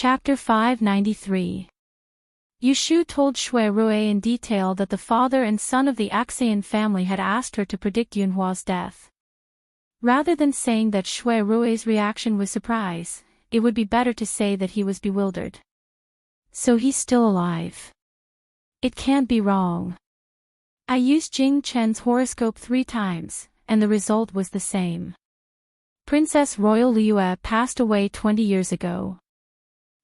Chapter 593. Yushu told Shui Rui in detail that the father and son of the Axian family had asked her to predict Yunhua's death. Rather than saying that Shui Rui's reaction was surprise, it would be better to say that he was bewildered. So he's still alive. It can't be wrong. I used Jing Chen's horoscope 3 times, and the result was the same. Princess Royal Liue passed away 20 years ago.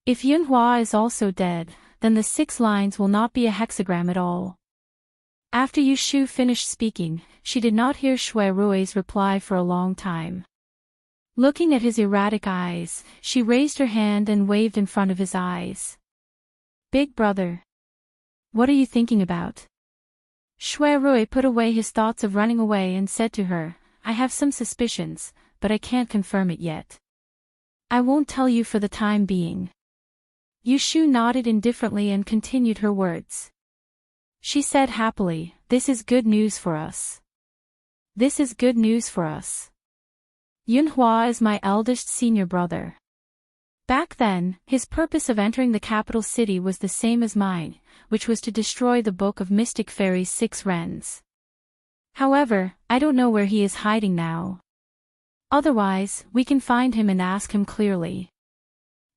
If Yunhua is also dead, then the 6 lines will not be a hexagram at all. After Yushu finished speaking, she did not hear Shui Rui's reply for a long time. Looking at his erratic eyes, she raised her hand and waved in front of his eyes. Big brother. What are you thinking about? Shui Rui put away his thoughts of running away and said to her, I have some suspicions, but I can't confirm it yet. I won't tell you for the time being. Yushu nodded indifferently and continued her words. She said happily, this is good news for us. This is good news for us. Yunhua is my eldest senior brother. Back then, his purpose of entering the capital city was the same as mine, which was to destroy the Book of Mystic Fairy's 6 wrens. However, I don't know where he is hiding now. Otherwise, we can find him and ask him clearly.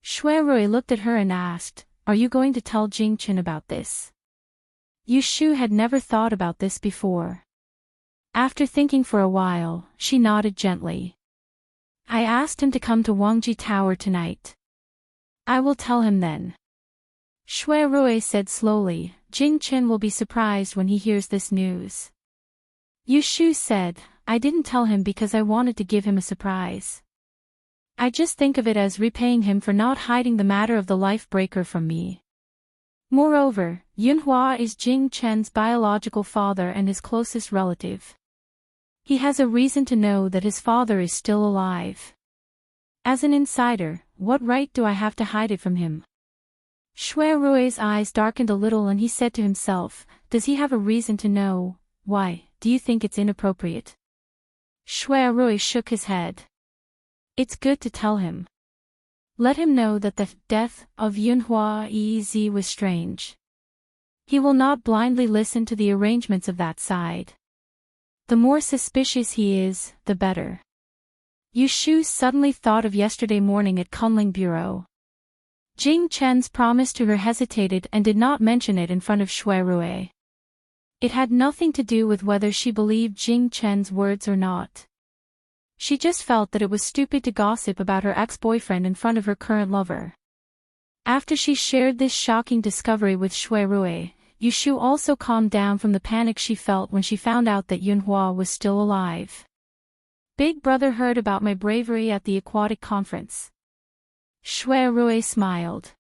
Shui Rui looked at her and asked, are you going to tell Jingchen about this? Yushu had never thought about this before. After thinking for a while, she nodded gently. I asked him to come to Wangji Tower tonight. I will tell him then. Shui Rui said slowly, Jingchen will be surprised when he hears this news. Yushu said, I didn't tell him because I wanted to give him a surprise. I just think of it as repaying him for not hiding the matter of the life breaker from me. Moreover, Yunhua is Jing Chen's biological father and his closest relative. He has a reason to know that his father is still alive. As an insider, what right do I have to hide it from him? Shui Rui's eyes darkened a little and he said to himself, does he have a reason to know? Why, do you think it's inappropriate? Shui Rui shook his head. It's good to tell him. Let him know that the death of Yunhua Ez was strange. He will not blindly listen to the arrangements of that side. The more suspicious he is, the better. Yushu suddenly thought of yesterday morning at Kunling Bureau. Jing Chen's promise to her hesitated and did not mention it in front of Shui Rui. It had nothing to do with whether she believed Jing Chen's words or not. She just felt that it was stupid to gossip about her ex-boyfriend in front of her current lover. After she shared this shocking discovery with Shui Rui, Yushu also calmed down from the panic she felt when she found out that Yunhua was still alive. Big brother heard about my bravery at the aquatic conference. Shui Rui smiled.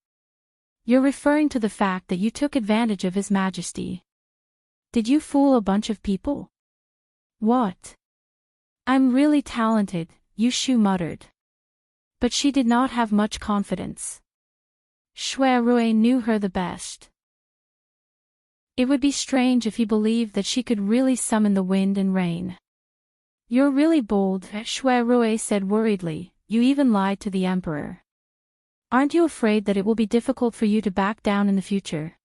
You're referring to the fact that you took advantage of His Majesty. Did you fool a bunch of people? What? I'm really talented, Yushu muttered. But she did not have much confidence. Shui Rui knew her the best. It would be strange if he believed that she could really summon the wind and rain. You're really bold, Shui Rui said worriedly, you even lied to the emperor. Aren't you afraid that it will be difficult for you to back down in the future?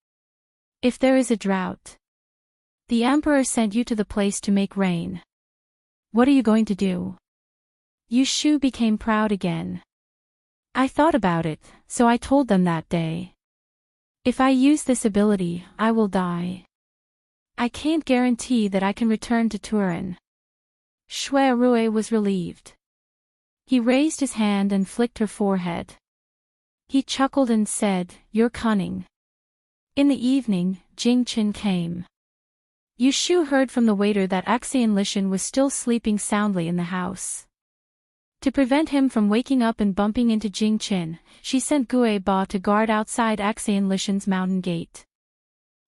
If there is a drought. The emperor sent you to the place to make rain. What are you going to do? Yushu became proud again. I thought about it, so I told them that day. If I use this ability, I will die. I can't guarantee that I can return to Turin. Shui Rui was relieved. He raised his hand and flicked her forehead. He chuckled and said, you're cunning. In the evening, Jingchen came. Yushu heard from the waiter that Axian Lishan was still sleeping soundly in the house. To prevent him from waking up and bumping into Jingchen, she sent Gue Ba to guard outside Axian Lishan's mountain gate.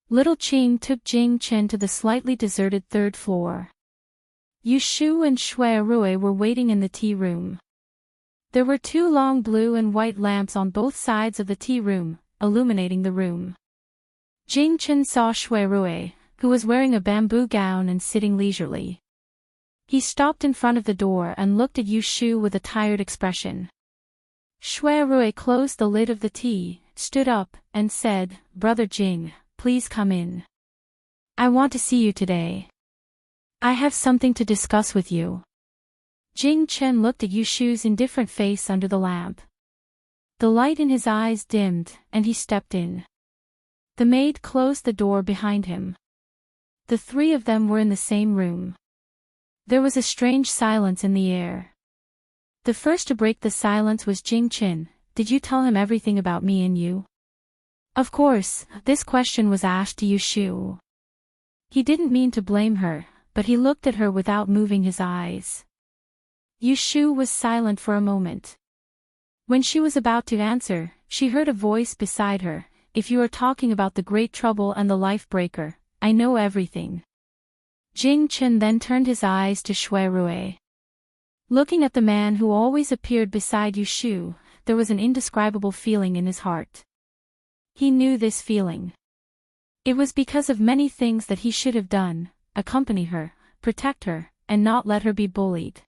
Little Qing took Jingchen to the slightly deserted 3rd floor. Yushu and Shui Rui were waiting in the tea room. There were 2 long blue and white lamps on both sides of the tea room, illuminating the room. Jingchen saw Shui Rui, who was wearing a bamboo gown and sitting leisurely. He stopped in front of the door and looked at Yushu with a tired expression. Shui Rui closed the lid of the tea, stood up, and said, "Brother Jing, please come in. I want to see you today. I have something to discuss with you." Jing Chen looked at Yu Shu's indifferent face under the lamp. The light in his eyes dimmed, and he stepped in. The maid closed the door behind him. The three of them were in the same room. There was a strange silence in the air. The first to break the silence was Jing Chen. "Did you tell him everything about me and you?" Of course, this question was asked to Yu Shu. He didn't mean to blame her, but he looked at her without moving his eyes. Yu Shu was silent for a moment. When she was about to answer, she heard a voice beside her. "If you are talking about the great trouble and the life breaker, I know everything." Jing Chen then turned his eyes to Shui Rui. Looking at the man who always appeared beside Yu Shu, there was an indescribable feeling in his heart. He knew this feeling. It was because of many things that he should have done: accompany her, protect her, and not let her be bullied.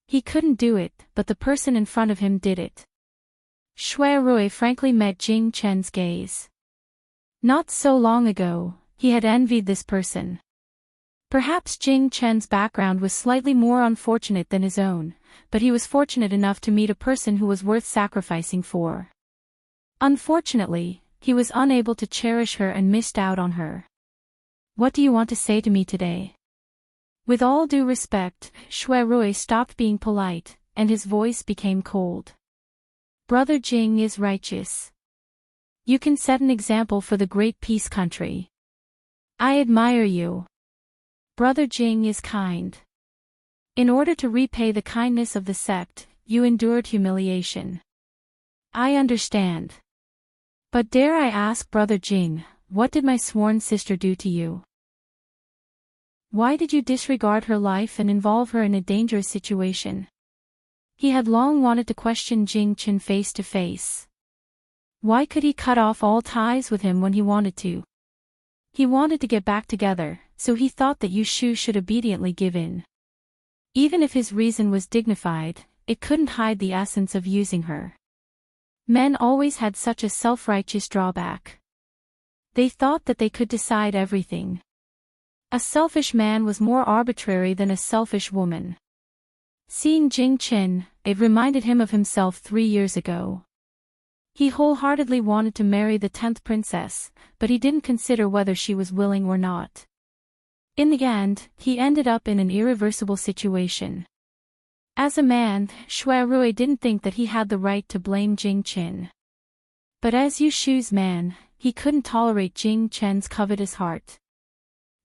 He couldn't do it, but the person in front of him did it. Shui Rui frankly met Jing Chen's gaze. Not so long ago, he had envied this person. Perhaps Jing Chen's background was slightly more unfortunate than his own, but he was fortunate enough to meet a person who was worth sacrificing for. Unfortunately, he was unable to cherish her and missed out on her. "What do you want to say to me today?" With all due respect, Shui Rui stopped being polite, and his voice became cold. "Brother Jing is righteous. You can set an example for the great peace country. I admire you. Brother Jing is kind. In order to repay the kindness of the sect, you endured humiliation. I understand. But dare I ask, Brother Jing, what did my sworn sister do to you? Why did you disregard her life and involve her in a dangerous situation?" He had long wanted to question Jing Chen face to face. Why could he cut off all ties with him when he wanted to? He wanted to get back together, so he thought that Yu Shu should obediently give in. Even if his reason was dignified, it couldn't hide the essence of using her. Men always had such a self-righteous drawback. They thought that they could decide everything. A selfish man was more arbitrary than a selfish woman. Seeing Jing Chen, it reminded him of himself 3 years ago. He wholeheartedly wanted to marry the 10th princess, but he didn't consider whether she was willing or not. In the end, he ended up in an irreversible situation. As a man, Shui Rui didn't think that he had the right to blame Jing Chen. But as Yu Shu's man, he couldn't tolerate Jing Chen's covetous heart.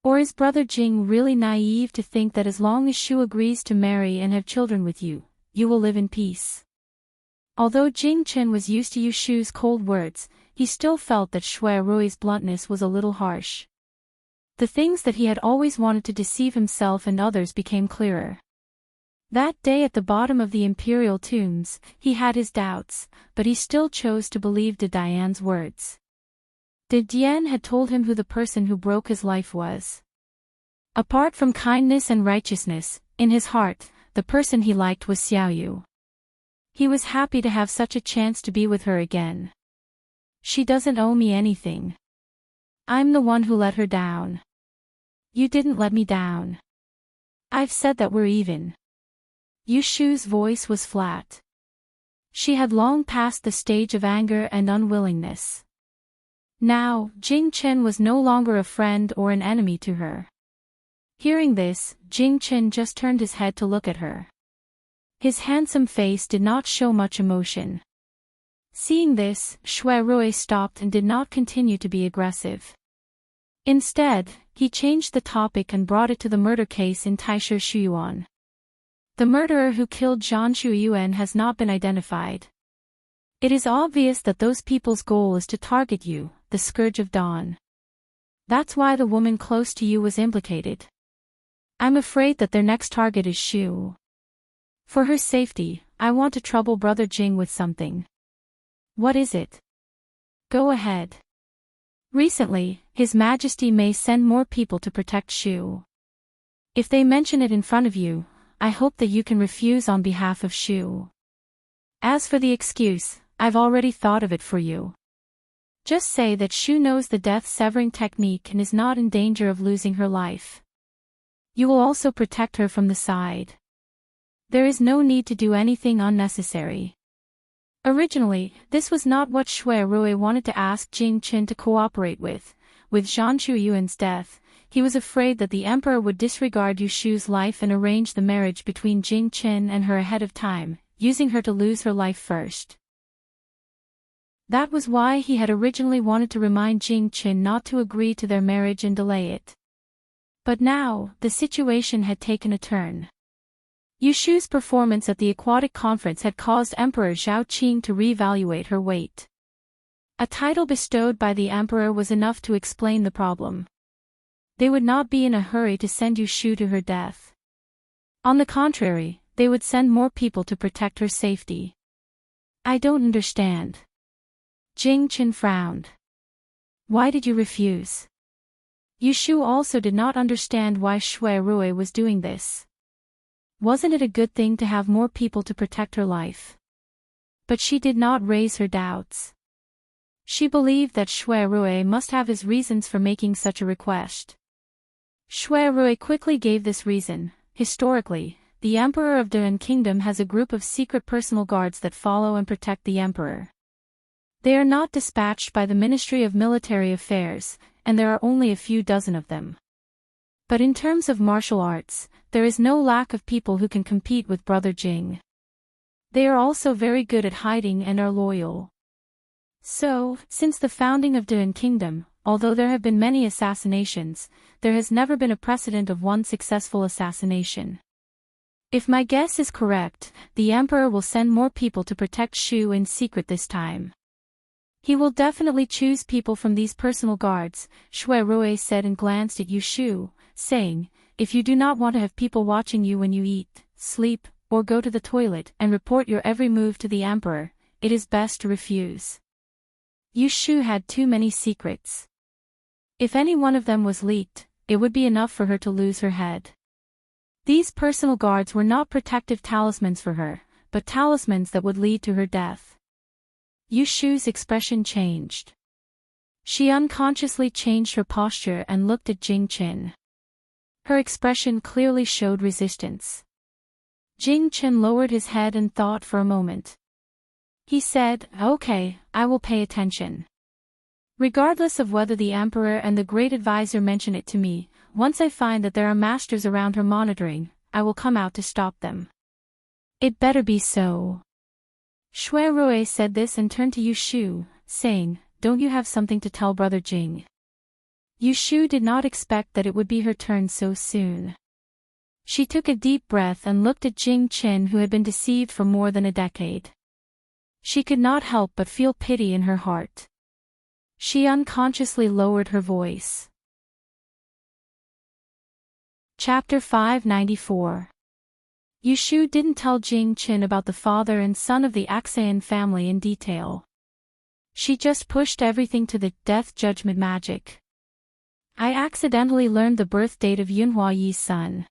Or is Brother Jing really naive to think that as long as Shu agrees to marry and have children with you, you will live in peace? Although Jing Chen was used to Yu Shu's cold words, he still felt that Shui Rui's bluntness was a little harsh. The things that he had always wanted to deceive himself and others became clearer. That day at the bottom of the imperial tombs, he had his doubts, but he still chose to believe De Dian's words. De Dian had told him who the person who broke his life was. Apart from kindness and righteousness, in his heart, the person he liked was Xiaoyu. He was happy to have such a chance to be with her again. "She doesn't owe me anything. I'm the one who let her down. You didn't let me down. I've said that we're even." Yu Shu's voice was flat. She had long passed the stage of anger and unwillingness. Now, Jing Chen was no longer a friend or an enemy to her. Hearing this, Jing Chen just turned his head to look at her. His handsome face did not show much emotion. Seeing this, Shui Rui stopped and did not continue to be aggressive. Instead, he changed the topic and brought it to the murder case in Taisher Shuyuan. The murderer who killed Zhan Shuyuan has not been identified. It is obvious that those people's goal is to target you, the Scourge of Dawn. That's why the woman close to you was implicated. I'm afraid that their next target is Shu. For her safety, I want to trouble Brother Jing with something. What is it? Go ahead. Recently, His Majesty may send more people to protect Shu. If they mention it in front of you, I hope that you can refuse on behalf of Shu. As for the excuse, I've already thought of it for you. Just say that Shu knows the death-severing technique and is not in danger of losing her life. You will also protect her from the side. There is no need to do anything unnecessary. Originally, this was not what Shui Rui wanted to ask Jing Qin to cooperate with. With Zhan Chuyuan's death, he was afraid that the emperor would disregard Yu Shu's life and arrange the marriage between Jing Qin and her ahead of time, using her to lose her life first. That was why he had originally wanted to remind Jing Qin not to agree to their marriage and delay it. But now, the situation had taken a turn. Yu Shu's performance at the aquatic conference had caused Emperor Zhao Qing to reevaluate her weight. A title bestowed by the emperor was enough to explain the problem. They would not be in a hurry to send Yu Shu to her death. On the contrary, they would send more people to protect her safety. I don't understand. Jing Qin frowned. Why did you refuse? Yu Shu also did not understand why Shui Rui was doing this. Wasn't it a good thing to have more people to protect her life? But she did not raise her doubts. She believed that Shui Rui must have his reasons for making such a request. Shui Rui quickly gave this reason. Historically, the Emperor of Duan Kingdom has a group of secret personal guards that follow and protect the Emperor. They are not dispatched by the Ministry of Military Affairs, and there are only a few dozen of them. But in terms of martial arts, there is no lack of people who can compete with Brother Jing. They are also very good at hiding and are loyal. So, since the founding of Duan Kingdom, although there have been many assassinations, there has never been a precedent of one successful assassination. If my guess is correct, the Emperor will send more people to protect Shu in secret this time. He will definitely choose people from these personal guards, Shui Rui said and glanced at Yu Shu, saying, if you do not want to have people watching you when you eat, sleep, or go to the toilet and report your every move to the Emperor, it is best to refuse. Yu Shu had too many secrets. If any one of them was leaked, it would be enough for her to lose her head. These personal guards were not protective talismans for her, but talismans that would lead to her death. Yu Shu's expression changed. She unconsciously changed her posture and looked at Jing Qin. Her expression clearly showed resistance. Jing Qin lowered his head and thought for a moment. He said, okay, I will pay attention. Regardless of whether the Emperor and the Great Advisor mention it to me, once I find that there are masters around her monitoring, I will come out to stop them. It better be so. Shui Rui said this and turned to Yu Shu, saying, don't you have something to tell Brother Jing? Yu Shu did not expect that it would be her turn so soon. She took a deep breath and looked at Jing Qin, who had been deceived for more than a decade. She could not help but feel pity in her heart. She unconsciously lowered her voice. Chapter 594. Yu Shu didn't tell Jing Qin about the father and son of the Axayan family in detail. She just pushed everything to the death judgment magic. I accidentally learned the birth date of Yunhua Yi's son.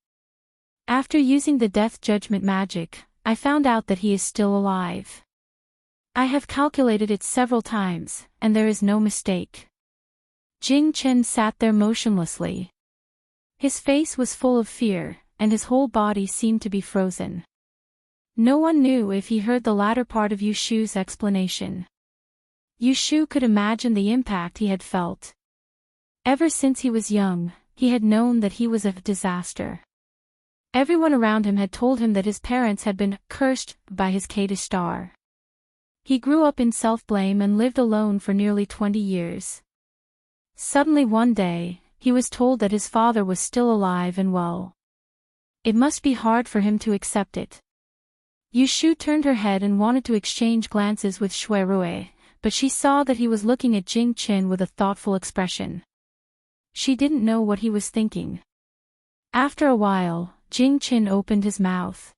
After using the death judgment magic, I found out that he is still alive. I have calculated it several times, and there is no mistake. Jing Qin sat there motionlessly. His face was full of fear, and his whole body seemed to be frozen. No one knew if he heard the latter part of Yu Shu's explanation. Yu Shu could imagine the impact he had felt. Ever since he was young, he had known that he was a disaster. Everyone around him had told him that his parents had been cursed by his Kadish star. He grew up in self-blame and lived alone for nearly 20 years. Suddenly one day, he was told that his father was still alive and well. It must be hard for him to accept it. Yu Shu turned her head and wanted to exchange glances with Shui Rui, but she saw that he was looking at Jing Qin with a thoughtful expression. She didn't know what he was thinking. After a while, Jing Qin opened his mouth.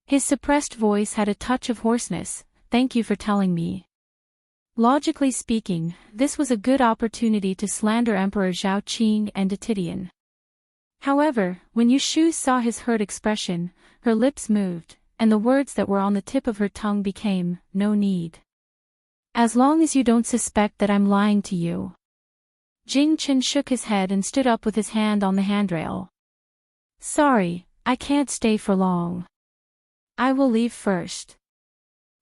His suppressed voice had a touch of hoarseness. Thank you for telling me. Logically speaking, this was a good opportunity to slander Emperor Zhao Qing and Titian. However, when Yu Shu saw his hurt expression, her lips moved, and the words that were on the tip of her tongue became, "No need. As long as you don't suspect that I'm lying to you." Jing Chen shook his head and stood up with his hand on the handrail. "Sorry, I can't stay for long. I will leave first."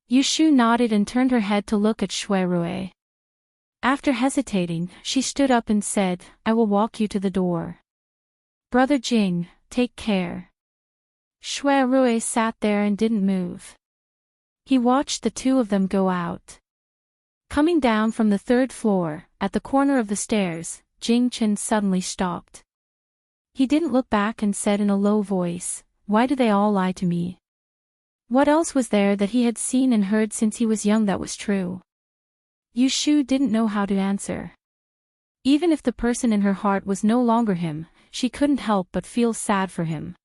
Yu Shu nodded and turned her head to look at Shui Rui. After hesitating, she stood up and said, "I will walk you to the door. Brother Jing, take care." Shui Rui sat there and didn't move. He watched the two of them go out. Coming down from the third floor, at the corner of the stairs, Jing Chen suddenly stopped. He didn't look back and said in a low voice, "Why do they all lie to me?" What else was there that he had seen and heard since he was young that was true? Yu Shu didn't know how to answer. Even if the person in her heart was no longer him, she couldn't help but feel sad for him.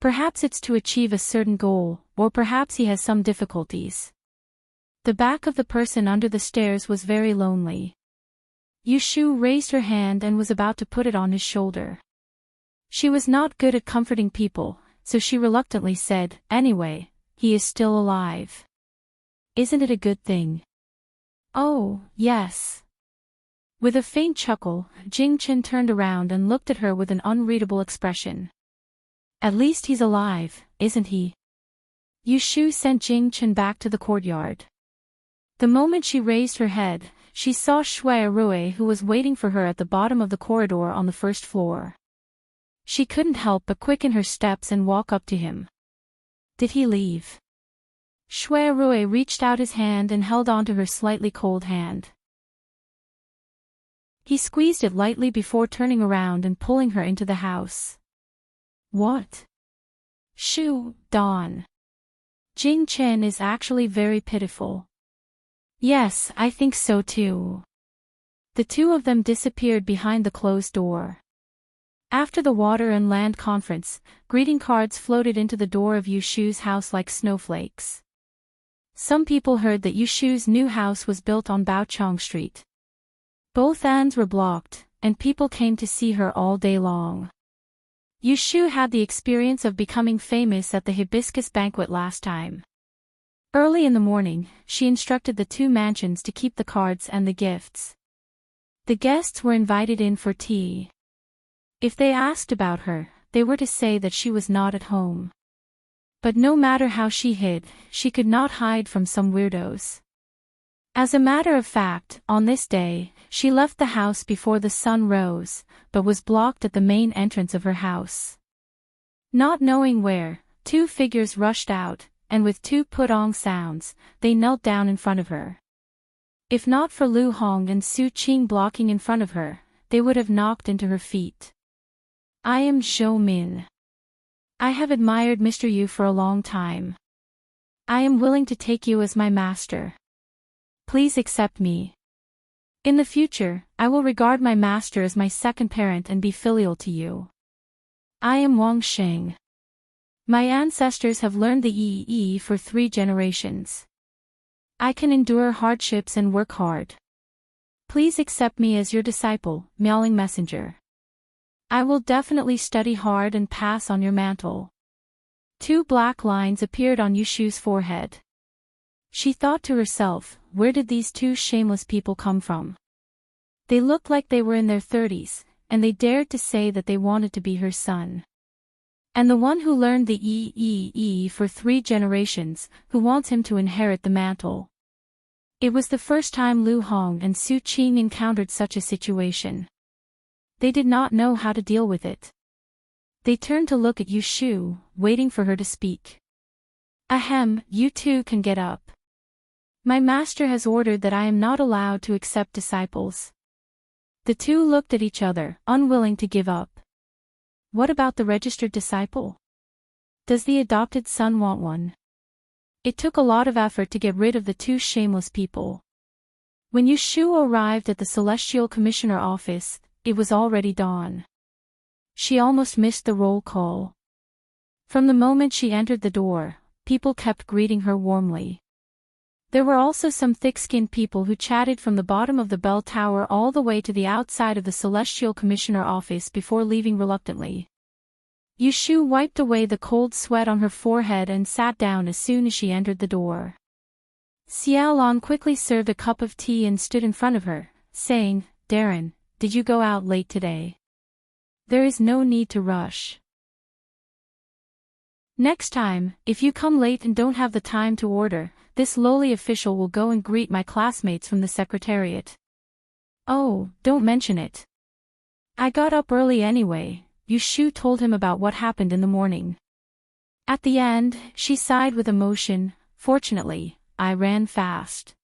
Perhaps it's to achieve a certain goal, or perhaps he has some difficulties. The back of the person under the stairs was very lonely. Yu Shu raised her hand and was about to put it on his shoulder. She was not good at comforting people, so she reluctantly said, "Anyway, he is still alive. Isn't it a good thing?" "Oh, yes." With a faint chuckle, Jing Chen turned around and looked at her with an unreadable expression. "At least he's alive, isn't he?" Yu Shu sent Jing Chen back to the courtyard. The moment she raised her head, she saw Shui Rui who was waiting for her at the bottom of the corridor on the first floor. She couldn't help but quicken her steps and walk up to him. Did he leave? Shui Rui reached out his hand and held onto her slightly cold hand. He squeezed it lightly before turning around and pulling her into the house. "What? Shu, Dawn. Jing Chen is actually very pitiful." "Yes, I think so too." The two of them disappeared behind the closed door. After the Water and Land Conference, greeting cards floated into the door of Yu Shu's house like snowflakes. Some people heard that Yu Shu's new house was built on Baochong Street. Both ends were blocked, and people came to see her all day long. Yu Shu had the experience of becoming famous at the hibiscus banquet last time. Early in the morning, she instructed the two mansions to keep the cards and the gifts. The guests were invited in for tea. If they asked about her, they were to say that she was not at home. But no matter how she hid, she could not hide from some weirdos. As a matter of fact, on this day, she left the house before the sun rose, but was blocked at the main entrance of her house. Not knowing where, two figures rushed out, and with two putong sounds, they knelt down in front of her. If not for Lu Hong and Su Qing blocking in front of her, they would have knocked into her feet. "I am Zhou Min. I have admired Mr. Yu for a long time. I am willing to take you as my master. Please accept me. In the future, I will regard my master as my second parent and be filial to you. I am Wang Sheng. My ancestors have learned the Yi for 3 generations. I can endure hardships and work hard. Please accept me as your disciple, Miaoling Messenger. I will definitely study hard and pass on your mantle." 2 black lines appeared on Yu Shu's forehead. She thought to herself, where did these 2 shameless people come from? They looked like they were in their 30s, and they dared to say that they wanted to be her son. And the one who learned the Yi for 3 generations, who wants him to inherit the mantle. It was the first time Lu Hong and Su Qing encountered such a situation. They did not know how to deal with it. They turned to look at Yu Shu, waiting for her to speak. "Ahem, you two can get up. My master has ordered that I am not allowed to accept disciples." The two looked at each other, unwilling to give up. What about the registered disciple? Does the adopted son want one? It took a lot of effort to get rid of the 2 shameless people. When Yu Shu arrived at the Celestial Commissioner office, it was already dawn. She almost missed the roll call. From the moment she entered the door, people kept greeting her warmly. There were also some thick-skinned people who chatted from the bottom of the bell tower all the way to the outside of the Celestial Commissioner office before leaving reluctantly. Yushu wiped away the cold sweat on her forehead and sat down as soon as she entered the door. Xiaolon quickly served a cup of tea and stood in front of her, saying, "Darren, did you go out late today? There is no need to rush. Next time, if you come late and don't have the time to order, this lowly official will go and greet my classmates from the secretariat." "Oh, don't mention it. I got up early anyway," Yushu told him about what happened in the morning. At the end, she sighed with emotion. "Fortunately, I ran fast.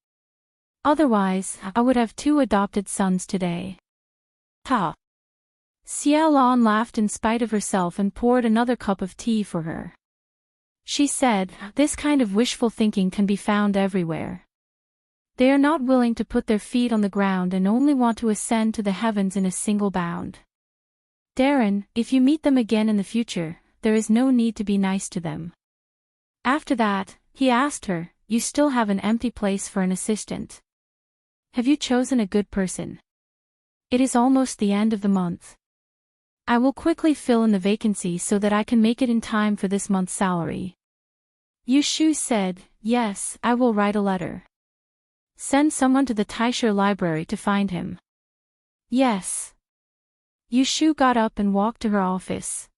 Otherwise, I would have 2 adopted sons today." Ha! Xiaolon laughed in spite of herself and poured another cup of tea for her. She said, "This kind of wishful thinking can be found everywhere. They are not willing to put their feet on the ground and only want to ascend to the heavens in a single bound. Darren, if you meet them again in the future, there is no need to be nice to them." After that, he asked her, "You still have an empty place for an assistant? Have you chosen a good person? It is almost the end of the month. I will quickly fill in the vacancy so that I can make it in time for this month's salary." Yushu said, "Yes, I will write a letter. Send someone to the LoveLore Library to find him." "Yes." Yushu got up and walked to her office.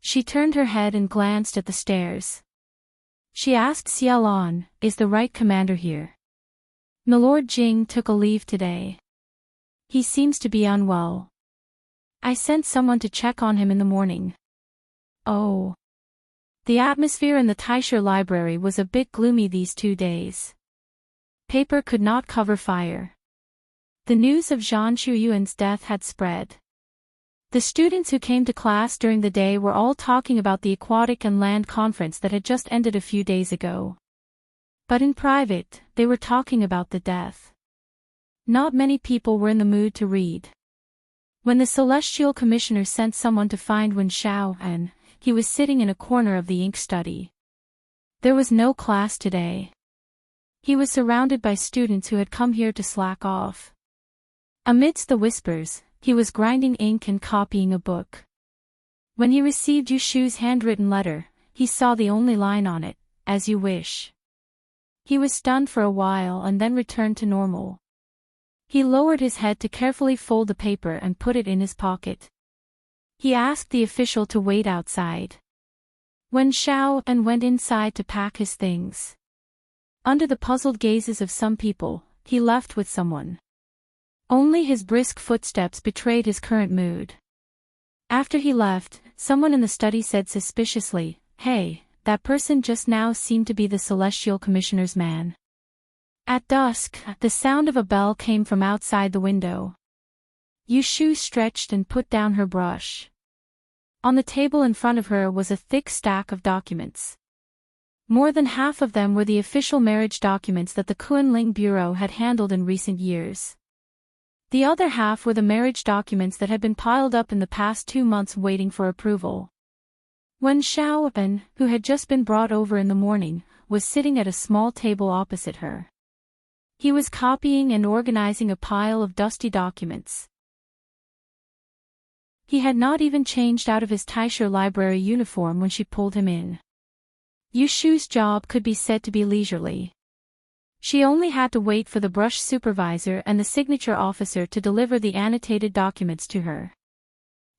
She turned her head and glanced at the stairs. She asked Xiaolon, "Is the right commander here?" "Milord Jing took a leave today. He seems to be unwell. I sent someone to check on him in the morning." Oh. The atmosphere in the LoveLore Library was a bit gloomy these 2 days. Paper could not cover fire. The news of Zhang Chuyuan's death had spread. The students who came to class during the day were all talking about the aquatic and land conference that had just ended a few days ago. But in private, they were talking about the death. Not many people were in the mood to read. When the Celestial Commissioner sent someone to find Wen Xiao and he was sitting in a corner of the ink study. There was no class today. He was surrounded by students who had come here to slack off. Amidst the whispers, he was grinding ink and copying a book. When he received Yushu's handwritten letter, he saw the only line on it, "As you wish." He was stunned for a while and then returned to normal. He lowered his head to carefully fold the paper and put it in his pocket. He asked the official to wait outside. Wen Xiao and went inside to pack his things. Under the puzzled gazes of some people, he left with someone. Only his brisk footsteps betrayed his current mood. After he left, someone in the study said suspiciously, "Hey, that person just now seemed to be the Celestial Commissioner's man." At dusk, the sound of a bell came from outside the window. Yushu stretched and put down her brush. On the table in front of her was a thick stack of documents. More than half of them were the official marriage documents that the Kunling Bureau had handled in recent years. The other half were the marriage documents that had been piled up in the past 2 months waiting for approval. Wen Xiaoben, who had just been brought over in the morning, was sitting at a small table opposite her. He was copying and organizing a pile of dusty documents. He had not even changed out of his LoveLore Library uniform when she pulled him in. Yushu's job could be said to be leisurely. She only had to wait for the brush supervisor and the signature officer to deliver the annotated documents to her.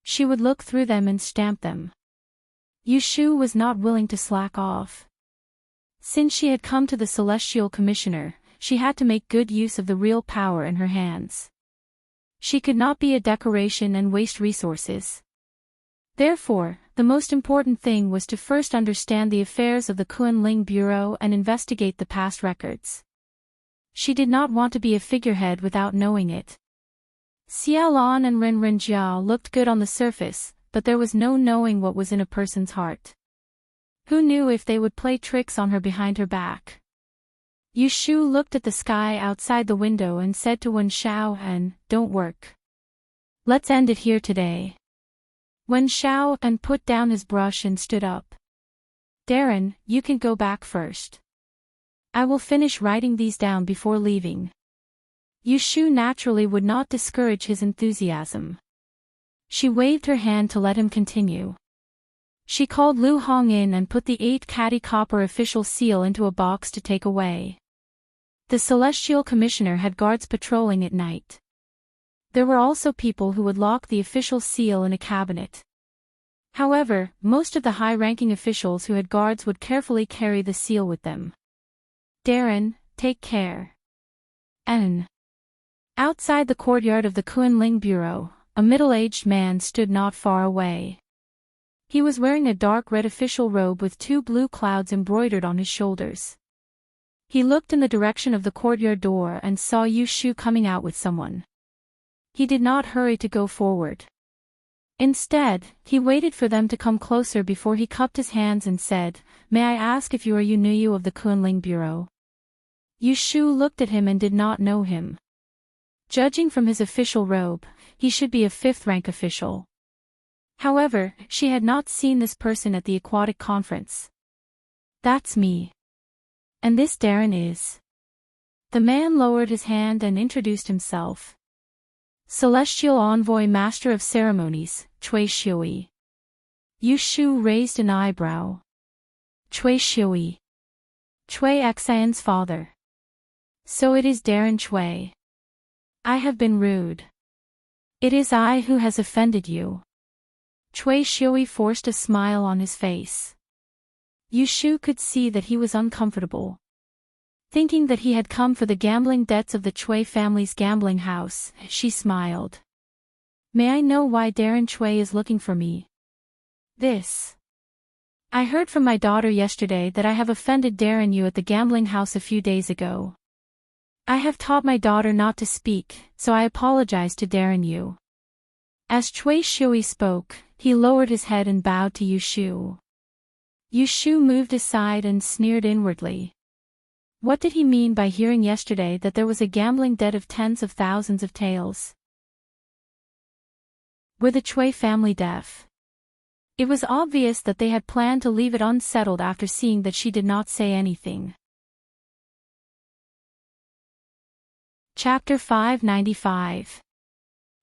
She would look through them and stamp them. Yushu was not willing to slack off. Since she had come to the Celestial Commissioner, she had to make good use of the real power in her hands. She could not be a decoration and waste resources. Therefore, the most important thing was to first understand the affairs of the Kunling Bureau and investigate the past records. She did not want to be a figurehead without knowing it. Xiaolon and Renjiao looked good on the surface, but there was no knowing what was in a person's heart. Who knew if they would play tricks on her behind her back? Yushu looked at the sky outside the window and said to Wen Xiao and, "Don't work. Let's end it here today." Wen Xiao and put down his brush and stood up. "Darren, you can go back first. I will finish writing these down before leaving." Yushu naturally would not discourage his enthusiasm. She waved her hand to let him continue. She called Lu Hong in and put the 8 catty copper official seal into a box to take away. The Celestial Commissioner had guards patrolling at night. There were also people who would lock the official seal in a cabinet. However, most of the high-ranking officials who had guards would carefully carry the seal with them. Darren, take care. N. Outside the courtyard of the Kunling Bureau, a middle-aged man stood not far away. He was wearing a dark red official robe with 2 blue clouds embroidered on his shoulders. He looked in the direction of the courtyard door and saw Yu Shu coming out with someone. He did not hurry to go forward. Instead, he waited for them to come closer before he cupped his hands and said, "May I ask if you are Yu of the Kunling Bureau?" Yu Shu looked at him and did not know him. Judging from his official robe, he should be a 5th-rank official. However, she had not seen this person at the aquatic conference. "That's me. And this Darren is." The man lowered his hand and introduced himself. "Celestial Envoy Master of Ceremonies, Cui Shui." Yu Shu raised an eyebrow. "Cui Shui. Cui Xian's father. So it is Darren Cui. I have been rude. It is I who has offended you." Cui Shui forced a smile on his face. Yu Shu could see that he was uncomfortable. Thinking that he had come for the gambling debts of the Cui family's gambling house, she smiled. "May I know why Darren Cui is looking for me?" "This. I heard from my daughter yesterday that I have offended Darren Yu at the gambling house a few days ago. I have taught my daughter not to speak, so I apologize to Darren Yu." As Cui Shui spoke, he lowered his head and bowed to Yu Shu. Yu Shu moved aside and sneered inwardly. What did he mean by hearing yesterday that there was a gambling debt of tens of thousands of taels? Were the Cui family deaf? It was obvious that they had planned to leave it unsettled after seeing that she did not say anything. Chapter 595.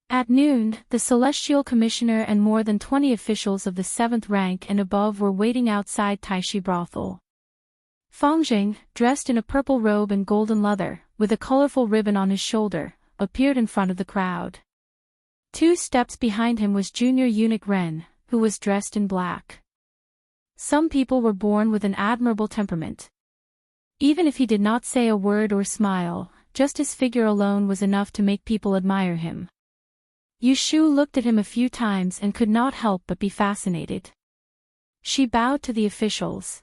At noon, the Celestial Commissioner and more than 20 officials of the 7th rank and above were waiting outside Taishi Brothel. Feng Jing, dressed in a purple robe and golden leather, with a colorful ribbon on his shoulder, appeared in front of the crowd. 2 steps behind him was junior eunuch Ren, who was dressed in black. Some people were born with an admirable temperament. Even if he did not say a word or smile, just his figure alone was enough to make people admire him. Yu Shu looked at him a few times and could not help but be fascinated. She bowed to the officials.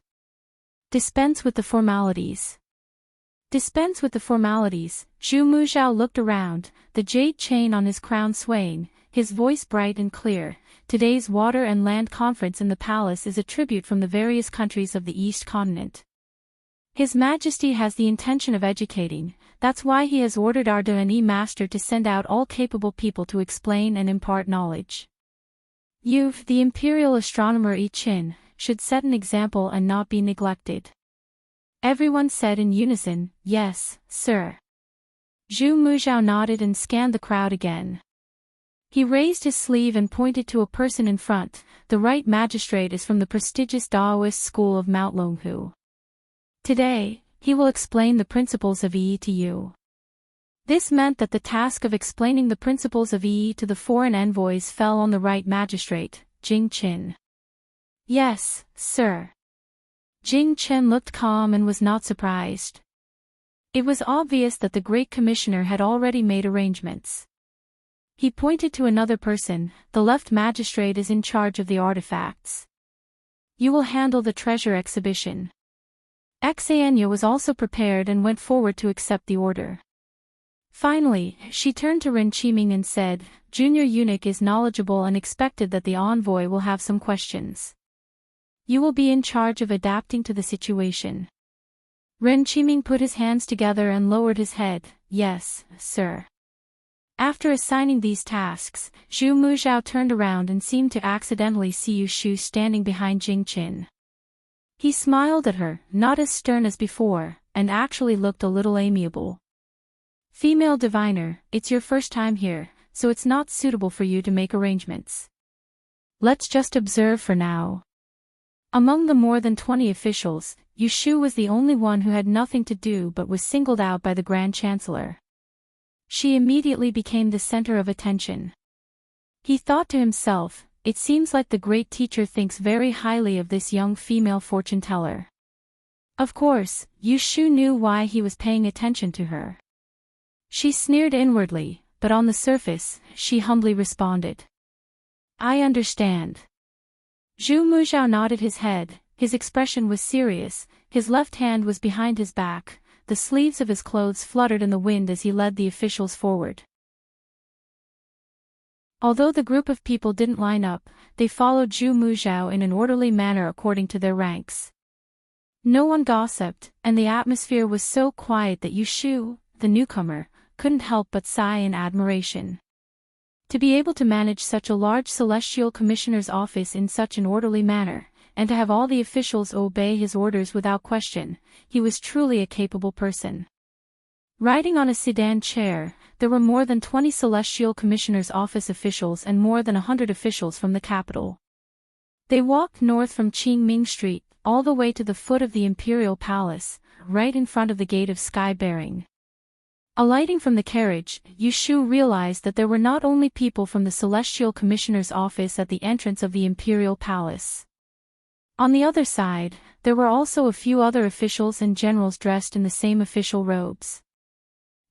"Dispense with the formalities." "Dispense with the formalities." Zhu Muzhao looked around, the jade chain on his crown swaying, his voice bright and clear. "Today's Water and Land Conference in the palace is a tribute from the various countries of the East Continent. His Majesty has the intention of educating, that's why he has ordered our Deni master to send out all capable people to explain and impart knowledge. You, the Imperial Astronomer I Chin, should set an example and not be neglected." Everyone said in unison, "Yes, sir." Zhu Muzhao nodded and scanned the crowd again. He raised his sleeve and pointed to a person in front. "The right magistrate is from the prestigious Daoist school of Mount Longhu. Today, he will explain the principles of Yi to you." This meant that the task of explaining the principles of Yi to the foreign envoys fell on the right magistrate, Jing Qin. "Yes, sir." Jing Qin looked calm and was not surprised. It was obvious that the Great Commissioner had already made arrangements. He pointed to another person. "The left magistrate is in charge of the artifacts. You will handle the treasure exhibition." Xania was also prepared and went forward to accept the order. Finally, she turned to Ren Qiming and said, "Junior eunuch is knowledgeable and expected that the envoy will have some questions. You will be in charge of adapting to the situation." Ren Qiming put his hands together and lowered his head. "Yes, sir." After assigning these tasks, Zhu Muzhao turned around and seemed to accidentally see Yu Shu standing behind Jing Qin. He smiled at her, not as stern as before, and actually looked a little amiable. "Female diviner, it's your first time here, so it's not suitable for you to make arrangements. Let's just observe for now." Among the more than 20 officials, Yushu was the only one who had nothing to do but was singled out by the Grand Chancellor. She immediately became the center of attention. He thought to himself, it seems like the great teacher thinks very highly of this young female fortune-teller. Of course, Yushu knew why he was paying attention to her. She sneered inwardly, but on the surface, she humbly responded. I understand. Zhu Muzhao nodded his head, his expression was serious, his left hand was behind his back, the sleeves of his clothes fluttered in the wind as he led the officials forward. Although the group of people didn't line up, they followed Zhu Muzhao in an orderly manner according to their ranks. No one gossiped, and the atmosphere was so quiet that Yushu, the newcomer, couldn't help but sigh in admiration. To be able to manage such a large celestial commissioner's office in such an orderly manner, and to have all the officials obey his orders without question, he was truly a capable person. Riding on a sedan chair, there were more than 20 celestial commissioner's office officials and more than 100 officials from the capital. They walked north from Qingming Street, all the way to the foot of the Imperial Palace, right in front of the Gate of Sky Bearing. Alighting from the carriage, Yushu realized that there were not only people from the Celestial Commissioner's office at the entrance of the Imperial Palace. On the other side, there were also a few other officials and generals dressed in the same official robes.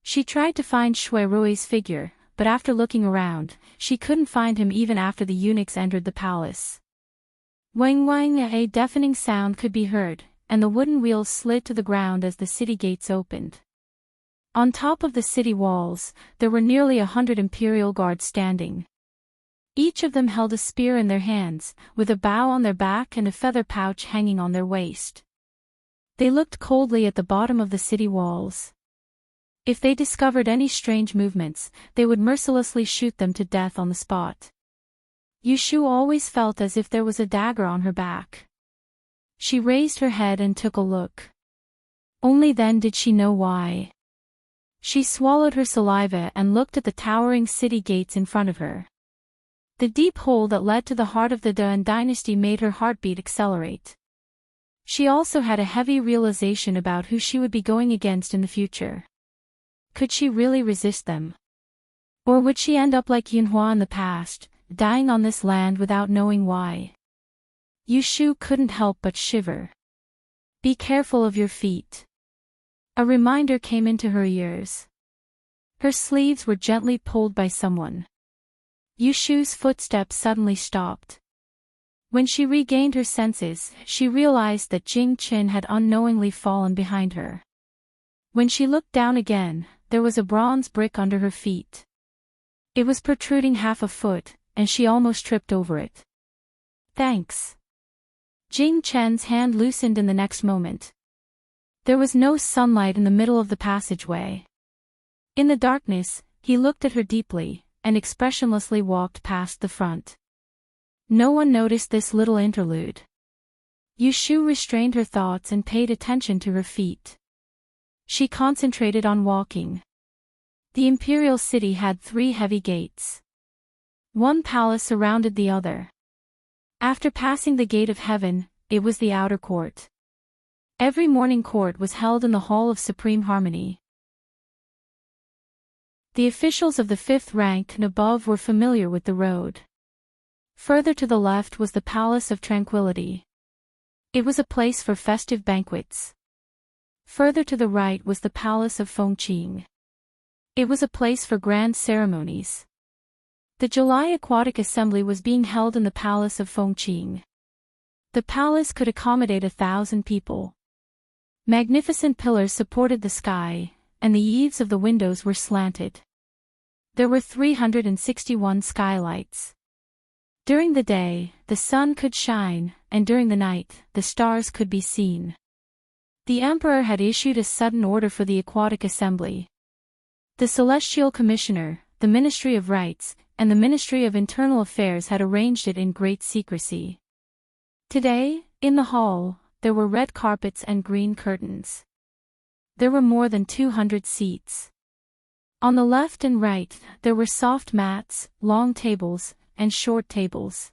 She tried to find Shui Rui's figure, but after looking around, she couldn't find him even after the eunuchs entered the palace. Wang wang, a deafening sound could be heard, and the wooden wheels slid to the ground as the city gates opened. On top of the city walls, there were nearly 100 imperial guards standing. Each of them held a spear in their hands, with a bow on their back and a feather pouch hanging on their waist. They looked coldly at the bottom of the city walls. If they discovered any strange movements, they would mercilessly shoot them to death on the spot. Yushu always felt as if there was a dagger on her back. She raised her head and took a look. Only then did she know why. She swallowed her saliva and looked at the towering city gates in front of her. The deep hole that led to the heart of the Dan dynasty made her heartbeat accelerate. She also had a heavy realization about who she would be going against in the future. Could she really resist them? Or would she end up like Yunhua in the past, dying on this land without knowing why? Yushu couldn't help but shiver. Be careful of your feet. A reminder came into her ears. Her sleeves were gently pulled by someone. Yushu's footsteps suddenly stopped. When she regained her senses, she realized that Jing Qin had unknowingly fallen behind her. When she looked down again, there was a bronze brick under her feet. It was protruding half a foot, and she almost tripped over it. Thanks. Jing Chen's hand loosened in the next moment. There was no sunlight in the middle of the passageway. In the darkness, he looked at her deeply, and expressionlessly walked past the front. No one noticed this little interlude. Yushu restrained her thoughts and paid attention to her feet. She concentrated on walking. The imperial city had 3 heavy gates. One palace surrounded the other. After passing the gate of heaven, it was the outer court. Every morning court was held in the Hall of Supreme Harmony. The officials of the 5th rank and above were familiar with the road. Further to the left was the Palace of Tranquility. It was a place for festive banquets. Further to the right was the Palace of Fengqing. It was a place for grand ceremonies. The July Aquatic Assembly was being held in the Palace of Fengqing. The palace could accommodate 1,000 people. Magnificent pillars supported the sky, and the eaves of the windows were slanted. There were 361 skylights. During the day, the sun could shine, and during the night, the stars could be seen. The emperor had issued a sudden order for the Aquatic Assembly. The Celestial Commissioner, the Ministry of Rights, and the Ministry of Internal Affairs had arranged it in great secrecy. Today, in the hall, there were red carpets and green curtains. There were more than 200 seats. On the left and right, there were soft mats, long tables, and short tables.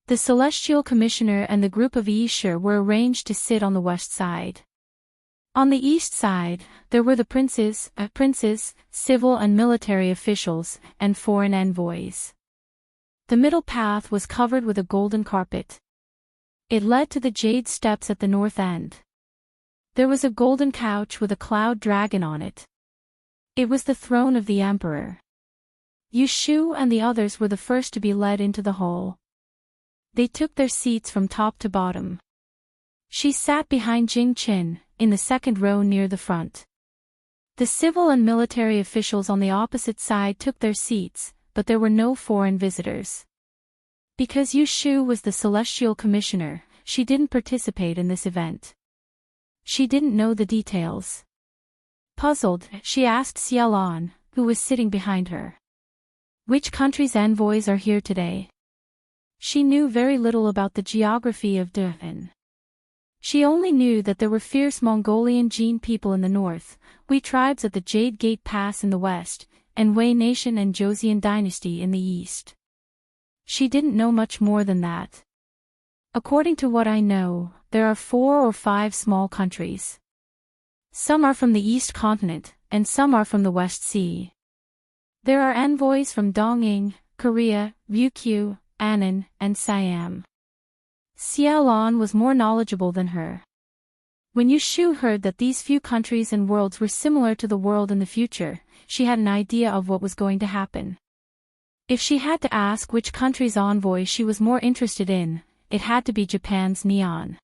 The celestial commissioner and the group of Aesir were arranged to sit on the west side. On the east side, there were the princes, civil and military officials, and foreign envoys. The middle path was covered with a golden carpet. It led to the jade steps at the north end. There was a golden couch with a cloud dragon on it. It was the throne of the emperor. Yushu and the others were the first to be led into the hall. They took their seats from top to bottom. She sat behind Jing Qin, in the second row near the front. The civil and military officials on the opposite side took their seats, but there were no foreign visitors. Because Yushu was the celestial commissioner, she didn't participate in this event. She didn't know the details. Puzzled, she asked Xiaolan, who was sitting behind her. Which country's envoys are here today? She knew very little about the geography of Dehan. She only knew that there were fierce Mongolian Jin people in the north, Hui tribes at the Jade Gate Pass in the west, and Wei Nation and Joseon Dynasty in the east. She didn't know much more than that. According to what I know, there are 4 or 5 small countries. Some are from the East Continent, and some are from the West Sea. There are envoys from Dongying, Korea, Ryukyu, Annan, and Siam. Xiaolan was more knowledgeable than her. When Yushu heard that these few countries and worlds were similar to the world in the future, she had an idea of what was going to happen. If she had to ask which country's envoy she was more interested in, it had to be Japan's Neon.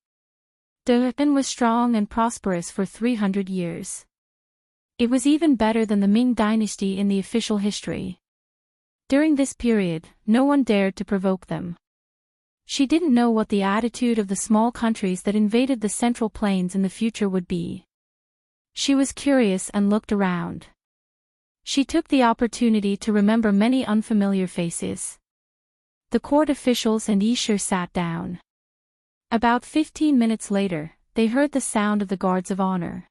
Japan was strong and prosperous for 300 years. It was even better than the Ming dynasty in the official history. During this period, no one dared to provoke them. She didn't know what the attitude of the small countries that invaded the Central Plains in the future would be. She was curious and looked around. She took the opportunity to remember many unfamiliar faces. The court officials and Aesir sat down. About 15 minutes later, they heard the sound of the guards of honor.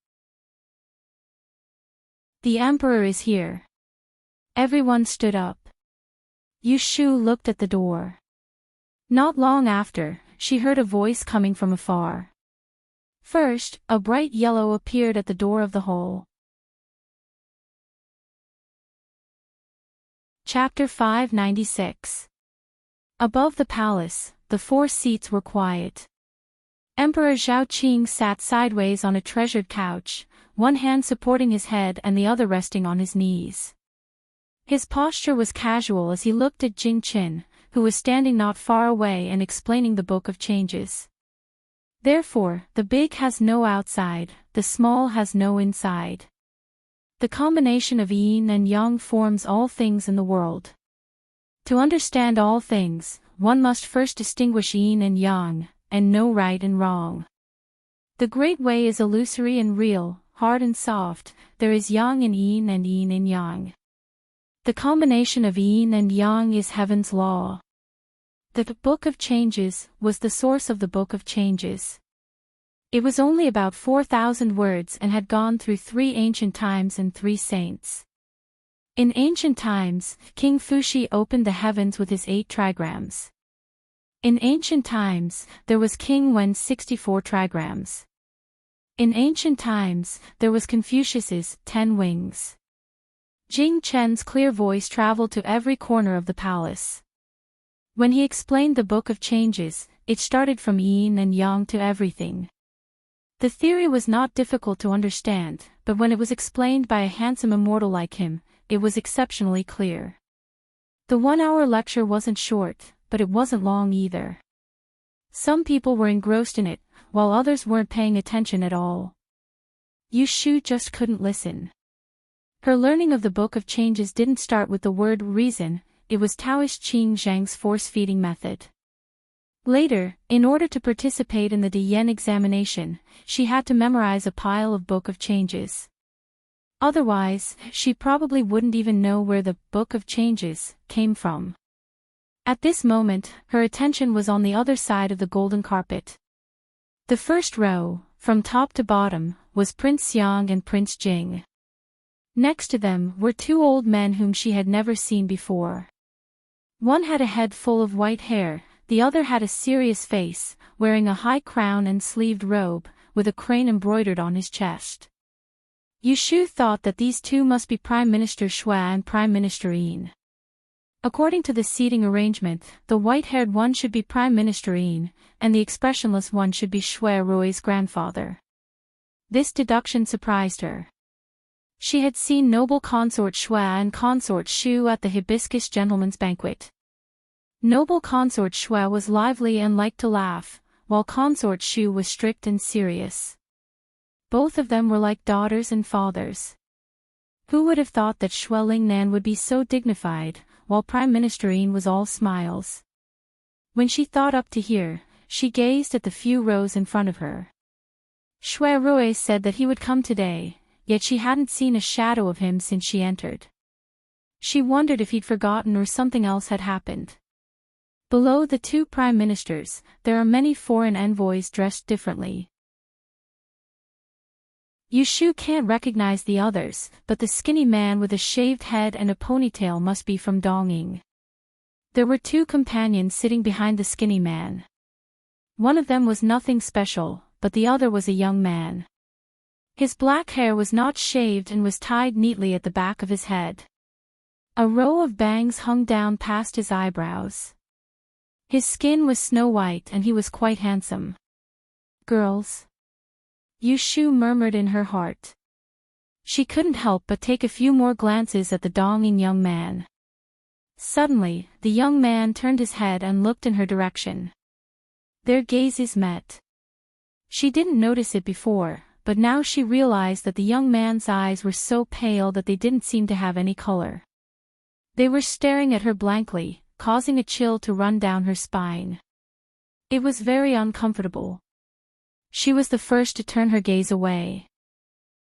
The emperor is here. Everyone stood up. Yushu looked at the door. Not long after, she heard a voice coming from afar. First, a bright yellow appeared at the door of the hall. Chapter 596. Above the palace, the 4 seats were quiet. Emperor Zhaoqing sat sideways on a treasured couch, one hand supporting his head and the other resting on his knees. His posture was casual as he looked at Jing Qin, who was standing not far away and explaining the Book of Changes. Therefore, the big has no outside, the small has no inside. The combination of yin and yang forms all things in the world. To understand all things, one must first distinguish yin and yang, and know right and wrong. The great way is illusory and real, hard and soft, there is yang in yin and yin in yang. The combination of yin and yang is heaven's law. The Book of Changes was the source of the Book of Changes. It was only about 4,000 words and had gone through 3 ancient times and 3 saints. In ancient times, King Fuxi opened the heavens with his 8 trigrams. In ancient times, there was King Wen's 64 trigrams. In ancient times, there was Confucius's 10 wings. Jing Chen's clear voice traveled to every corner of the palace. When he explained the Book of Changes, it started from yin and yang to everything. The theory was not difficult to understand, but when it was explained by a handsome immortal like him, it was exceptionally clear. The 1-hour lecture wasn't short, but it wasn't long either. Some people were engrossed in it, while others weren't paying attention at all. Yushu just couldn't listen. Her learning of the Book of Changes didn't start with the word reason, it was Taoist Qing Zhang's force-feeding method. Later, in order to participate in the Diyan examination, she had to memorize a pile of Book of Changes. Otherwise, she probably wouldn't even know where the Book of Changes came from. At this moment, her attention was on the other side of the golden carpet. The first row, from top to bottom, was Prince Xiang and Prince Jing. Next to them were 2 old men whom she had never seen before. One had a head full of white hair, The other had a serious face, wearing a high crown and sleeved robe, with a crane embroidered on his chest. Yushu thought that these two must be Prime Minister Shui and Prime Minister Yin. According to the seating arrangement, the white-haired one should be Prime Minister Yin, and the expressionless one should be Shui Rui's grandfather. This deduction surprised her. She had seen noble consort Shui and consort Shu at the hibiscus gentleman's banquet. Noble consort Shui was lively and liked to laugh, while consort Shu was strict and serious. Both of them were like daughters and fathers. Who would have thought that Shui Lingnan would be so dignified, while Prime Minister Yin was all smiles? When she thought up to here, she gazed at the few rows in front of her. Shui Rui said that he would come today, yet she hadn't seen a shadow of him since she entered. She wondered if he'd forgotten or something else had happened. Below the two prime ministers, there are many foreign envoys dressed differently. Yushu can't recognize the others, but the skinny man with a shaved head and a ponytail must be from Dongying. There were two companions sitting behind the skinny man. One of them was nothing special, but the other was a young man. His black hair was not shaved and was tied neatly at the back of his head. A row of bangs hung down past his eyebrows. His skin was snow white and he was quite handsome. Girls? Yushu murmured in her heart. She couldn't help but take a few more glances at the Dongying young man. Suddenly, the young man turned his head and looked in her direction. Their gazes met. She didn't notice it before, but now she realized that the young man's eyes were so pale that they didn't seem to have any color. They were staring at her blankly, causing a chill to run down her spine. It was very uncomfortable. She was the first to turn her gaze away.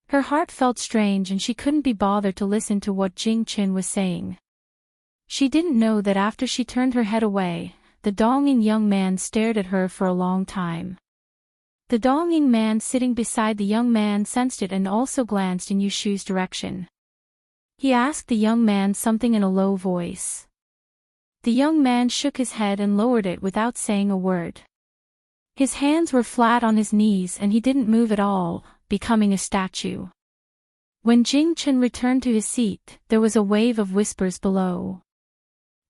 Her heart felt strange and she couldn't be bothered to listen to what Jing Qin was saying. She didn't know that after she turned her head away, the Dongying young man stared at her for a long time. The Dongying man sitting beside the young man sensed it and also glanced in Yushu's direction. He asked the young man something in a low voice. The young man shook his head and lowered it without saying a word. His hands were flat on his knees and he didn't move at all, becoming a statue. When Jing Chen returned to his seat, there was a wave of whispers below.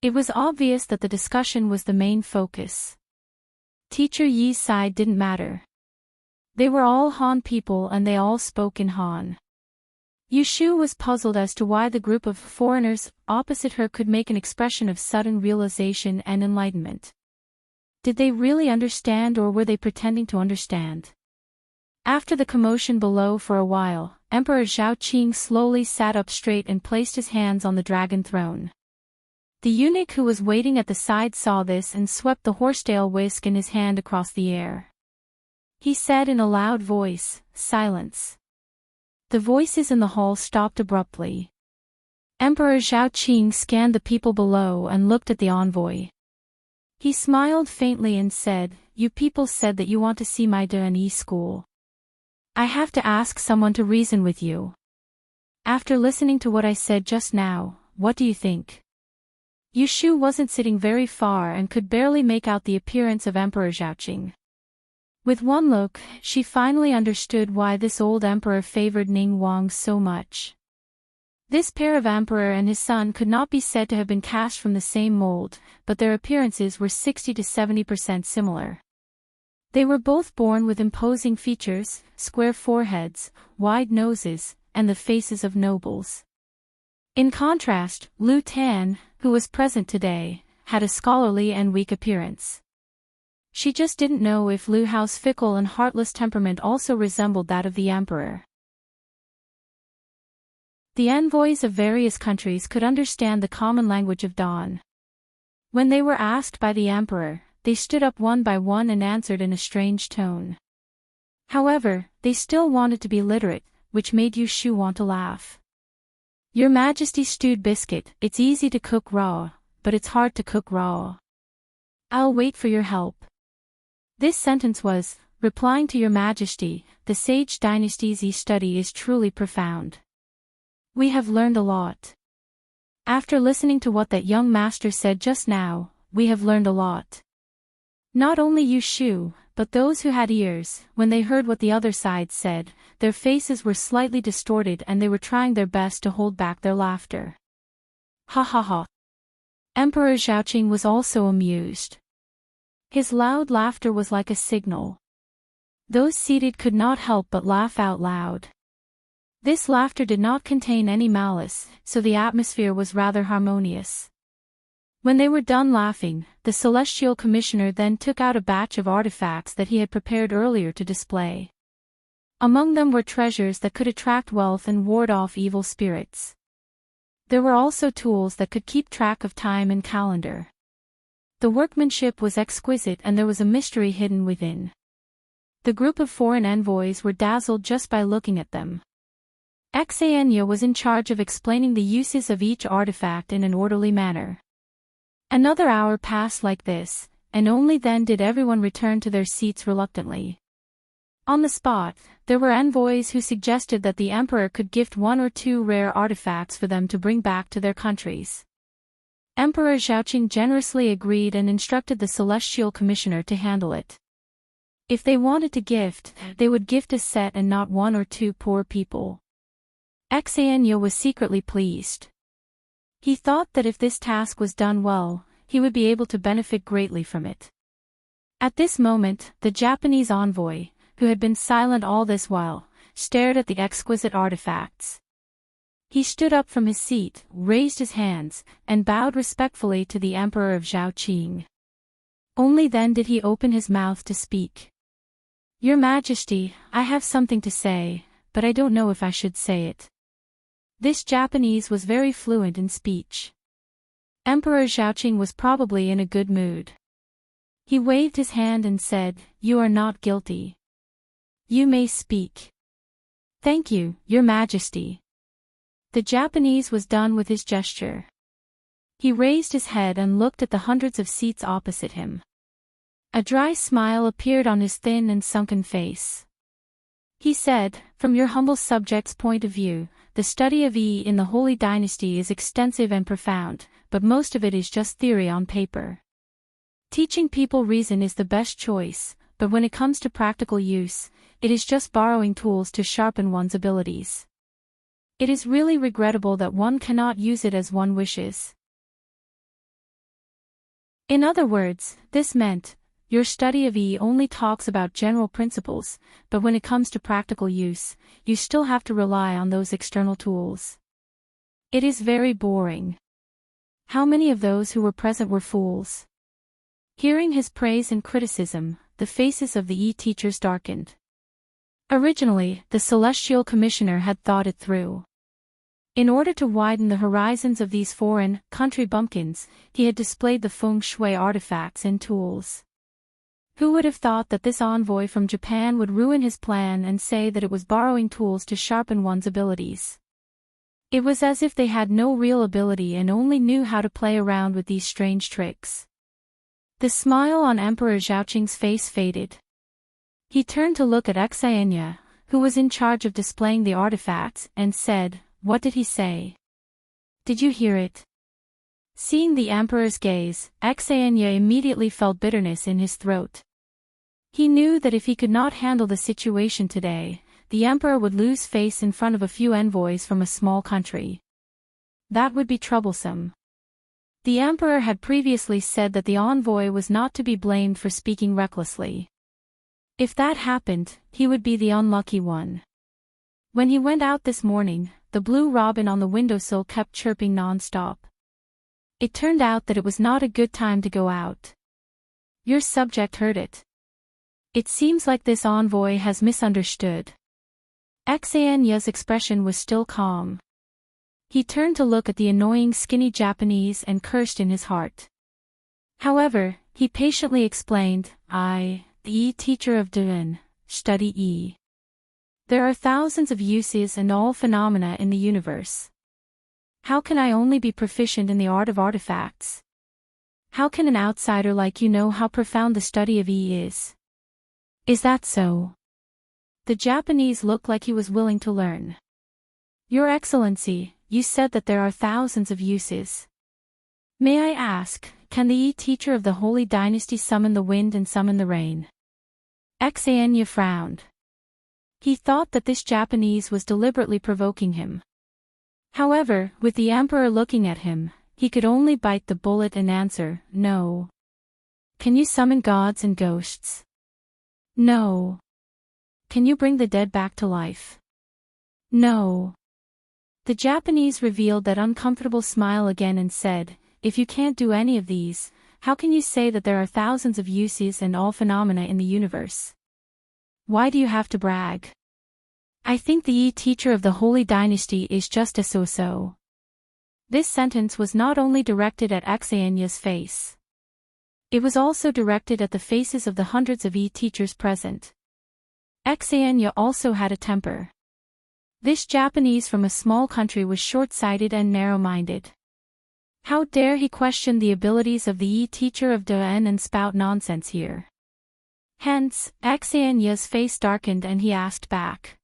It was obvious that the discussion was the main focus. Teacher Yi's side didn't matter. They were all Han people and they all spoke in Han. Yushu was puzzled as to why the group of foreigners opposite her could make an expression of sudden realization and enlightenment. Did they really understand or were they pretending to understand? After the commotion below for a while, Emperor Zhaoqing slowly sat up straight and placed his hands on the dragon throne. The eunuch who was waiting at the side saw this and swept the horsetail whisk in his hand across the air. He said in a loud voice, "Silence." The voices in the hall stopped abruptly. Emperor Zhaoqing scanned the people below and looked at the envoy. He smiled faintly and said, "You people said that you want to see my De school. I have to ask someone to reason with you. After listening to what I said just now, what do you think?" Yushu wasn't sitting very far and could barely make out the appearance of Emperor Zhaoqing. With one look, she finally understood why this old emperor favored Ning Wang so much. This pair of emperor and his son could not be said to have been cast from the same mold, but their appearances were 60 to 70% similar. They were both born with imposing features, square foreheads, wide noses, and the faces of nobles. In contrast, Lu Tan, who was present today, had a scholarly and weak appearance. She just didn't know if Lu Hao's fickle and heartless temperament also resembled that of the emperor. The envoys of various countries could understand the common language of Dawn. When they were asked by the emperor, they stood up one by one and answered in a strange tone. However, they still wanted to be literate, which made Yushu want to laugh. "Your Majesty stewed biscuit, it's easy to cook raw, but it's hard to cook raw. I'll wait for your help." This sentence was, replying to Your Majesty, the Sage Dynasty's study is truly profound. We have learned a lot. After listening to what that young master said just now, we have learned a lot. Not only Yushu, but those who had ears, when they heard what the other side said, their faces were slightly distorted and they were trying their best to hold back their laughter. Ha ha ha. Emperor Zhaoqing was also amused. His loud laughter was like a signal. Those seated could not help but laugh out loud. This laughter did not contain any malice, so the atmosphere was rather harmonious. When they were done laughing, the Celestial Commissioner then took out a batch of artifacts that he had prepared earlier to display. Among them were treasures that could attract wealth and ward off evil spirits. There were also tools that could keep track of time and calendar. The workmanship was exquisite and there was a mystery hidden within. The group of foreign envoys were dazzled just by looking at them. Xanya was in charge of explaining the uses of each artifact in an orderly manner. Another hour passed like this, and only then did everyone return to their seats reluctantly. On the spot, there were envoys who suggested that the emperor could gift 1 or 2 rare artifacts for them to bring back to their countries. Emperor Zhaoqing generously agreed and instructed the Celestial Commissioner to handle it. If they wanted to gift, they would gift a set and not 1 or 2 poor people. Xanya was secretly pleased. He thought that if this task was done well, he would be able to benefit greatly from it. At this moment, the Japanese envoy, who had been silent all this while, stared at the exquisite artifacts. He stood up from his seat, raised his hands, and bowed respectfully to the Emperor of Zhaoqing. Only then did he open his mouth to speak. Your Majesty, I have something to say, but I don't know if I should say it. This Japanese was very fluent in speech. Emperor Zhaoqing was probably in a good mood. He waved his hand and said, "You are not guilty. You may speak." "Thank you, Your Majesty." The Japanese was done with his gesture. He raised his head and looked at the hundreds of seats opposite him. A dry smile appeared on his thin and sunken face. He said, "From your humble subject's point of view, the study of Yi in the Holy Dynasty is extensive and profound, but most of it is just theory on paper. Teaching people reason is the best choice, but when it comes to practical use, it is just borrowing tools to sharpen one's abilities. It is really regrettable that one cannot use it as one wishes." In other words, this meant, your study of Yi only talks about general principles, but when it comes to practical use, you still have to rely on those external tools. It is very boring. How many of those who were present were fools? Hearing his praise and criticism, the faces of the Yi teachers darkened. Originally, the Celestial Commissioner had thought it through. In order to widen the horizons of these foreign, country bumpkins, he had displayed the feng shui artifacts and tools. Who would have thought that this envoy from Japan would ruin his plan and say that it was borrowing tools to sharpen one's abilities? It was as if they had no real ability and only knew how to play around with these strange tricks. The smile on Emperor Zhaoqing's face faded. He turned to look at Xanya, who was in charge of displaying the artifacts, and said, "What did he say? Did you hear it?" Seeing the Emperor's gaze, Xanya immediately felt bitterness in his throat. He knew that if he could not handle the situation today, the Emperor would lose face in front of a few envoys from a small country. That would be troublesome. The Emperor had previously said that the envoy was not to be blamed for speaking recklessly. If that happened, he would be the unlucky one. When he went out this morning, the blue robin on the windowsill kept chirping non-stop. It turned out that it was not a good time to go out. Your subject heard it. It seems like this envoy has misunderstood. Xanya's expression was still calm. He turned to look at the annoying skinny Japanese and cursed in his heart. However, he patiently explained, "I, the Yi teacher of Duan, study Yi. There are thousands of uses and all phenomena in the universe. How can I only be proficient in the art of artifacts? How can an outsider like you know how profound the study of Yi is? Is that so?" The Japanese looked like he was willing to learn. "Your Excellency, you said that there are thousands of uses. May I ask, can the teacher of the Holy Dynasty summon the wind and summon the rain? Xanya frowned. He thought that this Japanese was deliberately provoking him. However, with the emperor looking at him, he could only bite the bullet and answer, no. Can you summon gods and ghosts? No. Can you bring the dead back to life? No. The Japanese revealed that uncomfortable smile again and said, if you can't do any of these, how can you say that there are thousands of uses and all phenomena in the universe? Why do you have to brag? I think the teacher of the Holy Dynasty is just a so-so. This sentence was not only directed at Xanya's face. It was also directed at the faces of the hundreds of teachers present. Xanya also had a temper. This Japanese from a small country was short-sighted and narrow-minded. How dare he question the abilities of the teacher of Daen and spout nonsense here? Hence, Xanya's face darkened and he asked back.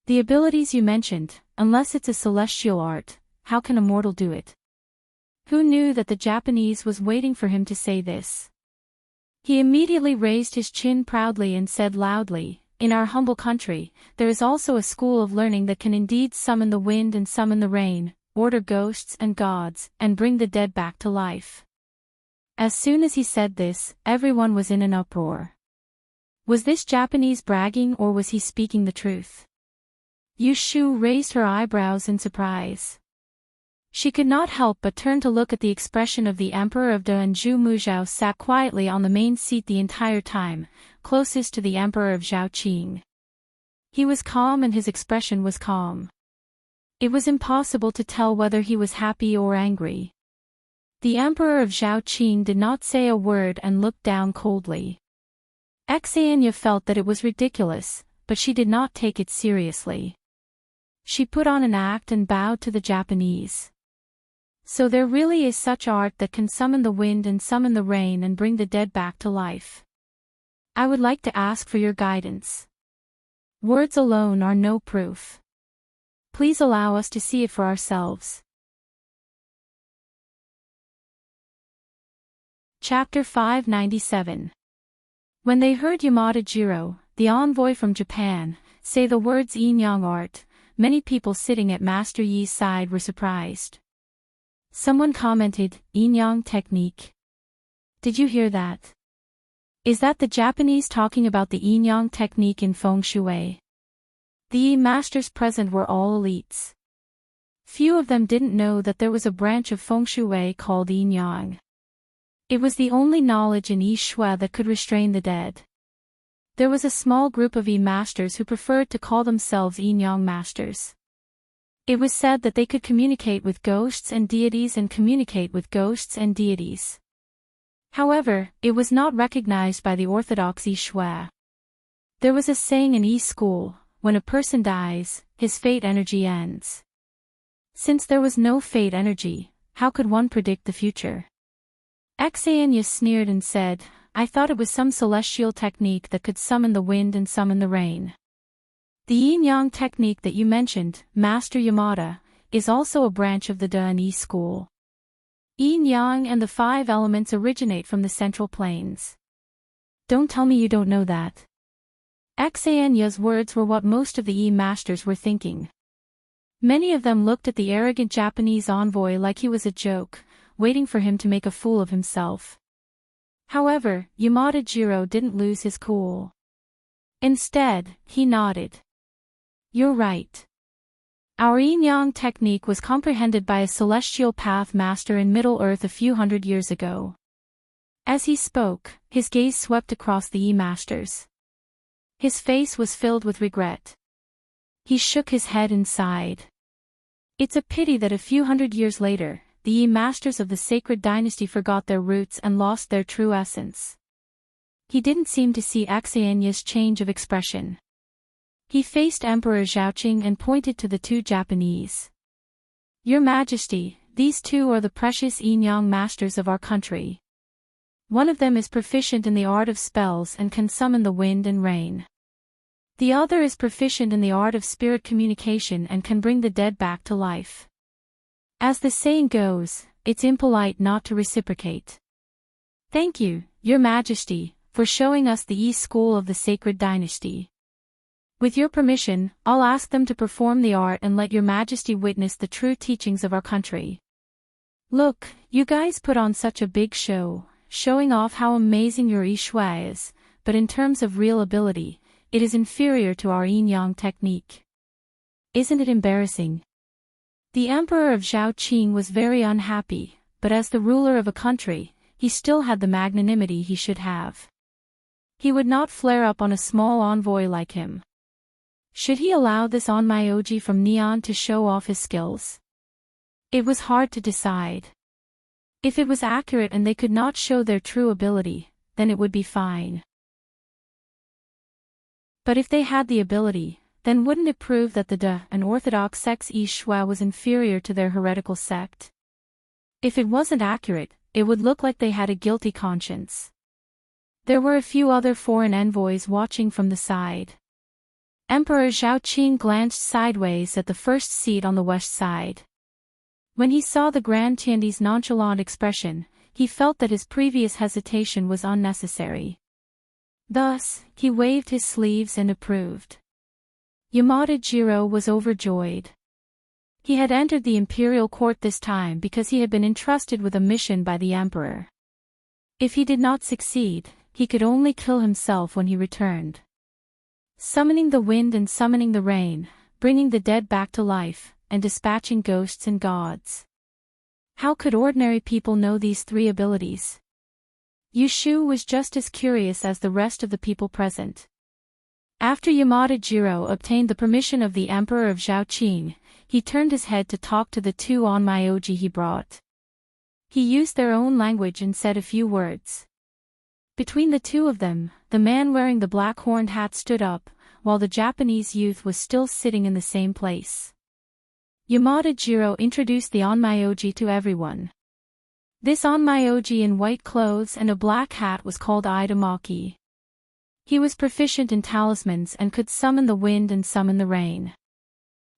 The abilities you mentioned, unless it's a celestial art, how can a mortal do it? Who knew that the Japanese was waiting for him to say this? He immediately raised his chin proudly and said loudly, in our humble country, there is also a school of learning that can indeed summon the wind and summon the rain, order ghosts and gods, and bring the dead back to life. As soon as he said this, everyone was in an uproar. Was this Japanese bragging or was he speaking the truth? Yu Shu raised her eyebrows in surprise. She could not help but turn to look at the expression of the Emperor of Da, and Zhu Muzhao sat quietly on the main seat the entire time, closest to the Emperor of Zhaoqing. He was calm and his expression was calm. It was impossible to tell whether he was happy or angry. The Emperor of Zhaoqing did not say a word and looked down coldly. Xanya felt that it was ridiculous, but she did not take it seriously. She put on an act and bowed to the Japanese. So there really is such art that can summon the wind and summon the rain and bring the dead back to life. I would like to ask for your guidance. Words alone are no proof. Please allow us to see it for ourselves. Chapter 597. When they heard Yamada Jiro, the envoy from Japan, say the words Yin-Yang art, many people sitting at Master Yi's side were surprised. Someone commented, Yin-Yang technique. Did you hear that? Is that the Japanese talking about the Yin-Yang technique in feng shui? The Yi masters present were all elites. Few of them didn't know that there was a branch of feng shui called Yin-Yang. It was the only knowledge in Yi Shui that could restrain the dead. There was a small group of Yi masters who preferred to call themselves Yin-Yang masters. It was said that they could communicate with ghosts and deities and communicate with ghosts and deities. However, it was not recognized by the orthodox Yi Shui. There was a saying in Yi school, when a person dies, his fate energy ends. Since there was no fate energy, how could one predict the future? Xanya sneered and said, I thought it was some celestial technique that could summon the wind and summon the rain. The Yin-Yang technique that you mentioned, Master Yamada, is also a branch of the Da and Yi school. Yin-Yang and the 5 elements originate from the Central Plains. Don't tell me you don't know that. Xanya's words were what most of the Yi masters were thinking. Many of them looked at the arrogant Japanese envoy like he was a joke, waiting for him to make a fool of himself. However, Yamada Jiro didn't lose his cool. Instead, he nodded. You're right. Our Yin-Yang technique was comprehended by a celestial path master in Middle-earth a few hundred years ago. As he spoke, his gaze swept across the Yi masters. His face was filled with regret. He shook his head and sighed. It's a pity that a few hundred years later, the Yi masters of the sacred dynasty forgot their roots and lost their true essence. He didn't seem to see Xanya's change of expression. He faced Emperor Zhaoqing and pointed to the 2 Japanese. Your Majesty, these 2 are the precious Yin-Yang masters of our country. One of them is proficient in the art of spells and can summon the wind and rain. The other is proficient in the art of spirit communication and can bring the dead back to life. As the saying goes, it's impolite not to reciprocate. Thank you, Your Majesty, for showing us the East School of the Sacred Dynasty. With your permission, I'll ask them to perform the art and let Your Majesty witness the true teachings of our country. Look, you guys put on such a big show, showing off how amazing your Yishui is, but in terms of real ability, it is inferior to our yin-yang technique. Isn't it embarrassing? The Emperor of Zhaoqing was very unhappy, but as the ruler of a country, he still had the magnanimity he should have. He would not flare up on a small envoy like him. Should he allow this onmyoji from Neon to show off his skills? It was hard to decide. If it was accurate and they could not show their true ability, then it would be fine. But if they had the ability, then wouldn't it prove that the unorthodox sect's Yishui was inferior to their heretical sect? If it wasn't accurate, it would look like they had a guilty conscience. There were a few other foreign envoys watching from the side. Emperor Zhaoqing glanced sideways at the first seat on the west side. When he saw the Grand Tiandi's nonchalant expression, he felt that his previous hesitation was unnecessary. Thus, he waved his sleeves and approved. Yamada Jiro was overjoyed. He had entered the imperial court this time because he had been entrusted with a mission by the emperor. If he did not succeed, he could only kill himself when he returned. Summoning the wind and summoning the rain, bringing the dead back to life, and dispatching ghosts and gods. How could ordinary people know these three abilities? Yushu was just as curious as the rest of the people present. After Yamada Jiro obtained the permission of the Emperor of Zhaoqing, he turned his head to talk to the two onmyoji he brought. He used their own language and said a few words. Between the two of them, the man wearing the black horned hat stood up, while the Japanese youth was still sitting in the same place. Yamada Jiro introduced the onmyoji to everyone. This onmyoji in white clothes and a black hat was called Idamaki. He was proficient in talismans and could summon the wind and summon the rain.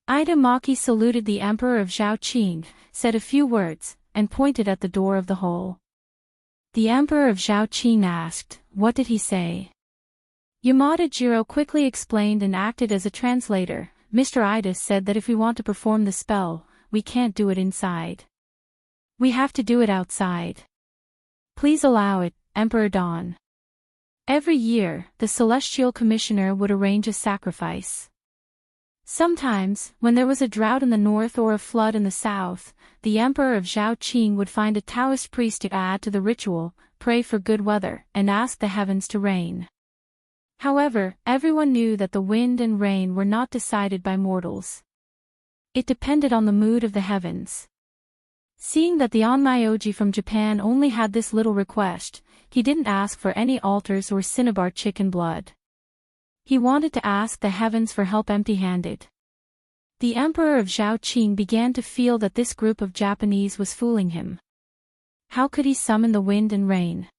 Idamaki saluted the Emperor of Zhaoqing, said a few words, and pointed at the door of the hole. The Emperor of Zhaoqing asked, "What did he say?" Yamada Jiro quickly explained and acted as a translator. Mr. Ida said that if we want to perform the spell, we can't do it inside. We have to do it outside. Please allow it, Emperor Dawn. Every year, the Celestial Commissioner would arrange a sacrifice. Sometimes, when there was a drought in the north or a flood in the south, the Emperor of Zhaoqing would find a Taoist priest to add to the ritual, pray for good weather, and ask the heavens to rain. However, everyone knew that the wind and rain were not decided by mortals. It depended on the mood of the heavens. Seeing that the onmyoji from Japan only had this little request, he didn't ask for any altars or cinnabar chicken blood. He wanted to ask the heavens for help empty-handed. The Emperor of Zhaoqing began to feel that this group of Japanese was fooling him. How could he summon the wind and rain?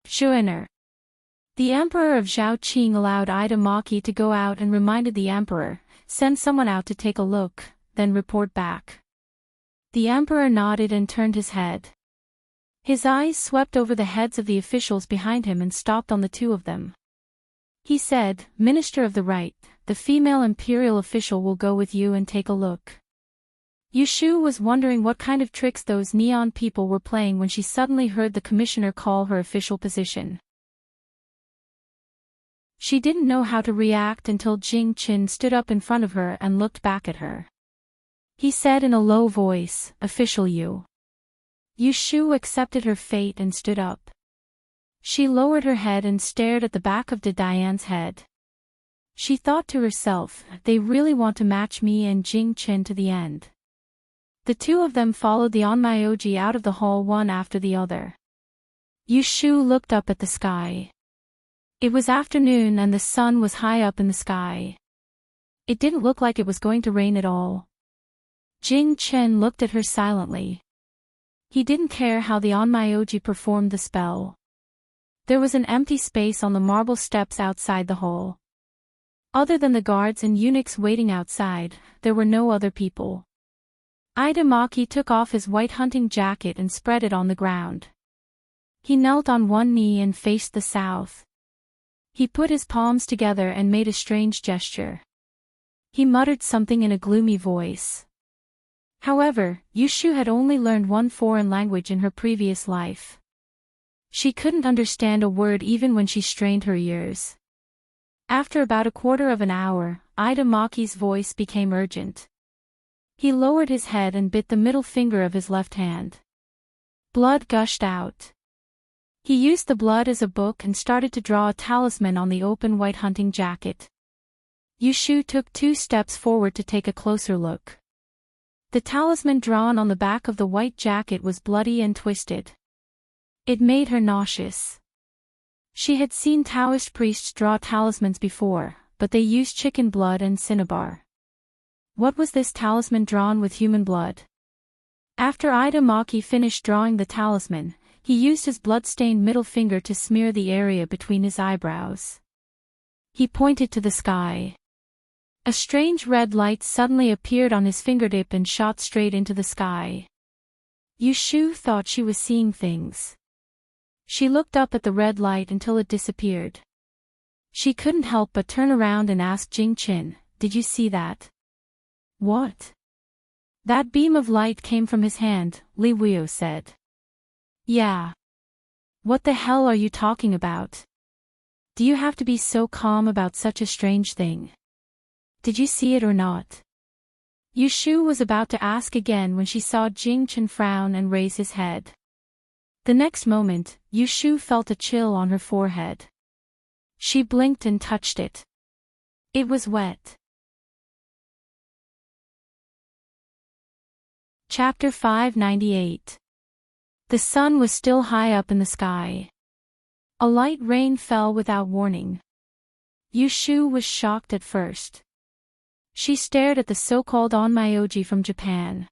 Shuener. The Emperor of Zhaoqing allowed Idamaki to go out and reminded the Emperor, send someone out to take a look, then report back. The Emperor nodded and turned his head. His eyes swept over the heads of the officials behind him and stopped on the two of them. He said, "Minister of the Right, the female imperial official will go with you and take a look." Yushu was wondering what kind of tricks those neon people were playing when she suddenly heard the commissioner call her official position. She didn't know how to react until Jing Qin stood up in front of her and looked back at her. He said in a low voice, "Official Yu." Yushu accepted her fate and stood up. She lowered her head and stared at the back of Diane's head. She thought to herself, they really want to match me and Jing Qin to the end. The two of them followed the onmyoji out of the hall one after the other. Yushu looked up at the sky. It was afternoon and the sun was high up in the sky. It didn't look like it was going to rain at all. Jing Qin looked at her silently. He didn't care how the onmyoji performed the spell. There was an empty space on the marble steps outside the hall. Other than the guards and eunuchs waiting outside, there were no other people. Ida Maki took off his white hunting jacket and spread it on the ground. He knelt on one knee and faced the south. He put his palms together and made a strange gesture. He muttered something in a gloomy voice. However, Yushu had only learned one foreign language in her previous life. She couldn't understand a word even when she strained her ears. After about a quarter of an hour, Ida Maki's voice became urgent. He lowered his head and bit the middle finger of his left hand. Blood gushed out. He used the blood as a book and started to draw a talisman on the open white hunting jacket. Yushu took 2 steps forward to take a closer look. The talisman drawn on the back of the white jacket was bloody and twisted. It made her nauseous. She had seen Taoist priests draw talismans before, but they used chicken blood and cinnabar. What was this talisman drawn with human blood? After Ida Maki finished drawing the talisman, he used his blood-stained middle finger to smear the area between his eyebrows. He pointed to the sky. A strange red light suddenly appeared on his fingertip and shot straight into the sky. Yushu thought she was seeing things. She looked up at the red light until it disappeared. She couldn't help but turn around and ask Jing Qin, "Did you see that?" "What?" "That beam of light came from his hand," Li Wuyo said. "Yeah. What the hell are you talking about? Do you have to be so calm about such a strange thing? Did you see it or not?" Yushu was about to ask again when she saw Jing Qin frown and raise his head. The next moment, Yushu felt a chill on her forehead. She blinked and touched it. It was wet. Chapter 598. The sun was still high up in the sky. A light rain fell without warning. Yushu was shocked at first. She stared at the so-called onmyoji from Japan.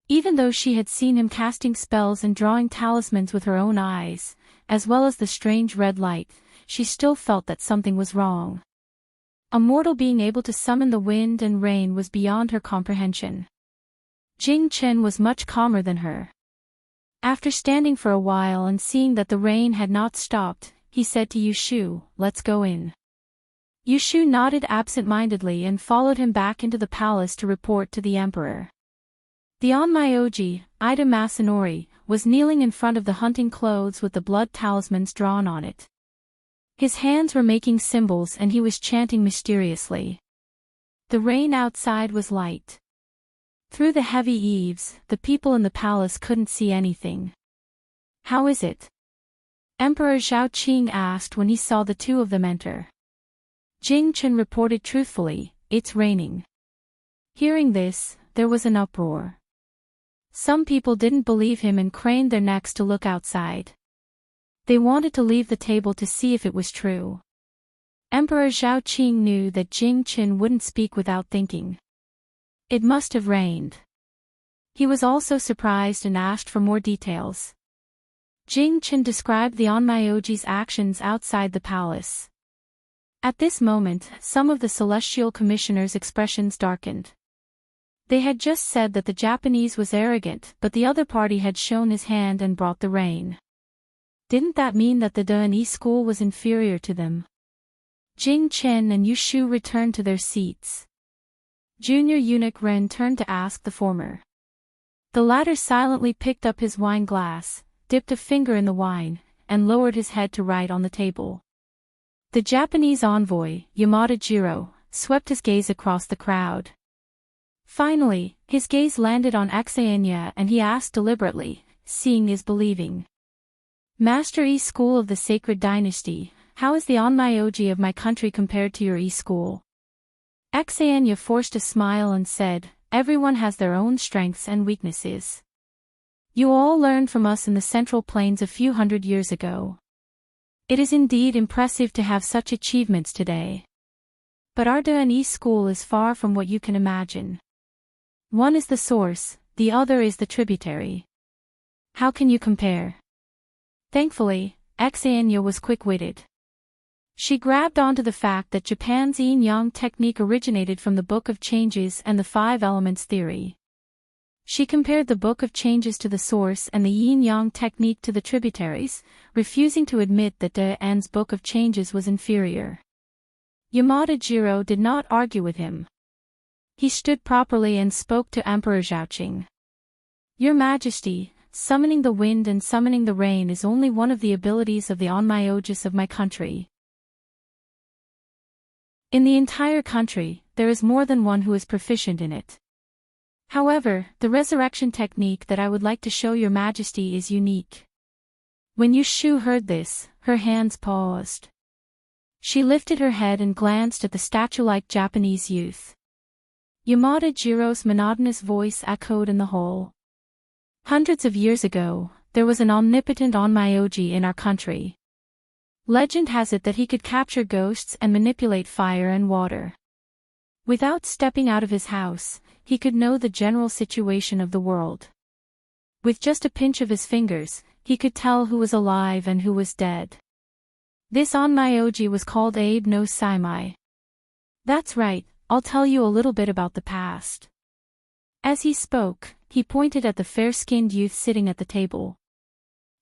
Even though she had seen him casting spells and drawing talismans with her own eyes, as well as the strange red light, she still felt that something was wrong. A mortal being able to summon the wind and rain was beyond her comprehension. Jing Qin was much calmer than her. After standing for a while and seeing that the rain had not stopped, he said to Yushu, "Let's go in." Yushu nodded absent-mindedly and followed him back into the palace to report to the emperor. The onmyoji, Ida Masanori, was kneeling in front of the hunting clothes with the blood talismans drawn on it. His hands were making symbols and he was chanting mysteriously. The rain outside was light. Through the heavy eaves, the people in the palace couldn't see anything. "How is it?" Emperor Zhao Qing asked when he saw the two of them enter. Jing Qin reported truthfully, "It's raining." Hearing this, there was an uproar. Some people didn't believe him and craned their necks to look outside. They wanted to leave the table to see if it was true. Emperor Zhao Qing knew that Jing Qin wouldn't speak without thinking. It must have rained. He was also surprised and asked for more details. Jing Qin described the onmyoji's actions outside the palace. At this moment, some of the celestial commissioners' expressions darkened. They had just said that the Japanese was arrogant, but the other party had shown his hand and brought the rain. Didn't that mean that the Daini school was inferior to them? Jing Qin and Yushu returned to their seats. Junior eunuch Ren turned to ask the former. The latter silently picked up his wine glass, dipped a finger in the wine, and lowered his head to write on the table. The Japanese envoy, Yamada Jiro, swept his gaze across the crowd. Finally, his gaze landed on Axayanya and he asked deliberately, "Seeing is believing. Master E-School of the Sacred Dynasty, how is the onmyoji of my country compared to your E-School?" Axayanya forced a smile and said, "Everyone has their own strengths and weaknesses. You all learned from us in the Central Plains a few hundred years ago. It is indeed impressive to have such achievements today. But our Daini school is far from what you can imagine. One is the source, the other is the tributary. How can you compare?" Thankfully, Axayanya was quick-witted. She grabbed onto the fact that Japan's yin-yang technique originated from the Book of Changes and the Five Elements theory. She compared the Book of Changes to the source and the yin-yang technique to the tributaries, refusing to admit that An's Book of Changes was inferior. Yamada Jiro did not argue with him. He stood properly and spoke to Emperor Zhaoqing. Your Majesty, summoning the wind and summoning the rain is only one of the abilities of the Onmyoges of my country. In the entire country, there is more than one who is proficient in it. However, the resurrection technique that I would like to show your Majesty is unique. When Yushu heard this, her hands paused. She lifted her head and glanced at the statue-like Japanese youth. Yamada Jiro's monotonous voice echoed in the hall. Hundreds of years ago, there was an omnipotent Onmyoji in our country. Legend has it that he could capture ghosts and manipulate fire and water. Without stepping out of his house, he could know the general situation of the world. With just a pinch of his fingers, he could tell who was alive and who was dead. This Onmyoji was called Abe no Saimai. That's right, I'll tell you a little bit about the past. As he spoke, he pointed at the fair-skinned youth sitting at the table.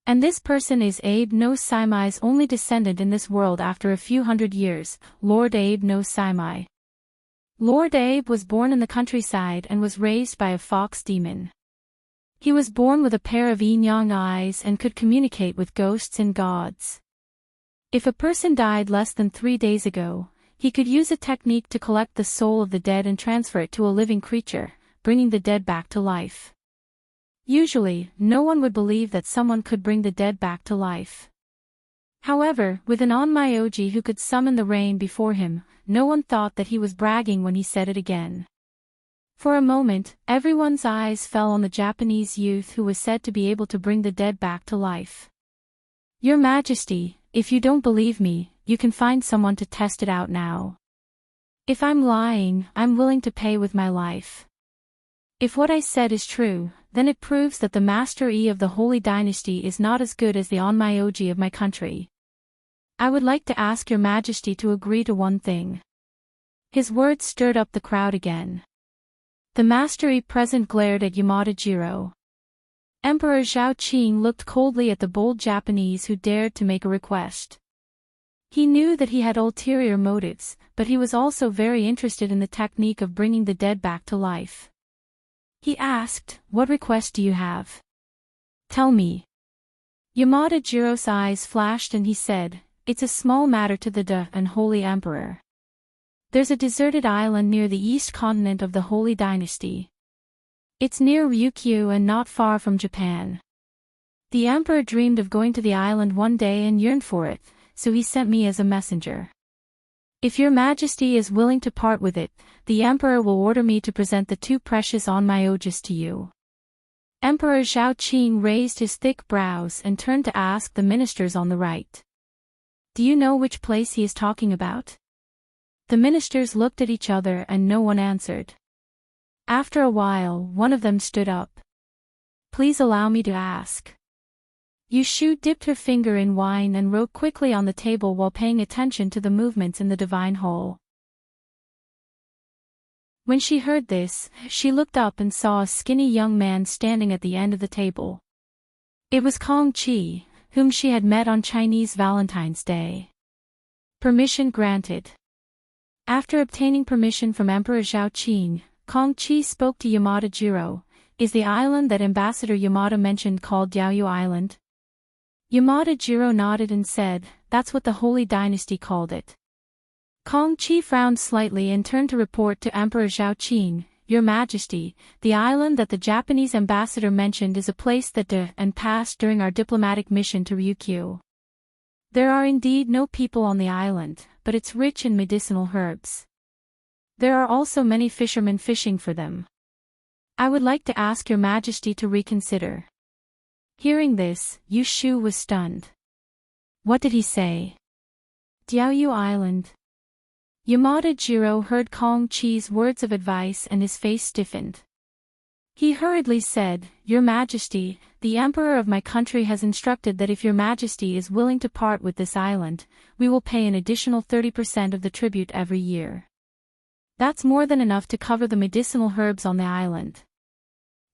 And this person is Abe no Saimai's only descendant in this world after a few hundred years, Lord Abe no Saimai. Lord Abe was born in the countryside and was raised by a fox demon. He was born with a pair of yin-yang eyes and could communicate with ghosts and gods. If a person died less than 3 days ago, he could use a technique to collect the soul of the dead and transfer it to a living creature, bringing the dead back to life. Usually, no one would believe that someone could bring the dead back to life. However, with an Onmyoji who could summon the rain before him, no one thought that he was bragging when he said it again. For a moment, everyone's eyes fell on the Japanese youth who was said to be able to bring the dead back to life. Your Majesty, if you don't believe me, you can find someone to test it out now. If I'm lying, I'm willing to pay with my life. If what I said is true, then it proves that the Master E of the Holy Dynasty is not as good as the Onmyoji of my country. I would like to ask your Majesty to agree to one thing. His words stirred up the crowd again. The Master E present glared at Yamada Jiro. Emperor Zhaoqing looked coldly at the bold Japanese who dared to make a request. He knew that he had ulterior motives, but he was also very interested in the technique of bringing the dead back to life. He asked, "What request do you have? Tell me." Yamada Jiro's eyes flashed and he said, "It's a small matter to the and Holy Emperor. There's a deserted island near the east continent of the Holy Dynasty. It's near Ryukyu and not far from Japan. The Emperor dreamed of going to the island one day and yearned for it, so he sent me as a messenger. If your Majesty is willing to part with it, the Emperor will order me to present the 2 precious Onmyoges to you." Emperor Zhaoqing raised his thick brows and turned to ask the ministers on the right. "Do you know which place he is talking about?" The ministers looked at each other and no one answered. After a while, one of them stood up. "Please allow me to ask." Yushu dipped her finger in wine and wrote quickly on the table while paying attention to the movements in the divine hall. When she heard this, she looked up and saw a skinny young man standing at the end of the table. It was Kong Chi, whom she had met on Chinese Valentine's Day. Permission granted. After obtaining permission from Emperor Zhaoqing, Kong Chi spoke to Yamada Jiro. "Is the island that Ambassador Yamada mentioned called Diaoyu Island?" Yamada Jiro nodded and said, "That's what the Holy Dynasty called it." Kong Chi frowned slightly and turned to report to Emperor Zhaoqing, "Your Majesty, the island that the Japanese ambassador mentioned is a place that and passed during our diplomatic mission to Ryukyu. There are indeed no people on the island, but it's rich in medicinal herbs. There are also many fishermen fishing for them. I would like to ask your Majesty to reconsider." Hearing this, Yushu was stunned. What did he say? Diaoyu Island. Yamada Jiro heard Kong Chi's words of advice and his face stiffened. He hurriedly said, "Your Majesty, the Emperor of my country has instructed that if your Majesty is willing to part with this island, we will pay an additional 30% of the tribute every year. That's more than enough to cover the medicinal herbs on the island."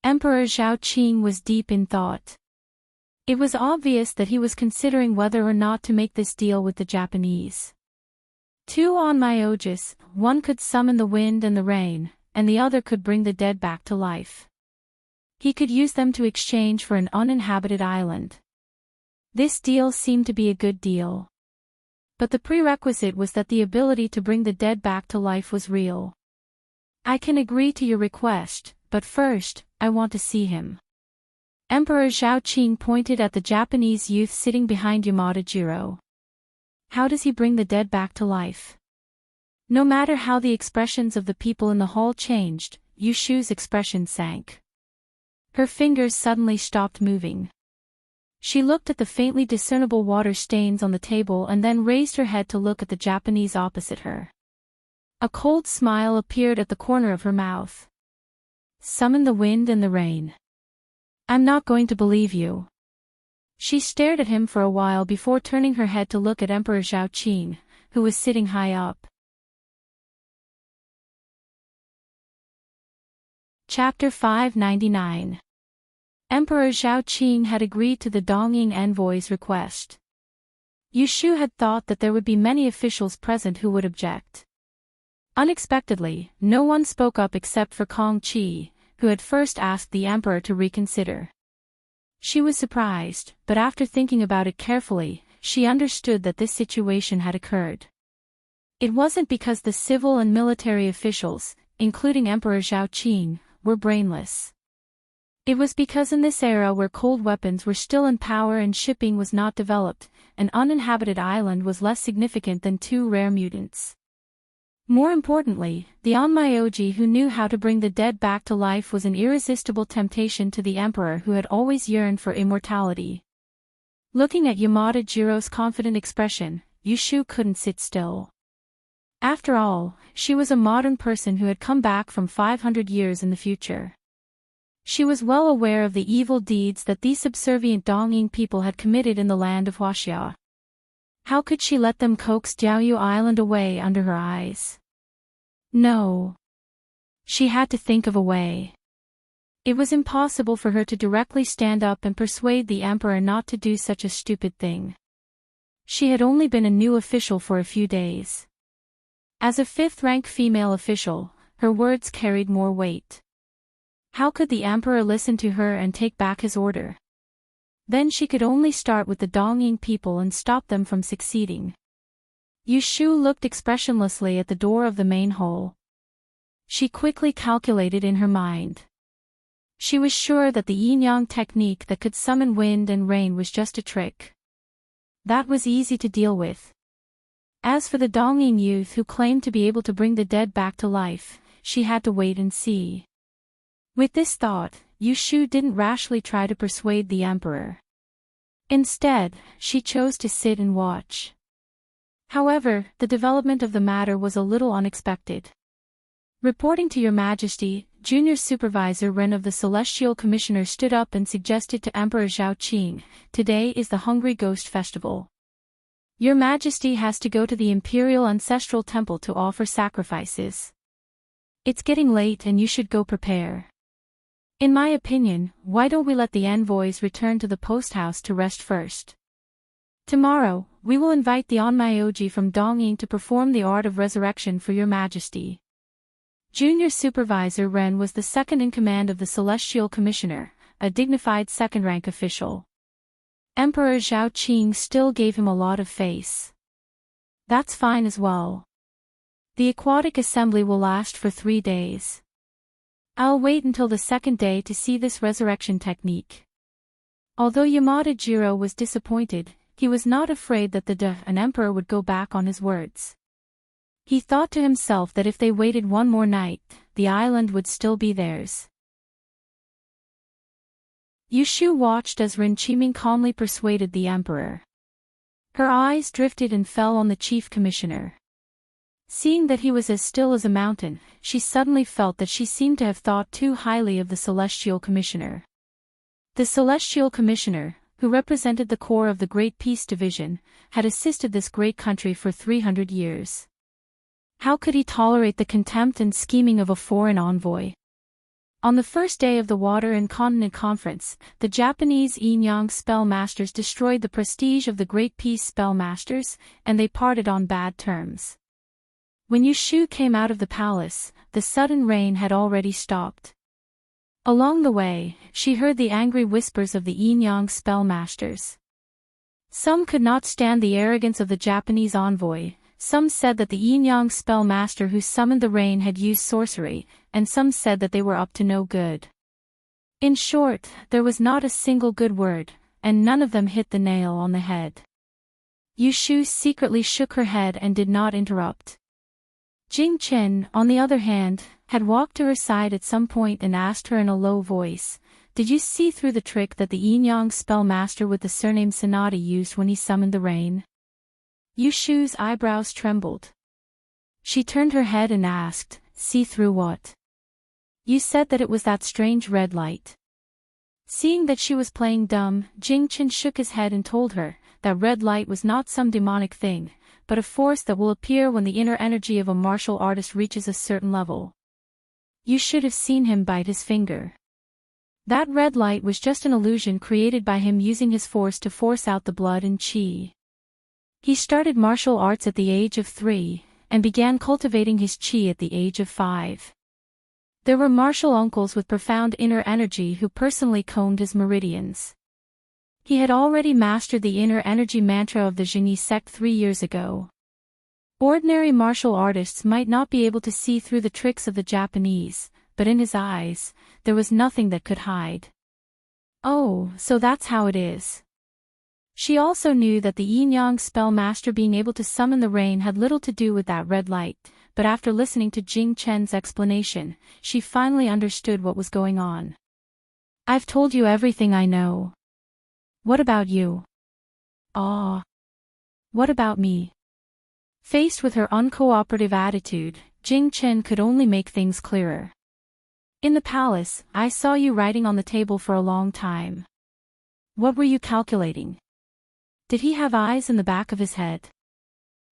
Emperor Zhaoqing was deep in thought. It was obvious that he was considering whether or not to make this deal with the Japanese. Two onmyoges, one could summon the wind and the rain, and the other could bring the dead back to life. He could use them to exchange for an uninhabited island. This deal seemed to be a good deal. But the prerequisite was that the ability to bring the dead back to life was real. I can agree to your request, but first, I want to see him. Emperor Zhaoqing pointed at the Japanese youth sitting behind Yamada Jiro. How does he bring the dead back to life? No matter how the expressions of the people in the hall changed, Yushu's expression sank. Her fingers suddenly stopped moving. She looked at the faintly discernible water stains on the table and then raised her head to look at the Japanese opposite her. A cold smile appeared at the corner of her mouth. Summon the wind and the rain. I'm not going to believe you. She stared at him for a while before turning her head to look at Emperor Zhaoqing, who was sitting high up. Chapter 599. Emperor Zhaoqing had agreed to the Dongying envoy's request. Yushu had thought that there would be many officials present who would object. Unexpectedly, no one spoke up except for Kong Qi, who had first asked the emperor to reconsider. She was surprised, but after thinking about it carefully, she understood that this situation had occurred. It wasn't because the civil and military officials, including Emperor Zhaoqing, were brainless. It was because in this era where cold weapons were still in power and shipping was not developed, an uninhabited island was less significant than two rare mutants. More importantly, the onmyoji who knew how to bring the dead back to life was an irresistible temptation to the emperor who had always yearned for immortality. Looking at Yamada Jiro's confident expression, Yushu couldn't sit still. After all, she was a modern person who had come back from 500 years in the future. She was well aware of the evil deeds that these subservient Dongying people had committed in the land of Huaxia. How could she let them coax Jiaoyu Island away under her eyes? No. She had to think of a way. It was impossible for her to directly stand up and persuade the emperor not to do such a stupid thing. She had only been a new official for a few days. As a fifth-rank female official, her words carried more weight. How could the emperor listen to her and take back his order? Then she could only start with the Dongying people and stop them from succeeding. Yushu looked expressionlessly at the door of the main hall. She quickly calculated in her mind. She was sure that the yin-yang technique that could summon wind and rain was just a trick. That was easy to deal with. As for the Dongying youth who claimed to be able to bring the dead back to life, she had to wait and see. With this thought, Yushu didn't rashly try to persuade the emperor. Instead, she chose to sit and watch. However, the development of the matter was a little unexpected. Reporting to Your Majesty, Junior Supervisor Ren of the Celestial Commissioner stood up and suggested to Emperor Zhaoqing, "Today is the Hungry Ghost Festival. Your Majesty has to go to the Imperial Ancestral Temple to offer sacrifices. It's getting late and you should go prepare. In my opinion, why don't we let the envoys return to the post house to rest first? Tomorrow, we will invite the onmyoji from Dongying to perform the art of resurrection for Your Majesty." Junior Supervisor Ren was the second in command of the Celestial Commissioner, a dignified second-rank official. Emperor Zhaoqing still gave him a lot of face. That's fine as well. The aquatic assembly will last for 3 days. I'll wait until the second day to see this resurrection technique. Although Yamada Jiro was disappointed, he was not afraid that an emperor would go back on his words. He thought to himself that if they waited one more night, the island would still be theirs. Yushu watched as Ren Qiming calmly persuaded the emperor. Her eyes drifted and fell on the chief commissioner. Seeing that he was as still as a mountain, she suddenly felt that she seemed to have thought too highly of the Celestial Commissioner. The Celestial Commissioner, who represented the core of the Great Peace Division, had assisted this great country for 300 years. How could he tolerate the contempt and scheming of a foreign envoy? On the first day of the Water and Continent Conference, the Japanese Yin-Yang spellmasters destroyed the prestige of the Great Peace spellmasters, and they parted on bad terms. When Yushu came out of the palace, the sudden rain had already stopped. Along the way, she heard the angry whispers of the Yin-Yang spellmasters. Some could not stand the arrogance of the Japanese envoy. Some said that the Yin-Yang spellmaster who summoned the rain had used sorcery, and some said that they were up to no good. In short, there was not a single good word, and none of them hit the nail on the head. Yushu secretly shook her head and did not interrupt. Jing Chen, on the other hand, had walked to her side at some point and asked her in a low voice, "Did you see through the trick that the Yin-Yang spellmaster with the surname Sanada used when he summoned the rain?" Yushu's eyebrows trembled. She turned her head and asked, "See through what?" "You said that it was that strange red light." Seeing that she was playing dumb, Jing Chen shook his head and told her that red light was not some demonic thing, but a force that will appear when the inner energy of a martial artist reaches a certain level. You should have seen him bite his finger. That red light was just an illusion created by him using his force to force out the blood and qi. He started martial arts at the age of 3, and began cultivating his qi at the age of 5. There were martial uncles with profound inner energy who personally combed his meridians. He had already mastered the inner energy mantra of the Zhenyi sect 3 years ago. Ordinary martial artists might not be able to see through the tricks of the Japanese, but in his eyes, there was nothing that could hide. Oh, so that's how it is. She also knew that the Yin-Yang spellmaster being able to summon the rain had little to do with that red light, but after listening to Jing Chen's explanation, she finally understood what was going on. "I've told you everything I know. What about you?" "Ah. What about me?" Faced with her uncooperative attitude, Jing Chen could only make things clearer. "In the palace, I saw you writing on the table for a long time. What were you calculating? Did he have eyes in the back of his head?"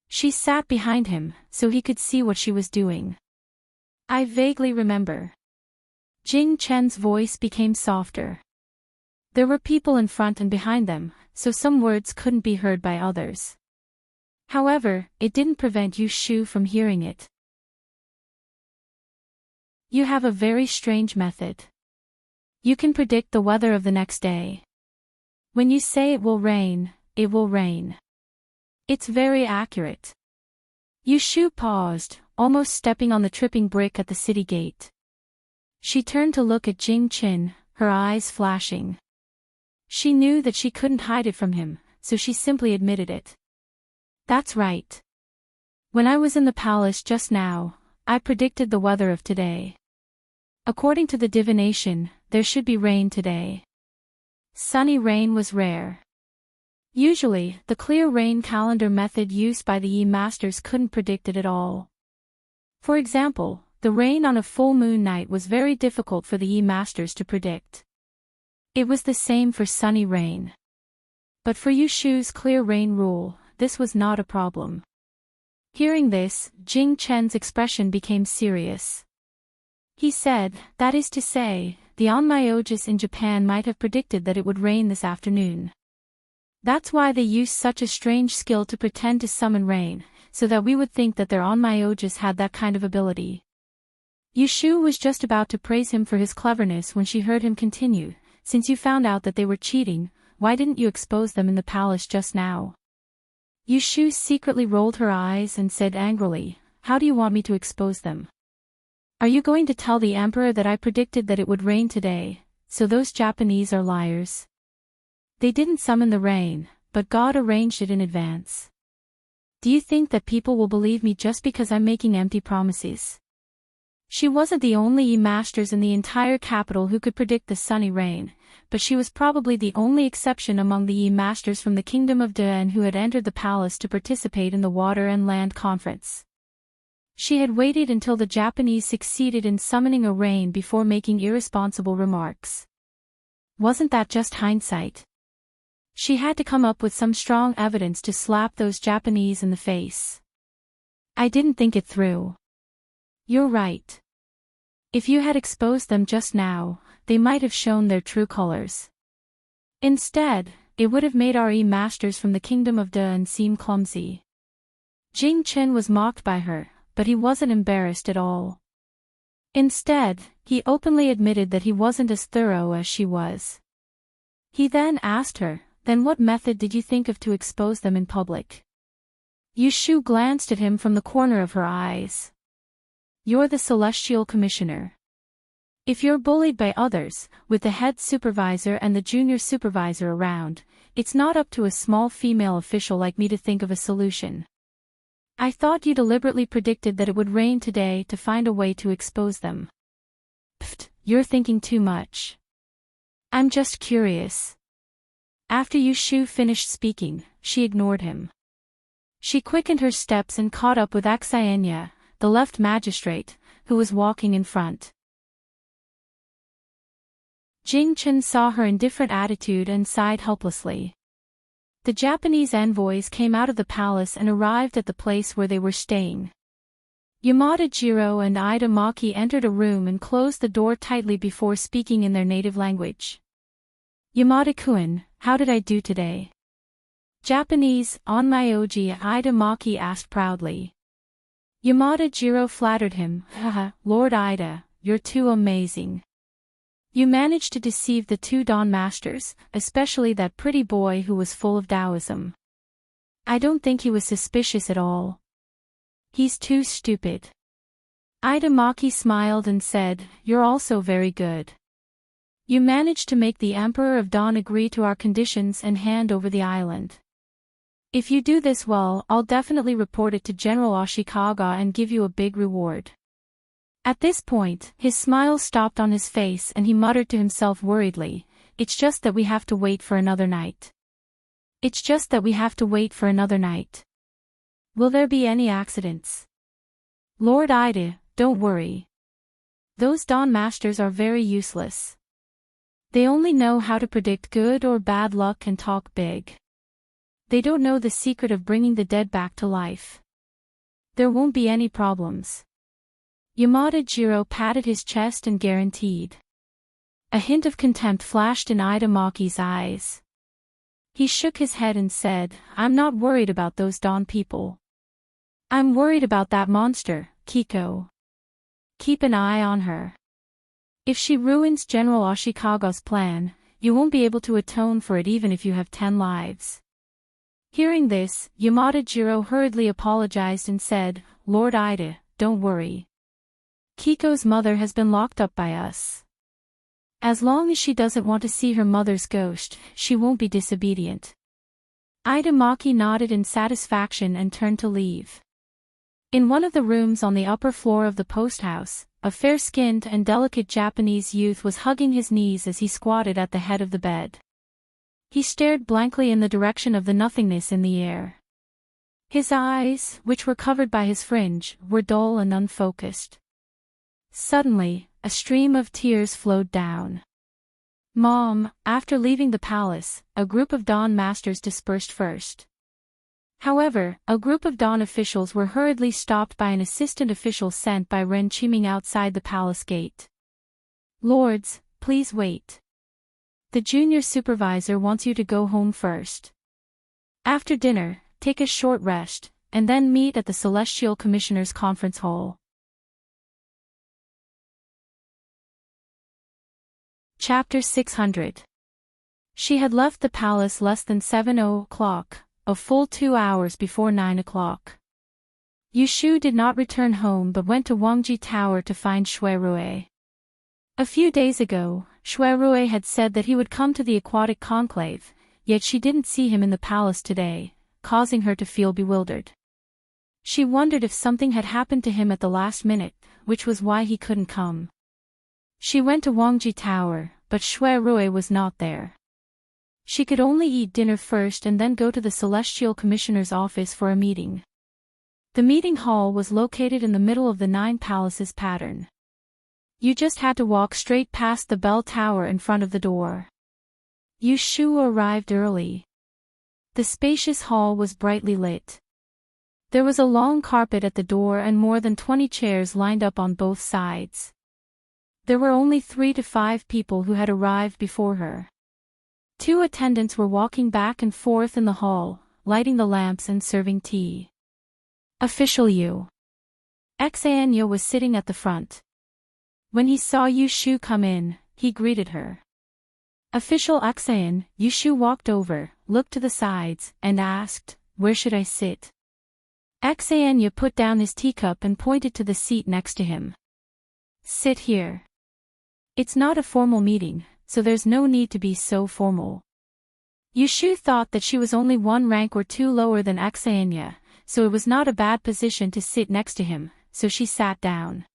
She sat behind him, so he could see what she was doing. "I vaguely remember." Jing Chen's voice became softer. There were people in front and behind them, so some words couldn't be heard by others. However, it didn't prevent Yushu from hearing it. "You have a very strange method. You can predict the weather of the next day. When you say it will rain, it will rain. It's very accurate." Yushu paused, almost stepping on the tripping brick at the city gate. She turned to look at Jing Chen, her eyes flashing. She knew that she couldn't hide it from him, so she simply admitted it. "That's right. When I was in the palace just now, I predicted the weather of today. According to the divination, there should be rain today." Sunny rain was rare. Usually, the clear rain calendar method used by the Yi masters couldn't predict it at all. For example, the rain on a full moon night was very difficult for the Yi masters to predict. It was the same for sunny rain. But for Yushu's clear rain rule, this was not a problem. Hearing this, Jing Chen's expression became serious. He said, "That is to say, the onmyologist in Japan might have predicted that it would rain this afternoon. That's why they used such a strange skill to pretend to summon rain, so that we would think that their onmyologist had that kind of ability." Yushu was just about to praise him for his cleverness when she heard him continue, "Since you found out that they were cheating, why didn't you expose them in the palace just now?" Yushu secretly rolled her eyes and said angrily, "How do you want me to expose them? Are you going to tell the emperor that I predicted that it would rain today, so those Japanese are liars? They didn't summon the rain, but God arranged it in advance. Do you think that people will believe me just because I'm making empty promises?" She wasn't the only Yi masters in the entire capital who could predict the sunny rain, but she was probably the only exception among the Yi masters from the kingdom of Den who had entered the palace to participate in the Water and Land Conference. She had waited until the Japanese succeeded in summoning a rain before making irresponsible remarks. Wasn't that just hindsight? She had to come up with some strong evidence to slap those Japanese in the face. "I didn't think it through." "You're right. If you had exposed them just now, they might have shown their true colors. Instead, it would have made our masters from the kingdom of Dan seem clumsy. Jing Chen was mocked by her, but he wasn't embarrassed at all. Instead, he openly admitted that he wasn't as thorough as she was. He then asked her, "Then what method did you think of to expose them in public?" Yu Shu glanced at him from the corner of her eyes. "You're the Celestial Commissioner. If you're bullied by others, with the head supervisor and the junior supervisor around, it's not up to a small female official like me to think of a solution. I thought you deliberately predicted that it would rain today to find a way to expose them." "Pfft, you're thinking too much. I'm just curious." After Yu Shu finished speaking, she ignored him. She quickened her steps and caught up with Axianya, the left magistrate, who was walking in front. Jing Chen saw her indifferent attitude and sighed helplessly. The Japanese envoys came out of the palace and arrived at the place where they were staying. Yamada Jiro and Ida Maki entered a room and closed the door tightly before speaking in their native language. "Yamada-kun, how did I do today?" "Japanese, on my Oji," Ida Maki asked proudly. Yamada Jiro flattered him, "Haha, Lord Ida, you're too amazing. You managed to deceive the two Dawn Masters, especially that pretty boy who was full of Taoism. I don't think he was suspicious at all. He's too stupid." Ida Maki smiled and said, "You're also very good. You managed to make the Emperor of Dawn agree to our conditions and hand over the island. If you do this well, I'll definitely report it to General Ashikaga and give you a big reward." At this point, his smile stopped on his face and he muttered to himself worriedly, "It's just that we have to wait for another night. It's just that we have to wait for another night. Will there be any accidents?" "Lord Ida, don't worry. Those Dawn Masters are very useless. They only know how to predict good or bad luck and talk big. They don't know the secret of bringing the dead back to life. There won't be any problems." Yamada Jiro patted his chest and guaranteed. A hint of contempt flashed in Ida Maki's eyes. He shook his head and said, "I'm not worried about those Dawn people. I'm worried about that monster, Kiko. Keep an eye on her. If she ruins General Ashikaga's plan, you won't be able to atone for it even if you have 10 lives." Hearing this, Yamada Jiro hurriedly apologized and said, "Lord Ida, don't worry. Kiko's mother has been locked up by us. As long as she doesn't want to see her mother's ghost, she won't be disobedient." Ida Maki nodded in satisfaction and turned to leave. In one of the rooms on the upper floor of the post house, a fair-skinned and delicate Japanese youth was hugging his knees as he squatted at the head of the bed. He stared blankly in the direction of the nothingness in the air. His eyes, which were covered by his fringe, were dull and unfocused. Suddenly, a stream of tears flowed down. "Mom," after leaving the palace, a group of Dawn Masters dispersed first. However, a group of Dawn officials were hurriedly stopped by an assistant official sent by Ren Qiming outside the palace gate. "Lords, please wait. The junior supervisor wants you to go home first. After dinner, take a short rest, and then meet at the Celestial Commissioner's conference hall." Chapter 600. She had left the palace less than 7:00, a full 2 hours before 9 o'clock. Yu Shu did not return home but went to Wangji Tower to find Shui Rui. A few days ago, Shui Rui had said that he would come to the aquatic conclave, yet she didn't see him in the palace today, causing her to feel bewildered. She wondered if something had happened to him at the last minute, which was why he couldn't come. She went to Wangji Tower, but Shui Rui was not there. She could only eat dinner first and then go to the Celestial Commissioner's office for a meeting. The meeting hall was located in the middle of the 9 palaces pattern. You just had to walk straight past the bell tower in front of the door. Yu Shu arrived early. The spacious hall was brightly lit. There was a long carpet at the door and more than 20 chairs lined up on both sides. There were only 3 to 5 people who had arrived before her. 2 attendants were walking back and forth in the hall, lighting the lamps and serving tea. Official Yu Xanyo was sitting at the front. When he saw Yu Shu come in, he greeted her. Official Xan, Yu Shu walked over, looked to the sides, and asked, "Where should I sit?" Xanyo put down his teacup and pointed to the seat next to him. "Sit here. It's not a formal meeting, so there's no need to be so formal." Yu Shu thought that she was only 1 rank or 2 lower than Xanyo, so it was not a bad position to sit next to him, so she sat down.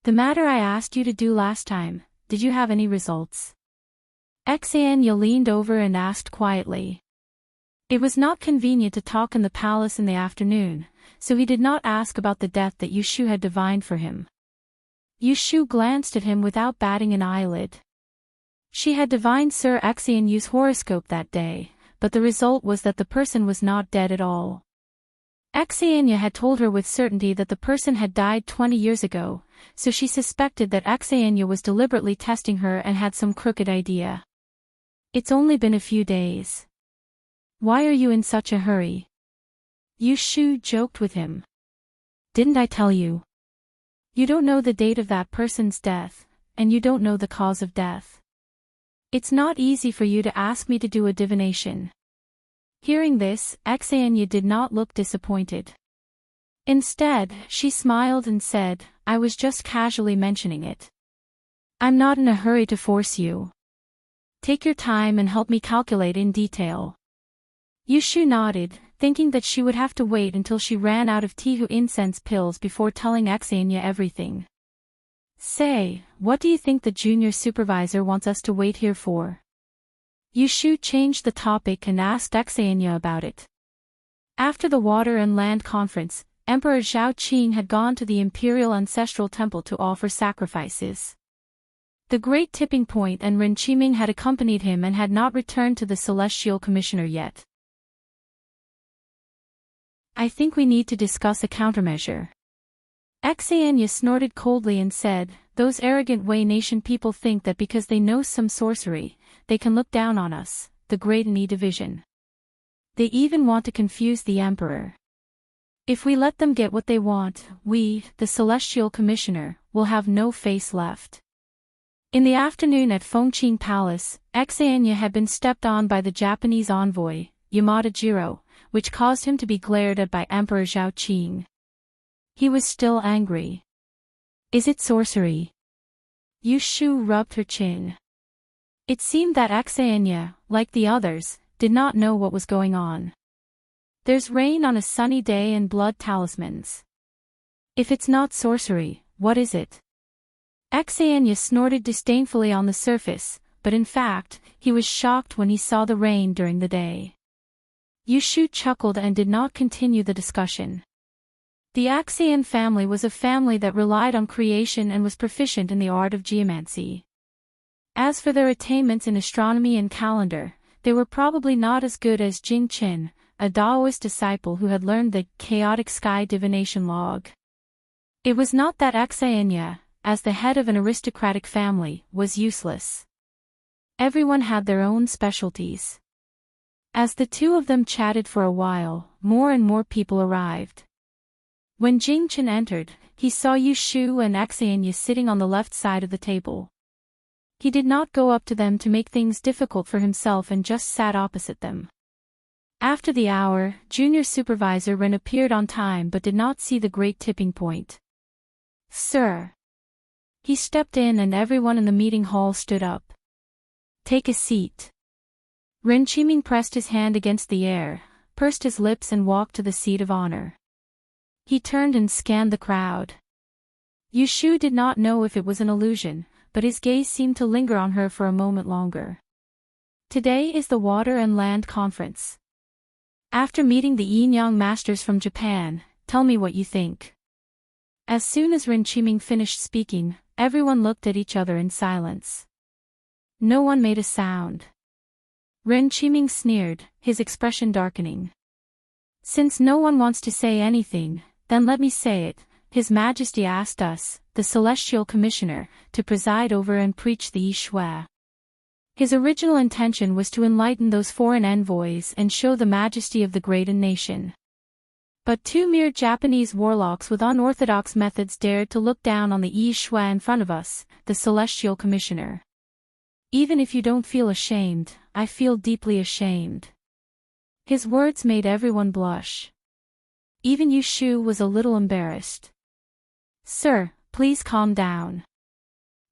"The matter I asked you to do last time, did you have any results?" Xanyo leaned over and asked quietly. It was not convenient to talk in the palace in the afternoon, so he did not ask about the death that Yu Shu had divined for him. Yu Shu glanced at him without batting an eyelid. She had divined Sir Xanyo's horoscope that day, but the result was that the person was not dead at all. Xanyo had told her with certainty that the person had died 20 years ago, so she suspected that Xanyo was deliberately testing her and had some crooked idea. "It's only been a few days. Why are you in such a hurry?" Yu Shu joked with him. "Didn't I tell you? You don't know the date of that person's death, and you don't know the cause of death. It's not easy for you to ask me to do a divination." Hearing this, Xanyo did not look disappointed. Instead, she smiled and said, "I was just casually mentioning it. I'm not in a hurry to force you. Take your time and help me calculate in detail." Yu Shu nodded, thinking that she would have to wait until she ran out of Tihu incense pills before telling Xanyo everything. "Say, what do you think the junior supervisor wants us to wait here for?" Yu Shu changed the topic and asked Xanyo about it. After the Water and Land Conference, Emperor Zhao Qing had gone to the Imperial Ancestral Temple to offer sacrifices. The Great Tipping Point and Ren Qiming had accompanied him and had not returned to the Celestial Commissioner yet. "I think we need to discuss a countermeasure." Xanyo snorted coldly and said, "Those arrogant Wei Nation people think that because they know some sorcery, they can look down on us, the Great Ni Division. They even want to confuse the Emperor. If we let them get what they want, we, the Celestial Commissioner, will have no face left." In the afternoon at Fengqing Palace, Xanyo had been stepped on by the Japanese envoy, Yamada Jiro, which caused him to be glared at by Emperor Zhao Qing. He was still angry. "Is it sorcery?" Yu Shu rubbed her chin. It seemed that Xanyo, like the others, did not know what was going on. "There's rain on a sunny day and blood talismans. If it's not sorcery, what is it?" Xanyo snorted disdainfully on the surface, but in fact, he was shocked when he saw the rain during the day. Yu Shu chuckled and did not continue the discussion. The Xan family was a family that relied on creation and was proficient in the art of geomancy. As for their attainments in astronomy and calendar, they were probably not as good as Jing Qin, a Daoist disciple who had learned the chaotic sky divination log. It was not that Xanyo, as the head of an aristocratic family, was useless. Everyone had their own specialties. As the two of them chatted for a while, more and more people arrived. When Jing Qin entered, he saw Yu Shu and Xanyo sitting on the left side of the table. He did not go up to them to make things difficult for himself and just sat opposite them. After the hour, Junior Supervisor Ren appeared on time but did not see the Great Tipping Point. "Sir." He stepped in and everyone in the meeting hall stood up. "Take a seat." Ren Qiming pressed his hand against the air, pursed his lips and walked to the seat of honor. He turned and scanned the crowd. Yu Shu did not know if it was an illusion, but his gaze seemed to linger on her for a moment longer. "Today is the Water and Land Conference. After meeting the Yin-Yang Masters from Japan, tell me what you think." As soon as Ren Qiming finished speaking, everyone looked at each other in silence. No one made a sound. Ren Qiming sneered, his expression darkening. "Since no one wants to say anything, then let me say it. His Majesty asked us, the celestial commissioner, to preside over and preach the Yi Shui. His original intention was to enlighten those foreign envoys and show the majesty of the great nation. But two mere Japanese warlocks with unorthodox methods dared to look down on the Yi Shui in front of us, the celestial commissioner. Even if you don't feel ashamed, I feel deeply ashamed. His words made everyone blush. Even Yu Shu was a little embarrassed. Sir, please calm down.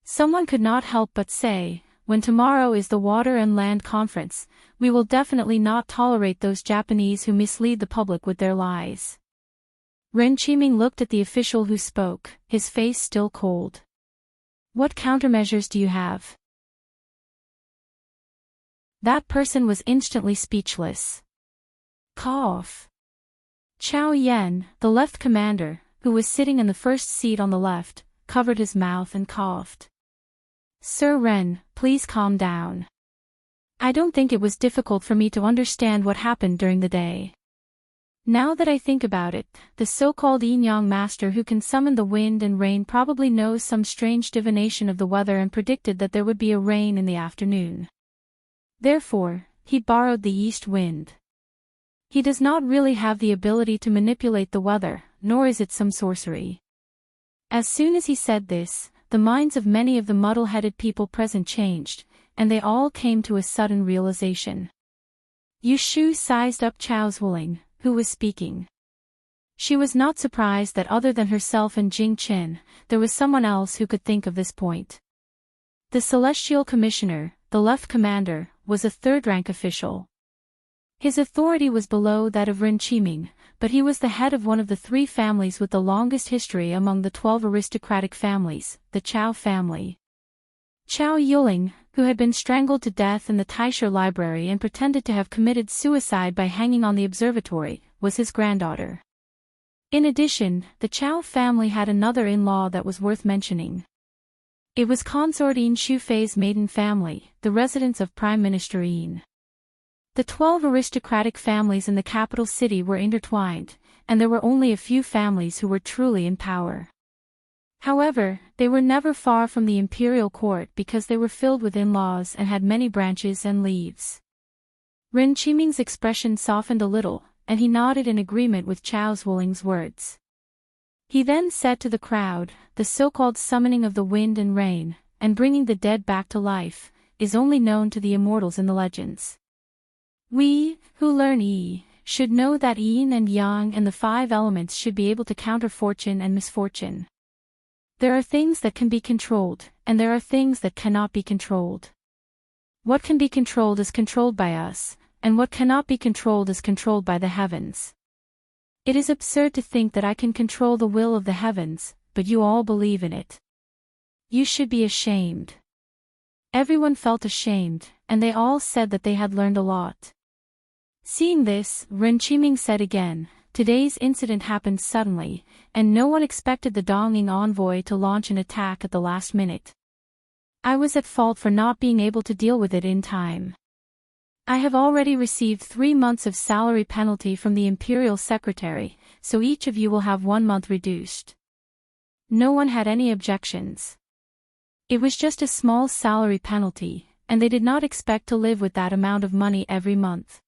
Someone could not help but say, when tomorrow is the Water and Land Conference, we will definitely not tolerate those Japanese who mislead the public with their lies. Ren Qiming looked at the official who spoke, his face still cold. What countermeasures do you have? That person was instantly speechless. Cough. Chao Yan, the left commander, who was sitting in the first seat on the left, covered his mouth and coughed. Sir Ren, please calm down. I don't think it was difficult for me to understand what happened during the day. Now that I think about it, the so-called Yin-Yang master who can summon the wind and rain probably knows some strange divination of the weather and predicted that there would be a rain in the afternoon. Therefore, he borrowed the east wind. He does not really have the ability to manipulate the weather, nor is it some sorcery. As soon as he said this, the minds of many of the muddle-headed people present changed, and they all came to a sudden realization. Yu Shu sized up Chao Zuling, who was speaking. She was not surprised that other than herself and Jing Qin, there was someone else who could think of this point. The Celestial Commissioner, the left commander, was a third-rank official. His authority was below that of Ren Qiming, but he was the head of one of the three families with the longest history among the 12 aristocratic families, the Chao family. Chao Yuling, who had been strangled to death in the Taisha library and pretended to have committed suicide by hanging on the observatory, was his granddaughter. In addition, the Chao family had another in-law that was worth mentioning. It was consort Yin Shufei's maiden family, the residence of Prime Minister Yin. The 12 aristocratic families in the capital city were intertwined, and there were only a few families who were truly in power. However, they were never far from the imperial court because they were filled with in-laws and had many branches and leaves. Ren Qiming's expression softened a little, and he nodded in agreement with Chao Zwoling's words. He then said to the crowd, the so-called summoning of the wind and rain, and bringing the dead back to life, is only known to the immortals in the legends. We, who learn Yi, should know that Yin and Yang and the 5 elements should be able to counter fortune and misfortune. There are things that can be controlled, and there are things that cannot be controlled. What can be controlled is controlled by us, and what cannot be controlled is controlled by the heavens. It is absurd to think that I can control the will of the heavens, but you all believe in it. You should be ashamed. Everyone felt ashamed, and they all said that they had learned a lot. Seeing this, Ren Qiming said again, today's incident happened suddenly, and no one expected the Dongying envoy to launch an attack at the last minute. I was at fault for not being able to deal with it in time. I have already received 3 months of salary penalty from the Imperial Secretary, so each of you will have 1 month reduced. No one had any objections. It was just a small salary penalty, and they did not expect to live with that amount of money every month.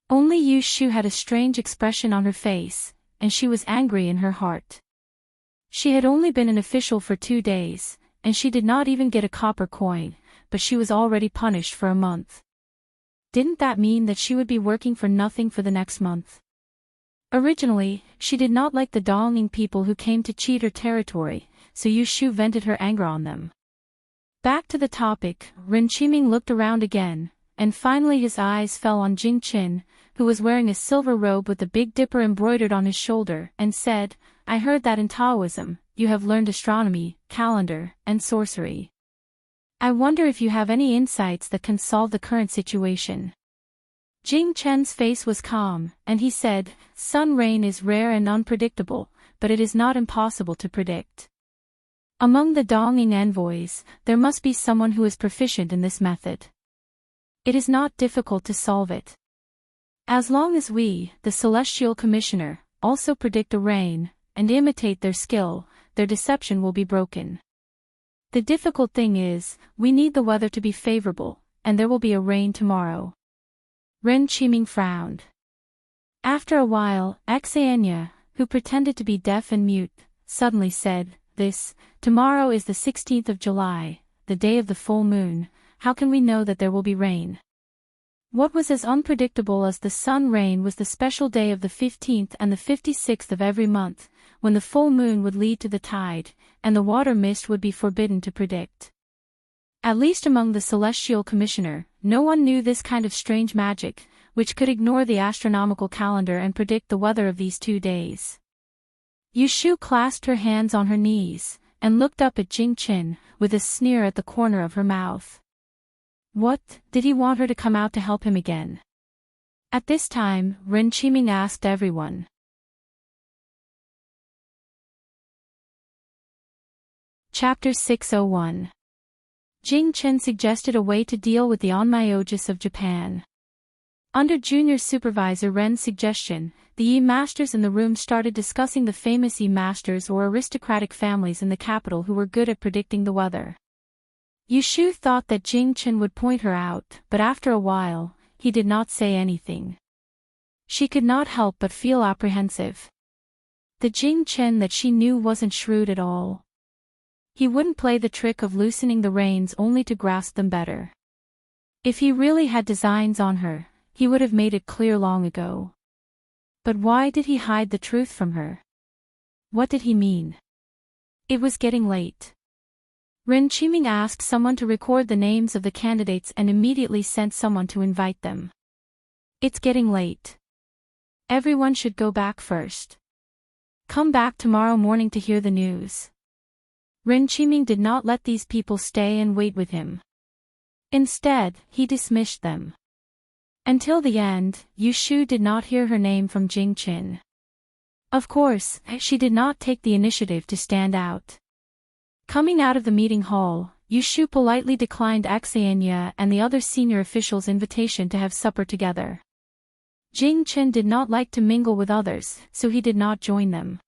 Only Yu Shu had a strange expression on her face, and she was angry in her heart. She had only been an official for 2 days, and she did not even get a copper coin, but she was already punished for a month. Didn't that mean that she would be working for nothing for the next month? Originally, she did not like the Dongying people who came to cheat her territory, so Yu Shu vented her anger on them. Back to the topic, Ren Qiming looked around again, and finally his eyes fell on Jing Qin, who was wearing a silver robe with the Big Dipper embroidered on his shoulder, and said, I heard that in Taoism, you have learned astronomy, calendar, and sorcery. I wonder if you have any insights that can solve the current situation. Jing Chen's face was calm, and he said, sun rain is rare and unpredictable, but it is not impossible to predict. Among the Dongying envoys, there must be someone who is proficient in this method. It is not difficult to solve it. As long as we, the Celestial Commissioner, also predict a rain, and imitate their skill, their deception will be broken. The difficult thing is, we need the weather to be favorable, and there will be a rain tomorrow. Ren Qiming frowned. After a while, Xenia, who pretended to be deaf and mute, suddenly said, Tomorrow is the 16th of July, the day of the full moon. How can we know that there will be rain? What was as unpredictable as the sun rain was the special day of the 15th and the 56th of every month, when the full moon would lead to the tide, and the water mist would be forbidden to predict. At least among the Celestial Commissioner, no one knew this kind of strange magic, which could ignore the astronomical calendar and predict the weather of these 2 days. Yushu clasped her hands on her knees, and looked up at Jing Qin, with a sneer at the corner of her mouth. What, did he want her to come out to help him again? At this time, Ren Qiming asked everyone. Chapter 601. Jing Qin suggested a way to deal with the onmyojis of Japan. Under junior supervisor Ren's suggestion, the Yi-masters in the room started discussing the famous Yi-masters or aristocratic families in the capital who were good at predicting the weather. Yushu thought that Jing Qin would point her out, but after a while, he did not say anything. She could not help but feel apprehensive. The Jing Qin that she knew wasn't shrewd at all. He wouldn't play the trick of loosening the reins only to grasp them better. If he really had designs on her, he would have made it clear long ago. But why did he hide the truth from her? What did he mean? It was getting late. Ren Qiming asked someone to record the names of the candidates and immediately sent someone to invite them. It's getting late. Everyone should go back first. Come back tomorrow morning to hear the news. Ren Qiming did not let these people stay and wait with him. Instead, he dismissed them. Until the end, Yushu did not hear her name from Jing Qin. Of course, she did not take the initiative to stand out. Coming out of the meeting hall, Yushu politely declined Xenia and the other senior officials' invitation to have supper together. Jing Qin did not like to mingle with others, so he did not join them.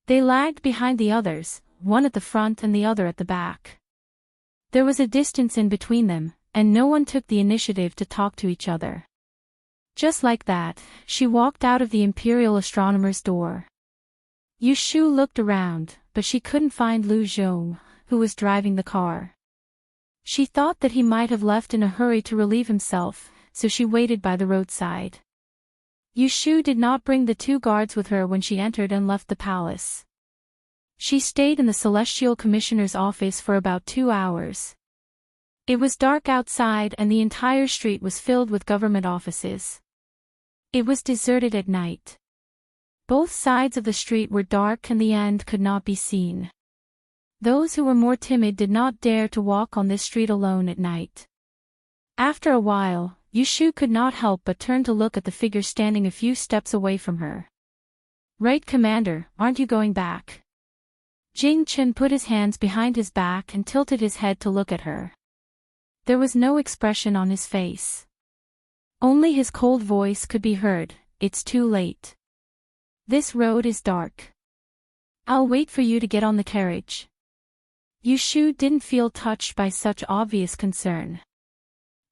They lagged behind the others, one at the front and the other at the back. There was a distance in between them, and no one took the initiative to talk to each other. Just like that, she walked out of the Imperial Astronomer's door. Yushu looked around, but she couldn't find Lu Zhong, who was driving the car. She thought that he might have left in a hurry to relieve himself, so she waited by the roadside. Yushu did not bring the 2 guards with her when she entered and left the palace. She stayed in the Celestial Commissioner's office for about 2 hours. It was dark outside and the entire street was filled with government offices. It was deserted at night. Both sides of the street were dark and the end could not be seen. Those who were more timid did not dare to walk on this street alone at night. After a while, Yushu could not help but turn to look at the figure standing a few steps away from her. Right, Commander, aren't you going back? Jing Qin put his hands behind his back and tilted his head to look at her. There was no expression on his face. Only his cold voice could be heard, "It's too late. This road is dark. I'll wait for you to get on the carriage." Yushu didn't feel touched by such obvious concern.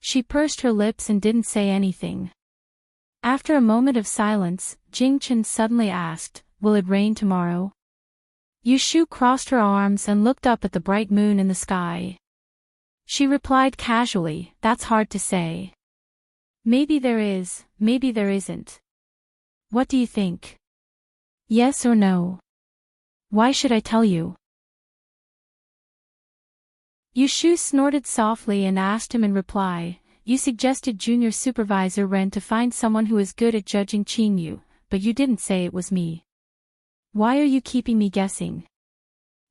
She pursed her lips and didn't say anything. After a moment of silence, Jing Qin suddenly asked, "Will it rain tomorrow?" Yushu crossed her arms and looked up at the bright moon in the sky. She replied casually, "That's hard to say. Maybe there is, maybe there isn't. What do you think? Yes or no? Why should I tell you?" Yushu snorted softly and asked him in reply, "You suggested Junior Supervisor Ren to find someone who is good at judging Qingyu, but you didn't say it was me. Why are you keeping me guessing?"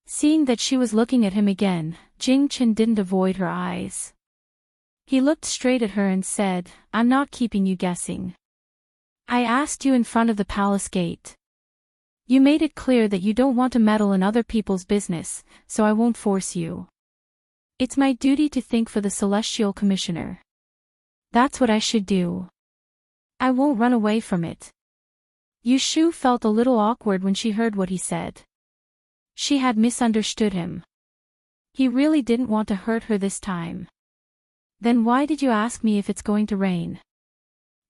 Seeing that she was looking at him again, Jing Qin didn't avoid her eyes. He looked straight at her and said, "I'm not keeping you guessing. I asked you in front of the palace gate. You made it clear that you don't want to meddle in other people's business, so I won't force you. It's my duty to think for the Celestial Commissioner. That's what I should do. I won't run away from it." Yu Shu felt a little awkward when she heard what he said. She had misunderstood him. He really didn't want to hurt her this time. Then why did you ask me if it's going to rain?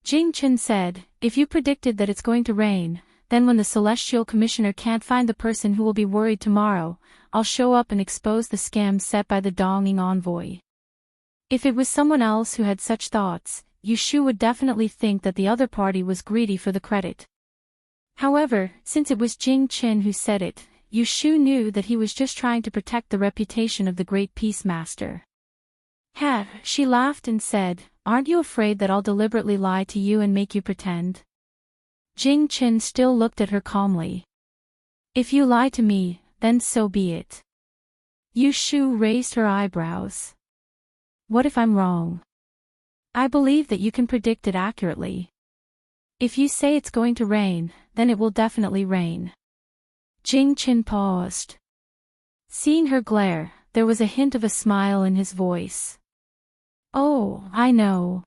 Jing Chen said, if you predicted that it's going to rain, then when the Celestial Commissioner can't find the person who will be worried tomorrow, I'll show up and expose the scam set by the Donging envoy. If it was someone else who had such thoughts, Yu Shu would definitely think that the other party was greedy for the credit. However, since it was Jing Chen who said it, Yu Shu knew that he was just trying to protect the reputation of the great peace master. Ha, she laughed and said, aren't you afraid that I'll deliberately lie to you and make you pretend? Jing Chen still looked at her calmly. If you lie to me, then so be it. Yu Shu raised her eyebrows. What if I'm wrong? I believe that you can predict it accurately. If you say it's going to rain, then it will definitely rain. Jing Chen paused. Seeing her glare, there was a hint of a smile in his voice. Oh, I know.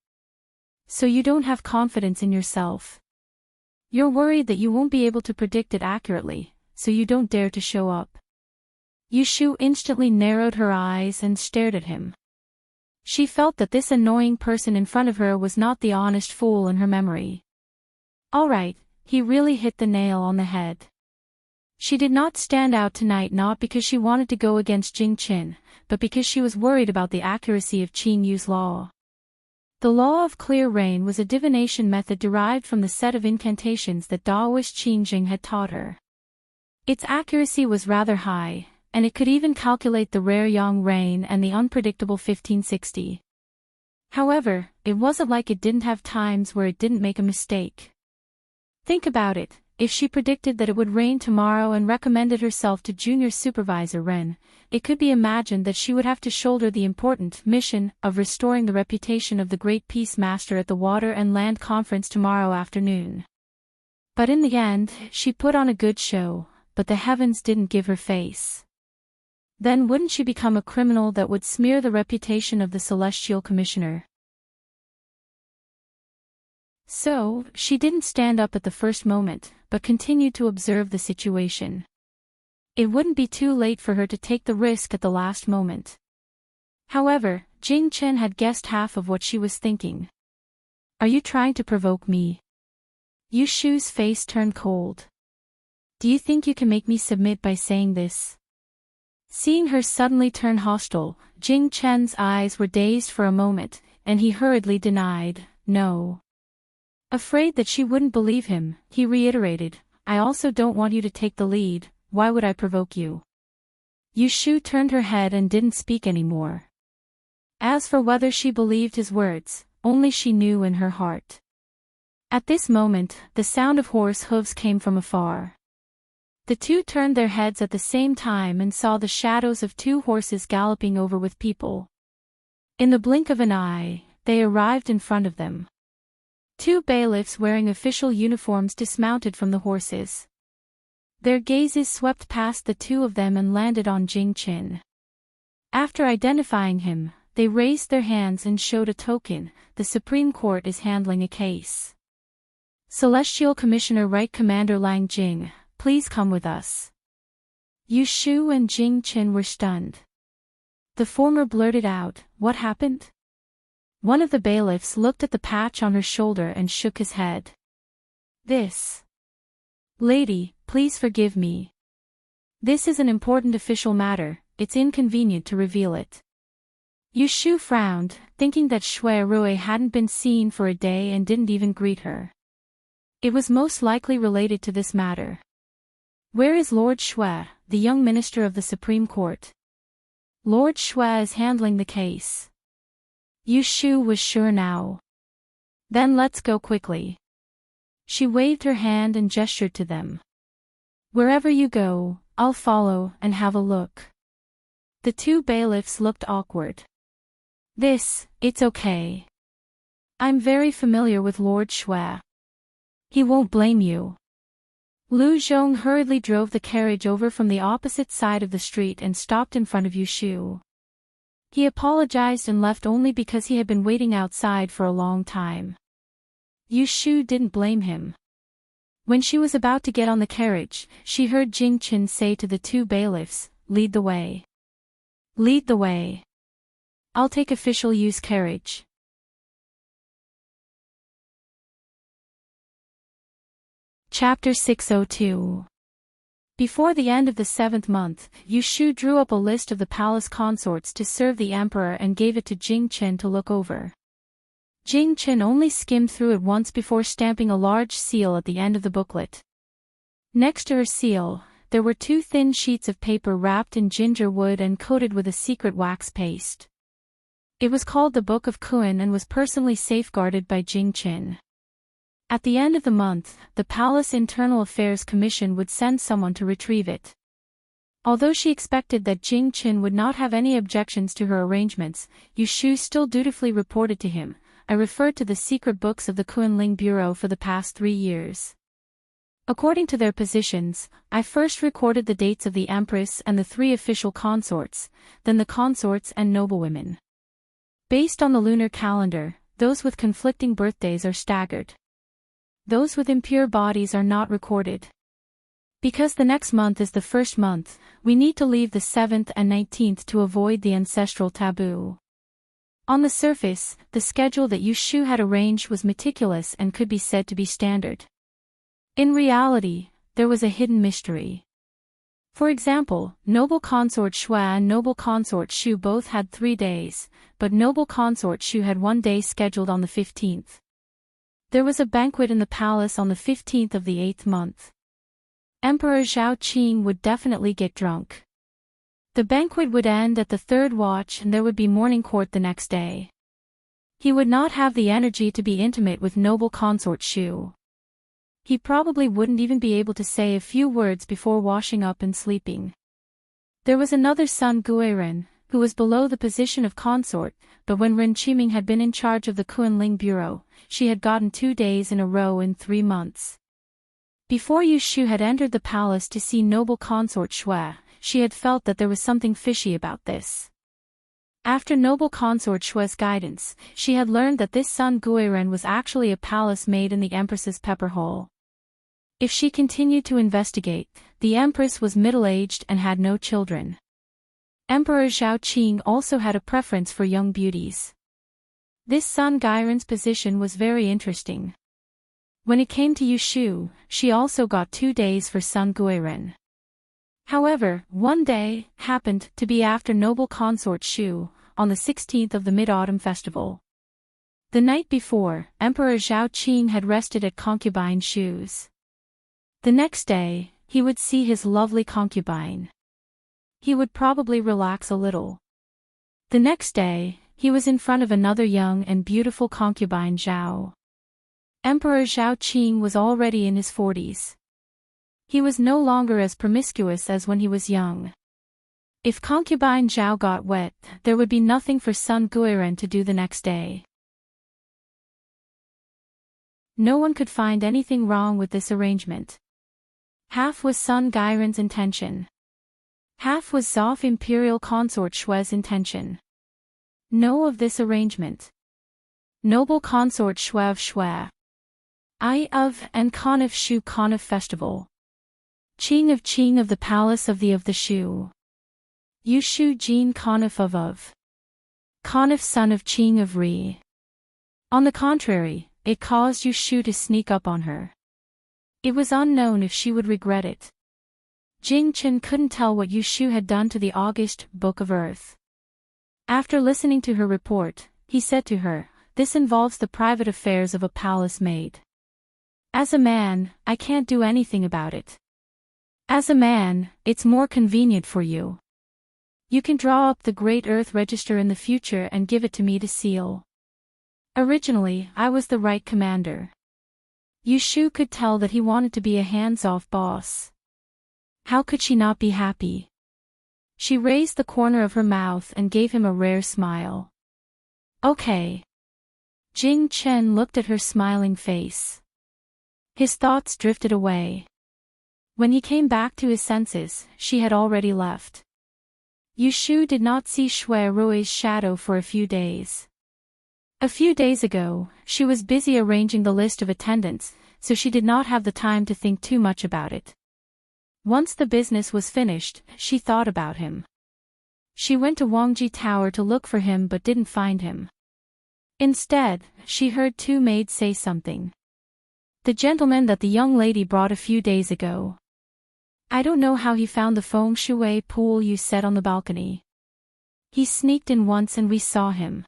So you don't have confidence in yourself. You're worried that you won't be able to predict it accurately, so you don't dare to show up. Yu Shu instantly narrowed her eyes and stared at him. She felt that this annoying person in front of her was not the honest fool in her memory. Alright, he really hit the nail on the head. She did not stand out tonight not because she wanted to go against Jing Chen, but because she was worried about the accuracy of Qin Yu's law. The law of clear rain was a divination method derived from the set of incantations that Taoist Qin Jing had taught her. Its accuracy was rather high, and it could even calculate the rare yang rain and the unpredictable 1560. However, it wasn't like it didn't have times where it didn't make a mistake. Think about it. If she predicted that it would rain tomorrow and recommended herself to Junior Supervisor Ren, it could be imagined that she would have to shoulder the important mission of restoring the reputation of the Great Peace Master at the Water and Land Conference tomorrow afternoon. But in the end, she put on a good show, but the heavens didn't give her face. Then wouldn't she become a criminal that would smear the reputation of the Celestial Commissioner? So, she didn't stand up at the first moment, but continued to observe the situation. It wouldn't be too late for her to take the risk at the last moment. However, Jing Chen had guessed half of what she was thinking. Are you trying to provoke me? Yu Shu's face turned cold. Do you think you can make me submit by saying this? Seeing her suddenly turn hostile, Jing Chen's eyes were dazed for a moment, and he hurriedly denied, no. Afraid that she wouldn't believe him, he reiterated, I also don't want you to take the lead, why would I provoke you? Yu Shu turned her head and didn't speak anymore. As for whether she believed his words, only she knew in her heart. At this moment, the sound of horse hooves came from afar. The two turned their heads at the same time and saw the shadows of two horses galloping over with people. In the blink of an eye, they arrived in front of them. Two bailiffs wearing official uniforms dismounted from the horses. Their gazes swept past the two of them and landed on Jing Chen. After identifying him, they raised their hands and showed a token, the Supreme Court is handling a case. Celestial Commissioner Right Commander Lang Jing, please come with us. Yu Shu and Jing Chen were stunned. The former blurted out, what happened? One of the bailiffs looked at the patch on her shoulder and shook his head. This. Lady, please forgive me. This is an important official matter, it's inconvenient to reveal it. Yu Shu frowned, thinking that Shui Rui hadn't been seen for a day and didn't even greet her. It was most likely related to this matter. Where is Lord Shui, the young minister of the Supreme Court? Lord Shui is handling the case. Yu Shu was sure now. Then let's go quickly. She waved her hand and gestured to them. Wherever you go, I'll follow and have a look. The two bailiffs looked awkward. It's okay. I'm very familiar with Lord Shui. He won't blame you. Lu Zhong hurriedly drove the carriage over from the opposite side of the street and stopped in front of Yu Shu. He apologized and left only because he had been waiting outside for a long time. Yu Shu didn't blame him. When she was about to get on the carriage, she heard Jing Chen say to the two bailiffs, "Lead the way. Lead the way. I'll take official use carriage." Chapter 602. Before the end of the 7th month, Yu Shu drew up a list of the palace consorts to serve the emperor and gave it to Jing Chen to look over. Jing Chen only skimmed through it once before stamping a large seal at the end of the booklet. Next to her seal, there were 2 thin sheets of paper wrapped in ginger wood and coated with a secret wax paste. It was called the Book of Kuan and was personally safeguarded by Jing Chen. At the end of the month, the Palace Internal Affairs Commission would send someone to retrieve it. Although she expected that Jing Chen would not have any objections to her arrangements, Yu Shu still dutifully reported to him, "I referred to the secret books of the Kunling Bureau for the past 3 years. According to their positions, I first recorded the dates of the Empress and the 3 official consorts, then the consorts and noblewomen. Based on the lunar calendar, those with conflicting birthdays are staggered. Those with impure bodies are not recorded. Because the next month is the first month, we need to leave the 7th and 19th to avoid the ancestral taboo." On the surface, the schedule that Yu Shu had arranged was meticulous and could be said to be standard. In reality, there was a hidden mystery. For example, Noble Consort Xue and Noble Consort Shu both had 3 days, but Noble Consort Shu had 1 day scheduled on the 15th. There was a banquet in the palace on the 15th of the 8th month. Emperor Zhao Qing would definitely get drunk. The banquet would end at the 3rd watch and there would be morning court the next day. He would not have the energy to be intimate with Noble Consort Shu. He probably wouldn't even be able to say a few words before washing up and sleeping. There was another son Guiren, who was below the position of consort, but when Ren Qiming had been in charge of the Kunling Bureau, she had gotten 2 days in a row in 3 months. Before Yu Shu had entered the palace to see Noble Consort Xue, she had felt that there was something fishy about this. After Noble Consort Xue's guidance, she had learned that this son Guiren was actually a palace maid in the Empress's pepper hole. If she continued to investigate, the Empress was middle-aged and had no children. Emperor Zhao Qing also had a preference for young beauties. This son Guiren's position was very interesting. When it came to Yu Shu, she also got 2 days for son Guiren. However, one day happened to be after Noble Consort Shu, on the 16th of the Mid-Autumn Festival. The night before, Emperor Zhao Qing had rested at concubine Shu's. The next day, he would see his lovely concubine. He would probably relax a little. The next day, he was in front of another young and beautiful concubine Zhao. Emperor Zhao Qing was already in his 40s. He was no longer as promiscuous as when he was young. If concubine Zhao got wet, there would be nothing for son Guiren to do the next day. No one could find anything wrong with this arrangement. Half was son Guiren's intention. Half was Zoff Imperial Consort Xue's intention. Know of this arrangement. Noble Consort Xue of Xue. I of and Khan of Shu Khan of Festival. Qing of the Palace of the Shu. Yu Shu Jin Khan of. Khan of son of Qing of Ri. On the contrary, it caused Yu Shu to sneak up on her. It was unknown if she would regret it. Jing Chen couldn't tell what Yu Shu had done to the August Book of Earth. After listening to her report, he said to her, "This involves the private affairs of a palace maid. As a man, I can't do anything about it. As a man, it's more convenient for you. You can draw up the Great Earth Register in the future and give it to me to seal. Originally, I was the right commander." Yu Shu could tell that he wanted to be a hands-off boss. How could she not be happy? She raised the corner of her mouth and gave him a rare smile. Okay. Jing Chen looked at her smiling face. His thoughts drifted away. When he came back to his senses, she had already left. Yu Shu did not see Xue Rui's shadow for a few days. A few days ago, she was busy arranging the list of attendants, so she did not have the time to think too much about it. Once the business was finished, she thought about him. She went to Wangji Tower to look for him but didn't find him. Instead, she heard two maids say something. The gentleman that the young lady brought a few days ago. I don't know how he found the feng shui pool you set on the balcony. He sneaked in once and we saw him.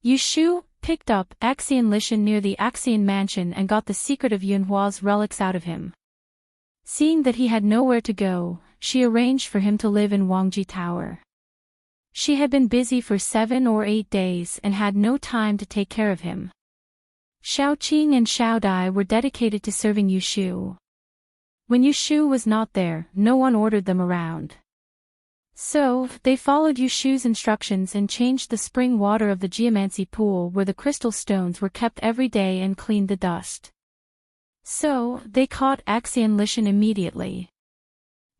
Yushu picked up Axian Lishan near the Axian mansion and got the secret of Yunhua's relics out of him. Seeing that he had nowhere to go, she arranged for him to live in Wangji Tower. She had been busy for 7 or 8 days and had no time to take care of him. Xiaoqing and Xiaodai were dedicated to serving Yushu. When Yushu was not there, no one ordered them around. So, they followed Yushu's instructions and changed the spring water of the geomancy pool where the crystal stones were kept every day and cleaned the dust. So, they caught Axian Lishan immediately.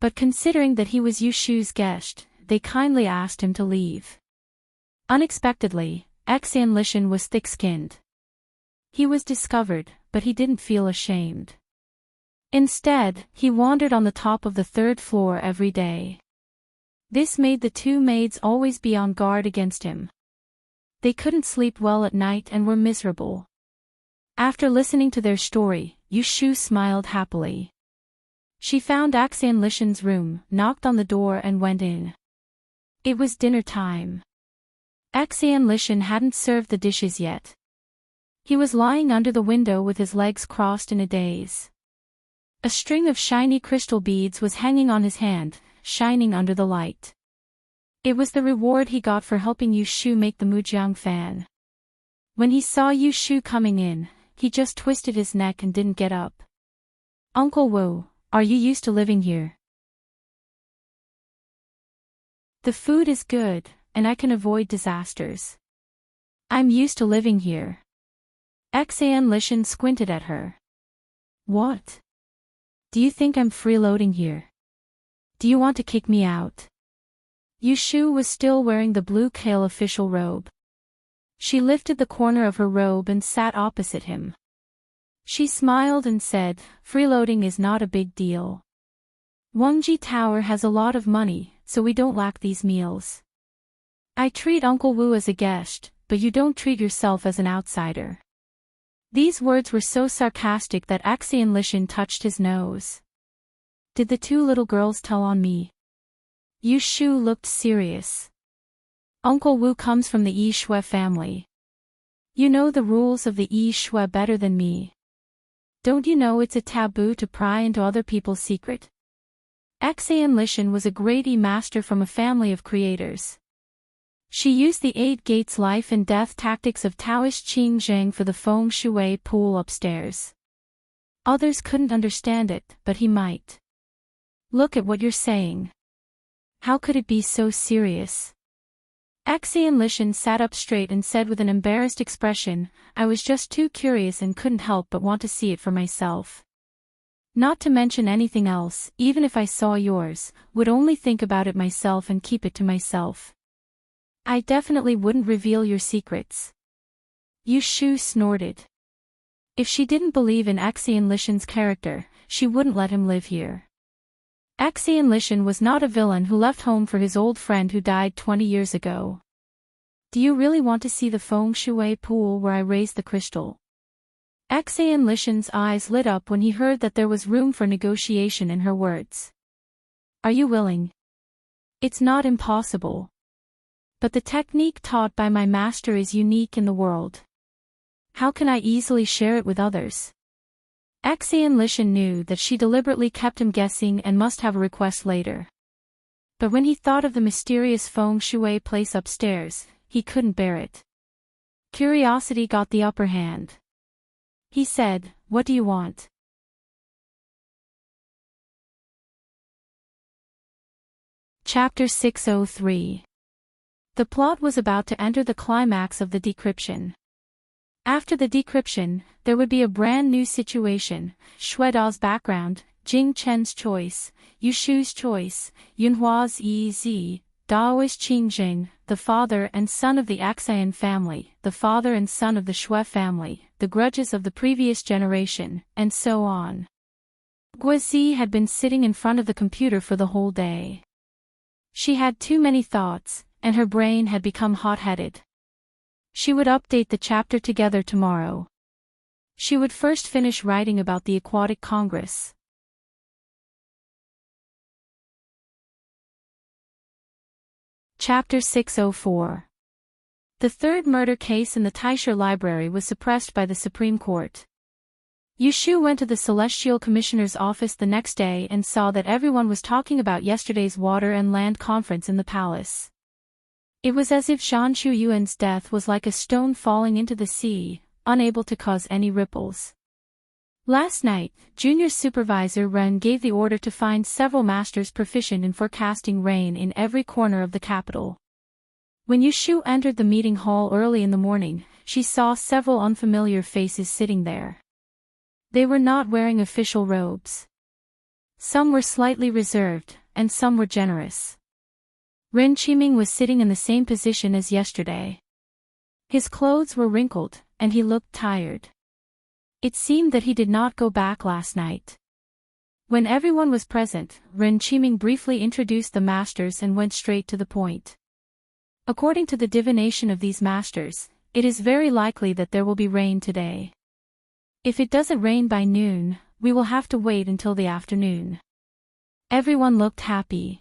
But considering that he was Yushu's guest, they kindly asked him to leave. Unexpectedly, Axian Lishan was thick-skinned. He was discovered, but he didn't feel ashamed. Instead, he wandered on the top of the 3rd floor every day. This made the two maids always be on guard against him. They couldn't sleep well at night and were miserable. After listening to their story, Yushu smiled happily. She found Axian Lishan's room, knocked on the door and went in. It was dinner time. Axian Lishan hadn't served the dishes yet. He was lying under the window with his legs crossed in a daze. A string of shiny crystal beads was hanging on his hand, shining under the light. It was the reward he got for helping Yushu make the Mujiang fan. When he saw Yushu coming in, he just twisted his neck and didn't get up. Uncle Wu, are you used to living here? The food is good, and I can avoid disasters. I'm used to living here. Axian Lishan squinted at her. What? Do you think I'm freeloading here? Do you want to kick me out? Yushu was still wearing the blue kale official robe. She lifted the corner of her robe and sat opposite him. She smiled and said, freeloading is not a big deal. Wangji Tower has a lot of money, so we don't lack these meals. I treat Uncle Wu as a guest, but you don't treat yourself as an outsider. These words were so sarcastic that Axian Lishan touched his nose. Did the two little girls tell on me? Yushu looked serious. Uncle Wu comes from the Yi Shui family. You know the rules of the Yi Shui better than me. Don't you know it's a taboo to pry into other people's secret? Axian Lishan was a great master from a family of creators. She used the 8 gates life and death tactics of Taoist Qing Zheng for the feng shui pool upstairs. Others couldn't understand it, but he might. Look at what you're saying. How could it be so serious? Axian Lishan sat up straight and said with an embarrassed expression, I was just too curious and couldn't help but want to see it for myself. Not to mention anything else, even if I saw yours, would only think about it myself and keep it to myself. I definitely wouldn't reveal your secrets. Yushu snorted. If she didn't believe in Axian Lishan's character, she wouldn't let him live here. Axian Lishan was not a villain who left home for his old friend who died 20 years ago. Do you really want to see the feng shui pool where I raised the crystal? Axian Lishan's eyes lit up when he heard that there was room for negotiation in her words. Are you willing? It's not impossible. But the technique taught by my master is unique in the world. How can I easily share it with others? Axian Lishan knew that she deliberately kept him guessing and must have a request later. But when he thought of the mysterious feng shui place upstairs, he couldn't bear it. Curiosity got the upper hand. He said, What do you want? Chapter 603. The plot was about to enter the climax of the decryption. After the decryption, there would be a brand new situation, Shueda's background, Jing Chen's choice, Yushu's choice, Yunhua's EZ, Daoist Qingjing, the father and son of the Axian family, the father and son of the Shui family, the grudges of the previous generation, and so on. Guizi had been sitting in front of the computer for the whole day. She had too many thoughts, and her brain had become hot-headed. She would update the chapter together tomorrow. She would first finish writing about the Aquatic Congress. Chapter 604. The third murder case in the Taisher Library was suppressed by the Supreme Court. Yushu went to the Celestial Commissioner's office the next day and saw that everyone was talking about yesterday's water and land conference in the palace. It was as if Zhan Shuyuan's death was like a stone falling into the sea, unable to cause any ripples. Last night, Junior Supervisor Ren gave the order to find several masters proficient in forecasting rain in every corner of the capital. When Yushu entered the meeting hall early in the morning, she saw several unfamiliar faces sitting there. They were not wearing official robes. Some were slightly reserved, and some were generous. Ren Qiming was sitting in the same position as yesterday. His clothes were wrinkled, and he looked tired. It seemed that he did not go back last night. When everyone was present, Ren Qiming briefly introduced the masters and went straight to the point. According to the divination of these masters, it is very likely that there will be rain today. If it doesn't rain by noon, we will have to wait until the afternoon. Everyone looked happy.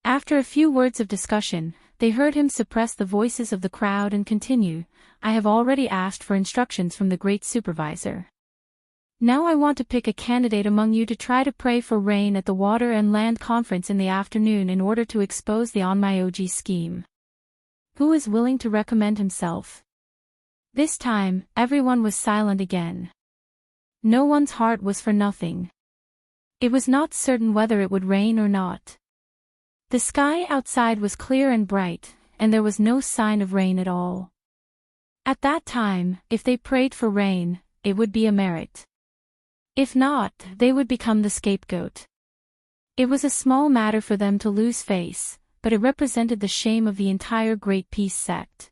After a few words of discussion, they heard him suppress the voices of the crowd and continue, "I have already asked for instructions from the great supervisor. Now I want to pick a candidate among you to try to pray for rain at the Water and Land Conference in the afternoon in order to expose the Onmyoji scheme. Who is willing to recommend himself?" This time, everyone was silent again. No one's heart was for nothing. It was not certain whether it would rain or not. The sky outside was clear and bright, and there was no sign of rain at all. At that time, if they prayed for rain, it would be a merit. If not, they would become the scapegoat. It was a small matter for them to lose face, but it represented the shame of the entire Great Peace sect.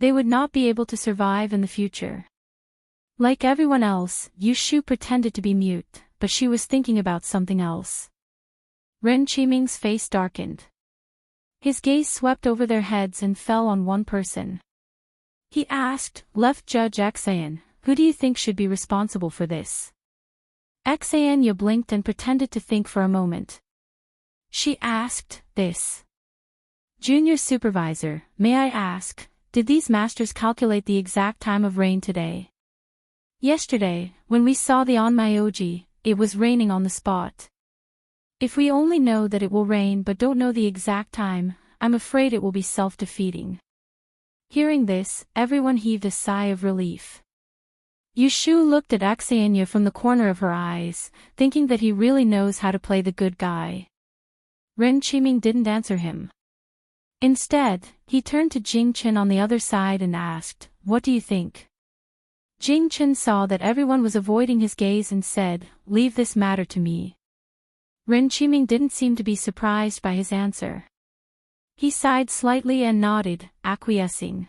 They would not be able to survive in the future. Like everyone else, Yushu pretended to be mute, but she was thinking about something else. Ren Qiming's face darkened. His gaze swept over their heads and fell on one person. He asked, "Left Judge Xan, who do you think should be responsible for this?" Xanya blinked and pretended to think for a moment. She asked, "This. Junior Supervisor, may I ask, did these masters calculate the exact time of rain today? Yesterday, when we saw the Onmyoji, it was raining on the spot. If we only know that it will rain but don't know the exact time, I'm afraid it will be self-defeating." Hearing this, everyone heaved a sigh of relief. Yushu looked at Xanya from the corner of her eyes, thinking that he really knows how to play the good guy. Ren Qiming didn't answer him. Instead, he turned to Jing Chen on the other side and asked, "What do you think?" Jing Chen saw that everyone was avoiding his gaze and said, "Leave this matter to me." Ren Qiming didn't seem to be surprised by his answer. He sighed slightly and nodded, acquiescing.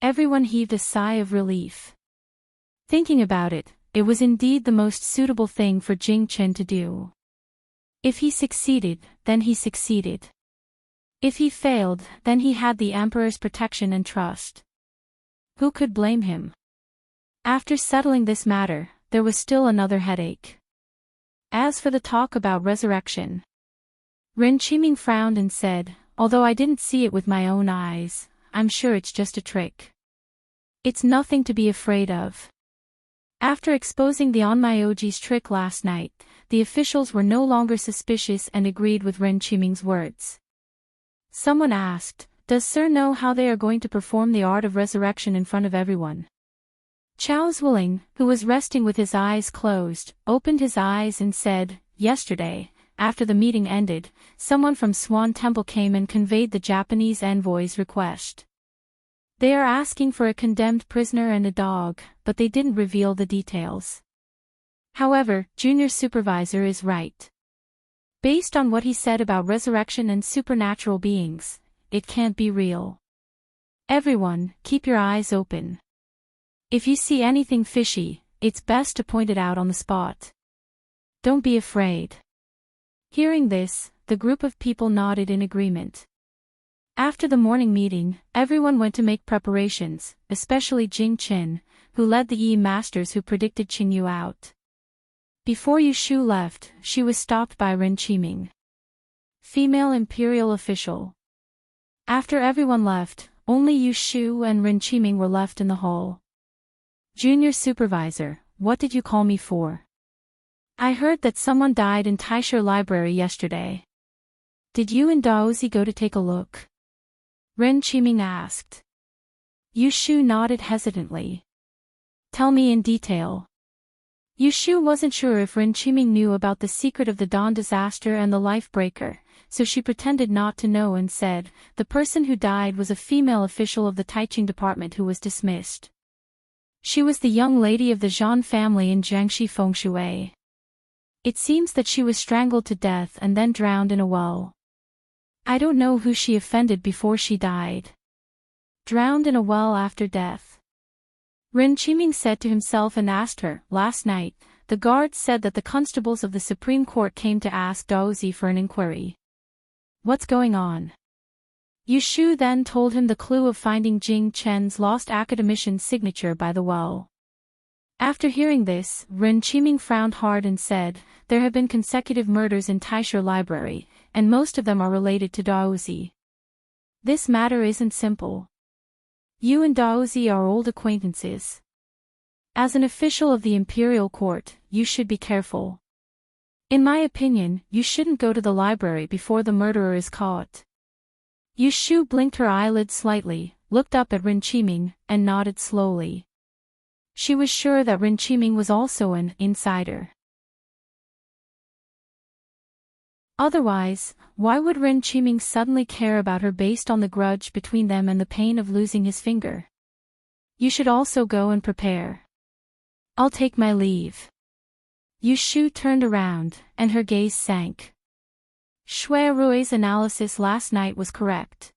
Everyone heaved a sigh of relief. Thinking about it, it was indeed the most suitable thing for Jing Chen to do. If he succeeded, then he succeeded. If he failed, then he had the Emperor's protection and trust. Who could blame him? After settling this matter, there was still another headache. As for the talk about resurrection, Ren Qiming frowned and said, "Although I didn't see it with my own eyes, I'm sure it's just a trick. It's nothing to be afraid of." After exposing the Onmyoji's trick last night, the officials were no longer suspicious and agreed with Ren Qiming's words. Someone asked, "Does Sir know how they are going to perform the art of resurrection in front of everyone?" Chao Zuling, who was resting with his eyes closed, opened his eyes and said, "Yesterday, after the meeting ended, someone from Swan Temple came and conveyed the Japanese envoy's request. They are asking for a condemned prisoner and a dog, but they didn't reveal the details. However, Junior Supervisor is right. Based on what he said about resurrection and supernatural beings, it can't be real. Everyone, keep your eyes open. If you see anything fishy, it's best to point it out on the spot. Don't be afraid. Hearing this, the group of people nodded in agreement. After the morning meeting, everyone went to make preparations, especially Jing Chen, who led the Yi masters who predicted Qingyu out. Before Yu Shu left, she was stopped by Ren Qiming, female imperial official. After everyone left, only Yu Shu and Ren Qiming were left in the hall. Junior supervisor, what did you call me for? I heard that someone died in LoveLore Library yesterday. Did you and Daozi go to take a look? Ren Qiming asked. Yu Shu nodded hesitantly. Tell me in detail. Yu Shu wasn't sure if Ren Qiming knew about the secret of the Dawn disaster and the life breaker, so she pretended not to know and said, the person who died was a female official of the Taiqing department who was dismissed. She was the young lady of the Zhan family in Jiangxi Fengshui. It seems that she was strangled to death and then drowned in a well. I don't know who she offended before she died. Drowned in a well after death. Ren Qiming said to himself and asked her, last night, the guards said that the constables of the Supreme Court came to ask Daozi for an inquiry. What's going on? Yu Shu then told him the clue of finding Jing Chen's lost academician's signature by the well. After hearing this, Ren Qiming frowned hard and said, there have been consecutive murders in LoveLore Library, and most of them are related to Daozi. This matter isn't simple. You and Daozi are old acquaintances. As an official of the imperial court, you should be careful. In my opinion, you shouldn't go to the library before the murderer is caught. Yu Shu blinked her eyelids slightly, looked up at Ren Qiming, and nodded slowly. She was sure that Ren Qiming was also an insider. Otherwise, why would Ren Qiming suddenly care about her based on the grudge between them and the pain of losing his finger? You should also go and prepare. I'll take my leave. Yu Shu turned around, and her gaze sank. Shui Rui's analysis last night was correct.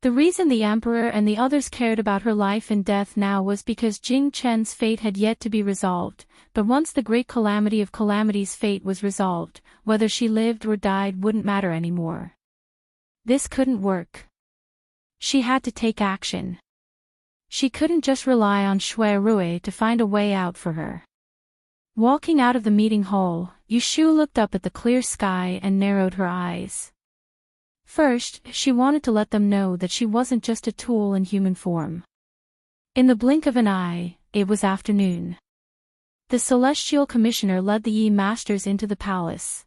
The reason the Emperor and the others cared about her life and death now was because Jing Chen's fate had yet to be resolved, but once the great calamity of calamities' fate was resolved, whether she lived or died wouldn't matter anymore. This couldn't work. She had to take action. She couldn't just rely on Shui Rui to find a way out for her. Walking out of the meeting hall, Yu Shu looked up at the clear sky and narrowed her eyes. First, she wanted to let them know that she wasn't just a tool in human form. In the blink of an eye, it was afternoon. The Celestial Commissioner led the Yi Masters into the palace.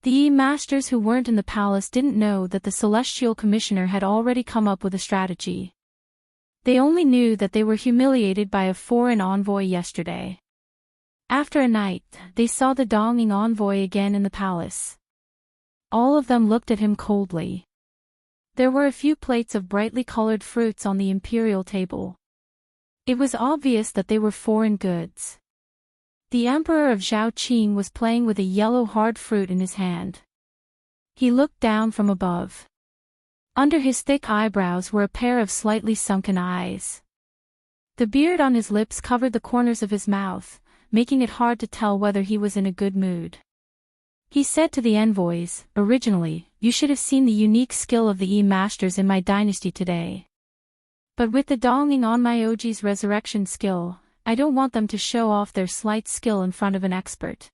The Yi Masters who weren't in the palace didn't know that the Celestial Commissioner had already come up with a strategy. They only knew that they were humiliated by a foreign envoy yesterday. After a night, they saw the Donging envoy again in the palace. All of them looked at him coldly. There were a few plates of brightly colored fruits on the imperial table. It was obvious that they were foreign goods. The Emperor of Zhaoqing was playing with a yellow hard fruit in his hand. He looked down from above. Under his thick eyebrows were a pair of slightly sunken eyes. The beard on his lips covered the corners of his mouth, making it hard to tell whether he was in a good mood. He said to the envoys, originally, you should have seen the unique skill of the Yi Masters in my dynasty today. But with the Donging on my Oji's resurrection skill, I don't want them to show off their slight skill in front of an expert.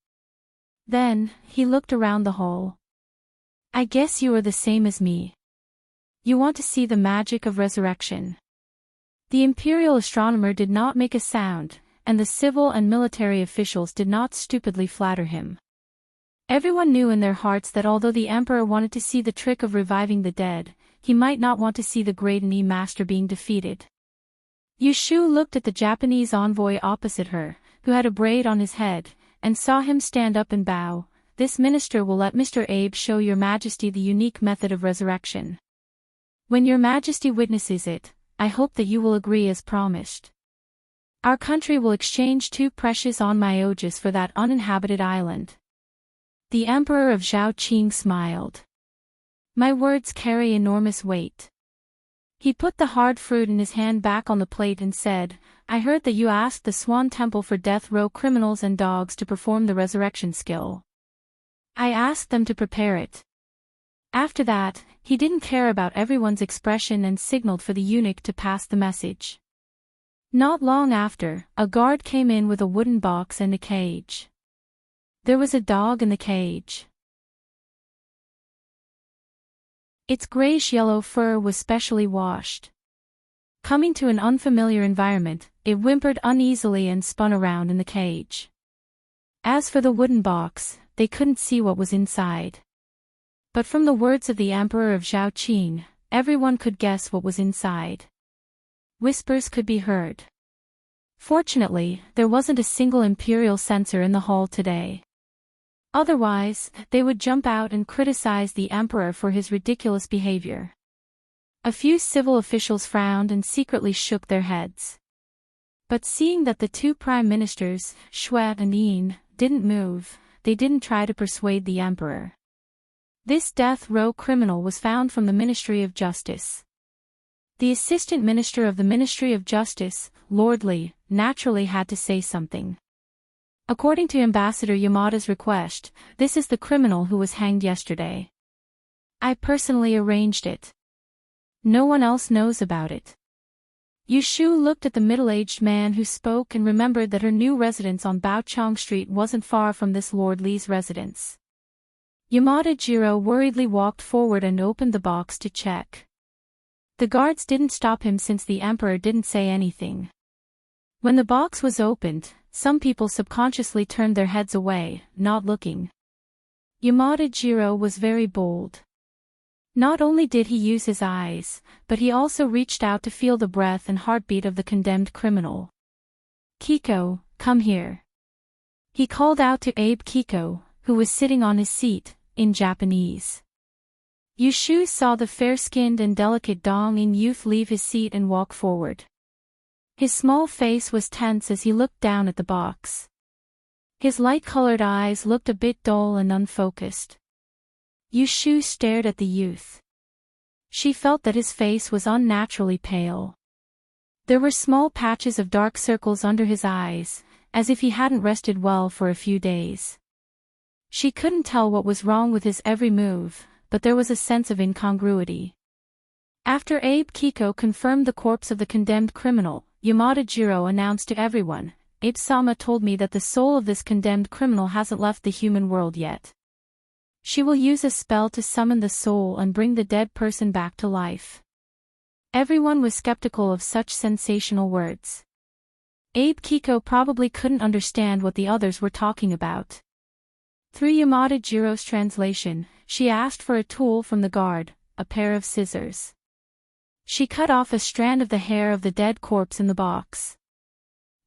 Then, he looked around the hall. I guess you are the same as me. You want to see the magic of resurrection. The imperial astronomer did not make a sound, and the civil and military officials did not stupidly flatter him. Everyone knew in their hearts that although the Emperor wanted to see the trick of reviving the dead, he might not want to see the great Yi Master being defeated. Yu Shu looked at the Japanese envoy opposite her, who had a braid on his head, and saw him stand up and bow. This minister will let Mr. Abe show your majesty the unique method of resurrection. When your majesty witnesses it, I hope that you will agree as promised. Our country will exchange 2 precious onmyoges for that uninhabited island. The Emperor of Zhaoqing smiled. My words carry enormous weight. He put the hard fruit in his hand back on the plate and said, "I heard that you asked the Swan Temple for death row criminals and dogs to perform the resurrection skill. I asked them to prepare it." After that, he didn't care about everyone's expression and signaled for the eunuch to pass the message. Not long after, a guard came in with a wooden box and a cage. There was a dog in the cage. Its grayish-yellow fur was specially washed. Coming to an unfamiliar environment, it whimpered uneasily and spun around in the cage. As for the wooden box, they couldn't see what was inside. But from the words of the Emperor of Zhaoqing, everyone could guess what was inside. Whispers could be heard. Fortunately, there wasn't a single imperial censor in the hall today. Otherwise, they would jump out and criticize the emperor for his ridiculous behavior. A few civil officials frowned and secretly shook their heads. But seeing that the two prime ministers, Shui and Yin, didn't move, they didn't try to persuade the emperor. This death row criminal was found from the Ministry of Justice. The assistant minister of the Ministry of Justice, Lord Li, naturally had to say something. According to Ambassador Yamada's request, this is the criminal who was hanged yesterday. I personally arranged it. No one else knows about it. Yushu looked at the middle-aged man who spoke and remembered that her new residence on Baochong Street wasn't far from this Lord Li's residence. Yamada Jiro worriedly walked forward and opened the box to check. The guards didn't stop him since the emperor didn't say anything. When the box was opened, some people subconsciously turned their heads away, not looking. Yamada Jiro was very bold. Not only did he use his eyes, but he also reached out to feel the breath and heartbeat of the condemned criminal. "Kiko, come here." He called out to Abe Kiko, who was sitting on his seat, in Japanese. Yushu saw the fair-skinned and delicate Dong-in youth leave his seat and walk forward. His small face was tense as he looked down at the box. His light-colored eyes looked a bit dull and unfocused. Yushu stared at the youth. She felt that his face was unnaturally pale. There were small patches of dark circles under his eyes, as if he hadn't rested well for a few days. She couldn't tell what was wrong with his every move, but there was a sense of incongruity. After Abe Kiko confirmed the corpse of the condemned criminal, Yamada Jiro announced to everyone, "Abe-sama told me that the soul of this condemned criminal hasn't left the human world yet. She will use a spell to summon the soul and bring the dead person back to life." Everyone was skeptical of such sensational words. Abe Kiko probably couldn't understand what the others were talking about. Through Yamada Jiro's translation, she asked for a tool from the guard, a pair of scissors. She cut off a strand of the hair of the dead corpse in the box.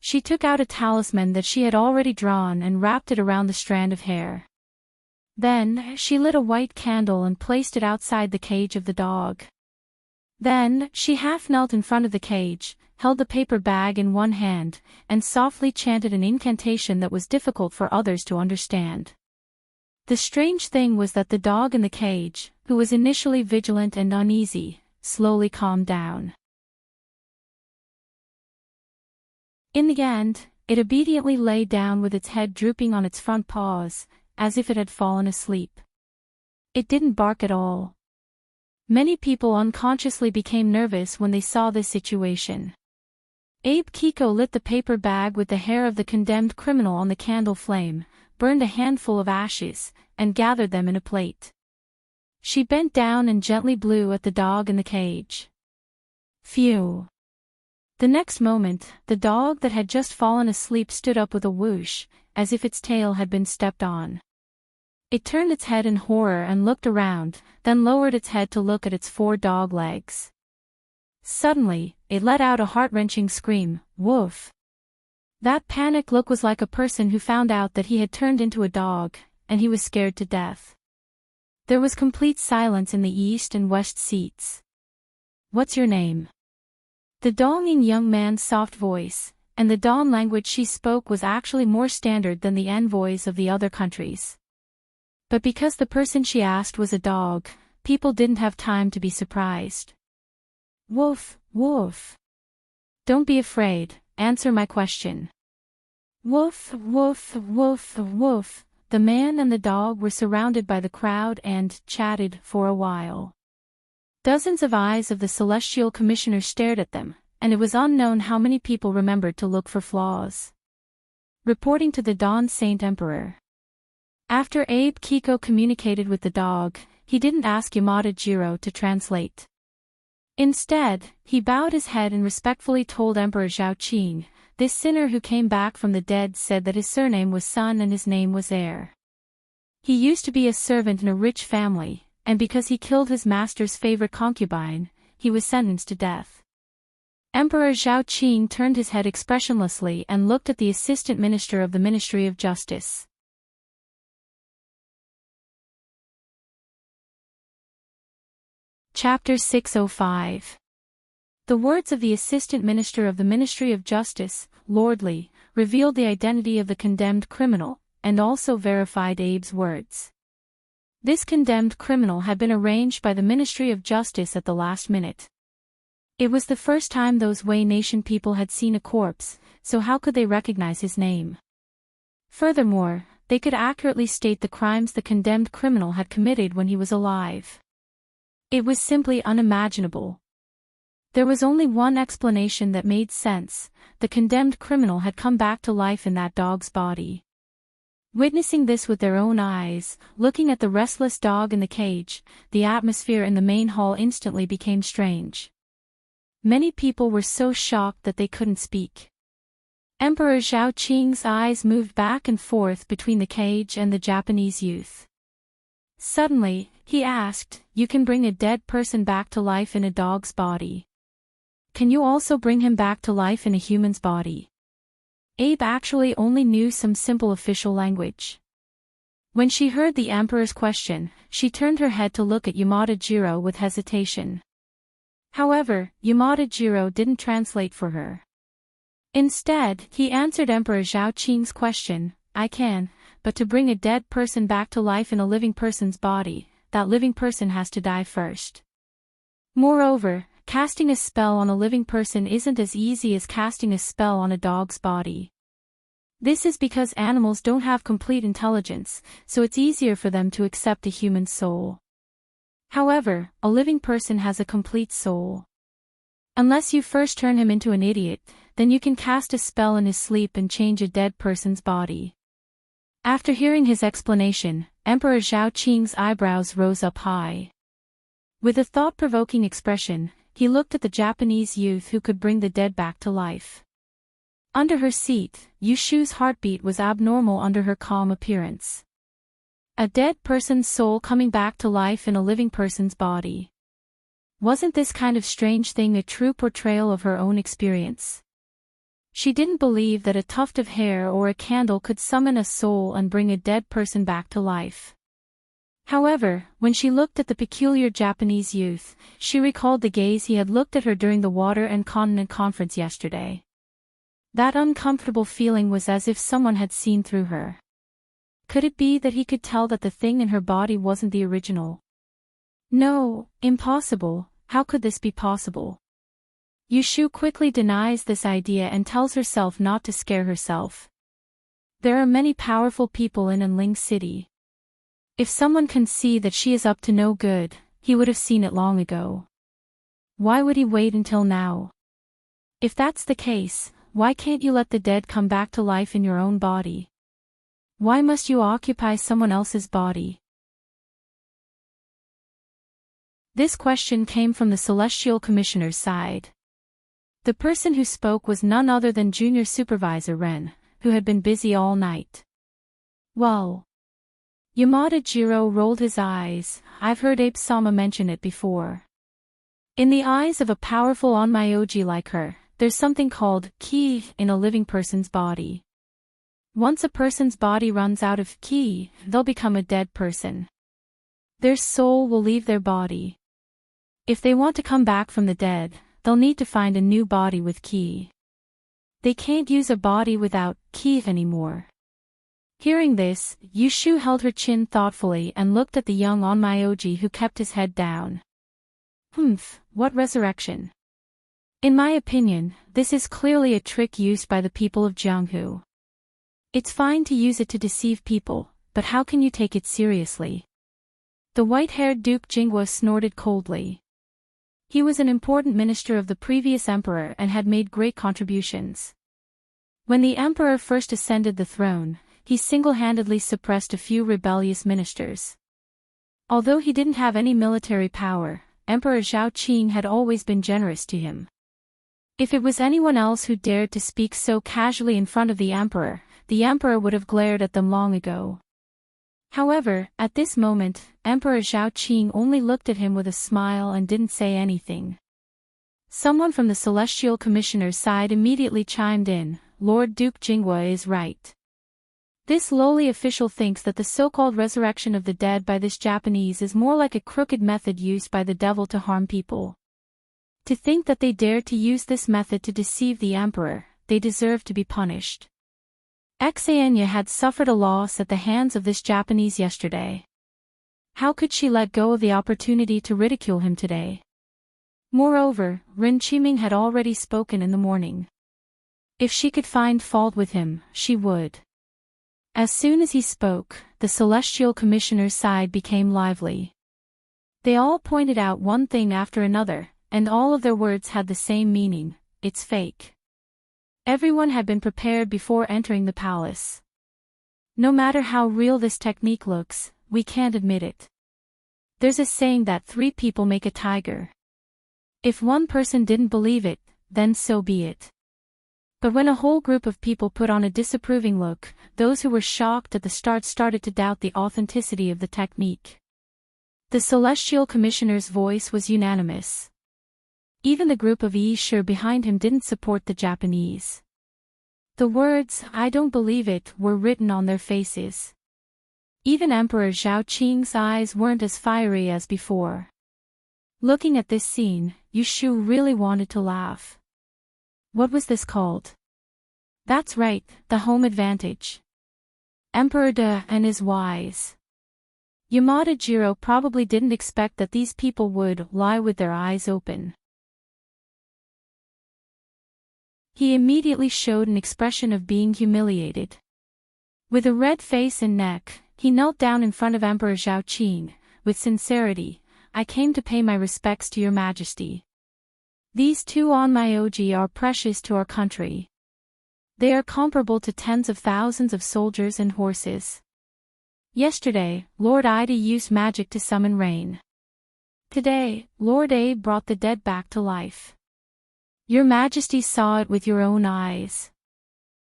She took out a talisman that she had already drawn and wrapped it around the strand of hair. Then, she lit a white candle and placed it outside the cage of the dog. Then, she half knelt in front of the cage, held the paper bag in one hand, and softly chanted an incantation that was difficult for others to understand. The strange thing was that the dog in the cage, who was initially vigilant and uneasy, slowly calmed down. In the end, it obediently lay down with its head drooping on its front paws, as if it had fallen asleep. It didn't bark at all. Many people unconsciously became nervous when they saw this situation. Abe Kiko lit the paper bag with the hair of the condemned criminal on the candle flame, burned a handful of ashes, and gathered them in a plate. She bent down and gently blew at the dog in the cage. Phew! The next moment, the dog that had just fallen asleep stood up with a whoosh, as if its tail had been stepped on. It turned its head in horror and looked around, then lowered its head to look at its 4 dog legs. Suddenly, it let out a heart-wrenching scream, "Woof!" That panicked look was like a person who found out that he had turned into a dog, and he was scared to death. There was complete silence in the east and west seats. "What's your name?" The Donging young man's soft voice, and the Dong language she spoke was actually more standard than the envoys of the other countries. But because the person she asked was a dog, people didn't have time to be surprised. Woof, woof. Don't be afraid, answer my question. Woof, woof, woof, woof. The man and the dog were surrounded by the crowd and chatted for a while. Dozens of eyes of the celestial commissioner stared at them, and it was unknown how many people remembered to look for flaws. Reporting to the Dawn Saint Emperor. After Abe Kiko communicated with the dog, he didn't ask Yamada Jiro to translate. Instead, he bowed his head and respectfully told Emperor Zhao Qing, this sinner who came back from the dead said that his surname was Sun and his name was Heir. He used to be a servant in a rich family, and because he killed his master's favorite concubine, he was sentenced to death. Emperor Zhao Qing turned his head expressionlessly and looked at the assistant minister of the Ministry of Justice. Chapter 605. The words of the Assistant Minister of the Ministry of Justice, Lord Li, revealed the identity of the condemned criminal, and also verified Abe's words. This condemned criminal had been arranged by the Ministry of Justice at the last minute. It was the first time those Wei Nation people had seen a corpse, so how could they recognize his name? Furthermore, they could accurately state the crimes the condemned criminal had committed when he was alive. It was simply unimaginable. There was only one explanation that made sense: the condemned criminal had come back to life in that dog's body. Witnessing this with their own eyes, looking at the restless dog in the cage, the atmosphere in the main hall instantly became strange. Many people were so shocked that they couldn't speak. Emperor Zhao Qing's eyes moved back and forth between the cage and the Japanese youth. Suddenly, he asked, "You can bring a dead person back to life in a dog's body. Can you also bring him back to life in a human's body?" Abe actually only knew some simple official language. When she heard the emperor's question, she turned her head to look at Yamada Jiro with hesitation. However, Yamada Jiro didn't translate for her. Instead, he answered Emperor Zhao Qing's question, "I can, but to bring a dead person back to life in a living person's body, that living person has to die first. Moreover, casting a spell on a living person isn't as easy as casting a spell on a dog's body. This is because animals don't have complete intelligence, so it's easier for them to accept a human soul. However, a living person has a complete soul. Unless you first turn him into an idiot, then you can cast a spell in his sleep and change a dead person's body." After hearing his explanation, Emperor Zhao Qing's eyebrows rose up high. With a thought-provoking expression, he looked at the Japanese youth who could bring the dead back to life. Under her seat, Yushu's heartbeat was abnormal under her calm appearance. A dead person's soul coming back to life in a living person's body. Wasn't this kind of strange thing a true portrayal of her own experience? She didn't believe that a tuft of hair or a candle could summon a soul and bring a dead person back to life. However, when she looked at the peculiar Japanese youth, she recalled the gaze he had looked at her during the Water and Continent Conference yesterday. That uncomfortable feeling was as if someone had seen through her. Could it be that he could tell that the thing in her body wasn't the original? No, impossible. How could this be possible? Yushu quickly denies this idea and tells herself not to scare herself. There are many powerful people in Enling City. If someone can see that she is up to no good, he would have seen it long ago. Why would he wait until now? If that's the case, why can't you let the dead come back to life in your own body? Why must you occupy someone else's body? This question came from the Celestial Commissioner's side. The person who spoke was none other than Junior Supervisor Ren, who had been busy all night. Well. Yamada Jiro rolled his eyes. I've heard Abe-sama mention it before. In the eyes of a powerful onmyoji like her, there's something called ki in a living person's body. Once a person's body runs out of ki, they'll become a dead person. Their soul will leave their body. If they want to come back from the dead, they'll need to find a new body with ki. They can't use a body without ki anymore. Hearing this, Yushu held her chin thoughtfully and looked at the young onmyoji who kept his head down. What resurrection? In my opinion, this is clearly a trick used by the people of Jianghu. It's fine to use it to deceive people, but how can you take it seriously? The white-haired Duke Jingwa snorted coldly. He was an important minister of the previous emperor and had made great contributions. When the emperor first ascended the throne, he single-handedly suppressed a few rebellious ministers. Although he didn't have any military power, Emperor Zhao Qing had always been generous to him. If it was anyone else who dared to speak so casually in front of the emperor would have glared at them long ago. However, at this moment, Emperor Zhao Qing only looked at him with a smile and didn't say anything. Someone from the Celestial Commissioner's side immediately chimed in, "Lord Duke Jingwa is right. This lowly official thinks that the so-called resurrection of the dead by this Japanese is more like a crooked method used by the devil to harm people. To think that they dared to use this method to deceive the emperor, they deserve to be punished." Xenia had suffered a loss at the hands of this Japanese yesterday. How could she let go of the opportunity to ridicule him today? Moreover, Ren Qiming had already spoken in the morning. If she could find fault with him, she would. As soon as he spoke, the Celestial Commissioner's side became lively. They all pointed out one thing after another, and all of their words had the same meaning: it's fake. Everyone had been prepared before entering the palace. No matter how real this technique looks, we can't admit it. There's a saying that 3 people make a tiger. If one person didn't believe it, then so be it. But when a whole group of people put on a disapproving look, those who were shocked at the start started to doubt the authenticity of the technique. The Celestial Commissioner's voice was unanimous. Even the group of Yi-Shi behind him didn't support the Japanese. The words, "I don't believe it," were written on their faces. Even Emperor Zhao Qing's eyes weren't as fiery as before. Looking at this scene, Yi-Shi really wanted to laugh. What was this called? That's right, the home advantage. Emperor De and is wise. Yamada Jiro probably didn't expect that these people would lie with their eyes open. He immediately showed an expression of being humiliated. With a red face and neck, he knelt down in front of Emperor Zhao Qing. With sincerity, "I came to pay my respects to your majesty. These 2 onmyoji are precious to our country. They are comparable to tens of thousands of soldiers and horses. Yesterday, Lord Ida used magic to summon rain. Today, Lord Abe brought the dead back to life. Your majesty saw it with your own eyes.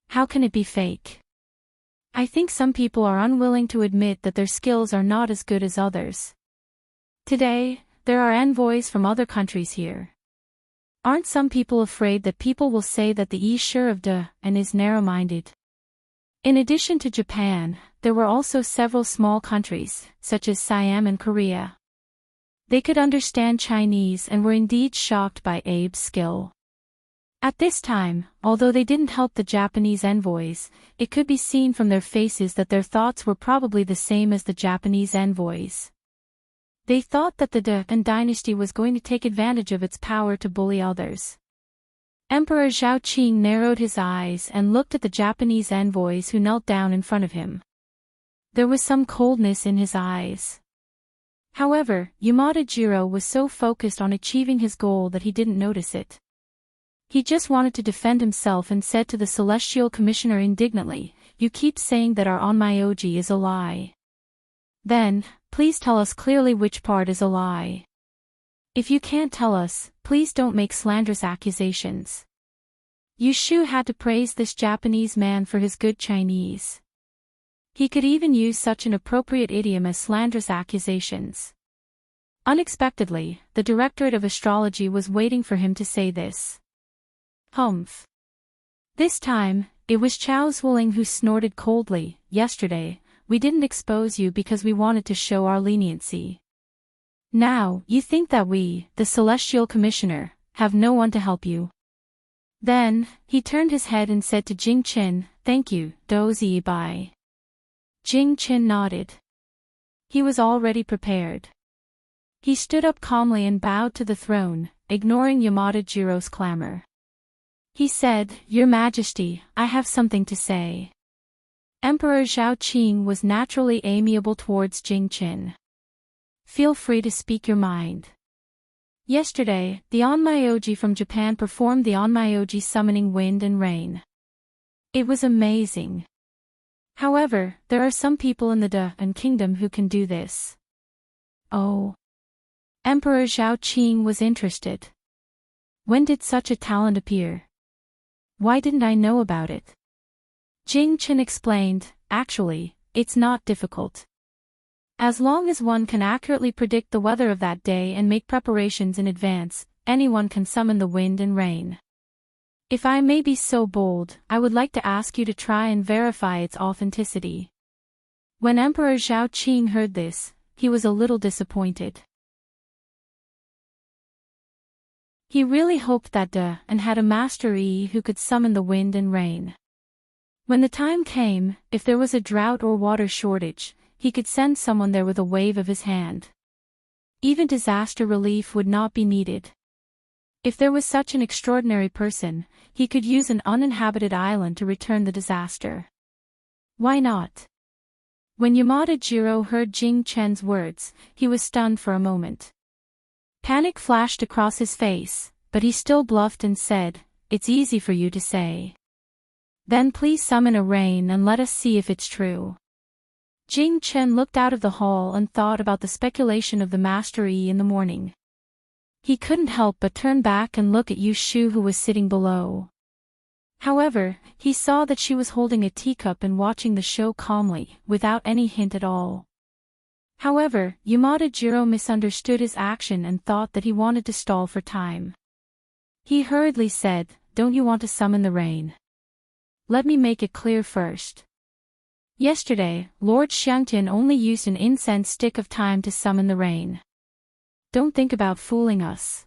How can it be fake?" I think some people are unwilling to admit that their skills are not as good as others. Today, there are envoys from other countries here. Aren't some people afraid that people will say that the Yi-Shi of De and is narrow-minded? In addition to Japan, there were also several small countries, such as Siam and Korea. They could understand Chinese and were indeed shocked by Abe's skill. At this time, although they didn't help the Japanese envoys, it could be seen from their faces that their thoughts were probably the same as the Japanese envoys. They thought that the De dynasty was going to take advantage of its power to bully others. Emperor Zhao Qing narrowed his eyes and looked at the Japanese envoys who knelt down in front of him. There was some coldness in his eyes. However, Yamada Jiro was so focused on achieving his goal that he didn't notice it. He just wanted to defend himself and said to the Celestial Commissioner indignantly, "You keep saying that our onmyoji is a lie. Then, please tell us clearly which part is a lie. If you can't tell us, please don't make slanderous accusations." Yushu had to praise this Japanese man for his good Chinese. He could even use such an appropriate idiom as slanderous accusations. Unexpectedly, the Directorate of Astrology was waiting for him to say this. Humph. This time, it was Chao Zuoling who snorted coldly. "Yesterday, we didn't expose you because we wanted to show our leniency. Now, you think that we, the Celestial Commissioner, have no one to help you." Then, he turned his head and said to Jing Qin, "Thank you, Dozi Bai." Jing Qin nodded. He was already prepared. He stood up calmly and bowed to the throne, ignoring Yamada Jiro's clamor. He said, "Your Majesty, I have something to say." Emperor Zhao Qing was naturally amiable towards Jing Qin. "Feel free to speak your mind." Yesterday, the Onmyoji from Japan performed the Onmyoji summoning wind and rain. It was amazing. However, there are some people in the Dan Kingdom who can do this. Oh. Emperor Zhao Qing was interested. When did such a talent appear? Why didn't I know about it? Jing Qin explained, "Actually, it's not difficult. As long as one can accurately predict the weather of that day and make preparations in advance, anyone can summon the wind and rain. If I may be so bold, I would like to ask you to try and verify its authenticity." When Emperor Zhao Qing heard this, he was a little disappointed. He really hoped that Dan had a master who could summon the wind and rain. When the time came, if there was a drought or water shortage, he could send someone there with a wave of his hand. Even disaster relief would not be needed. If there was such an extraordinary person, he could use an uninhabited island to return the disaster. Why not? When Yamada Jiro heard Jing Chen's words, he was stunned for a moment. Panic flashed across his face, but he still bluffed and said, "It's easy for you to say. Then please summon a rain and let us see if it's true." Jing Chen looked out of the hall and thought about the speculation of the Master Yi in the morning. He couldn't help but turn back and look at Yu Shu, who was sitting below. However, he saw that she was holding a teacup and watching the show calmly, without any hint at all. However, Yamada Jiro misunderstood his action and thought that he wanted to stall for time. He hurriedly said, "Don't you want to summon the rain? Let me make it clear first. Yesterday, Lord Xiangtian only used an incense stick of time to summon the rain. Don't think about fooling us.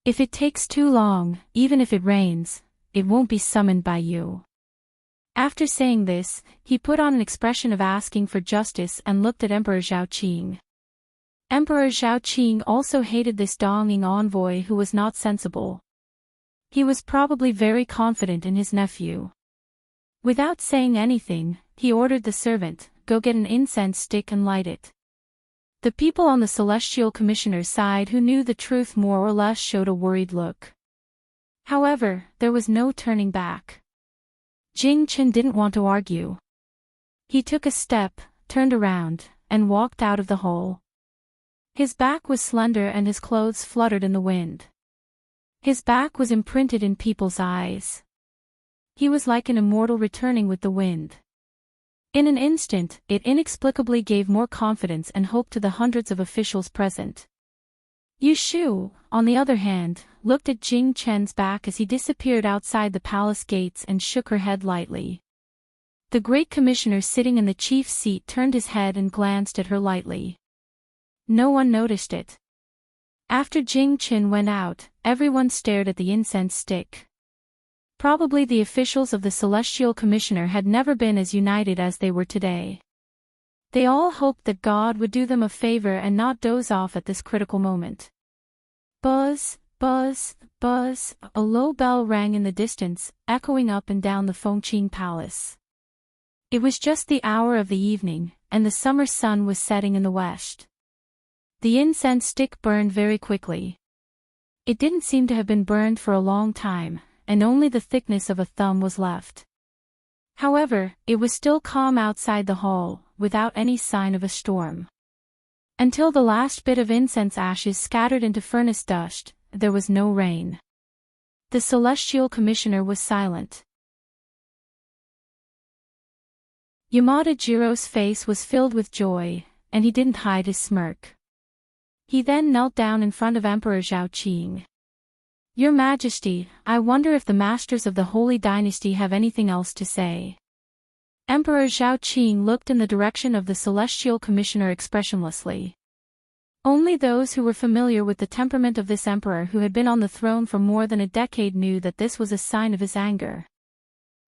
If it takes too long, even if it rains, it won't be summoned by you." After saying this, he put on an expression of asking for justice and looked at Emperor Zhao Qing. Emperor Zhao Qing also hated this Donging envoy who was not sensible. He was probably very confident in his nephew. Without saying anything, he ordered the servant, "Go get an incense stick and light it." The people on the Celestial Commissioner's side who knew the truth more or less showed a worried look. However, there was no turning back. Jing Chen didn't want to argue. He took a step, turned around, and walked out of the hall. His back was slender and his clothes fluttered in the wind. His back was imprinted in people's eyes. He was like an immortal returning with the wind. In an instant, it inexplicably gave more confidence and hope to the hundreds of officials present. Yu Shu, on the other hand, looked at Jing Chen's back as he disappeared outside the palace gates and shook her head lightly. The Great Commissioner sitting in the chief seat turned his head and glanced at her lightly. No one noticed it. After Jing Chen went out, everyone stared at the incense stick. Probably the officials of the Celestial Commissioner had never been as united as they were today. They all hoped that God would do them a favor and not doze off at this critical moment. Buzz, buzz, buzz, a low bell rang in the distance, echoing up and down the Fengqing Palace. It was just the hour of the evening, and the summer sun was setting in the west. The incense stick burned very quickly. It didn't seem to have been burned for a long time, and only the thickness of a thumb was left. However, it was still calm outside the hall, without any sign of a storm. Until the last bit of incense ashes scattered into furnace dust, there was no rain. The Celestial Commissioner was silent. Yamada Jiro's face was filled with joy, and he didn't hide his smirk. He then knelt down in front of Emperor Zhao Qing. "Your Majesty, I wonder if the masters of the Holy Dynasty have anything else to say." Emperor Zhao Qing looked in the direction of the Celestial Commissioner expressionlessly. Only those who were familiar with the temperament of this emperor who had been on the throne for more than a decade knew that this was a sign of his anger.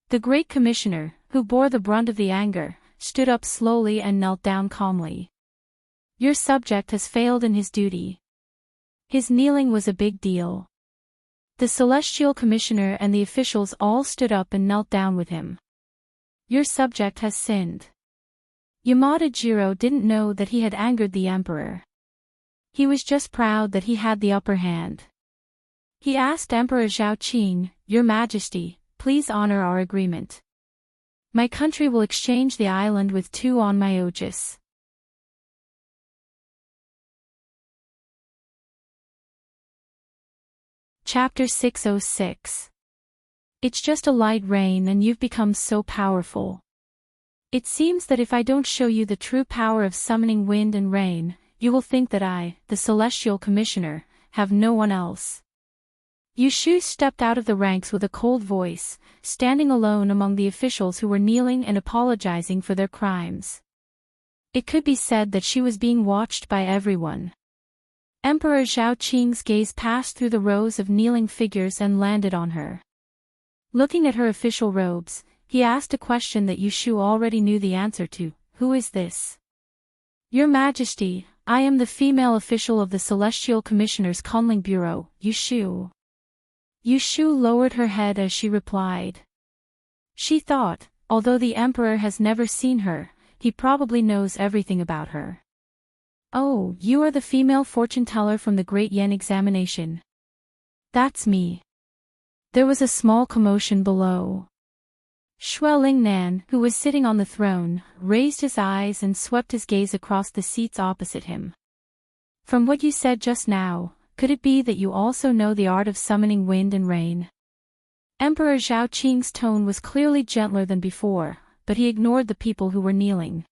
The Great Commissioner, who bore the brunt of the anger, stood up slowly and knelt down calmly. "Your subject has failed in his duty. His kneeling was a big deal. The celestial commissioner and the officials all stood up and knelt down with him. Your subject has sinned. Yamada Jiro didn't know that he had angered the emperor. He was just proud that he had the upper hand. He asked Emperor Zhao Qing, Your Majesty, please honor our agreement. My country will exchange the island with 2 on my Ojis. Chapter 606. It's just a light rain and you've become so powerful. It seems that if I don't show you the true power of summoning wind and rain, you will think that I, the Celestial Commissioner, have no one else. Yushu stepped out of the ranks with a cold voice, standing alone among the officials who were kneeling and apologizing for their crimes. It could be said that she was being watched by everyone. Emperor Zhao Qing's gaze passed through the rows of kneeling figures and landed on her. Looking at her official robes, he asked a question that Yushu already knew the answer to. Who is this? Your Majesty, I am the female official of the Celestial Commissioner's Conling Bureau, Yushu. Yushu lowered her head as she replied. She thought, although the emperor has never seen her, he probably knows everything about her. Oh, you are the female fortune teller from the Great Yen examination. That's me. There was a small commotion below. Xue Lingnan, who was sitting on the throne, raised his eyes and swept his gaze across the seats opposite him. From what you said just now, could it be that you also know the art of summoning wind and rain? Emperor Zhao Qing's tone was clearly gentler than before, but he ignored the people who were kneeling.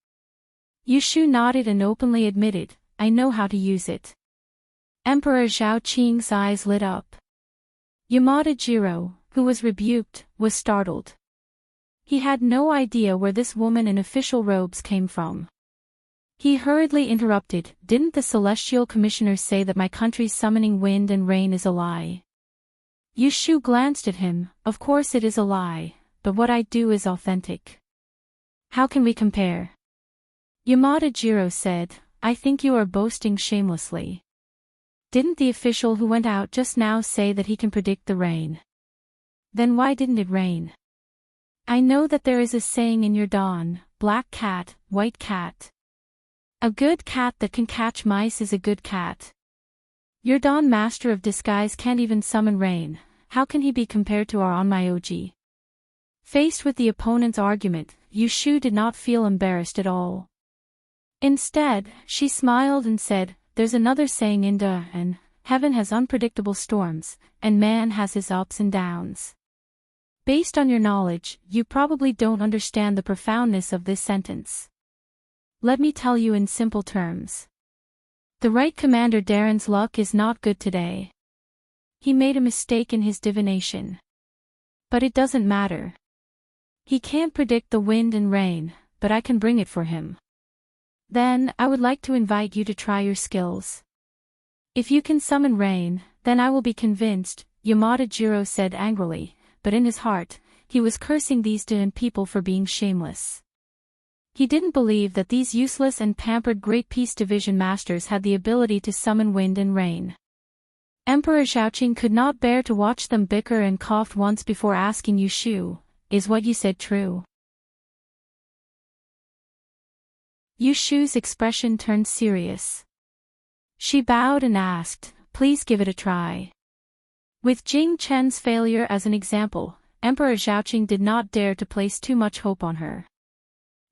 Yushu nodded and openly admitted, I know how to use it. Emperor Zhao Qing's eyes lit up. Yamada Jiro, who was rebuked, was startled. He had no idea where this woman in official robes came from. He hurriedly interrupted, Didn't the Celestial Commissioner say that my country's summoning wind and rain is a lie? Yushu glanced at him, Of course it is a lie, but what I do is authentic. How can we compare? Yamada Jiro said, I think you are boasting shamelessly. Didn't the official who went out just now say that he can predict the rain? Then why didn't it rain? I know that there is a saying in your dawn, black cat, white cat. A good cat that can catch mice is a good cat. Your dawn master of disguise can't even summon rain, how can he be compared to our Onmyoji? Faced with the opponent's argument, Yushu did not feel embarrassed at all. Instead, she smiled and said, There's another saying in and heaven has unpredictable storms, and man has his ups and downs. Based on your knowledge, you probably don't understand the profoundness of this sentence. Let me tell you in simple terms. The right Commander Darren's luck is not good today. He made a mistake in his divination. But it doesn't matter. He can't predict the wind and rain, but I can bring it for him. Then, I would like to invite you to try your skills. If you can summon rain, then I will be convinced, Yamada Jiro said angrily, but in his heart, he was cursing these Dan people for being shameless. He didn't believe that these useless and pampered Great Peace Division masters had the ability to summon wind and rain. Emperor Zhaoqing could not bear to watch them bicker and coughed once before asking Yushu, Is what you said true? Yushu's expression turned serious. She bowed and asked, Please give it a try. With Jing Chen's failure as an example, Emperor Zhaoqing did not dare to place too much hope on her.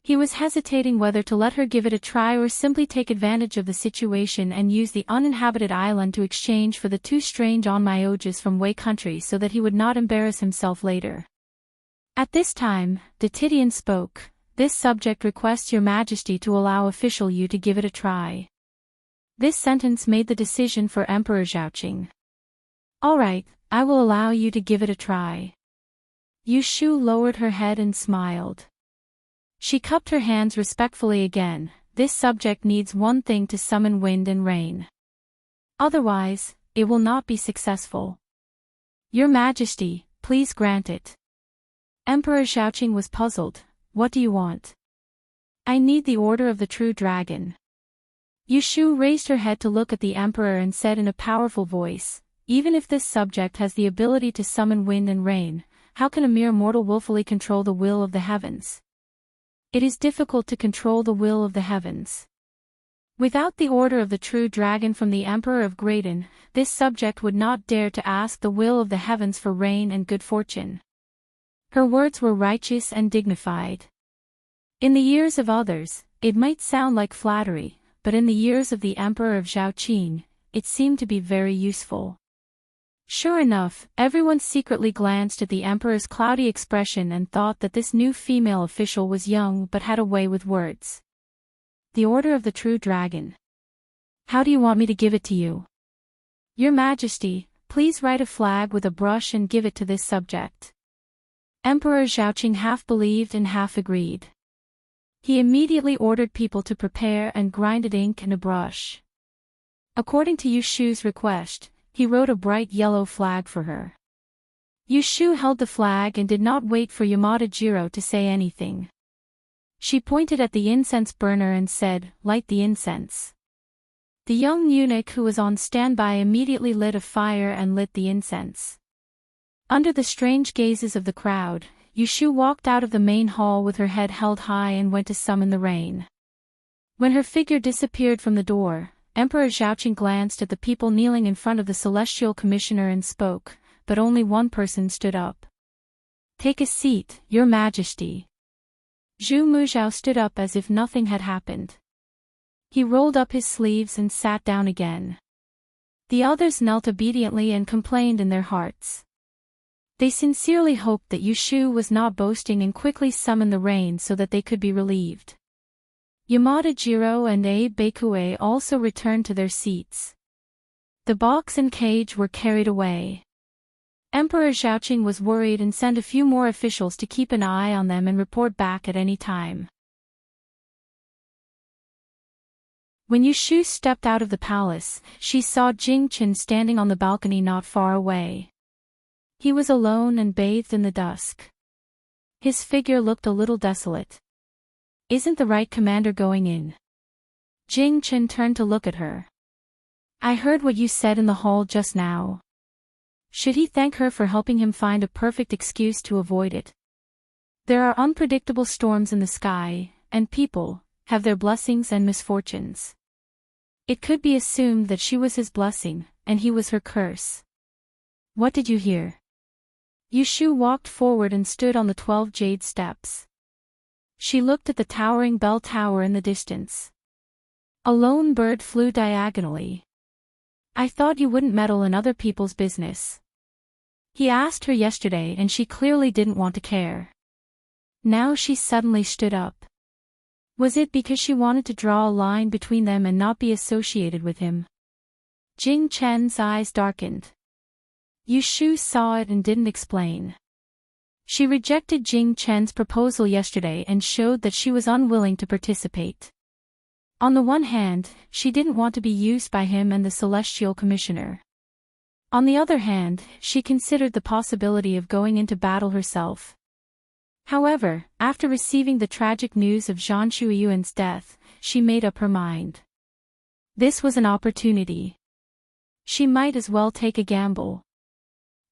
He was hesitating whether to let her give it a try or simply take advantage of the situation and use the uninhabited island to exchange for the 2 strange Onmyojas from Wei country so that he would not embarrass himself later. At this time, the Titian spoke, This subject requests your majesty to allow official you to give it a try. This sentence made the decision for Emperor Zhaoqing. All right, I will allow you to give it a try. Yushu lowered her head and smiled. She cupped her hands respectfully again, This subject needs one thing to summon wind and rain. Otherwise, it will not be successful. Your Majesty, please grant it. Emperor Zhaoqing was puzzled, What do you want? I need the order of the true dragon. Yushu raised her head to look at the emperor and said in a powerful voice, "Even if this subject has the ability to summon wind and rain, how can a mere mortal willfully control the will of the heavens? It is difficult to control the will of the heavens. Without the order of the true dragon from the Emperor of Graydon, this subject would not dare to ask the will of the heavens for rain and good fortune." Her words were righteous and dignified. In the ears of others, it might sound like flattery, but in the ears of the Emperor of Zhaoqing, it seemed to be very useful. Sure enough, everyone secretly glanced at the Emperor's cloudy expression and thought that this new female official was young but had a way with words. "The order of the true dragon. How do you want me to give it to you?" "Your Majesty, please write a flag with a brush and give it to this subject." Emperor Zhaoqing half believed and half agreed. He immediately ordered people to prepare and grinded ink and a brush. According to Yushu's request, he wrote a bright yellow flag for her. Yushu held the flag and did not wait for Yamada Jiro to say anything. She pointed at the incense burner and said, "Light the incense." The young eunuch who was on standby immediately lit a fire and lit the incense. Under the strange gazes of the crowd, Yushu walked out of the main hall with her head held high and went to summon the rain. When her figure disappeared from the door, Emperor Zhaoqing glanced at the people kneeling in front of the Celestial Commissioner and spoke, but only one person stood up. "Take a seat, Your Majesty." Zhu Muzhao stood up as if nothing had happened. He rolled up his sleeves and sat down again. The others knelt obediently and complained in their hearts. They sincerely hoped that Yushu was not boasting and quickly summoned the rain so that they could be relieved. Yamada Jiro and Abe Bakue also returned to their seats. The box and cage were carried away. Emperor Zhaoqing was worried and sent a few more officials to keep an eye on them and report back at any time. When Yushu stepped out of the palace, she saw Jing Chen standing on the balcony not far away. He was alone and bathed in the dusk. His figure looked a little desolate. "Isn't the right commander going in?" Jing Chen turned to look at her. "I heard what you said in the hall just now." Should he thank her for helping him find a perfect excuse to avoid it? There are unpredictable storms in the sky, and people have their blessings and misfortunes. It could be assumed that she was his blessing, and he was her curse. "What did you hear?" Yushu walked forward and stood on the 12 jade steps. She looked at the towering bell tower in the distance. A lone bird flew diagonally. "I thought you wouldn't meddle in other people's business." He asked her yesterday and she clearly didn't want to care. Now she suddenly stood up. Was it because she wanted to draw a line between them and not be associated with him? Jing Chen's eyes darkened. Yushu saw it and didn't explain. She rejected Jing Chen's proposal yesterday and showed that she was unwilling to participate. On the one hand, she didn't want to be used by him and the Celestial Commissioner. On the other hand, she considered the possibility of going into battle herself. However, after receiving the tragic news of Zhang Shuiyuan's death, she made up her mind. This was an opportunity. She might as well take a gamble.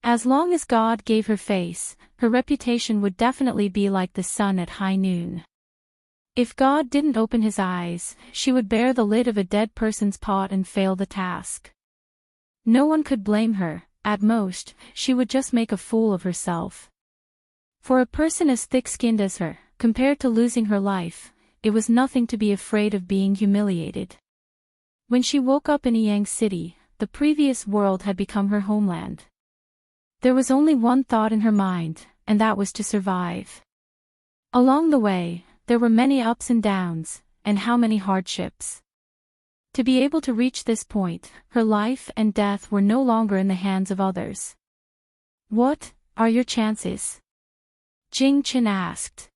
As long as God gave her face, her reputation would definitely be like the sun at high noon. If God didn't open his eyes, she would bear the lid of a dead person's pot and fail the task. No one could blame her. At most, she would just make a fool of herself. For a person as thick-skinned as her, compared to losing her life, it was nothing to be afraid of being humiliated. When she woke up in Yang City, the previous world had become her homeland. There was only one thought in her mind, and that was to survive. Along the way, there were many ups and downs, and how many hardships. To be able to reach this point, her life and death were no longer in the hands of others. "What are your chances?" Jing Chen asked.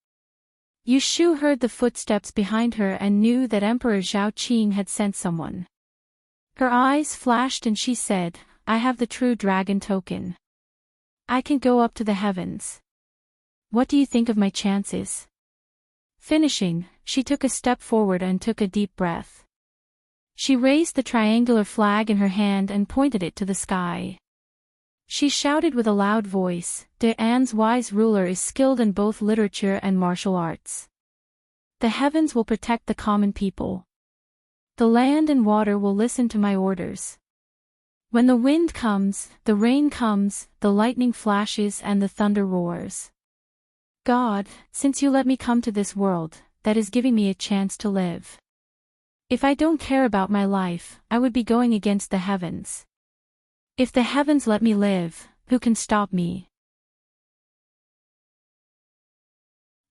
Yushu heard the footsteps behind her and knew that Emperor Zhaoqing had sent someone. Her eyes flashed and she said, "I have the true dragon token. I can go up to the heavens. What do you think of my chances?" Finishing, she took a step forward and took a deep breath. She raised the triangular flag in her hand and pointed it to the sky. She shouted with a loud voice, "De Anne's wise ruler is skilled in both literature and martial arts. The heavens will protect the common people. The land and water will listen to my orders. When the wind comes, the rain comes, the lightning flashes and the thunder roars. God, since you let me come to this world, that is giving me a chance to live. If I don't care about my life, I would be going against the heavens. If the heavens let me live, who can stop me?"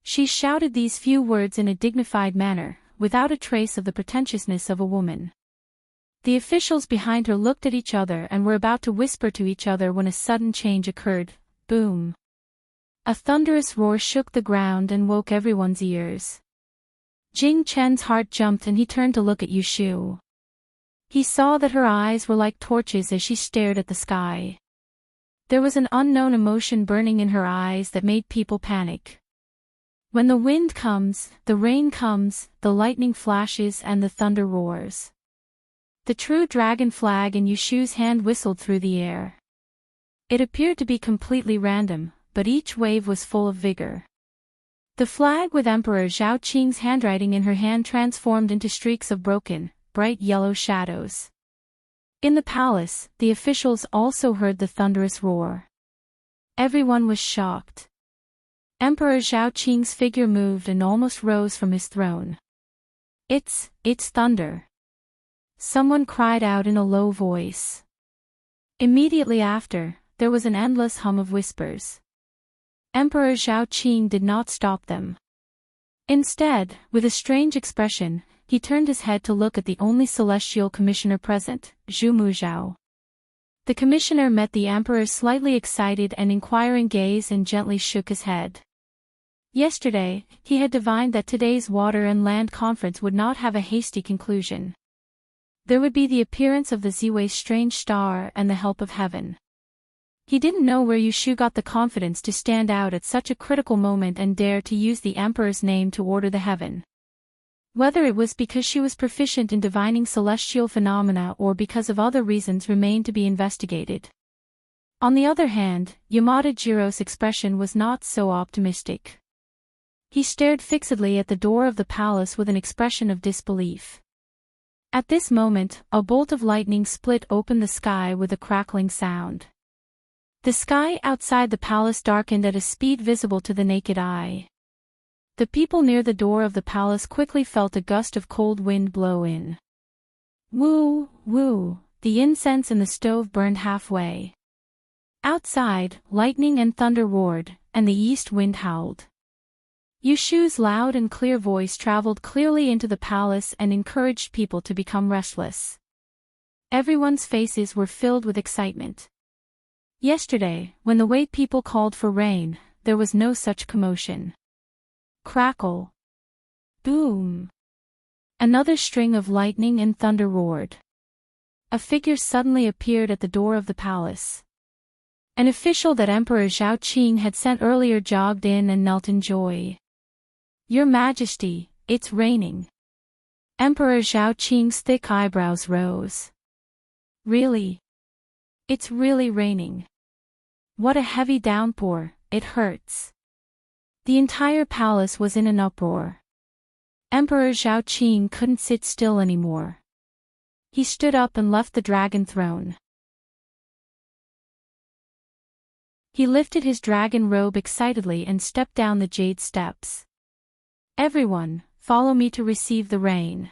She shouted these few words in a dignified manner, without a trace of the pretentiousness of a woman. The officials behind her looked at each other and were about to whisper to each other when a sudden change occurred. Boom! A thunderous roar shook the ground and woke everyone's ears. Jing Chen's heart jumped and he turned to look at Yushu. He saw that her eyes were like torches as she stared at the sky. There was an unknown emotion burning in her eyes that made people panic. When the wind comes, the rain comes, the lightning flashes and the thunder roars. The true dragon flag in Yushu's hand whistled through the air. It appeared to be completely random, but each wave was full of vigor. The flag with Emperor Zhao Qing's handwriting in her hand transformed into streaks of broken, bright yellow shadows. In the palace, the officials also heard the thunderous roar. Everyone was shocked. Emperor Zhao Qing's figure moved and almost rose from his throne. It's thunder. Someone cried out in a low voice. Immediately after, there was an endless hum of whispers. Emperor Zhao Qing did not stop them. Instead, with a strange expression, he turned his head to look at the only celestial commissioner present, Zhu Muzhao. The commissioner met the emperor's slightly excited and inquiring gaze and gently shook his head. Yesterday, he had divined that today's water and land conference would not have a hasty conclusion. There would be the appearance of the Ziwei's strange star and the help of heaven. He didn't know where Yushu got the confidence to stand out at such a critical moment and dare to use the emperor's name to order the heaven. Whether it was because she was proficient in divining celestial phenomena or because of other reasons remained to be investigated. On the other hand, Yamada Jiro's expression was not so optimistic. He stared fixedly at the door of the palace with an expression of disbelief. At this moment, a bolt of lightning split open the sky with a crackling sound. The sky outside the palace darkened at a speed visible to the naked eye. The people near the door of the palace quickly felt a gust of cold wind blow in. Woo, woo, the incense in the stove burned halfway. Outside, lightning and thunder roared, and the east wind howled. Yushu's loud and clear voice traveled clearly into the palace and encouraged people to become restless. Everyone's faces were filled with excitement. Yesterday, when the Wei people called for rain, there was no such commotion. Crackle. Boom. Another string of lightning and thunder roared. A figure suddenly appeared at the door of the palace. An official that Emperor Zhao Qing had sent earlier jogged in and knelt in joy. "Your Majesty, it's raining." Emperor Zhao Qing's thick eyebrows rose. "Really? It's really raining. What a heavy downpour, it hurts." The entire palace was in an uproar. Emperor Zhao Qing couldn't sit still anymore. He stood up and left the dragon throne. He lifted his dragon robe excitedly and stepped down the jade steps. "Everyone, follow me to receive the rain."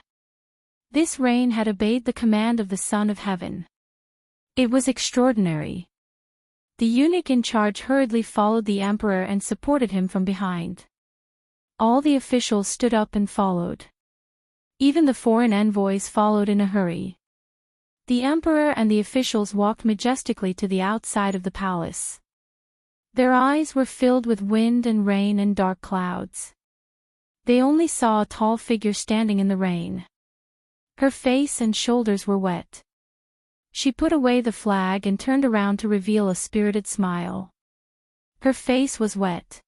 This rain had obeyed the command of the Son of Heaven. It was extraordinary. The eunuch in charge hurriedly followed the emperor and supported him from behind. All the officials stood up and followed. Even the foreign envoys followed in a hurry. The emperor and the officials walked majestically to the outside of the palace. Their eyes were filled with wind and rain and dark clouds. They only saw a tall figure standing in the rain. Her face and shoulders were wet. She put away the flag and turned around to reveal a spirited smile. Her face was wet.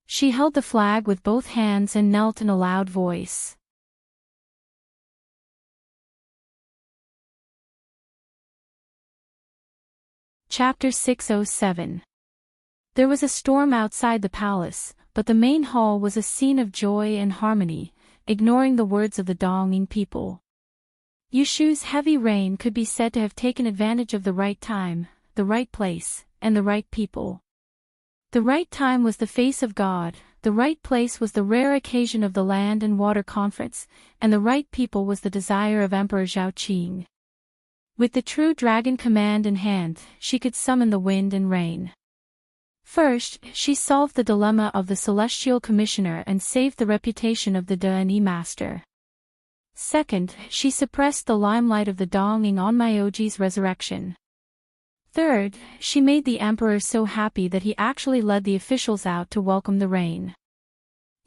She held the flag with both hands and knelt in a loud voice. Chapter 607. There was a storm outside the palace, but the main hall was a scene of joy and harmony, ignoring the words of the Donging people. Yushu's heavy rain could be said to have taken advantage of the right time, the right place, and the right people. The right time was the face of God, the right place was the rare occasion of the Land and Water Conference, and the right people was the desire of Emperor Zhaoqing. With the true dragon command in hand, she could summon the wind and rain. First, she solved the dilemma of the Celestial Commissioner and saved the reputation of the Dene Master. Second, she suppressed the limelight of the Donging on Myoji's resurrection. Third, she made the Emperor so happy that he actually led the officials out to welcome the rain.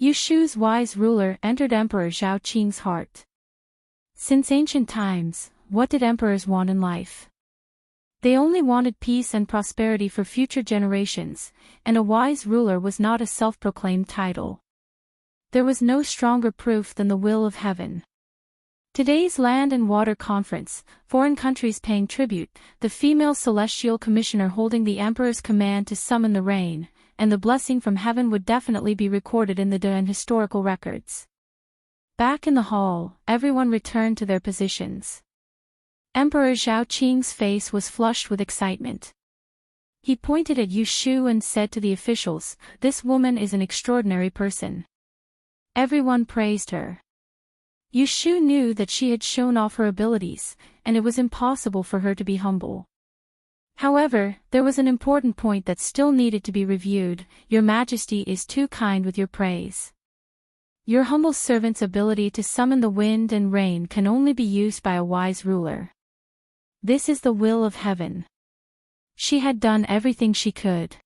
Yushu's wise ruler entered Emperor Zhaoqing's heart. Since ancient times, what did emperors want in life? They only wanted peace and prosperity for future generations, and a wise ruler was not a self-proclaimed title. There was no stronger proof than the will of heaven. Today's Land and Water Conference, foreign countries paying tribute, the female celestial commissioner holding the emperor's command to summon the rain, and the blessing from heaven would definitely be recorded in the Daen historical records. Back in the hall, everyone returned to their positions. Emperor Zhaoqing's face was flushed with excitement. He pointed at Yushu and said to the officials, "This woman is an extraordinary person." Everyone praised her. Yushu knew that she had shown off her abilities, and it was impossible for her to be humble. However, there was an important point that still needed to be reviewed. Your Majesty is too kind with your praise. Your humble servant's ability to summon the wind and rain can only be used by a wise ruler. This is the will of heaven. She had done everything she could.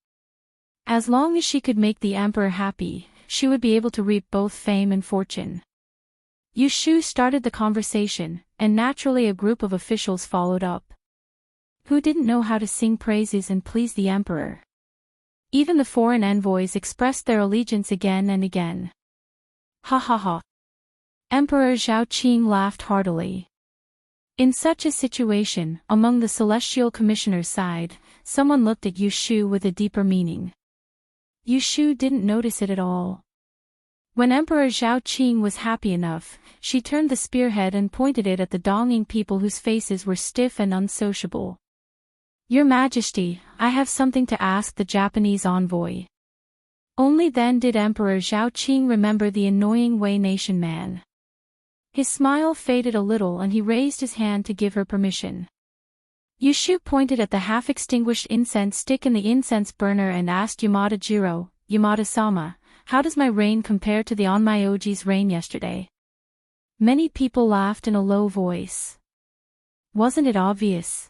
As long as she could make the emperor happy, she would be able to reap both fame and fortune. Yushu started the conversation, and naturally a group of officials followed up. Who didn't know how to sing praises and please the emperor? Even the foreign envoys expressed their allegiance again and again. Ha ha ha. Emperor Zhaoqing laughed heartily. In such a situation, among the Celestial Commissioner's side, someone looked at Yushu with a deeper meaning. Yushu didn't notice it at all. When Emperor Zhaoqing was happy enough, she turned the spearhead and pointed it at the Donging people whose faces were stiff and unsociable. Your Majesty, I have something to ask the Japanese envoy. Only then did Emperor Zhaoqing remember the annoying Wei Nation man. His smile faded a little and he raised his hand to give her permission. Yushu pointed at the half-extinguished incense stick in the incense burner and asked Yamada Jiro, "Yamada-sama, how does my rain compare to the Onmyoji's rain yesterday?" Many people laughed in a low voice. Wasn't it obvious?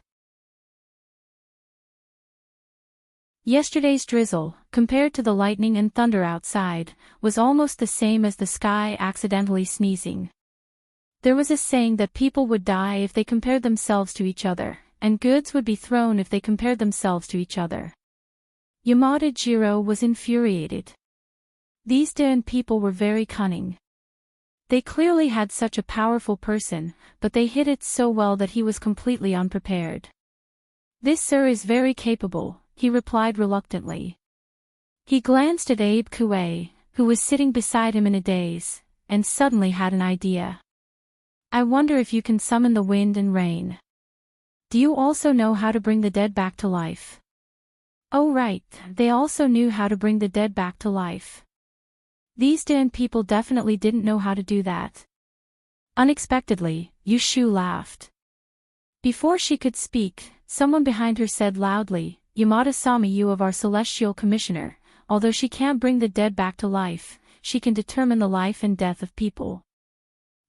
Yesterday's drizzle, compared to the lightning and thunder outside, was almost the same as the sky accidentally sneezing. There was a saying that people would die if they compared themselves to each other, and goods would be thrown if they compared themselves to each other. Yamada Jiro was infuriated. These Daen people were very cunning. They clearly had such a powerful person, but they hid it so well that he was completely unprepared. "This sir is very capable," he replied reluctantly. He glanced at Abe Kuei, who was sitting beside him in a daze, and suddenly had an idea. "I wonder if you can summon the wind and rain. Do you also know how to bring the dead back to life?" Oh right, they also knew how to bring the dead back to life. These Daen people definitely didn't know how to do that. Unexpectedly, Yushu laughed. Before she could speak, someone behind her said loudly, "Yamada-sama, you of our Celestial Commissioner, although she can't bring the dead back to life, she can determine the life and death of people.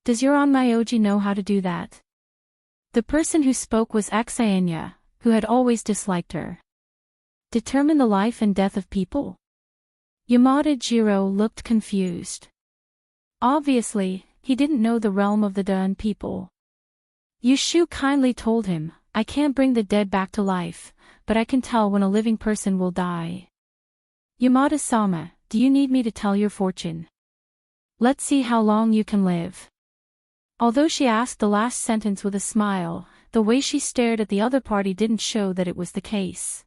Does your Onmyoji know how to do that?" The person who spoke was Exayanya, who had always disliked her. Determine the life and death of people? Yamada Jiro looked confused. Obviously, he didn't know the realm of the Daen people. Yushu kindly told him, "I can't bring the dead back to life, but I can tell when a living person will die." "Yamada-sama, do you need me to tell your fortune? Let's see how long you can live." Although she asked the last sentence with a smile, the way she stared at the other party didn't show that it was the case.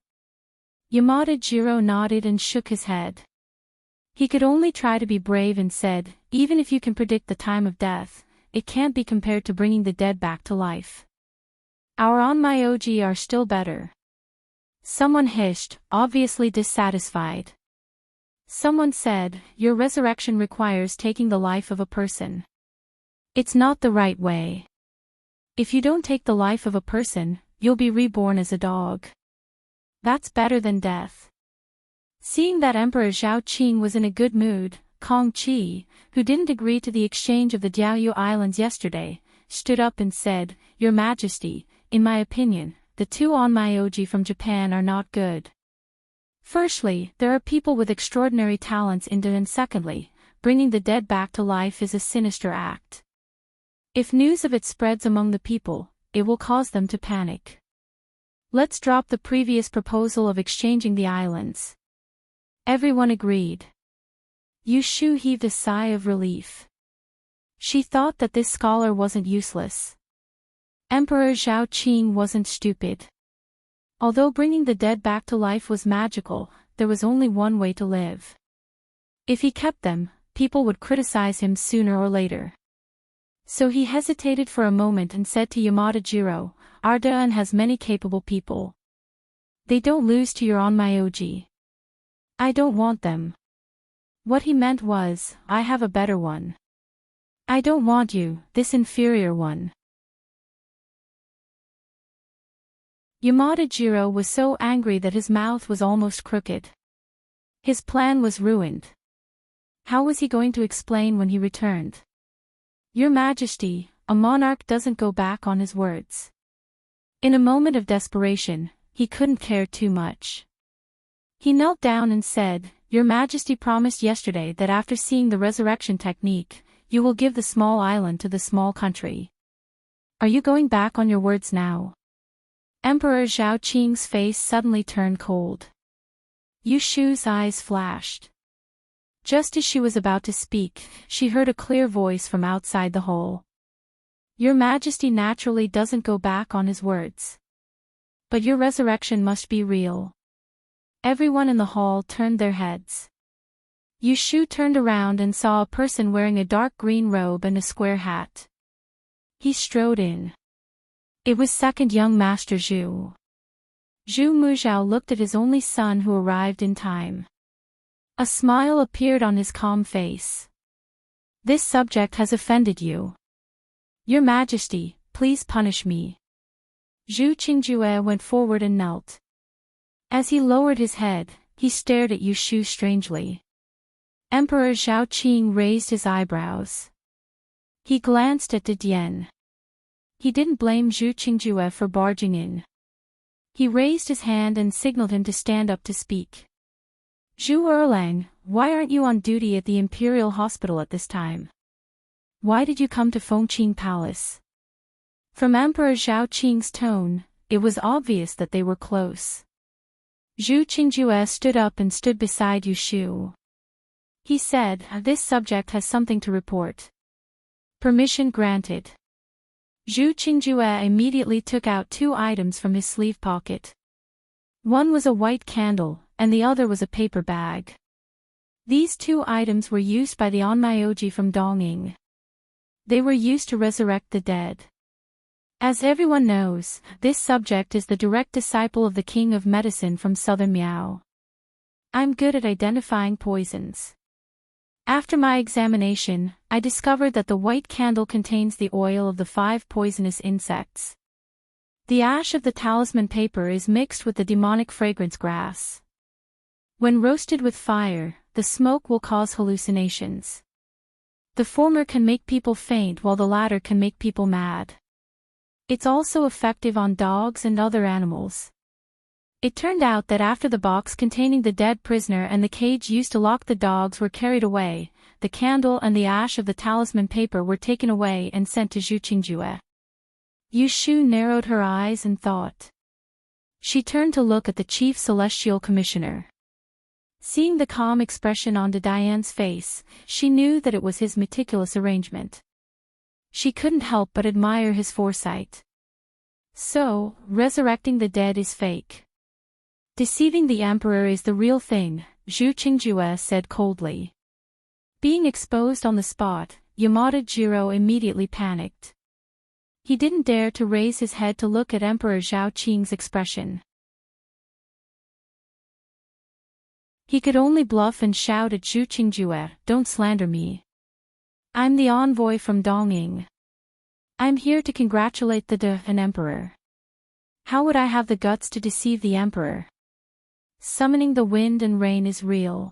Yamada Jiro nodded and shook his head. He could only try to be brave and said, even if you can predict the time of death, it can't be compared to bringing the dead back to life. Our onmyoji are still better. Someone hissed, obviously dissatisfied. Someone said, your resurrection requires taking the life of a person. It's not the right way. If you don't take the life of a person, you'll be reborn as a dog. That's better than death. Seeing that Emperor Zhao Qing was in a good mood, Kong Qi, who didn't agree to the exchange of the Diaoyu Islands yesterday, stood up and said, Your Majesty, in my opinion, the two onmyoji from Japan are not good. Firstly, there are people with extraordinary talents and secondly, bringing the dead back to life is a sinister act. If news of it spreads among the people, it will cause them to panic. Let's drop the previous proposal of exchanging the islands. Everyone agreed. Yu Shu heaved a sigh of relief. She thought that this scholar wasn't useless. Emperor Zhao Qing wasn't stupid. Although bringing the dead back to life was magical, there was only one way to live. If he kept them, people would criticize him sooner or later. So he hesitated for a moment and said to Yamada Jiro, Ardahan has many capable people. They don't lose to your onmyoji. I don't want them. What he meant was, I have a better one. I don't want you, this inferior one. Yamada Jiro was so angry that his mouth was almost crooked. His plan was ruined. How was he going to explain when he returned? Your Majesty, a monarch doesn't go back on his words. In a moment of desperation, he couldn't care too much. He knelt down and said, Your Majesty promised yesterday that after seeing the resurrection technique, you will give the small island to the small country. Are you going back on your words now? Emperor Zhao Qing's face suddenly turned cold. Yu Shu's eyes flashed. Just as she was about to speak, she heard a clear voice from outside the hole. Your Majesty naturally doesn't go back on his words. But your resurrection must be real. Everyone in the hall turned their heads. Yu Shu turned around and saw a person wearing a dark green robe and a square hat. He strode in. It was second young master Zhu. Zhu Muzhao looked at his only son who arrived in time. A smile appeared on his calm face. This subject has offended you. Your Majesty, please punish me. Zhu Qingjue went forward and knelt. As he lowered his head, he stared at Yu Shu strangely. Emperor Zhao Qing raised his eyebrows. He glanced at Didier. He didn't blame Zhu Qingjue for barging in. He raised his hand and signaled him to stand up to speak. Zhu Erlang, why aren't you on duty at the Imperial Hospital at this time? Why did you come to Fengqing Palace? From Emperor Zhao Qing's tone, it was obvious that they were close. Zhu Qingjue stood up and stood beside Yu Shu. He said, This subject has something to report. Permission granted. Zhu Qingjue immediately took out two items from his sleeve pocket. One was a white candle, and the other was a paper bag. These two items were used by the onmyoji from Donging. They were used to resurrect the dead. As everyone knows, this subject is the direct disciple of the King of Medicine from Southern Miao. I'm good at identifying poisons. After my examination, I discovered that the white candle contains the oil of the 5 poisonous insects. The ash of the talisman paper is mixed with the demonic fragrance grass. When roasted with fire, the smoke will cause hallucinations. The former can make people faint while the latter can make people mad. It's also effective on dogs and other animals. It turned out that after the box containing the dead prisoner and the cage used to lock the dogs were carried away, the candle and the ash of the talisman paper were taken away and sent to Zhu Qingjue. Yu Shu narrowed her eyes and thought. She turned to look at the chief celestial commissioner. Seeing the calm expression on Diane's face, she knew that it was his meticulous arrangement. She couldn't help but admire his foresight. So, resurrecting the dead is fake. Deceiving the emperor is the real thing, Zhu Qingjue said coldly. Being exposed on the spot, Yamada Jiro immediately panicked. He didn't dare to raise his head to look at Emperor Zhao Qing's expression. He could only bluff and shout at Zhu Qingjue, "Don't slander me. I'm the envoy from Dongying. I'm here to congratulate the emperor. How would I have the guts to deceive the emperor? Summoning the wind and rain is real.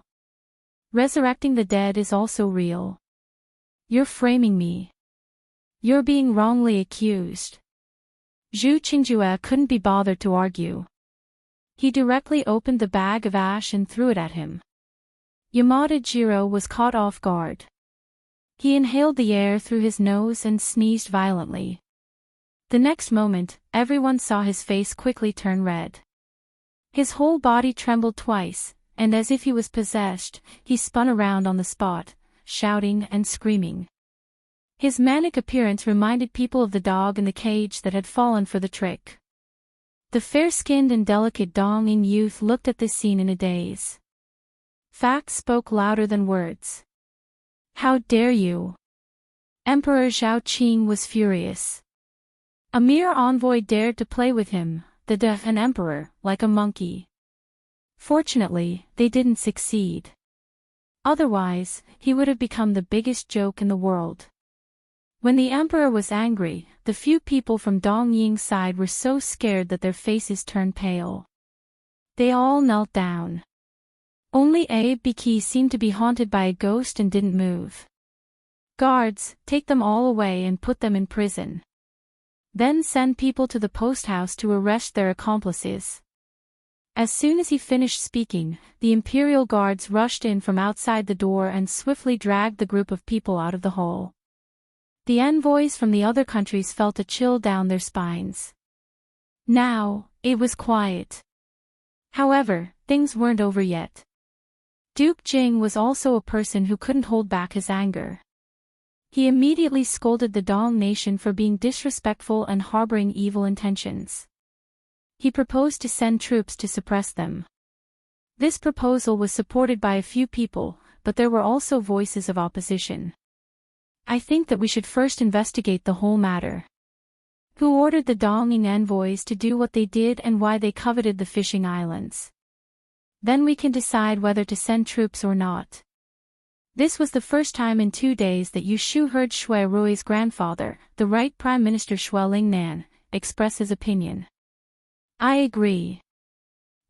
Resurrecting the dead is also real. You're framing me. You're being wrongly accused." Zhu Qingjue couldn't be bothered to argue. He directly opened the bag of ash and threw it at him. Yamada Jiro was caught off guard. He inhaled the air through his nose and sneezed violently. The next moment, everyone saw his face quickly turn red. His whole body trembled twice, and as if he was possessed, he spun around on the spot, shouting and screaming. His manic appearance reminded people of the dog in the cage that had fallen for the trick. The fair-skinned and delicate Dongying youth looked at this scene in a daze. Facts spoke louder than words. "How dare you!" Emperor Zhao Qing was furious. A mere envoy dared to play with him, an emperor, like a monkey. Fortunately, they didn't succeed. Otherwise, he would have become the biggest joke in the world. When the emperor was angry, the few people from Dongying's side were so scared that their faces turned pale. They all knelt down. Only Abe Biki seemed to be haunted by a ghost and didn't move. "Guards, take them all away and put them in prison. Then send people to the post house to arrest their accomplices." As soon as he finished speaking, the imperial guards rushed in from outside the door and swiftly dragged the group of people out of the hall. The envoys from the other countries felt a chill down their spines. Now, it was quiet. However, things weren't over yet. Duke Jing was also a person who couldn't hold back his anger. He immediately scolded the Dong nation for being disrespectful and harboring evil intentions. He proposed to send troops to suppress them. This proposal was supported by a few people, but there were also voices of opposition. "I think that we should first investigate the whole matter. Who ordered the Dongying envoys to do what they did and why they coveted the fishing islands? Then we can decide whether to send troops or not." This was the first time in 2 days that Yushu heard Shui Rui's grandfather, the right Prime Minister Shui Lingnan, express his opinion. "I agree."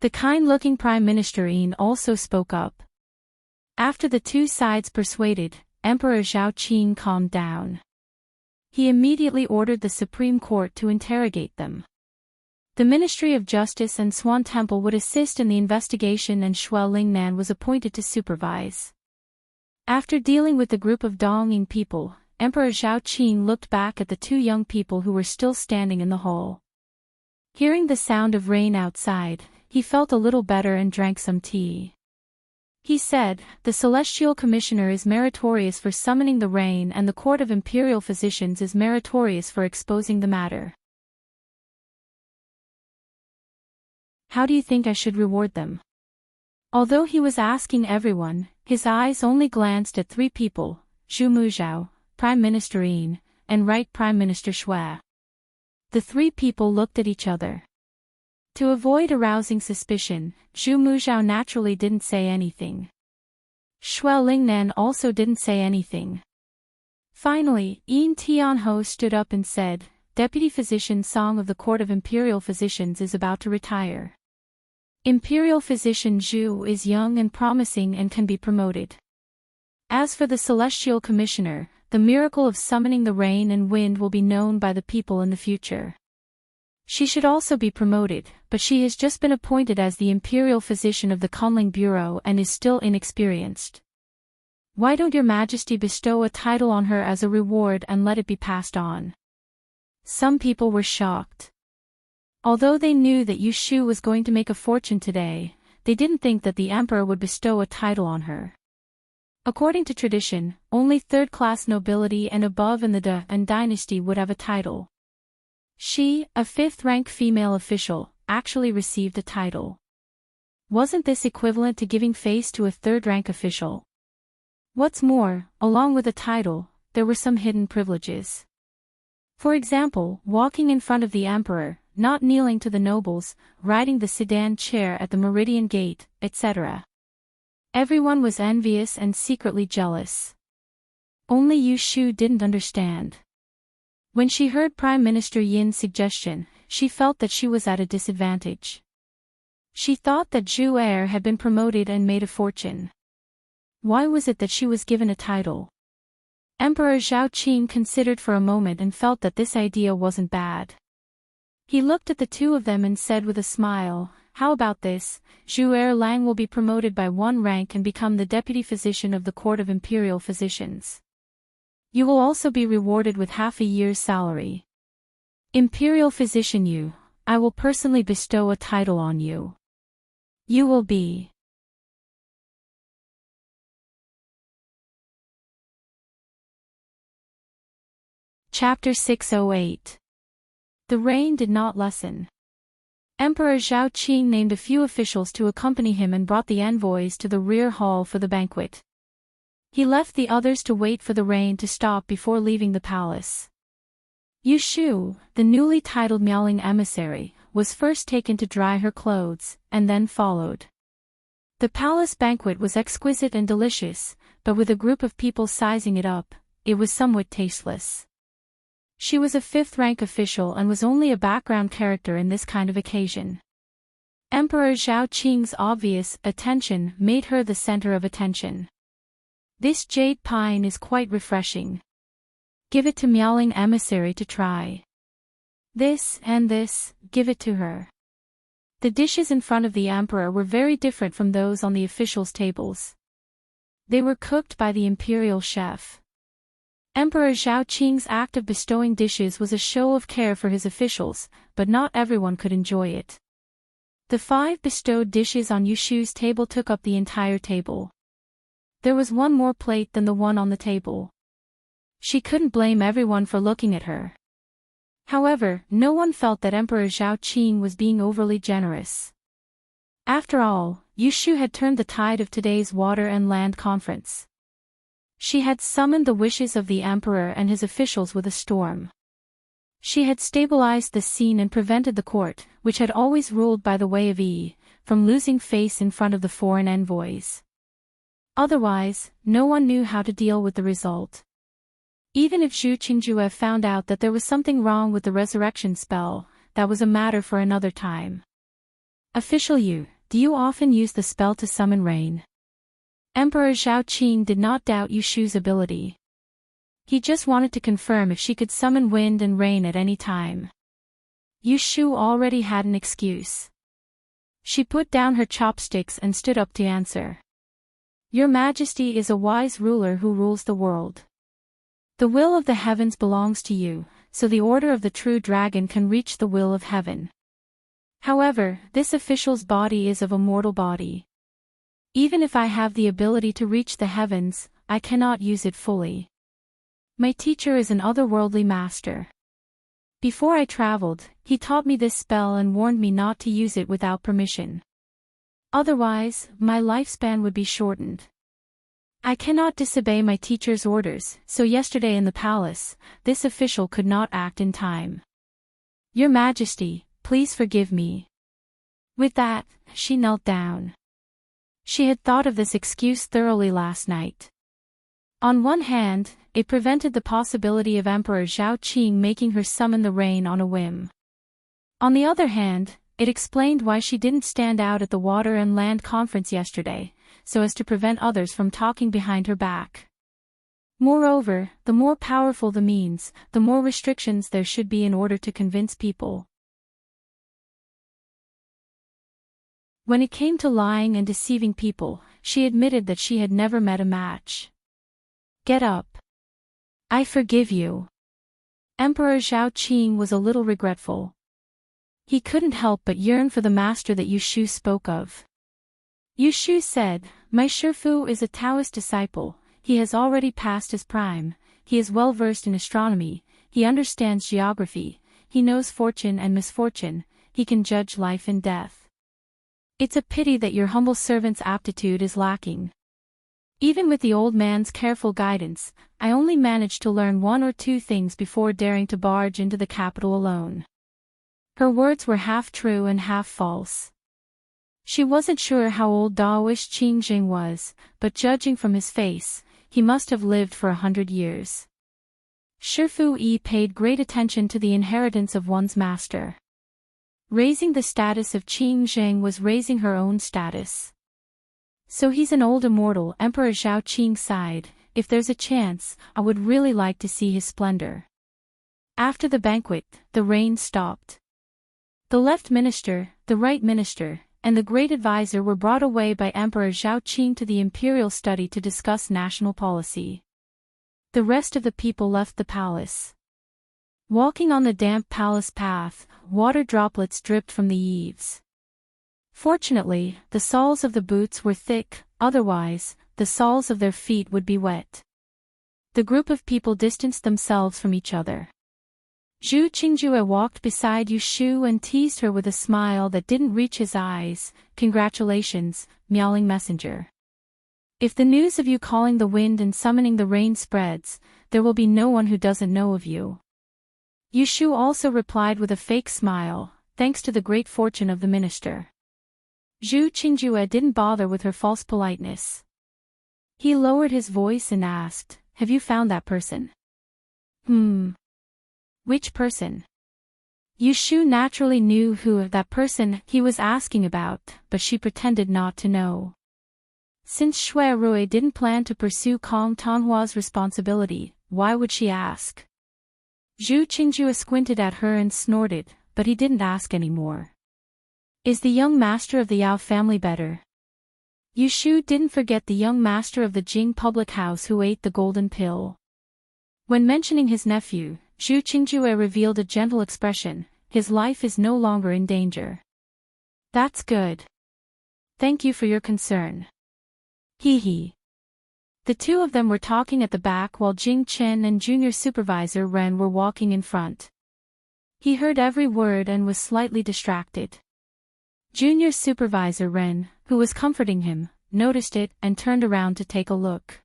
The kind-looking Prime Minister Yin also spoke up. After the two sides persuaded, Emperor Zhao Qing calmed down. He immediately ordered the Supreme Court to interrogate them. The Ministry of Justice and Swan Temple would assist in the investigation and Shui Lingnan was appointed to supervise. After dealing with the group of Dongying people, Emperor Zhao Qing looked back at the two young people who were still standing in the hall. Hearing the sound of rain outside, he felt a little better and drank some tea. He said, "The Celestial Commissioner is meritorious for summoning the rain and the Court of Imperial Physicians is meritorious for exposing the matter. How do you think I should reward them?" Although he was asking everyone, his eyes only glanced at 3 people, Zhu Muzhao, Prime Minister Yin, and Right Prime Minister Shui. The 3 people looked at each other. To avoid arousing suspicion, Zhu Muzhao naturally didn't say anything. Shui Lingnan also didn't say anything. Finally, Yin Tianho stood up and said, "Deputy Physician Song of the Court of Imperial Physicians is about to retire. Imperial Physician Zhu is young and promising and can be promoted. As for the Celestial Commissioner, the miracle of summoning the rain and wind will be known by the people in the future. She should also be promoted, but she has just been appointed as the Imperial Physician of the Kunling Bureau and is still inexperienced. Why don't your Majesty bestow a title on her as a reward and let it be passed on?" Some people were shocked. Although they knew that Yushu was going to make a fortune today, they didn't think that the emperor would bestow a title on her. According to tradition, only third-class nobility and above in the Han dynasty would have a title. She, a fifth-rank female official, actually received a title. Wasn't this equivalent to giving face to a third-rank official? What's more, along with a title, there were some hidden privileges. For example, walking in front of the emperor, not kneeling to the nobles, riding the sedan chair at the Meridian Gate, etc. Everyone was envious and secretly jealous. Only Yu Shu didn't understand. When she heard Prime Minister Yin's suggestion, she felt that she was at a disadvantage. She thought that Zhu Er had been promoted and made a fortune. Why was it that she was given a title? Emperor Zhao Qing considered for a moment and felt that this idea wasn't bad. He looked at the two of them and said with a smile, "How about this? Zhu Er Lang will be promoted by one rank and become the deputy physician of the Court of Imperial Physicians. You will also be rewarded with half a year's salary. Imperial Physician Yu, I will personally bestow a title on you. You will be..." Chapter 608. The rain did not lessen. Emperor Zhao Qing named a few officials to accompany him and brought the envoys to the rear hall for the banquet. He left the others to wait for the rain to stop before leaving the palace. Yu Shu, the newly titled Miaoling emissary, was first taken to dry her clothes, and then followed. The palace banquet was exquisite and delicious, but with a group of people sizing it up, it was somewhat tasteless. She was a fifth-rank official and was only a background character in this kind of occasion. Emperor Zhao Qing's obvious attention made her the center of attention. "This jade pine is quite refreshing. Give it to Miaoling emissary to try. This and this, give it to her." The dishes in front of the emperor were very different from those on the officials' tables. They were cooked by the imperial chef. Emperor Zhao Qing's act of bestowing dishes was a show of care for his officials, but not everyone could enjoy it. The 5 bestowed dishes on Yu Shu's table took up the entire table. There was one more plate than the one on the table. She couldn't blame everyone for looking at her. However, no one felt that Emperor Zhao Qing was being overly generous. After all, Yu Shu had turned the tide of today's Water and Land Conference. She had summoned the wishes of the emperor and his officials with a storm. She had stabilized the scene and prevented the court, which had always ruled by the way of Yi, from losing face in front of the foreign envoys. Otherwise, no one knew how to deal with the result. Even if Zhu Qingjue found out that there was something wrong with the resurrection spell, that was a matter for another time. "Official Yu, do you often use the spell to summon rain?" Emperor Zhao Qing did not doubt Yu Shu's ability. He just wanted to confirm if she could summon wind and rain at any time. Yu Shu already had an excuse. She put down her chopsticks and stood up to answer. "Your Majesty is a wise ruler who rules the world. The will of the heavens belongs to you, so the order of the true dragon can reach the will of heaven. However, this official's body is of a mortal body. Even if I have the ability to reach the heavens, I cannot use it fully. My teacher is an otherworldly master. Before I traveled, he taught me this spell and warned me not to use it without permission. Otherwise, my lifespan would be shortened. I cannot disobey my teacher's orders, so yesterday in the palace, this official could not act in time. Your Majesty, please forgive me." With that, she knelt down. She had thought of this excuse thoroughly last night. On one hand, it prevented the possibility of Emperor Zhao Qing making her summon the rain on a whim. On the other hand, it explained why she didn't stand out at the Water and Land Conference yesterday, so as to prevent others from talking behind her back. Moreover, the more powerful the means, the more restrictions there should be in order to convince people. When it came to lying and deceiving people, she admitted that she had never met a match. "Get up. I forgive you." Emperor Zhao Qing was a little regretful. He couldn't help but yearn for the master that Yu Shu spoke of. Yu Shu said, "My Shifu is a Taoist disciple, he has already passed his prime, he is well versed in astronomy, he understands geography, he knows fortune and misfortune, he can judge life and death. It's a pity that your humble servant's aptitude is lacking. Even with the old man's careful guidance, I only managed to learn 1 or 2 things before daring to barge into the capital alone." Her words were half true and half false. She wasn't sure how old Daoist Qingjing was, but judging from his face, he must have lived for 100 years. Shifu Yi paid great attention to the inheritance of one's master. Raising the status of Qingjing was raising her own status. "So he's an old immortal," Emperor Zhao Qing sighed. "If there's a chance, I would really like to see his splendor." After the banquet, the rain stopped. The left minister, the right minister, and the great advisor were brought away by Emperor Zhao Qing to the imperial study to discuss national policy. The rest of the people left the palace. Walking on the damp palace path, water droplets dripped from the eaves. Fortunately, the soles of the boots were thick, otherwise, the soles of their feet would be wet. The group of people distanced themselves from each other. Zhu Qingjue walked beside Yu Shu and teased her with a smile that didn't reach his eyes. "Congratulations, meowing messenger. If the news of you calling the wind and summoning the rain spreads, there will be no one who doesn't know of you." Yu Shu also replied with a fake smile, "Thanks to the great fortune of the minister." Zhu Qingjue didn't bother with her false politeness. He lowered his voice and asked, "Have you found that person?" "Which person?" Yu Shu naturally knew who that person he was asking about, but she pretended not to know. Since Shui Rui didn't plan to pursue Kong Tanhua's responsibility, why would she ask? Zhu Qingjue squinted at her and snorted, but he didn't ask any more. "Is the young master of the Yao family better?" Yu Shu didn't forget the young master of the Jing public house who ate the golden pill. When mentioning his nephew, Zhu Qingjue revealed a gentle expression. "His life is no longer in danger." "That's good. Thank you for your concern." Hee. The two of them were talking at the back while Jing Chen and Junior Supervisor Ren were walking in front. He heard every word and was slightly distracted. Junior Supervisor Ren, who was comforting him, noticed it and turned around to take a look.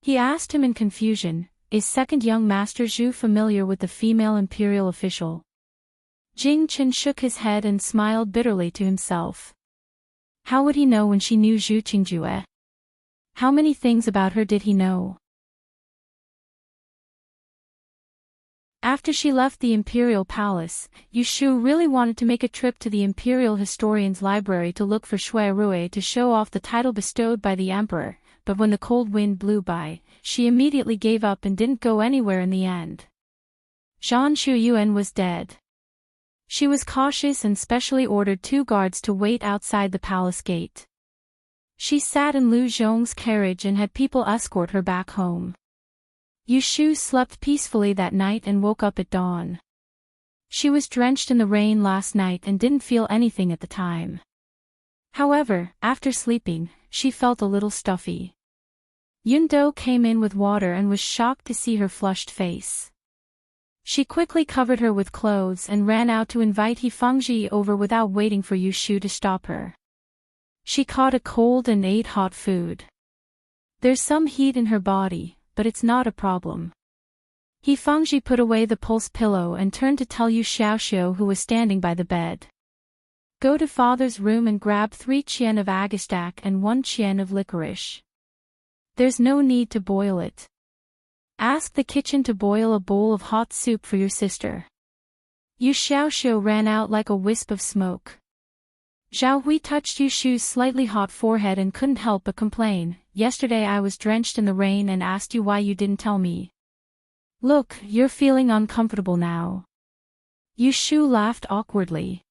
He asked him in confusion, "Is second young master Zhu familiar with the female imperial official?" Jing Chen shook his head and smiled bitterly to himself. How would he know when she knew Zhu Qingjue? How many things about her did he know? After she left the imperial palace, Yu Shu really wanted to make a trip to the imperial historian's library to look for Shui Rui to show off the title bestowed by the emperor, but when the cold wind blew by, she immediately gave up and didn't go anywhere in the end. Zhan Shuyuan was dead. She was cautious and specially ordered 2 guards to wait outside the palace gate. She sat in Lu Zhong's carriage and had people escort her back home. Yu Shu slept peacefully that night and woke up at dawn. She was drenched in the rain last night and didn't feel anything at the time. However, after sleeping, she felt a little stuffy. Yun Do came in with water and was shocked to see her flushed face. She quickly covered her with clothes and ran out to invite He Fengji over without waiting for Yu Shu to stop her. She caught a cold and ate hot food. There's some heat in her body, but it's not a problem. He Fengji put away the pulse pillow and turned to tell Yu Xiaoxiu, who was standing by the bed. Go to father's room and grab 3 qian of agastac and 1 qian of licorice. There's no need to boil it. Ask the kitchen to boil a bowl of hot soup for your sister. Yu Xiaoxiu ran out like a wisp of smoke. Zhao Hui touched Yu Shu's slightly hot forehead and couldn't help but complain. Yesterday I was drenched in the rain and asked you why you didn't tell me. Look, you're feeling uncomfortable now. Yu Shu laughed awkwardly.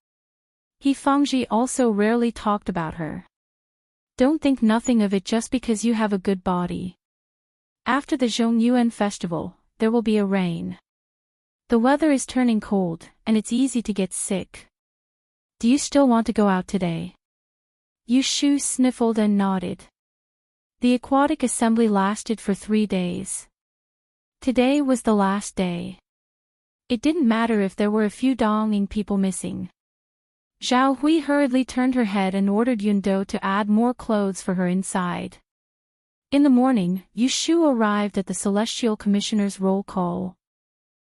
He Fengji also rarely talked about her. Don't think nothing of it just because you have a good body. After the Zhongyuan festival, there will be a rain. The weather is turning cold, and it's easy to get sick. Do you still want to go out today? Yu Shu sniffled and nodded. The aquatic assembly lasted for 3 days. Today was the last day. It didn't matter if there were a few Donging people missing. Zhao Hui hurriedly turned her head and ordered Yundo to add more clothes for her inside. In the morning, Yu Shu arrived at the Celestial Commissioner's roll call.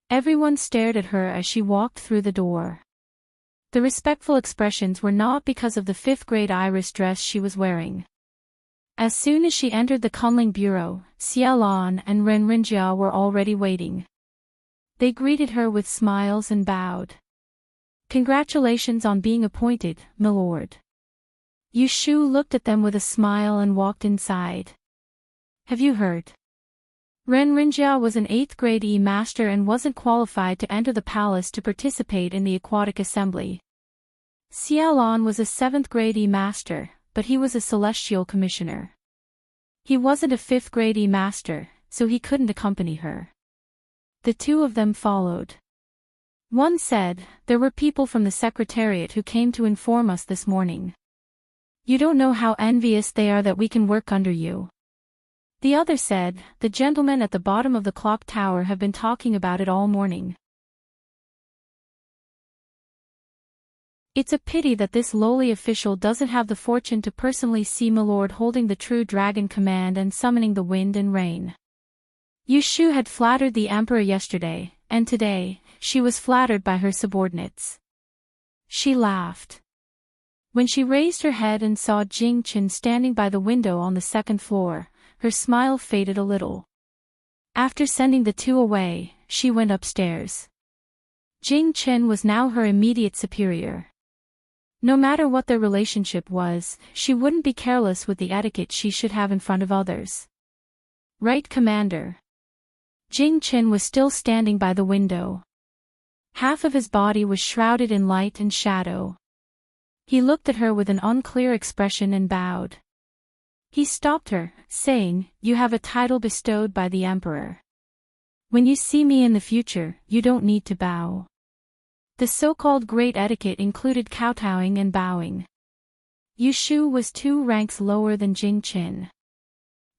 Everyone stared at her as she walked through the door. The respectful expressions were not because of the 5th-grade iris dress she was wearing. As soon as she entered the Kunling Bureau, Xia Lan and Ren Rinjia were already waiting. They greeted her with smiles and bowed. "Congratulations on being appointed, milord." Yu Shu looked at them with a smile and walked inside. "Have you heard? Ren Rinjia was an 8th-grade E-Master and wasn't qualified to enter the palace to participate in the aquatic assembly. Xia Lan was a 7th-grade E-Master, but he was a Celestial Commissioner. He wasn't a 5th-grade E-Master, so he couldn't accompany her." The two of them followed. One said, "There were people from the Secretariat who came to inform us this morning. You don't know how envious they are that we can work under you." The other said, "The gentlemen at the bottom of the clock tower have been talking about it all morning. It's a pity that this lowly official doesn't have the fortune to personally see Milord holding the true dragon command and summoning the wind and rain." Yu Shu had flattered the emperor yesterday, and today, she was flattered by her subordinates. She laughed. When she raised her head and saw Jing Chen standing by the window on the 2nd floor, her smile faded a little. After sending the two away, she went upstairs. Jing Chen was now her immediate superior. No matter what their relationship was, she wouldn't be careless with the etiquette she should have in front of others. "Right, Commander." Jing Chen was still standing by the window. Half of his body was shrouded in light and shadow. He looked at her with an unclear expression and bowed. He stopped her, saying, "You have a title bestowed by the Emperor. When you see me in the future, you don't need to bow." The so-called great etiquette included kowtowing and bowing. Yu Shu was 2 ranks lower than Jing Chen.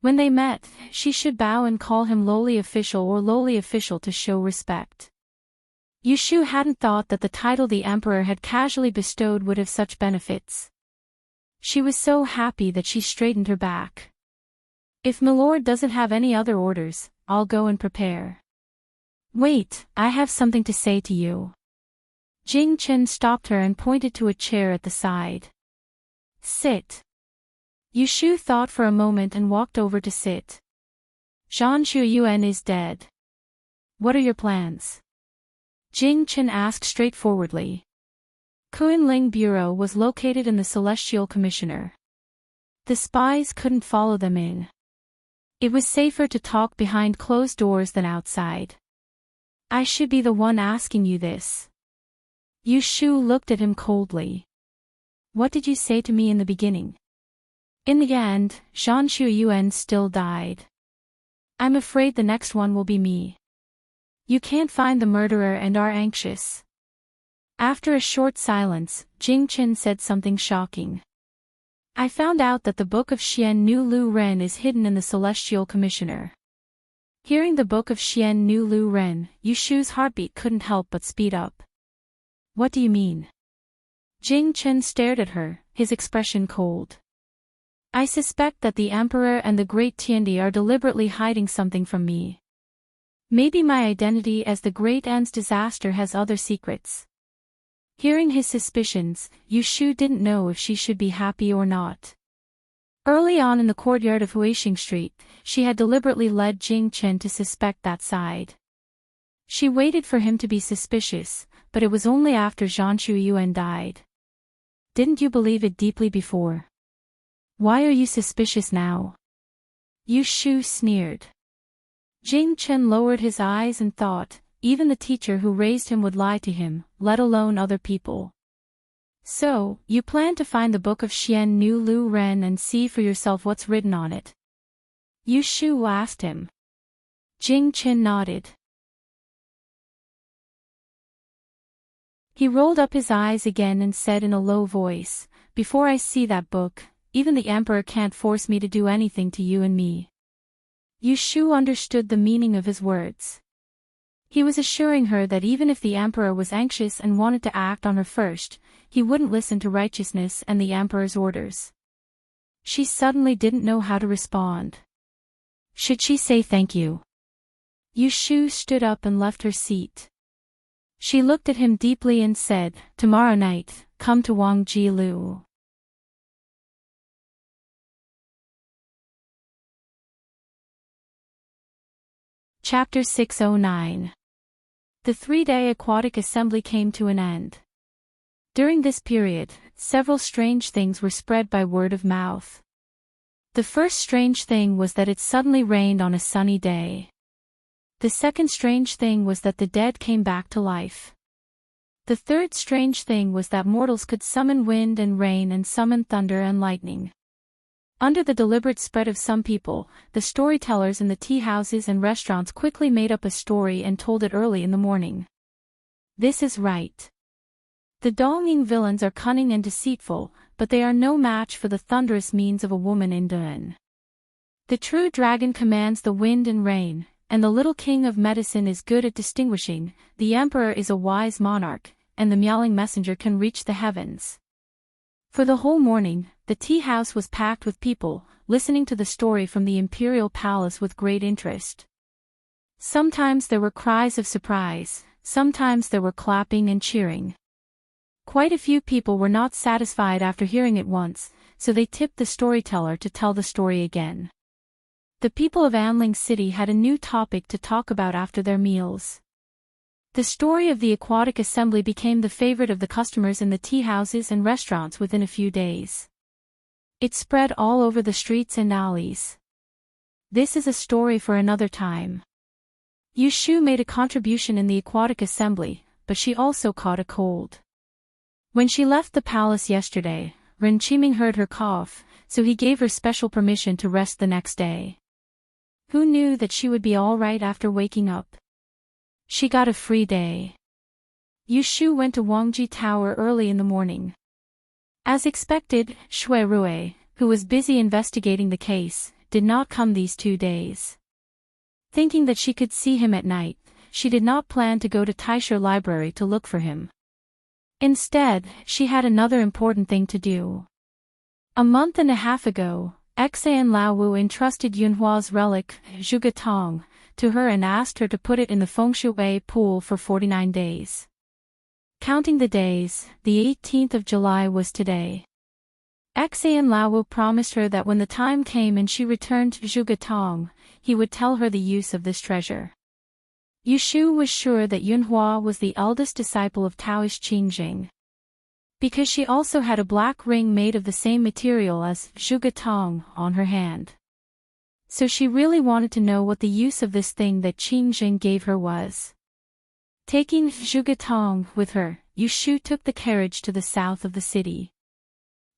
When they met, she should bow and call him lowly official or lowly official to show respect. Yu Shu hadn't thought that the title the Emperor had casually bestowed would have such benefits. She was so happy that she straightened her back. "If Milord doesn't have any other orders, I'll go and prepare." "Wait, I have something to say to you." Jing Chen stopped her and pointed to a chair at the side. "Sit." Yu Shu thought for a moment and walked over to sit. "Zhan Shuiyuan is dead. What are your plans?" Jing Chen asked straightforwardly. Kunling Bureau was located in the Celestial Commissioner. The spies couldn't follow them in. It was safer to talk behind closed doors than outside. "I should be the one asking you this." Yu Shu looked at him coldly. "What did you say to me in the beginning?" "In the end, Zhan Shuiyuan still died. I'm afraid the next one will be me. You can't find the murderer and are anxious." After a short silence, Jing Chen said something shocking. "I found out that the Book of Xian Nu Lu Ren is hidden in the Celestial Commissioner." Hearing the Book of Xian Nu Lu Ren, Yu Shu's heartbeat couldn't help but speed up. "What do you mean?" Jing Chen stared at her, his expression cold. "I suspect that the Emperor and the Great Tiandi are deliberately hiding something from me. Maybe my identity as the Great End's disaster has other secrets." Hearing his suspicions, Yu Shu didn't know if she should be happy or not. Early on in the courtyard of Huixing Street, she had deliberately led Jing Chen to suspect that side. She waited for him to be suspicious, but it was only after Zhan Shuiyuan died. "Didn't you believe it deeply before? Why are you suspicious now?" Yu Shu sneered. Jing Chen lowered his eyes and thought, even the teacher who raised him would lie to him, let alone other people. "So, you plan to find the Book of Xian Nu Lu Ren and see for yourself what's written on it?" Yu Shu asked him. Jing Chen nodded. He rolled up his eyes again and said in a low voice, "Before I see that book, even the Emperor can't force me to do anything to you and me." Yu Shu understood the meaning of his words. He was assuring her that even if the emperor was anxious and wanted to act on her first, he wouldn't listen to righteousness and the emperor's orders. She suddenly didn't know how to respond. Should she say thank you? Yushu stood up and left her seat. She looked at him deeply and said, "Tomorrow night, come to Wangji. Chapter 609. The 3-day aquatic assembly came to an end. During this period, several strange things were spread by word of mouth. The first strange thing was that it suddenly rained on a sunny day. The second strange thing was that the dead came back to life. The third strange thing was that mortals could summon wind and rain and summon thunder and lightning. Under the deliberate spread of some people, the storytellers in the tea houses and restaurants quickly made up a story and told it early in the morning. This is right. The Donging villains are cunning and deceitful, but they are no match for the thunderous means of a woman in Dun. The true dragon commands the wind and rain, and the little king of medicine is good at distinguishing, the emperor is a wise monarch, and the meowing messenger can reach the heavens. For the whole morning, the tea house was packed with people, listening to the story from the imperial palace with great interest. Sometimes there were cries of surprise, sometimes there were clapping and cheering. Quite a few people were not satisfied after hearing it once, so they tipped the storyteller to tell the story again. The people of Anling City had a new topic to talk about after their meals. The story of the aquatic assembly became the favorite of the customers in the tea houses and restaurants within a few days. It spread all over the streets and alleys. This is a story for another time. Yushu made a contribution in the aquatic assembly, but she also caught a cold. When she left the palace yesterday, Ren Qiming heard her cough, so he gave her special permission to rest the next day. Who knew that she would be all right after waking up? She got a free day. Yushu went to Wangji Tower early in the morning. As expected, Shui Rui, who was busy investigating the case, did not come these 2 days. Thinking that she could see him at night, she did not plan to go to LoveLore Library to look for him. Instead, she had another important thing to do. A month and a half ago, Xan Laowu entrusted Yunhua's relic, Zhugetong, to her and asked her to put it in the fengshui pool for 49 days. Counting the days, the 18th of July was today. Xan Laowu promised her that when the time came and she returned to Zhugetong, he would tell her the use of this treasure. Yushu was sure that Yunhua was the eldest disciple of Taoist Qingjing. Because she also had a black ring made of the same material as Zhugetong on her hand. So she really wanted to know what the use of this thing that Qingjing gave her was. Taking Zhugetong with her, Yushu took the carriage to the south of the city.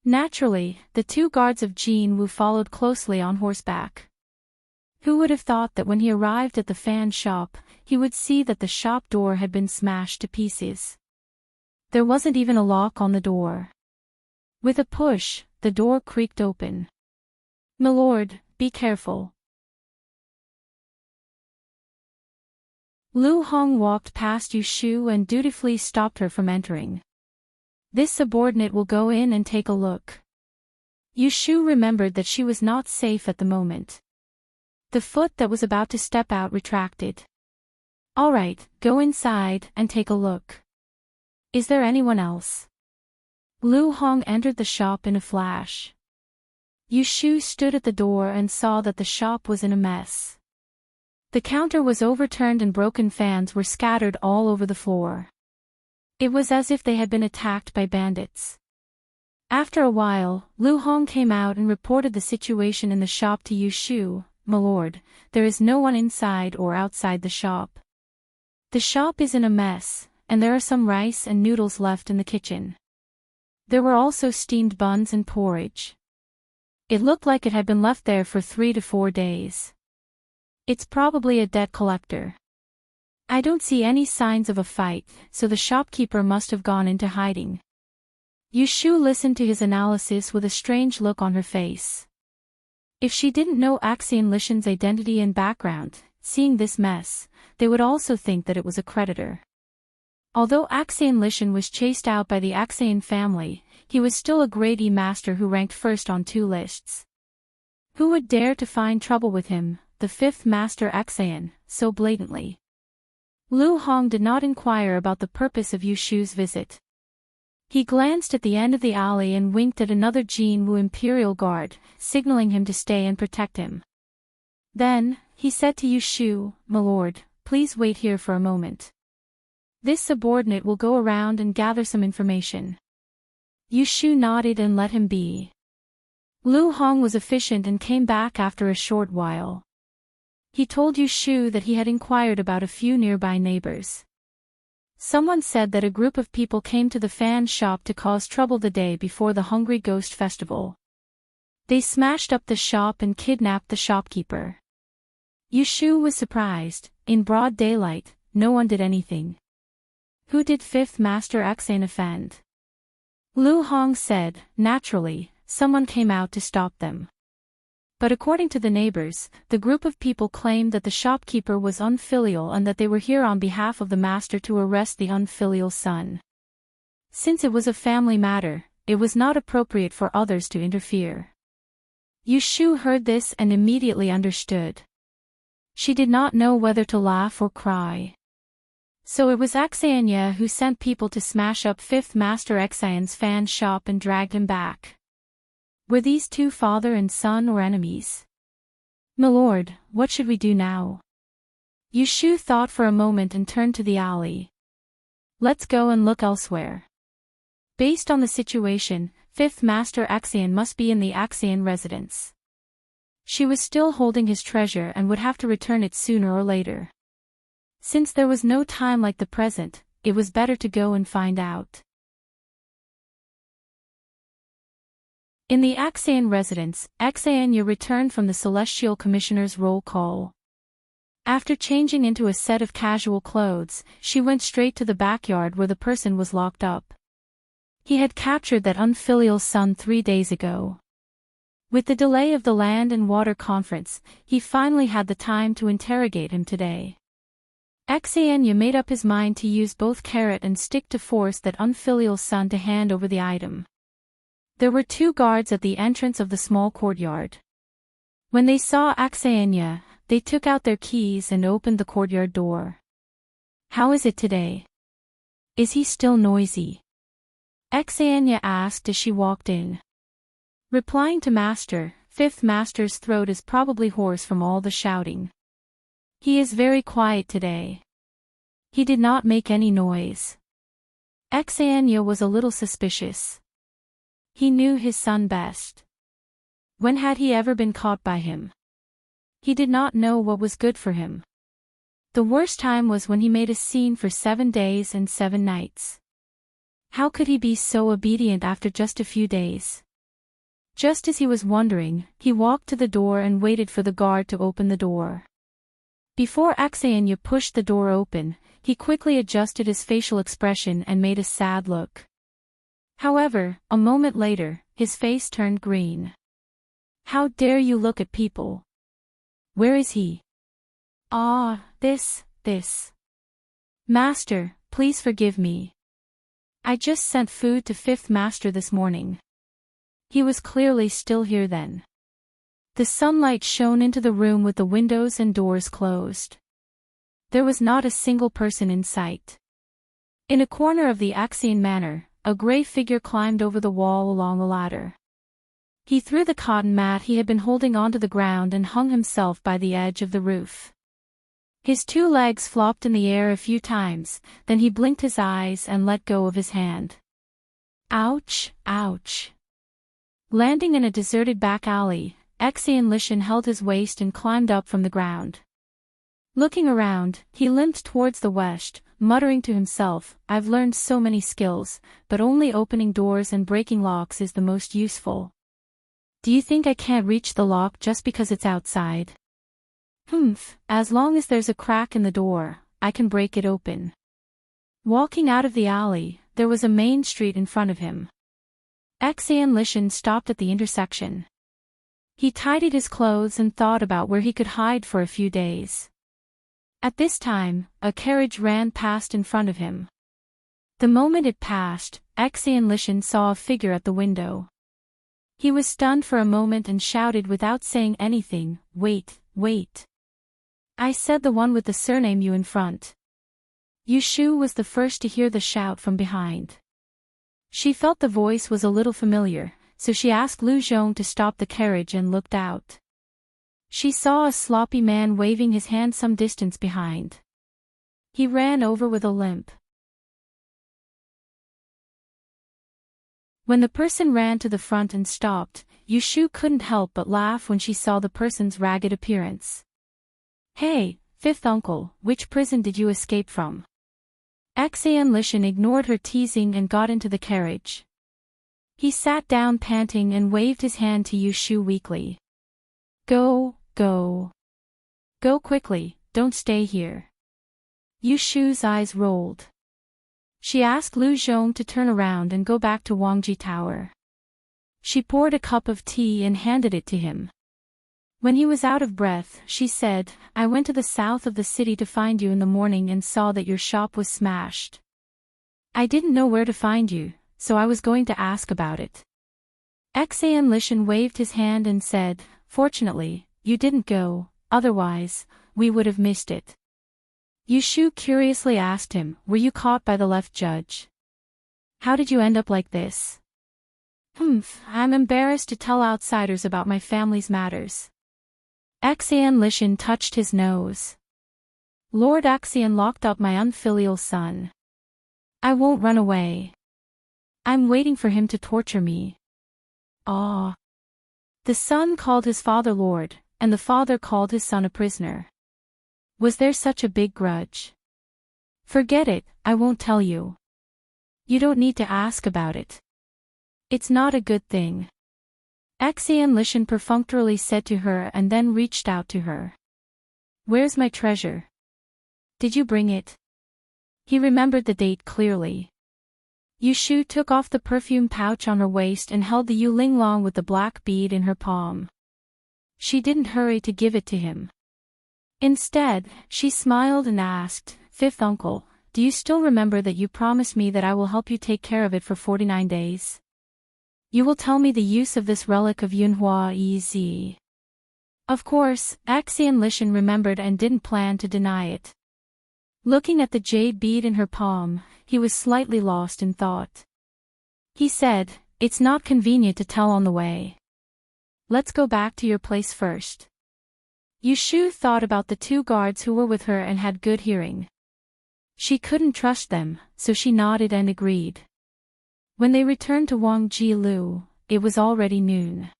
Naturally, the 2 guards of Jin Wu followed closely on horseback. Who would have thought that when he arrived at the fan shop, he would see that the shop door had been smashed to pieces. There wasn't even a lock on the door. With a push, the door creaked open. "Milord, be careful." Lu Hong walked past Yushu and dutifully stopped her from entering. "This subordinate will go in and take a look." Yushu remembered that she was not safe at the moment. The foot that was about to step out retracted. "All right, go inside and take a look. Is there anyone else?" Lu Hong entered the shop in a flash. Yushu stood at the door and saw that the shop was in a mess. The counter was overturned and broken fans were scattered all over the floor. It was as if they had been attacked by bandits. After a while, Lu Hong came out and reported the situation in the shop to Yushu. "Milord, there is no one inside or outside the shop. The shop is in a mess, and there are some rice and noodles left in the kitchen. There were also steamed buns and porridge. It looked like it had been left there for 3 to 4 days. It's probably a debt collector. I don't see any signs of a fight, so the shopkeeper must have gone into hiding." Yushu listened to his analysis with a strange look on her face. If she didn't know Axian Lishan's identity and background, seeing this mess, they would also think that it was a creditor. Although Axian Lishan was chased out by the Axian family, he was still a grade E master who ranked first on 2 lists. Who would dare to find trouble with him, the 5th master Axian, so blatantly? Lu Hong did not inquire about the purpose of Yu Shu's visit. He glanced at the end of the alley and winked at another Jin Wu Imperial Guard, signaling him to stay and protect him. Then, he said to Yu Shu, "My lord, please wait here for a moment. This subordinate will go around and gather some information." Yu Shu nodded and let him be. Lu Hong was efficient and came back after a short while. He told Yu Shu that he had inquired about a few nearby neighbors. Someone said that a group of people came to the fan shop to cause trouble the day before the Hungry Ghost Festival. They smashed up the shop and kidnapped the shopkeeper. Yu Shu was surprised. In broad daylight, no one did anything. Who did 5th Master Axian offend? Lu Hong said, naturally, someone came out to stop them. But according to the neighbors, the group of people claimed that the shopkeeper was unfilial and that they were here on behalf of the master to arrest the unfilial son. Since it was a family matter, it was not appropriate for others to interfere. Yu Shu heard this and immediately understood. She did not know whether to laugh or cry. So it was Axianya who sent people to smash up 5th Master Axian's fan shop and dragged him back. Were these 2 father and son or enemies? "My lord, what should we do now?" Yu Shu thought for a moment and turned to the alley. "Let's go and look elsewhere." Based on the situation, 5th Master Axian must be in the Axian residence. She was still holding his treasure and would have to return it sooner or later. Since there was no time like the present, it was better to go and find out. In the Axian residence, Axianya returned from the Celestial Commissioner's roll call. After changing into a set of casual clothes, she went straight to the backyard where the person was locked up. He had captured that unfilial son 3 days ago. With the delay of the Land and Water Conference, he finally had the time to interrogate him today. Axianya made up his mind to use both carrot and stick to force that unfilial son to hand over the item. There were 2 guards at the entrance of the small courtyard. When they saw Axianya, they took out their keys and opened the courtyard door. "How is it today? Is he still noisy?" Axianya asked as she walked in. Replying to Master, 5th Master's throat is probably hoarse from all the shouting. "He is very quiet today. He did not make any noise." Axianya was a little suspicious. He knew his son best. When had he ever been caught by him? He did not know what was good for him. The worst time was when he made a scene for 7 days and 7 nights. How could he be so obedient after just a few days? Just as he was wondering, he walked to the door and waited for the guard to open the door. Before Axianya pushed the door open, he quickly adjusted his facial expression and made a sad look. However, a moment later, his face turned green. "How dare you look at people? Where is he?" "Ah, this. Master, please forgive me. I just sent food to 5th Master this morning." He was clearly still here then. The sunlight shone into the room with the windows and doors closed. There was not a single person in sight. In a corner of the Axian manor, a gray figure climbed over the wall along a ladder. He threw the cotton mat he had been holding onto the ground and hung himself by the edge of the roof. His 2 legs flopped in the air a few times, then he blinked his eyes and let go of his hand. Ouch, ouch. Landing in a deserted back alley, Axian Lishan held his waist and climbed up from the ground. Looking around, he limped towards the west, muttering to himself, "I've learned so many skills, but only opening doors and breaking locks is the most useful. Do you think I can't reach the lock just because it's outside? As long as there's a crack in the door, I can break it open." Walking out of the alley, there was a main street in front of him. Axian Lishan stopped at the intersection. He tidied his clothes and thought about where he could hide for a few days. At this time, a carriage ran past in front of him. The moment it passed, Xianlishan saw a figure at the window. He was stunned for a moment and shouted without saying anything, "Wait, wait. I said the one with the surname Yu in front." Yu Shu was the first to hear the shout from behind. She felt the voice was a little familiar, so she asked Lu Zhong to stop the carriage and looked out. She saw a sloppy man waving his hand some distance behind. He ran over with a limp. When the person ran to the front and stopped, Yu Shu couldn't help but laugh when she saw the person's ragged appearance. "Hey, fifth uncle, which prison did you escape from?" Xianlishan ignored her teasing and got into the carriage. He sat down panting and waved his hand to Yu Shu weakly. Go, go. Go quickly, don't stay here." Yu Shu's eyes rolled. She asked Lu Zhong to turn around and go back to Wangji Tower. She poured a cup of tea and handed it to him. When he was out of breath, she said, "I went to the south of the city to find you in the morning and saw that your shop was smashed. I didn't know where to find you, so I was going to ask about it." Xianlishan waved his hand and said, "Fortunately, you didn't go, otherwise, we would have missed it." Yu Shu curiously asked him, "Were you caught by the left judge? How did you end up like this?" I'm embarrassed to tell outsiders about my family's matters." Xianlishan touched his nose. "Lord Xian locked up my unfilial son. I won't run away. I'm waiting for him to torture me." Ah. The son called his father Lord, and the father called his son a prisoner. Was there such a big grudge? Forget it, I won't tell you. You don't need to ask about it. It's not a good thing." Xianlishan perfunctorily said to her and then reached out to her. "Where's my treasure? Did you bring it?" He remembered the date clearly. Yu Shu took off the perfume pouch on her waist and held the Yu Linglong with the black bead in her palm. She didn't hurry to give it to him. Instead, she smiled and asked, "Fifth uncle, do you still remember that you promised me that I will help you take care of it for 49 days? You will tell me the use of this relic of Yunhua Ez." Of course, Xianlishan remembered and didn't plan to deny it. Looking at the jade bead in her palm, he was slightly lost in thought. He said, "It's not convenient to tell on the way. Let's go back to your place first." Yu Shu thought about the two guards who were with her and had good hearing. She couldn't trust them, so she nodded and agreed. When they returned to Wangji Lu, it was already noon.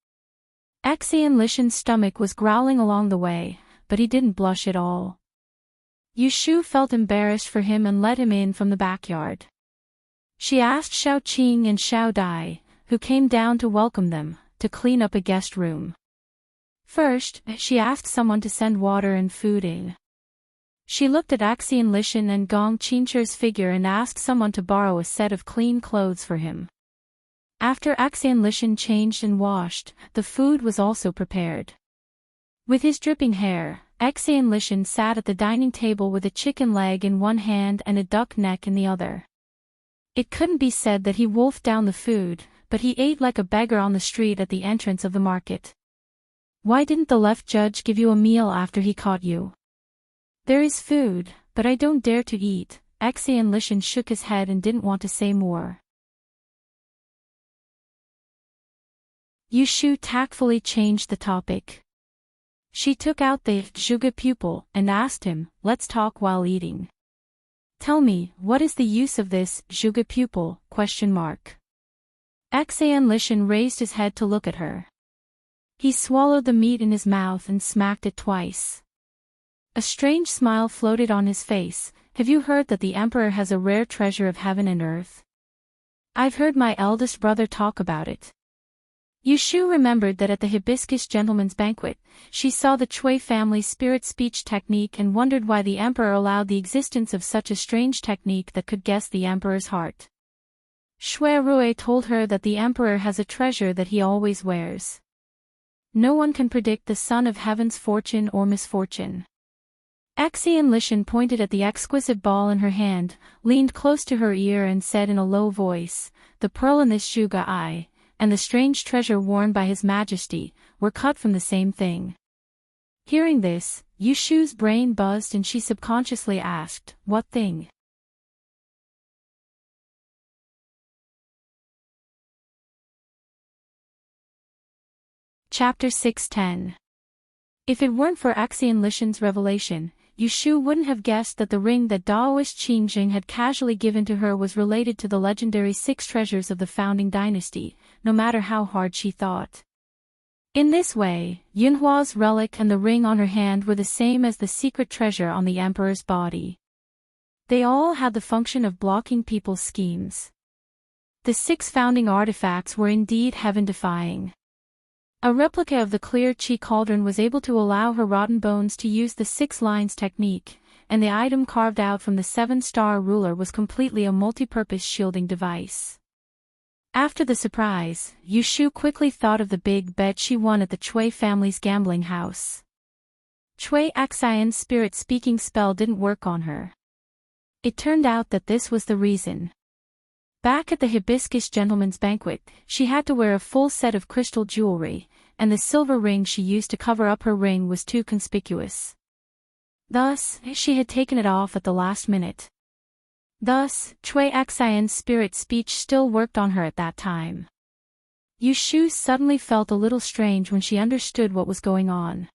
Xianlishan's stomach was growling along the way, but he didn't blush at all. Yu Shu felt embarrassed for him and let him in from the backyard. She asked Xiao Qing and Xiao Dai, who came down to welcome them, to clean up a guest room. First, she asked someone to send water and food in. She looked at Xianlishan and Gong Qincher's figure and asked someone to borrow a set of clean clothes for him. After Xianlishan changed and washed, the food was also prepared. With his dripping hair, Xianlishan sat at the dining table with a chicken leg in one hand and a duck neck in the other. It couldn't be said that he wolfed down the food, but he ate like a beggar on the street at the entrance of the market. "Why didn't the left judge give you a meal after he caught you?" "There is food, but I don't dare to eat." Xianlishan shook his head and didn't want to say more. Yu Shu tactfully changed the topic. She took out the zhuge pupil and asked him, "Let's talk while eating. Tell me, what is the use of this zhuge pupil?" Xianlishan raised his head to look at her. He swallowed the meat in his mouth and smacked it twice. A strange smile floated on his face. "Have you heard that the emperor has a rare treasure of heaven and earth? I've heard my eldest brother talk about it." Yu Shu remembered that at the hibiscus gentleman's banquet, she saw the Chui family's spirit speech technique and wondered why the emperor allowed the existence of such a strange technique that could guess the emperor's heart. Shui Rui told her that the emperor has a treasure that he always wears. No one can predict the son of heaven's fortune or misfortune. Axian Lishan pointed at the exquisite ball in her hand, leaned close to her ear and said in a low voice, "The pearl in this Zhuge eye, and the strange treasure worn by His Majesty, were cut from the same thing." Hearing this, Yushu's brain buzzed and she subconsciously asked, "What thing?" Chapter 610. If it weren't for Axian Lishan's revelation, Yushu wouldn't have guessed that the ring that Daoist Qingjing had casually given to her was related to the legendary 6 treasures of the founding dynasty, no matter how hard she thought. In this way, Yunhua's relic and the ring on her hand were the same as the secret treasure on the emperor's body. They all had the function of blocking people's schemes. The 6 founding artifacts were indeed heaven-defying. A replica of the clear Qi cauldron was able to allow her rotten bones to use the 6 lines technique, and the item carved out from the 7-star ruler was completely a multi-purpose shielding device. After the surprise, Yushu quickly thought of the big bet she won at the Chui family's gambling house. Chui Axian's spirit-speaking spell didn't work on her. It turned out that this was the reason. Back at the Hibiscus Gentleman's Banquet, she had to wear a full set of crystal jewelry, and the silver ring she used to cover up her ring was too conspicuous. Thus, she had taken it off at the last minute. Thus, Chui Axian's spirit speech still worked on her at that time. Yushu suddenly felt a little strange when she understood what was going on.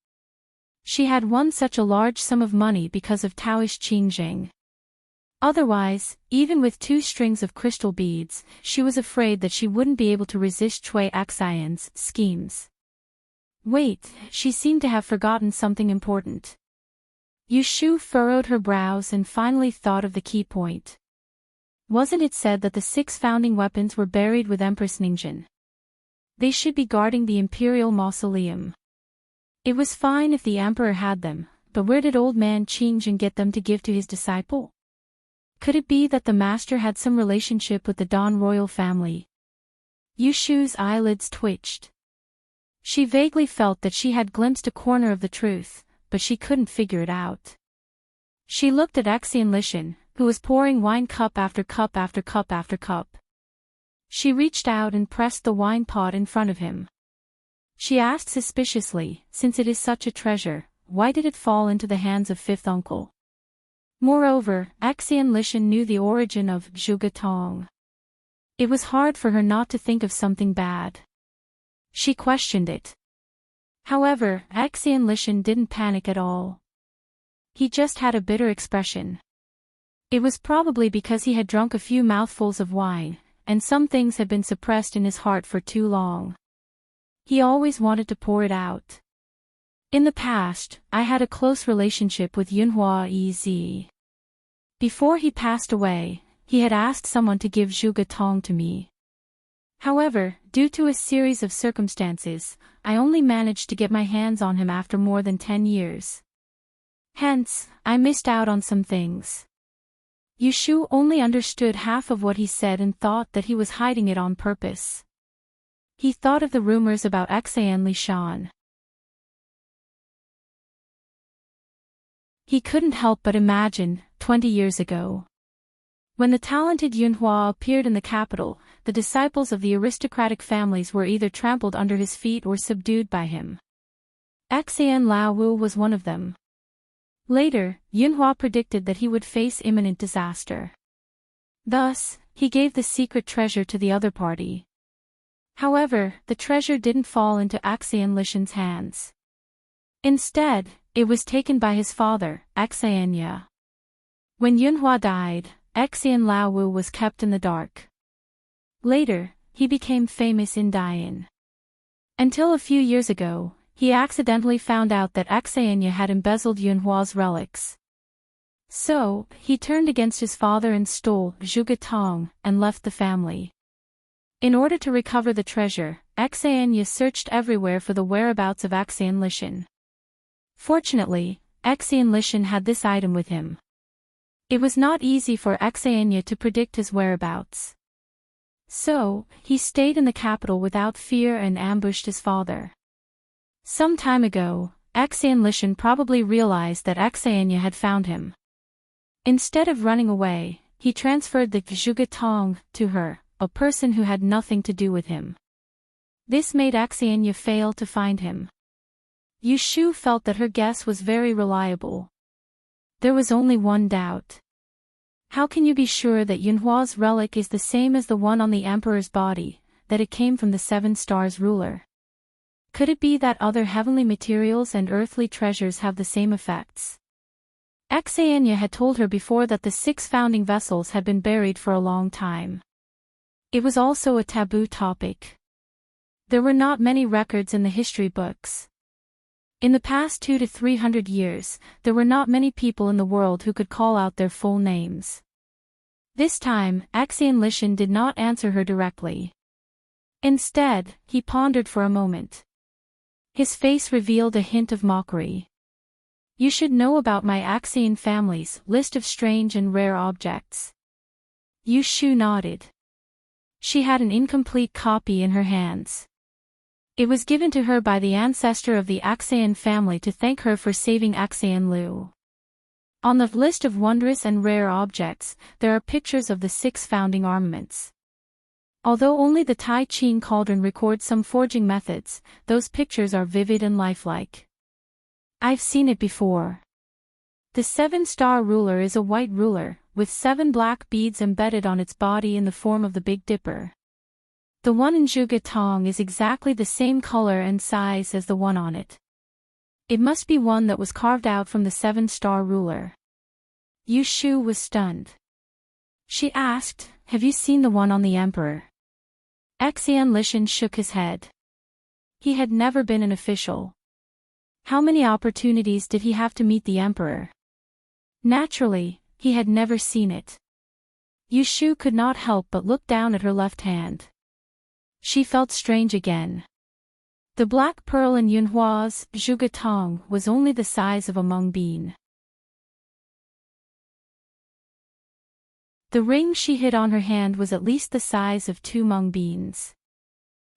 She had won such a large sum of money because of Taoist Qingjing. Otherwise, even with 2 strings of crystal beads, she was afraid that she wouldn't be able to resist Chui Axian's schemes. Wait, she seemed to have forgotten something important. Yushu furrowed her brows and finally thought of the key point. Wasn't it said that the 6 founding weapons were buried with Empress Ningjin? They should be guarding the imperial mausoleum. It was fine if the emperor had them, but where did old man Qingjin get them to give to his disciple? Could it be that the master had some relationship with the Dan royal family? Yushu's eyelids twitched. She vaguely felt that she had glimpsed a corner of the truth, but she couldn't figure it out. She looked at Axian Lishan, who was pouring wine cup after cup after cup after cup. She reached out and pressed the wine pot in front of him. She asked suspiciously, "Since it is such a treasure, why did it fall into the hands of 5th uncle?" Moreover, Axian Lishan knew the origin of Zhuge Tong. It was hard for her not to think of something bad. She questioned it. However, Axian Lishan didn't panic at all. He just had a bitter expression. It was probably because he had drunk a few mouthfuls of wine, and some things had been suppressed in his heart for too long. He always wanted to pour it out. In the past, I had a close relationship with Yunhua Ez. Before he passed away, he had asked someone to give Zhuge Tong to me. However, due to a series of circumstances, I only managed to get my hands on him after more than 10 years. Hence, I missed out on some things. Yushu only understood half of what he said and thought that he was hiding it on purpose. He thought of the rumors about Axian Lishan. He couldn't help but imagine, 20 years ago. When the talented Yunhua appeared in the capital, the disciples of the aristocratic families were either trampled under his feet or subdued by him. Axian Laowu was one of them. Later, Yunhua predicted that he would face imminent disaster. Thus, he gave the secret treasure to the other party. However, the treasure didn't fall into Axian Lishan's hands. Instead, it was taken by his father, Axianya. When Yunhua died, Axian Laowu was kept in the dark. Later, he became famous in Dian. Until a few years ago, he accidentally found out that Axianya had embezzled Yunhua's relics. So, he turned against his father and stole Zhuge Tong and left the family. In order to recover the treasure, Axianya searched everywhere for the whereabouts of Axian Lishan. Fortunately, Axian Lishan had this item with him. It was not easy for Axianya to predict his whereabouts. So, he stayed in the capital without fear and ambushed his father. Some time ago, Axian Lishan probably realized that Axianya had found him. Instead of running away, he transferred the Zhuge to her, a person who had nothing to do with him. This made Axianya fail to find him. Yu Shu felt that her guess was very reliable. There was only one doubt. How can you be sure that Yunhua's relic is the same as the one on the emperor's body, that it came from the 7 stars ruler? Could it be that other heavenly materials and earthly treasures have the same effects? Axianya had told her before that the 6 founding vessels had been buried for a long time. It was also a taboo topic. There were not many records in the history books. In the past 200 to 300 years, there were not many people in the world who could call out their full names. This time, Axian Lishan did not answer her directly. Instead, he pondered for a moment. His face revealed a hint of mockery. You should know about my Axian family's list of strange and rare objects. Yu Shu nodded. She had an incomplete copy in her hands. It was given to her by the ancestor of the Axian family to thank her for saving Axian Lu. On the list of wondrous and rare objects, there are pictures of the 6 founding armaments. Although only the Tai Ching cauldron records some forging methods, those pictures are vivid and lifelike. I've seen it before. The 7-star ruler is a white ruler, with 7 black beads embedded on its body in the form of the Big Dipper. The one in Zhuge is exactly the same color and size as the one on it. It must be one that was carved out from the 7-star ruler. Yu Shu was stunned. She asked, "Have you seen the one on the emperor?" Axian Lishan shook his head. He had never been an official. How many opportunities did he have to meet the emperor? Naturally, he had never seen it. Yu Shu could not help but look down at her left hand. She felt strange again. The black pearl in Yunhua's Zhuge was only the size of a mung bean. The ring she hid on her hand was at least the size of 2 mung beans.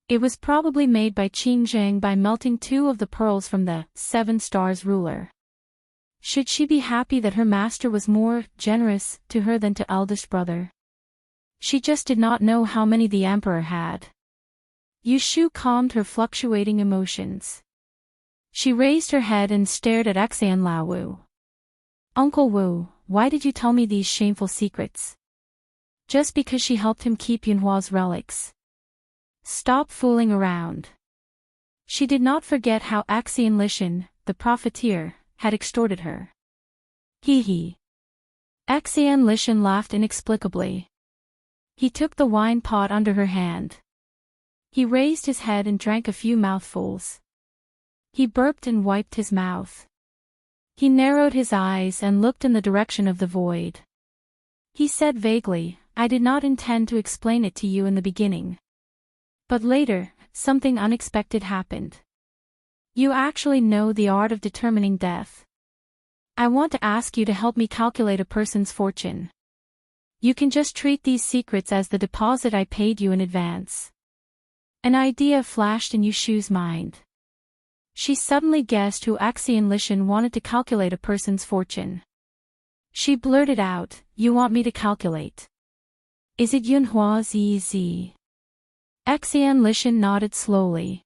It was probably made by Qing Zheng by melting 2 of the pearls from the 7 stars ruler. Should she be happy that her master was more generous to her than to eldest brother? She just did not know how many the emperor had. Yu Shu calmed her fluctuating emotions. She raised her head and stared at Axian Wu. "Uncle Wu, why did you tell me these shameful secrets?" "Just because she helped him keep Yunhua's relics. Stop fooling around." She did not forget how Axian Lishan, the profiteer, had extorted her. Hee hee. Axian Lishan laughed inexplicably. He took the wine pot under her hand. He raised his head and drank a few mouthfuls. He burped and wiped his mouth. He narrowed his eyes and looked in the direction of the void. He said vaguely, "I did not intend to explain it to you in the beginning. But later, something unexpected happened. You actually know the art of determining death. I want to ask you to help me calculate a person's fortune. You can just treat these secrets as the deposit I paid you in advance." An idea flashed in Yu Shu's mind. She suddenly guessed who Axian Lishan wanted to calculate a person's fortune. She blurted out, "You want me to calculate? Is it Yunhua's EZ?" Axian Lishan nodded slowly.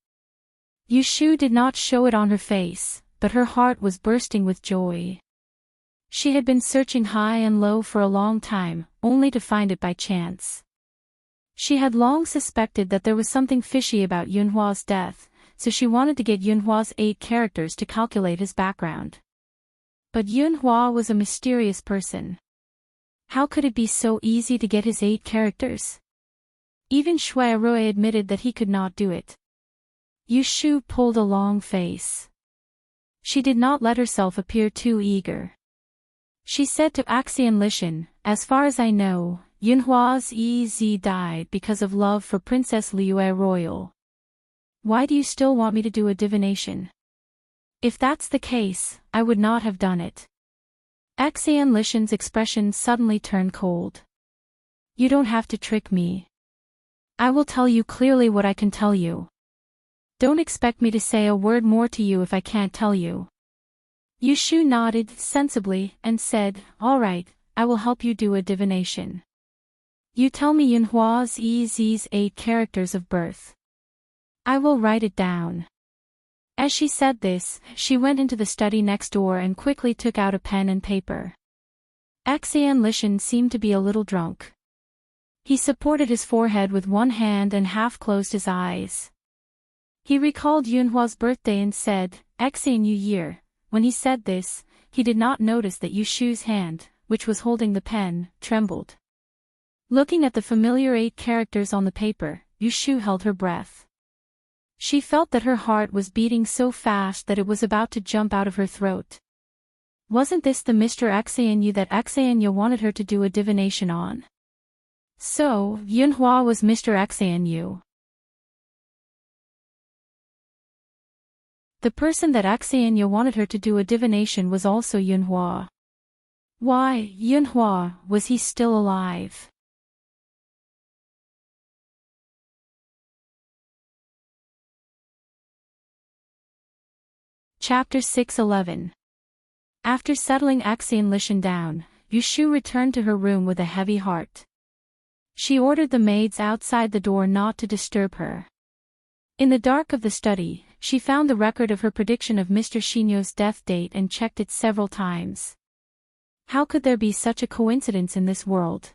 Yu Shu did not show it on her face, but her heart was bursting with joy. She had been searching high and low for a long time, only to find it by chance. She had long suspected that there was something fishy about Yunhua's death, so she wanted to get Yunhua's 8 characters to calculate his background. But Yunhua was a mysterious person. How could it be so easy to get his 8 characters? Even Shui Rui admitted that he could not do it. Yu Shu pulled a long face. She did not let herself appear too eager. She said to Axian Lishan, "As far as I know, Yunhua's EZ died because of love for Princess Liu Royal. Why do you still want me to do a divination? If that's the case, I would not have done it." Axian Lishan's expression suddenly turned cold. "You don't have to trick me. I will tell you clearly what I can tell you. Don't expect me to say a word more to you if I can't tell you. Yushu nodded sensibly and said, "All right, I will help you do a divination. You tell me Yunhua's EZ's 8 characters of birth. I will write it down." As she said this, she went into the study next door and quickly took out a pen and paper. Axian Lishan seemed to be a little drunk. He supported his forehead with one hand and half closed his eyes. He recalled Yunhua's birthday and said, "Axian New Year." When he said this, he did not notice that Yushu's hand, which was holding the pen, trembled. Looking at the familiar 8 characters on the paper, Yushu held her breath. She felt that her heart was beating so fast that it was about to jump out of her throat. Wasn't this the Mr. Axian that Axian wanted her to do a divination on? So, Yunhua was Mr. Axian. The person that Axian wanted her to do a divination was also Yunhua. Why, Yunhua, was he still alive? Chapter 6:11. After settling Axian Lishan down, Yushu returned to her room with a heavy heart. She ordered the maids outside the door not to disturb her. In the dark of the study, she found the record of her prediction of Mr. Shinyo's death date and checked it several times. How could there be such a coincidence in this world?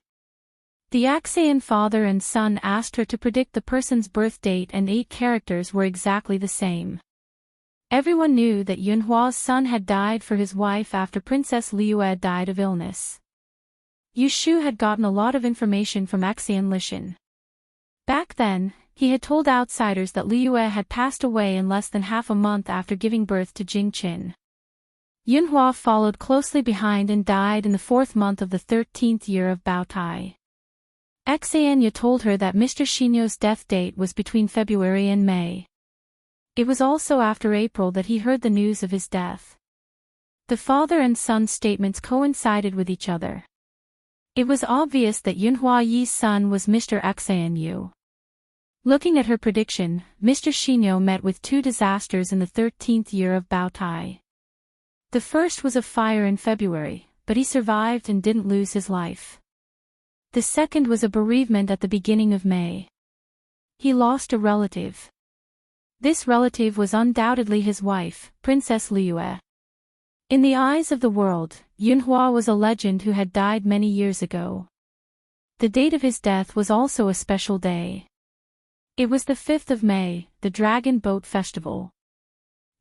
The Axian father and son asked her to predict the person's birth date and 8 characters were exactly the same. Everyone knew that Yunhua's son had died for his wife after Princess Liu died of illness. Yushu had gotten a lot of information from Axian Lishan. Back then, he had told outsiders that Liu had passed away in less than half a month after giving birth to Jingqin. Yunhua followed closely behind and died in the 4th month of the 13th year of Baotai. Axian told her that Mr. Shinyo's death date was between February and May. It was also after April that he heard the news of his death. The father and son's statements coincided with each other. It was obvious that Yunhua Yi's son was Mr. Axian. Looking at her prediction, Mr. Shinyo met with 2 disasters in the 13th year of Baotai. The first was a fire in February, but he survived and didn't lose his life. The second was a bereavement at the beginning of May. He lost a relative. This relative was undoubtedly his wife, Princess Liu. In the eyes of the world, Yunhua was a legend who had died many years ago. The date of his death was also a special day. It was the 5th of May, the Dragon Boat Festival.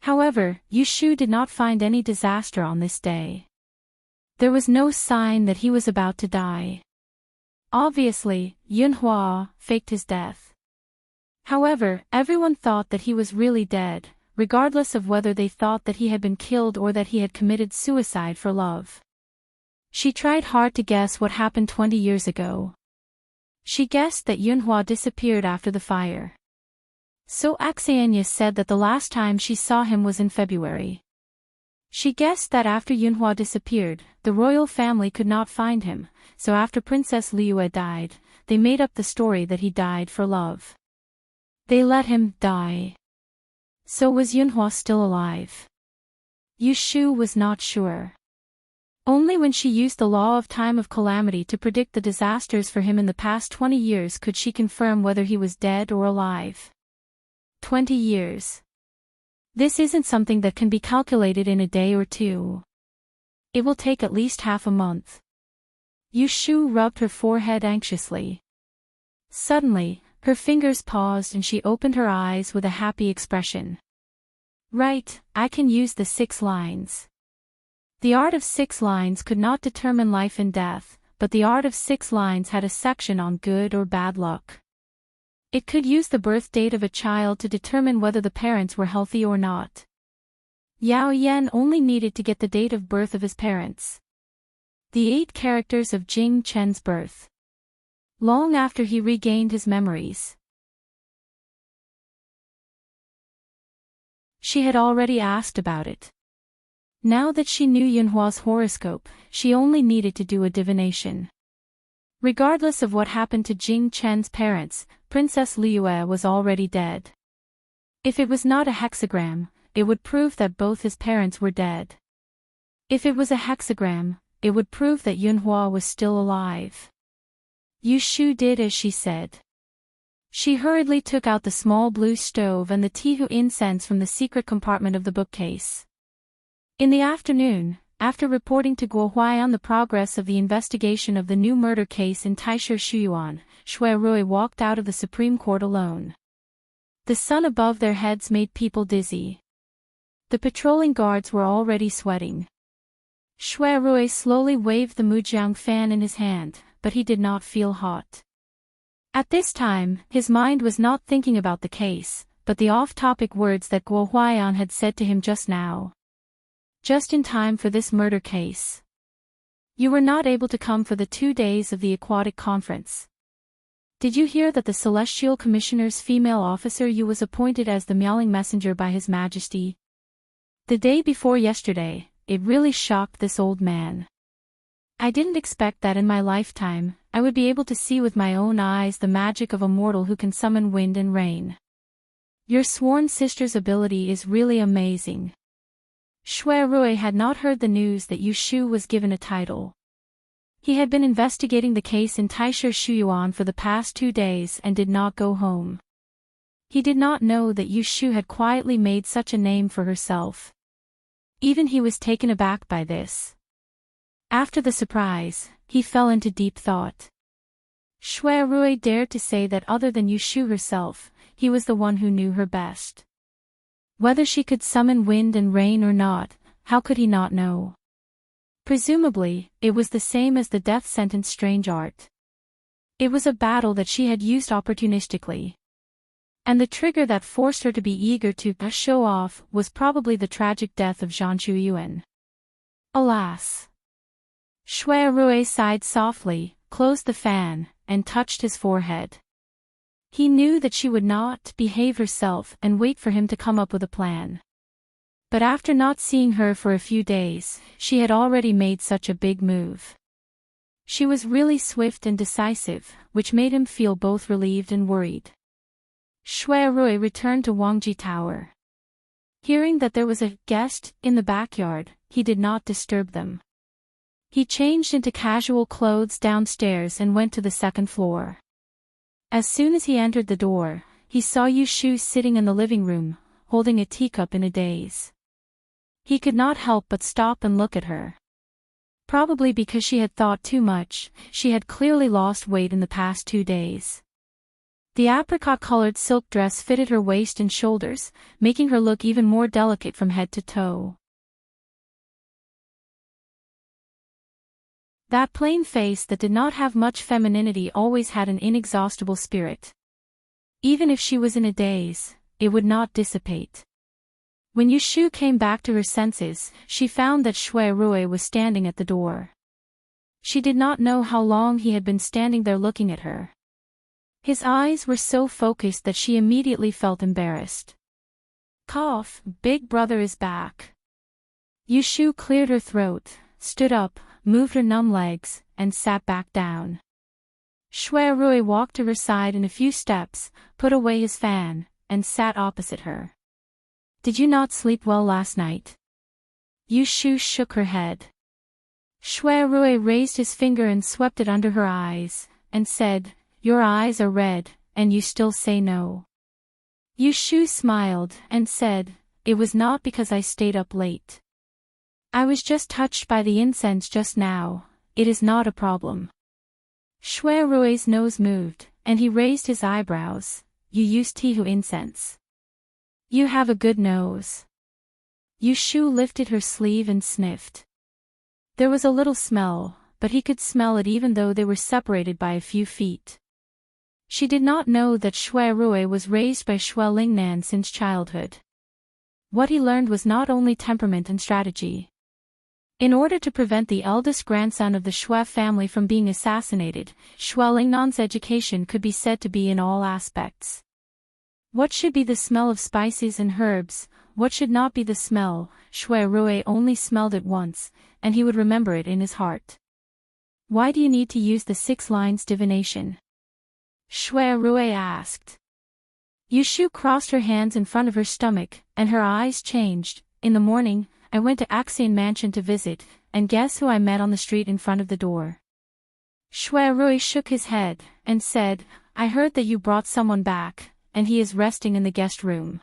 However, Yushu did not find any disaster on this day. There was no sign that he was about to die. Obviously, Yunhua faked his death. However, everyone thought that he was really dead, regardless of whether they thought that he had been killed or that he had committed suicide for love. She tried hard to guess what happened 20 years ago. She guessed that Yunhua disappeared after the fire. So Axian said that the last time she saw him was in February. She guessed that after Yunhua disappeared, the royal family could not find him, so after Princess Liu died, they made up the story that he died for love. They let him die. So was Yunhua still alive? Yushu was not sure. Only when she used the law of time of calamity to predict the disasters for him in the past 20 years could she confirm whether he was dead or alive. 20 years. This isn't something that can be calculated in a day or two. It will take at least half a month. Yushu rubbed her forehead anxiously. Suddenly, her fingers paused and she opened her eyes with a happy expression. Right, I can use the 6 lines. The art of 6 lines could not determine life and death, but the art of 6 lines had a section on good or bad luck. It could use the birth date of a child to determine whether the parents were healthy or not. Yao Yan only needed to get the date of birth of his parents. The 8 characters of Jing Chen's birth. Long after he regained his memories. She had already asked about it. Now that she knew Yunhua's horoscope, she only needed to do a divination. Regardless of what happened to Jing Chen's parents, Princess Liu was already dead. If it was not a hexagram, it would prove that both his parents were dead. If it was a hexagram, it would prove that Yunhua was still alive. Yu Shu did as she said. She hurriedly took out the small blue stove and the Tihu incense from the secret compartment of the bookcase. In the afternoon, after reporting to Guo Huaiyan the progress of the investigation of the new murder case in Taisher Shuyuan, Shui Rui walked out of the Supreme Court alone. The sun above their heads made people dizzy. The patrolling guards were already sweating. Shui Rui slowly waved the Mujiang fan in his hand, but he did not feel hot. At this time, his mind was not thinking about the case, but the off-topic words that Guo Huaiyan had said to him just now. Just in time for this murder case. You were not able to come for the 2 days of the aquatic conference. Did you hear that the Celestial Commissioner's female officer Yu was appointed as the Miaoling messenger by His Majesty? The day before yesterday, it really shocked this old man. I didn't expect that in my lifetime, I would be able to see with my own eyes the magic of a mortal who can summon wind and rain. Your sworn sister's ability is really amazing. Shui Rui had not heard the news that Yu Shu was given a title. He had been investigating the case in Taisher Shuyuan for the past 2 days and did not go home. He did not know that Yu Shu had quietly made such a name for herself. Even he was taken aback by this. After the surprise, he fell into deep thought. Shui Rui dared to say that other than Yu Shu herself, he was the one who knew her best. Whether she could summon wind and rain or not, how could he not know? Presumably, it was the same as the death sentence strange art. It was a battle that she had used opportunistically. And the trigger that forced her to be eager to show off was probably the tragic death of Zhang Chuyuan. Alas! Shui Rui sighed softly, closed the fan, and touched his forehead. He knew that she would not behave herself and wait for him to come up with a plan. But after not seeing her for a few days, she had already made such a big move. She was really swift and decisive, which made him feel both relieved and worried. Shui Rui returned to Wangji Tower. Hearing that there was a guest in the backyard, he did not disturb them. He changed into casual clothes downstairs and went to the 2nd floor. As soon as he entered the door, he saw Yu Shu sitting in the living room, holding a teacup in a daze. He could not help but stop and look at her. Probably because she had thought too much, she had clearly lost weight in the past 2 days. The apricot-colored silk dress fitted her waist and shoulders, making her look even more delicate from head to toe. That plain face that did not have much femininity always had an inexhaustible spirit. Even if she was in a daze, it would not dissipate. When Yu Shu came back to her senses, she found that Shui Rui was standing at the door. She did not know how long he had been standing there looking at her. His eyes were so focused that she immediately felt embarrassed. Cough, Big Brother is back. Yu Shu cleared her throat, stood up, moved her numb legs, and sat back down. Shui Rui walked to her side in a few steps, put away his fan, and sat opposite her. Did you not sleep well last night? Yu Shu shook her head. Shui Rui raised his finger and swept it under her eyes, and said, Your eyes are red, and you still say no. Yu Shu smiled, and said, It was not because I stayed up late. I was just touched by the incense just now, it is not a problem. Shui Rui's nose moved, and he raised his eyebrows. You use Tihu incense. You have a good nose. Yu Shu lifted her sleeve and sniffed. There was a little smell, but he could smell it even though they were separated by a few feet. She did not know that Shui Rui was raised by Shui Lingnan since childhood. What he learned was not only temperament and strategy. In order to prevent the eldest grandson of the Shui family from being assassinated, Shui Lingnan's education could be said to be in all aspects. What should be the smell of spices and herbs, what should not be the smell, Shui Rui only smelled it once, and he would remember it in his heart. Why do you need to use the 6 lines divination? Shui Rui asked. Yushu crossed her hands in front of her stomach, and her eyes changed. In the morning, I went to Axian Mansion to visit, and guess who I met on the street in front of the door? Shui Rui shook his head, and said, I heard that you brought someone back, and he is resting in the guest room.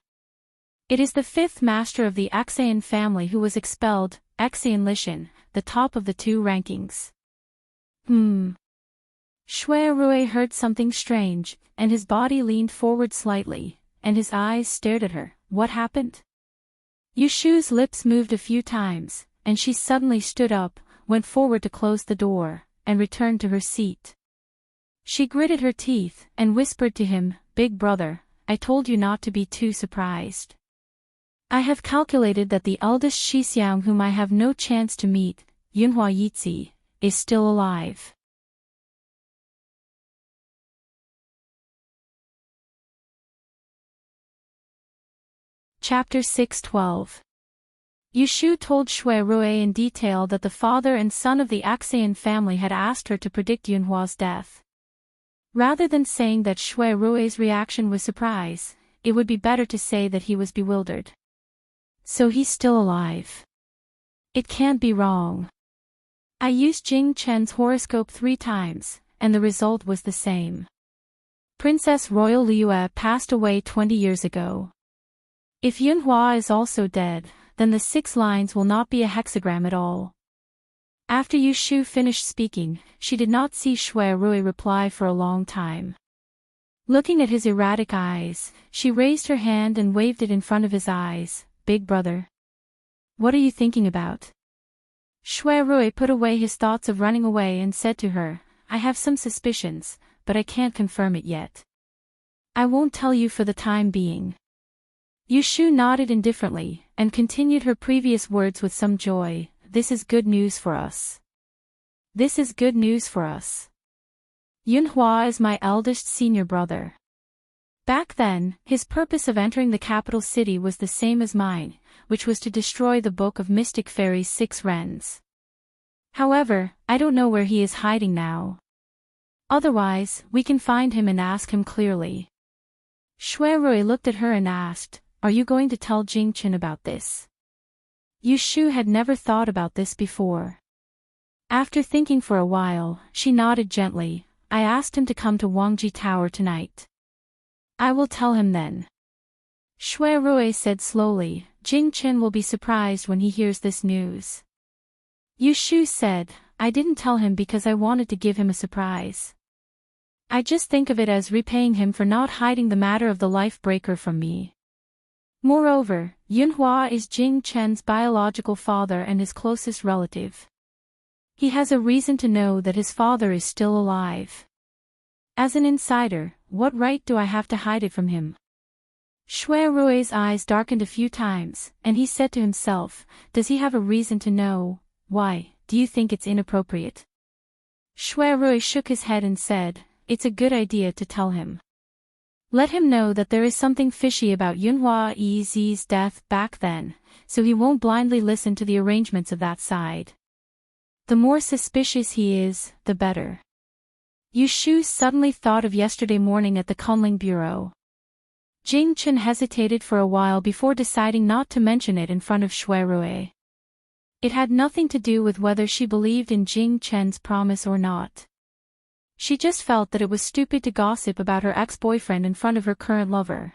It is the fifth master of the Axian family who was expelled, Axian Lishan, the top of the two rankings. Shui Rui heard something strange, and his body leaned forward slightly, and his eyes stared at her. What happened? Yushu's lips moved a few times, and she suddenly stood up, went forward to close the door, and returned to her seat. She gritted her teeth, and whispered to him, Big brother, I told you not to be too surprised. I have calculated that the eldest Shixiang whom I have no chance to meet, Yunhua Yizi, is still alive. Chapter 6:12. Yushu told Shui Rui in detail that the father and son of the Axian family had asked her to predict Yunhua's death. Rather than saying that Shui Rui's reaction was surprise, it would be better to say that he was bewildered. So he's still alive. It can't be wrong. I used Jing Chen's horoscope 3 times, and the result was the same. Princess Royal Liue passed away 20 years ago. If Yunhua is also dead, then the 6 lines will not be a hexagram at all. After Yushu finished speaking, she did not see Shui Rui reply for a long time. Looking at his erratic eyes, she raised her hand and waved it in front of his eyes. Big brother. What are you thinking about? Shui Rui put away his thoughts of running away and said to her, I have some suspicions, but I can't confirm it yet. I won't tell you for the time being. Yushu nodded indifferently, and continued her previous words with some joy. This is good news for us. This is good news for us. Yunhua is my eldest senior brother. Back then, his purpose of entering the capital city was the same as mine, which was to destroy the Book of Mystic Fairy's 6 rens. However, I don't know where he is hiding now. Otherwise, we can find him and ask him clearly. Shui Rui looked at her and asked, Are you going to tell Jing Chen about this? Yushu had never thought about this before. After thinking for a while, she nodded gently. I asked him to come to Wangji Tower tonight. I will tell him then. Shui Rui said slowly, Jing Chen will be surprised when he hears this news. Yushu said, I didn't tell him because I wanted to give him a surprise. I just think of it as repaying him for not hiding the matter of the life breaker from me. Moreover, Yunhua is Jing Chen's biological father and his closest relative. He has a reason to know that his father is still alive. As an insider, what right do I have to hide it from him? Shui Rui's eyes darkened a few times, and he said to himself, Does he have a reason to know? Why, do you think it's inappropriate? Shui Rui shook his head and said, It's a good idea to tell him. Let him know that there is something fishy about Yunhua Yizi's death back then, so he won't blindly listen to the arrangements of that side. The more suspicious he is, the better. Yushu suddenly thought of yesterday morning at the Kunling Bureau. Jing Chen hesitated for a while before deciding not to mention it in front of Shui Rui. It had nothing to do with whether she believed in Jing Chen's promise or not. She just felt that it was stupid to gossip about her ex-boyfriend in front of her current lover.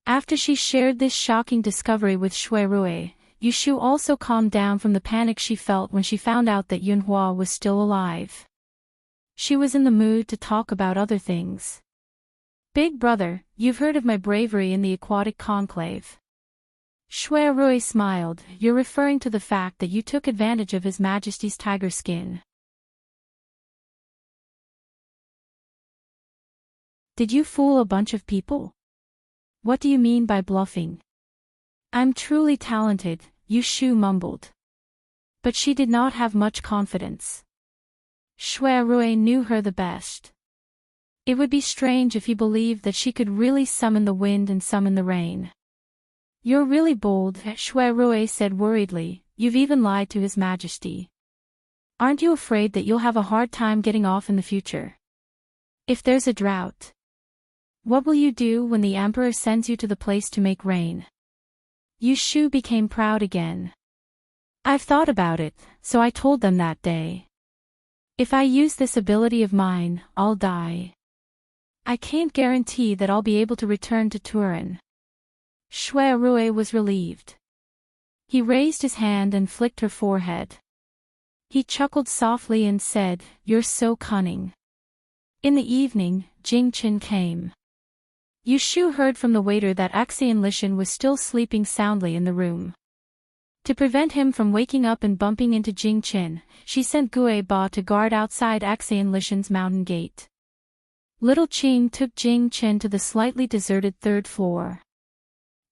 After she shared this shocking discovery with Shui Rui, Yushu also calmed down from the panic she felt when she found out that Yunhua was still alive. She was in the mood to talk about other things. Big brother, you've heard of my bravery in the aquatic conclave. Shui Rui smiled. You're referring to the fact that you took advantage of His Majesty's tiger skin. Did you fool a bunch of people? What do you mean by bluffing? I'm truly talented, Yushu mumbled. But she did not have much confidence. Shui Rui knew her the best. It would be strange if he believed that she could really summon the wind and summon the rain. You're really bold, Shui Rui said worriedly. You've even lied to His Majesty. Aren't you afraid that you'll have a hard time getting off in the future? If there's a drought. What will you do when the emperor sends you to the place to make rain? Yu Shu became proud again. I've thought about it, so I told them that day. If I use this ability of mine, I'll die. I can't guarantee that I'll be able to return to Turin. Shui Rui was relieved. He raised his hand and flicked her forehead. He chuckled softly and said, "You're so cunning." In the evening, Jing Qin came. Yu Shu heard from the waiter that Axian Lishan was still sleeping soundly in the room. To prevent him from waking up and bumping into Jing Qin, she sent Gue Ba to guard outside Axian Lishan's mountain gate. Little Qing took Jing Qin to the slightly deserted third floor.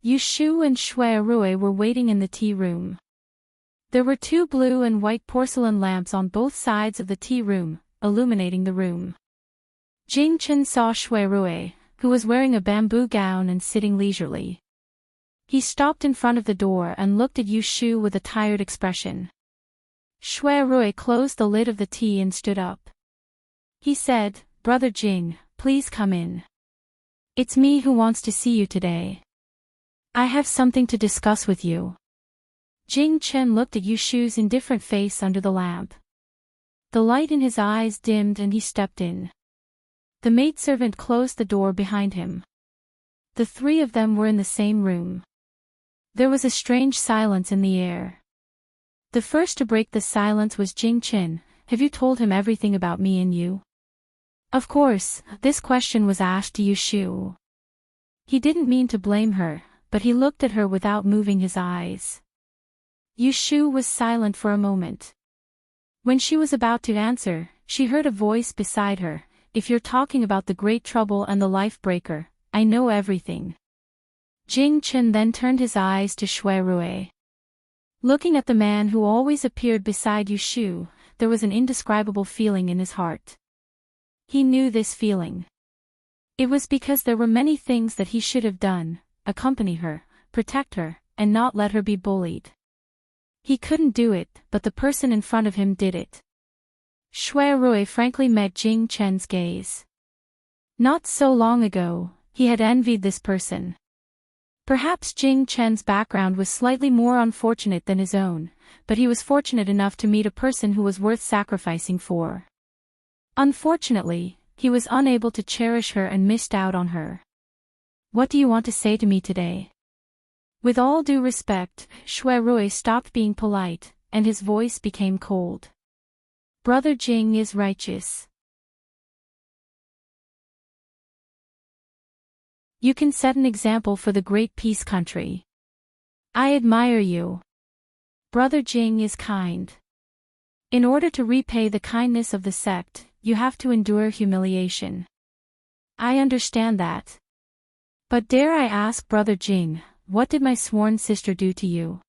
Yu Shu and Shui Rui were waiting in the tea room. There were 2 blue and white porcelain lamps on both sides of the tea room, illuminating the room. Jing Qin saw Shui Rui, who was wearing a bamboo gown and sitting leisurely. He stopped in front of the door and looked at Yu Shu with a tired expression. Shui Rui closed the lid of the tea and stood up. He said, "Brother Jing, please come in. It's me who wants to see you today. I have something to discuss with you." Jing Qin looked at Yu Shu's indifferent face under the lamp. The light in his eyes dimmed and he stepped in. The maidservant closed the door behind him. The 3 of them were in the same room. There was a strange silence in the air. The first to break the silence was Jing Qin. "Have you told him everything about me and you?" Of course, this question was asked to Yu Shu. He didn't mean to blame her, but he looked at her without moving his eyes. Yu Shu was silent for a moment. When she was about to answer, she heard a voice beside her. "If you're talking about the great trouble and the life breaker, I know everything." Jing Qin then turned his eyes to Shui Rui. Looking at the man who always appeared beside Yu Shu, there was an indescribable feeling in his heart. He knew this feeling. It was because there were many things that he should have done: accompany her, protect her, and not let her be bullied. He couldn't do it, but the person in front of him did it. Shui Rui frankly met Jing Qin's gaze. Not so long ago, he had envied this person. Perhaps Jing Qin's background was slightly more unfortunate than his own, but he was fortunate enough to meet a person who was worth sacrificing for. Unfortunately, he was unable to cherish her and missed out on her. "What do you want to say to me today?" With all due respect, Shui Rui stopped being polite, and his voice became cold. "Brother Jing is righteous. You can set an example for the great peace country. I admire you. Brother Jing is kind. In order to repay the kindness of the sect, you have to endure humiliation. I understand that. But dare I ask, Brother Jing, what did my sworn sister do to you?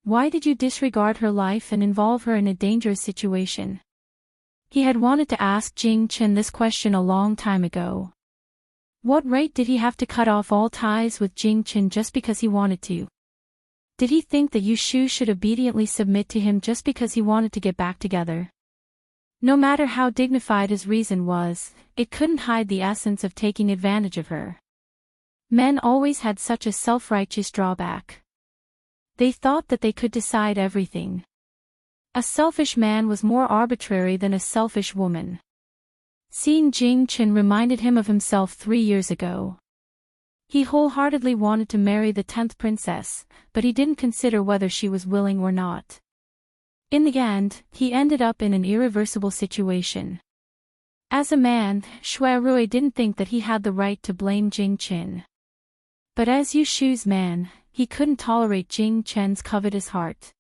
Why did you disregard her life and involve her in a dangerous situation?" He had wanted to ask Jing Qin this question a long time ago. What right did he have to cut off all ties with Jing Qin just because he wanted to? Did he think that Yu Shu should obediently submit to him just because he wanted to get back together? No matter how dignified his reason was, it couldn't hide the essence of taking advantage of her. Men always had such a self-righteous drawback. They thought that they could decide everything. A selfish man was more arbitrary than a selfish woman. Seeing Jing Qin reminded him of himself 3 years ago. He wholeheartedly wanted to marry the 10th princess, but he didn't consider whether she was willing or not. In the end, he ended up in an irreversible situation. As a man, Shui Rui didn't think that he had the right to blame Jing Qin. But as Yu Shu's man, he couldn't tolerate Jing Qin's covetous heart.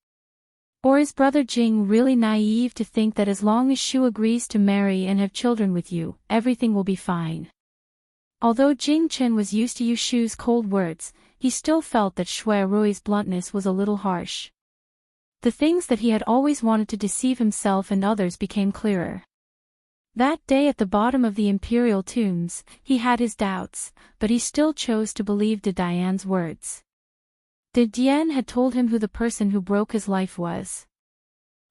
Or is Brother Jing really naive to think that as long as Shu agrees to marry and have children with you, everything will be fine? Although Jing Qin was used to Yu Shu's cold words, he still felt that Shui Rui's bluntness was a little harsh. The things that he had always wanted to deceive himself and others became clearer. That day at the bottom of the imperial tombs, he had his doubts, but he still chose to believe De Dian's words. De Dian had told him who the person who broke his life was.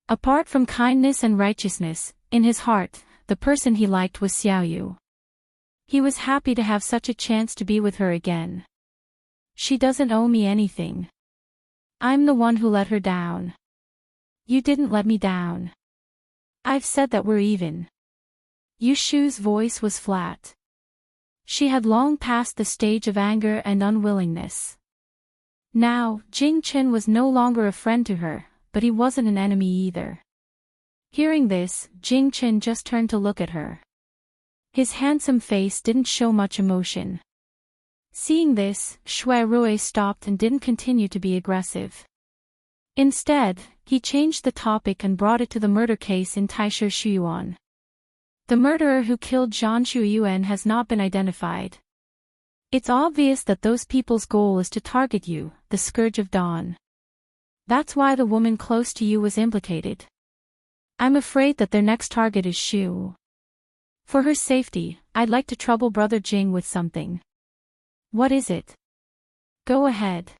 Apart from kindness and righteousness, in his heart, the person he liked was Xiaoyu. He was happy to have such a chance to be with her again. She doesn't owe me anything. I'm the one who let her down. You didn't let me down. I've said that we're even. Yushu's voice was flat. She had long passed the stage of anger and unwillingness. Now, Jing Chen was no longer a friend to her, but he wasn't an enemy either. Hearing this, Jing Chen just turned to look at her. His handsome face didn't show much emotion. Seeing this, Shui Rui stopped and didn't continue to be aggressive. Instead, he changed the topic and brought it to the murder case in Taisher Shuyuan. The murderer who killed Zhan Shuyuan has not been identified. It's obvious that those people's goal is to target you, the Scourge of Dawn. That's why the woman close to you was implicated. I'm afraid that their next target is Shu. For her safety, I'd like to trouble Brother Jing with something. What is it? Go ahead.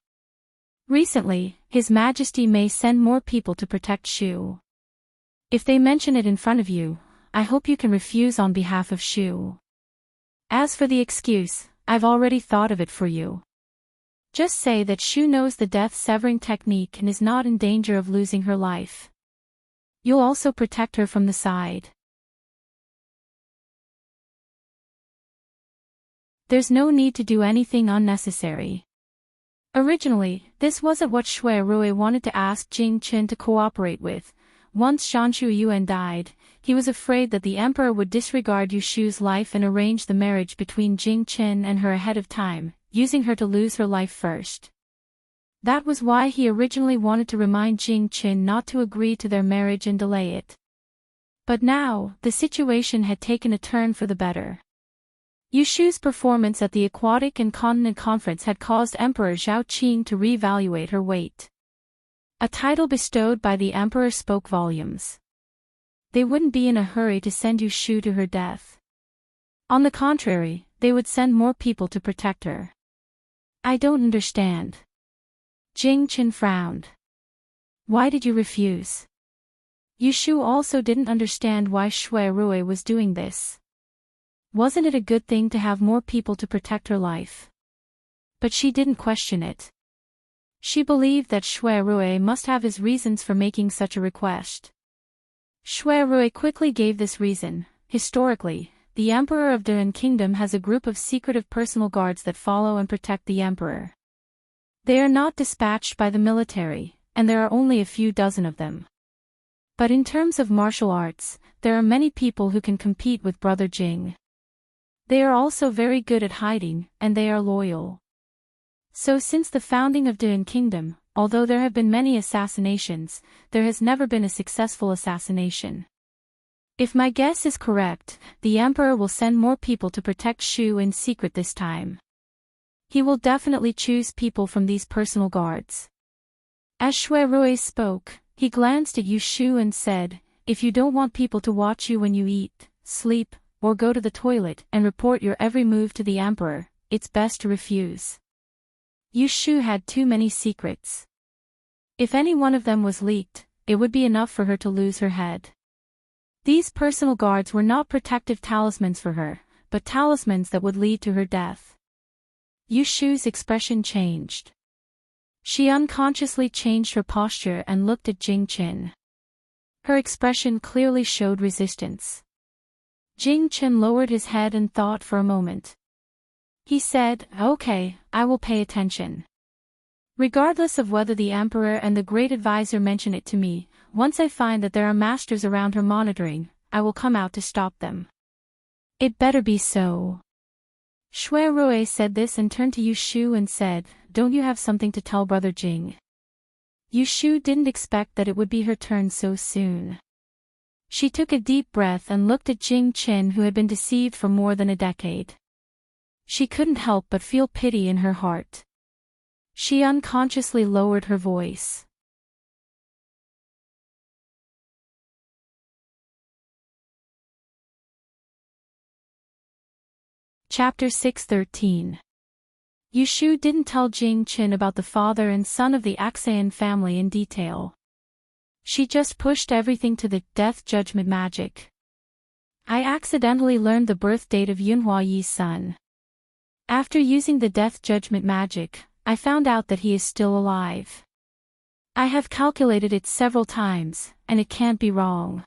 Recently, His Majesty may send more people to protect Shu. If they mention it in front of you, I hope you can refuse on behalf of Shu. As for the excuse, I've already thought of it for you. Just say that Shu knows the death-severing technique and is not in danger of losing her life. You'll also protect her from the side. There's no need to do anything unnecessary. Originally, this wasn't what Shui Rui wanted to ask Jing Chen to cooperate with. Once Zhan Shuyuan died, he was afraid that the emperor would disregard Yushu's life and arrange the marriage between Jing Chen and her ahead of time, using her to lose her life first. That was why he originally wanted to remind Jing Chen not to agree to their marriage and delay it. But now, the situation had taken a turn for the better. Yushu's performance at the Aquatic and Continent Conference had caused Emperor Zhao Qing to reevaluate her weight. A title bestowed by the emperor spoke volumes. They wouldn't be in a hurry to send Yushu to her death. On the contrary, they would send more people to protect her. I don't understand. Jing Chen frowned. Why did you refuse? Yushu also didn't understand why Shui Rui was doing this. Wasn't it a good thing to have more people to protect her life? But she didn't question it. She believed that Shui Rui must have his reasons for making such a request. Shui Rui quickly gave this reason. Historically, the Emperor of Duan Kingdom has a group of secretive personal guards that follow and protect the Emperor. They are not dispatched by the military, and there are only a few dozen of them. But in terms of martial arts, there are many people who can compete with Brother Jing. They are also very good at hiding, and they are loyal. So since the founding of Duan Kingdom, although there have been many assassinations, there has never been a successful assassination. If my guess is correct, the Emperor will send more people to protect Shu in secret this time. He will definitely choose people from these personal guards. As Shui Rui spoke, he glanced at Yushu and said, if you don't want people to watch you when you eat, sleep, or go to the toilet and report your every move to the Emperor, it's best to refuse. Yushu had too many secrets. If any one of them was leaked, it would be enough for her to lose her head. These personal guards were not protective talismans for her, but talismans that would lead to her death. Yushu's expression changed. She unconsciously changed her posture and looked at Jing Chen. Her expression clearly showed resistance. Jing Chen lowered his head and thought for a moment. He said, okay, I will pay attention. Regardless of whether the Emperor and the Great Advisor mention it to me, once I find that there are masters around her monitoring, I will come out to stop them. It better be so. Shui Rui said this and turned to Yushu and said, don't you have something to tell Brother Jing? Yushu didn't expect that it would be her turn so soon. She took a deep breath and looked at Jing Chen, who had been deceived for more than a decade. She couldn't help but feel pity in her heart. She unconsciously lowered her voice. Chapter 613. Yushu didn't tell Jing Chen about the father and son of the Axian family in detail. She just pushed everything to the death judgment magic. I accidentally learned the birth date of Yunhua Yi's son. After using the death judgment magic, I found out that he is still alive. I have calculated it several times, and it can't be wrong.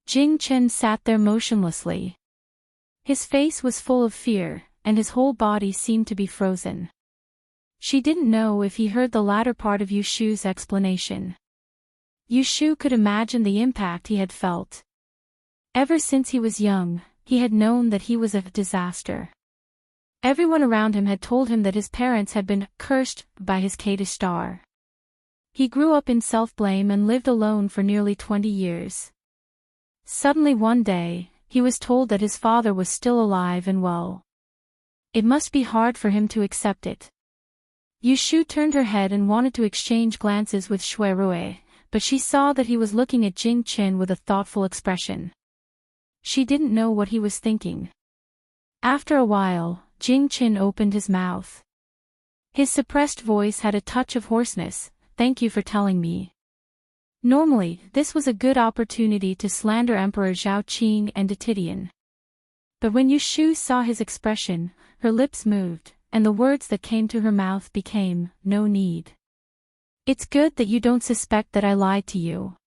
Jing Chen sat there motionlessly. His face was full of fear, and his whole body seemed to be frozen. She didn't know if he heard the latter part of Yu Shu's explanation. Yu Shu could imagine the impact he had felt. Ever since he was young, he had known that he was a disaster. Everyone around him had told him that his parents had been cursed by his Kadish star. He grew up in self-blame and lived alone for nearly 20 years. Suddenly one day, he was told that his father was still alive and well. It must be hard for him to accept it. Yu Shu turned her head and wanted to exchange glances with Shui Rui, but she saw that he was looking at Jing Chen with a thoughtful expression. She didn't know what he was thinking. After a while, Jing Chen opened his mouth. His suppressed voice had a touch of hoarseness. "Thank you for telling me." Normally, this was a good opportunity to slander Emperor Zhao Qing and Titian. But when Yu Shu saw his expression, her lips moved, and the words that came to her mouth became, "No need. It's good that you don't suspect that I lied to you."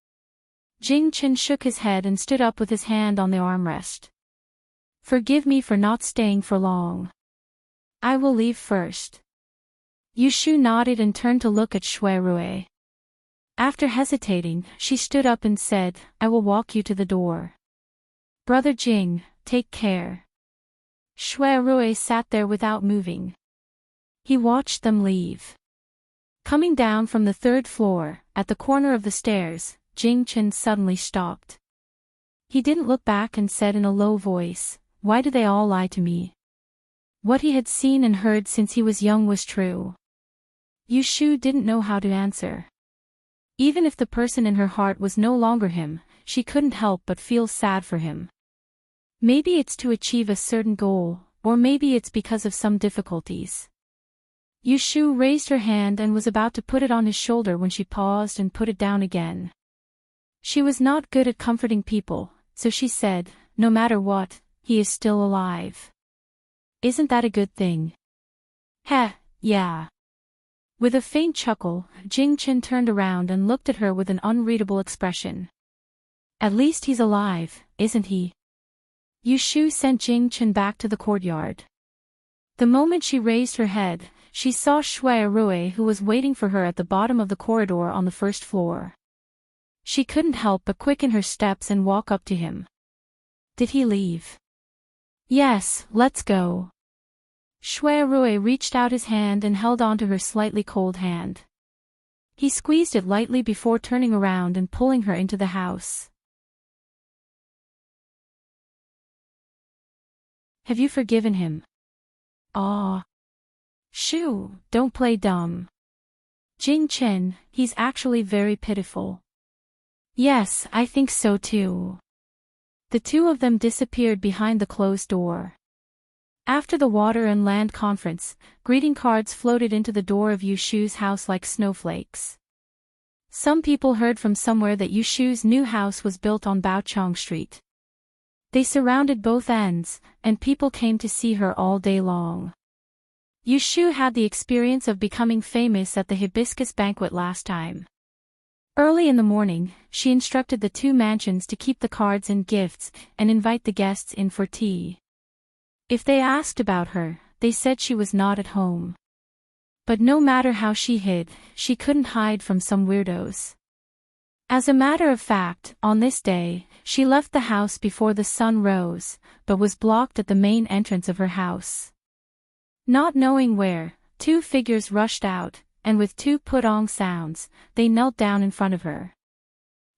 Jing Chen shook his head and stood up with his hand on the armrest. "Forgive me for not staying for long. I will leave first." Yu Shu nodded and turned to look at Shui Rui. After hesitating, she stood up and said, "I will walk you to the door. Brother Jing, take care." Shui Rui sat there without moving. He watched them leave. Coming down from the 3rd floor, at the corner of the stairs, Jing Chen suddenly stopped. He didn't look back and said in a low voice, "Why do they all lie to me?" What he had seen and heard since he was young was true. Yu Shu didn't know how to answer. Even if the person in her heart was no longer him, she couldn't help but feel sad for him. Maybe it's to achieve a certain goal, or maybe it's because of some difficulties. Yu Shu raised her hand and was about to put it on his shoulder when she paused and put it down again. She was not good at comforting people, so she said, "No matter what, he is still alive. Isn't that a good thing?" "Heh, yeah." With a faint chuckle, Jing Chen turned around and looked at her with an unreadable expression. "At least he's alive, isn't he?" Yu Shu sent Jing Chen back to the courtyard. The moment she raised her head, she saw Shui Rui who was waiting for her at the bottom of the corridor on the 1st floor. She couldn't help but quicken her steps and walk up to him. "Did he leave?" "Yes, let's go." Shui Rui reached out his hand and held onto her slightly cold hand. He squeezed it lightly before turning around and pulling her into the house. "Have you forgiven him?" "Aw. Shu, don't play dumb. Jing Chen, he's actually very pitiful." "Yes, I think so too." The two of them disappeared behind the closed door. After the Water and Land Conference, greeting cards floated into the door of Yu Shu's house like snowflakes. Some people heard from somewhere that Yu Shu's new house was built on Baochong Street. They surrounded both ends, and people came to see her all day long. Yu Shu had the experience of becoming famous at the hibiscus banquet last time. Early in the morning, she instructed the 2 mansions to keep the cards and gifts, and invite the guests in for tea. If they asked about her, they said she was not at home. But no matter how she hid, she couldn't hide from some weirdos. As a matter of fact, on this day, she left the house before the sun rose, but was blocked at the main entrance of her house. Not knowing where, 2 figures rushed out, and with 2 putong sounds, they knelt down in front of her.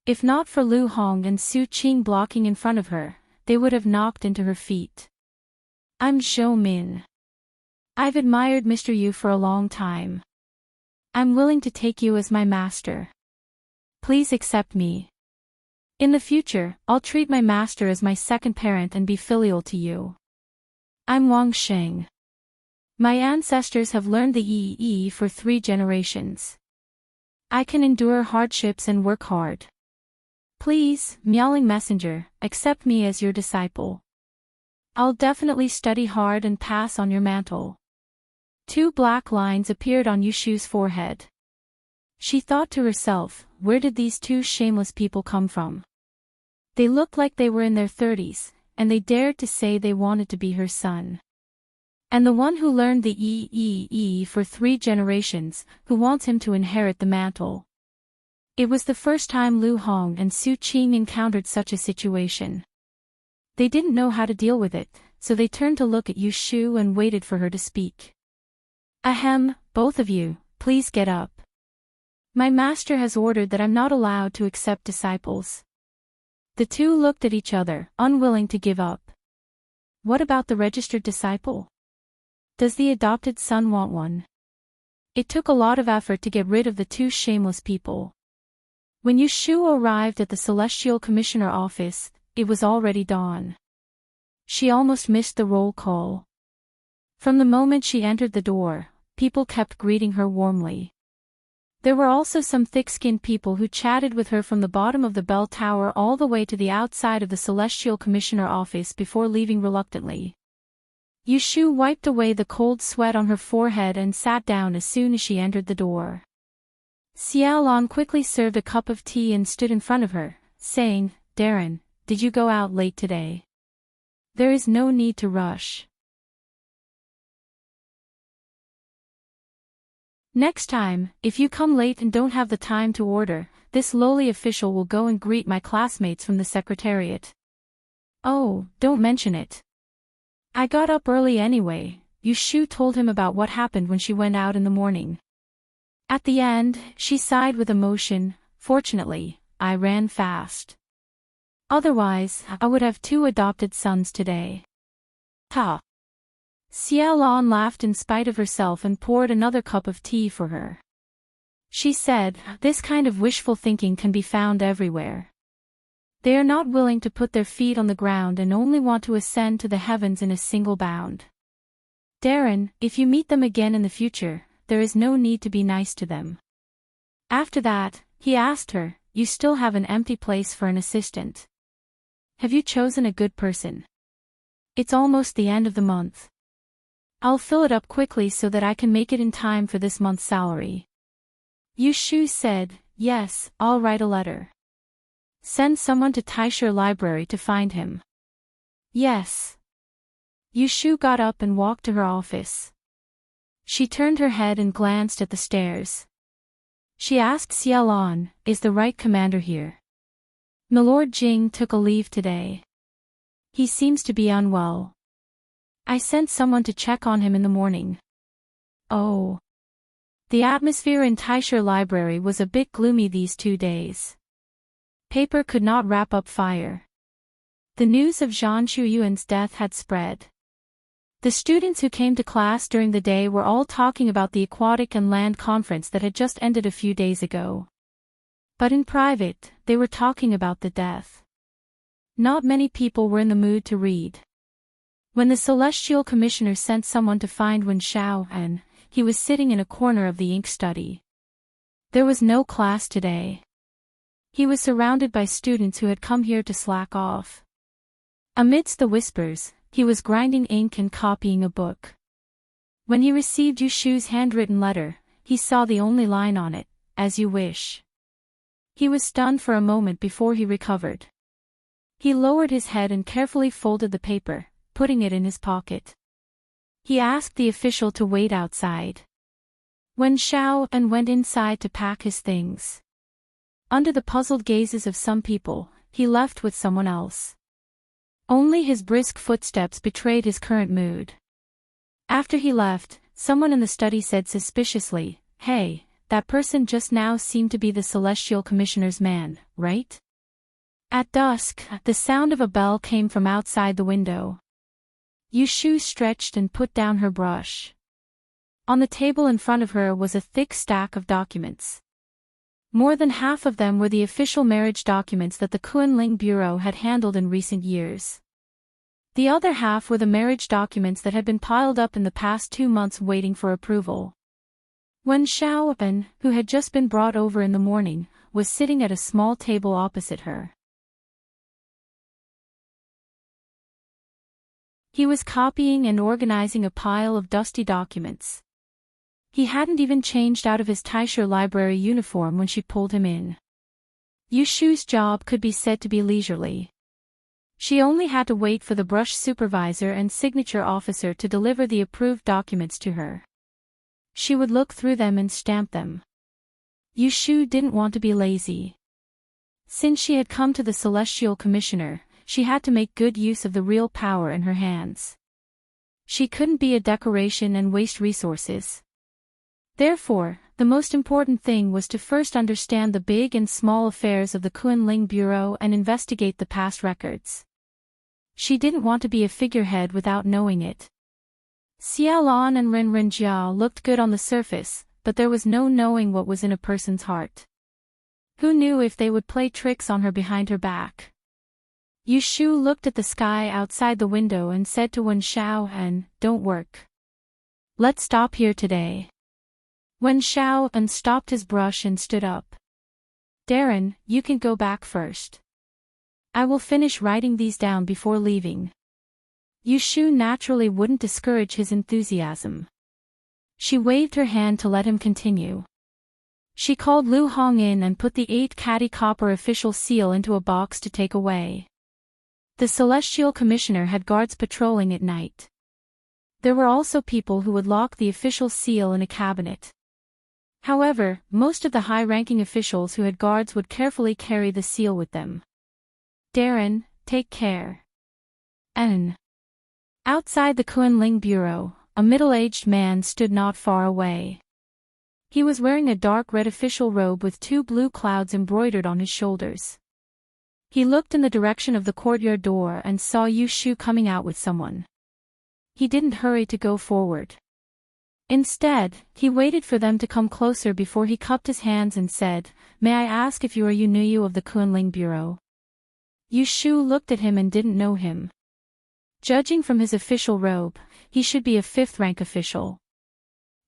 If not for Lu Hong and Su Qing blocking in front of her, they would have knocked into her feet. "I'm Zhou Min. I've admired Mr. Yu for a long time. I'm willing to take you as my master. Please accept me. In the future, I'll treat my master as my second parent and be filial to you. I'm Wang Sheng. My ancestors have learned the Yi for 3 generations. I can endure hardships and work hard. Please, meowing messenger, accept me as your disciple. I'll definitely study hard and pass on your mantle. 2 black lines appeared on Yushu's forehead. She thought to herself, where did these 2 shameless people come from? They looked like they were in their 30s, and they dared to say they wanted to be her son. And the one who learned the E for 3 generations, who wants him to inherit the mantle. It was the first time Lu Hong and Su Qing encountered such a situation. They didn't know how to deal with it, so they turned to look at Yushu and waited for her to speak. Ahem, both of you, please get up. My master has ordered that I'm not allowed to accept disciples. The 2 looked at each other, unwilling to give up. What about the registered disciple? Does the adopted son want one? It took a lot of effort to get rid of the 2 shameless people. When Yushu arrived at the Celestial Commissioner office, it was already dawn. She almost missed the roll call. From the moment she entered the door, people kept greeting her warmly. There were also some thick-skinned people who chatted with her from the bottom of the bell tower all the way to the outside of the Celestial Commissioner office before leaving reluctantly. Yushu wiped away the cold sweat on her forehead and sat down as soon as she entered the door. Xiaolon quickly served a cup of tea and stood in front of her, saying, Darren, did you go out late today? There is no need to rush. Next time, if you come late and don't have the time to order, this lowly official will go and greet my classmates from the secretariat. Oh, don't mention it. I got up early anyway, Yushu told him about what happened when she went out in the morning. At the end, she sighed with emotion, fortunately, I ran fast. Otherwise, I would have 2 adopted sons today. Ha! Xiaolon laughed in spite of herself and poured another cup of tea for her. She said, this kind of wishful thinking can be found everywhere. They are not willing to put their feet on the ground and only want to ascend to the heavens in a single bound. Darren, if you meet them again in the future, there is no need to be nice to them. After that, he asked her, you still have an empty place for an assistant. Have you chosen a good person? It's almost the end of the month. I'll fill it up quickly so that I can make it in time for this month's salary. Yushu said, yes, I'll write a letter. Send someone to LoveLore Library to find him. Yes. Yushu got up and walked to her office. She turned her head and glanced at the stairs. She asked Xiaolon, is the right commander here? Milord Jing took a leave today. He seems to be unwell. I sent someone to check on him in the morning. Oh. The atmosphere in LoveLore Library was a bit gloomy these 2 days. Paper could not wrap up fire. The news of Zhang Chuyuan's death had spread. The students who came to class during the day were all talking about the aquatic and land conference that had just ended a few days ago. But in private, they were talking about the death. Not many people were in the mood to read. When the Celestial Commissioner sent someone to find Wen Xiao and he was sitting in a corner of the ink study. There was no class today. He was surrounded by students who had come here to slack off. Amidst the whispers, he was grinding ink and copying a book. When he received Yushu's handwritten letter, he saw the only line on it, as you wish. He was stunned for a moment before he recovered. He lowered his head and carefully folded the paper, putting it in his pocket. He asked the official to wait outside. Wen Xiao and went inside to pack his things. Under the puzzled gazes of some people, he left with someone else. Only his brisk footsteps betrayed his current mood. After he left, someone in the study said suspiciously, hey, that person just now seemed to be the Celestial Commissioner's man, right? At dusk, the sound of a bell came from outside the window. Yushu stretched and put down her brush. On the table in front of her was a thick stack of documents. More than half of them were the official marriage documents that the Kunling Bureau had handled in recent years. The other half were the marriage documents that had been piled up in the past 2 months waiting for approval. Wen Xiaoben, who had just been brought over in the morning, was sitting at a small table opposite her. He was copying and organizing a pile of dusty documents. He hadn't even changed out of his Taisher library uniform when she pulled him in. Yushu's job could be said to be leisurely. She only had to wait for the brush supervisor and signature officer to deliver the approved documents to her. She would look through them and stamp them. Yushu didn't want to be lazy. Since she had come to the Celestial Commissioner, she had to make good use of the real power in her hands. She couldn't be a decoration and waste resources. Therefore, the most important thing was to first understand the big and small affairs of the Kunling Bureau and investigate the past records. She didn't want to be a figurehead without knowing it. Xiaolan and Ren Jiao looked good on the surface, but there was no knowing what was in a person's heart. Who knew if they would play tricks on her behind her back? Yushu looked at the sky outside the window and said to Wen Xiaoan, "Don't work. Let's stop here today." Wen Xiaoan stopped his brush and stood up. "Darren, you can go back first. I will finish writing these down before leaving." Yushu naturally wouldn't discourage his enthusiasm. She waved her hand to let him continue. She called Lu Hong in and put the 8-catty copper official seal into a box to take away. The Celestial Commissioner had guards patrolling at night. There were also people who would lock the official seal in a cabinet. However, most of the high-ranking officials who had guards would carefully carry the seal with them. "Darren, take care." N. Outside the Kunling Bureau, a middle-aged man stood not far away. He was wearing a dark red official robe with 2 blue clouds embroidered on his shoulders. He looked in the direction of the courtyard door and saw Yushu coming out with someone. He didn't hurry to go forward. Instead, he waited for them to come closer before he cupped his hands and said, "May I ask if you are Yunuyu of the Kunling Bureau?" Yushu looked at him and didn't know him. Judging from his official robe, he should be a 5th-rank official.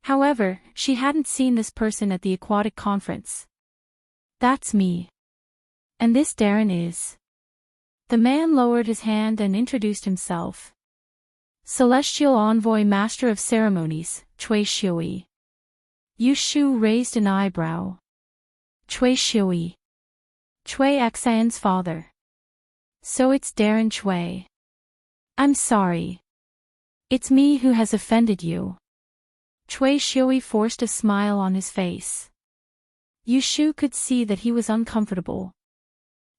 However, she hadn't seen this person at the aquatic conference. "That's me. And this Darren is." The man lowered his hand and introduced himself. "Celestial Envoy Master of Ceremonies, Cui Shui." Yushu raised an eyebrow. "Cui Shui. Cui Xian's father. So it's Darren Cui. I'm sorry. It's me who has offended you." Cui Shui forced a smile on his face. Yushu could see that he was uncomfortable.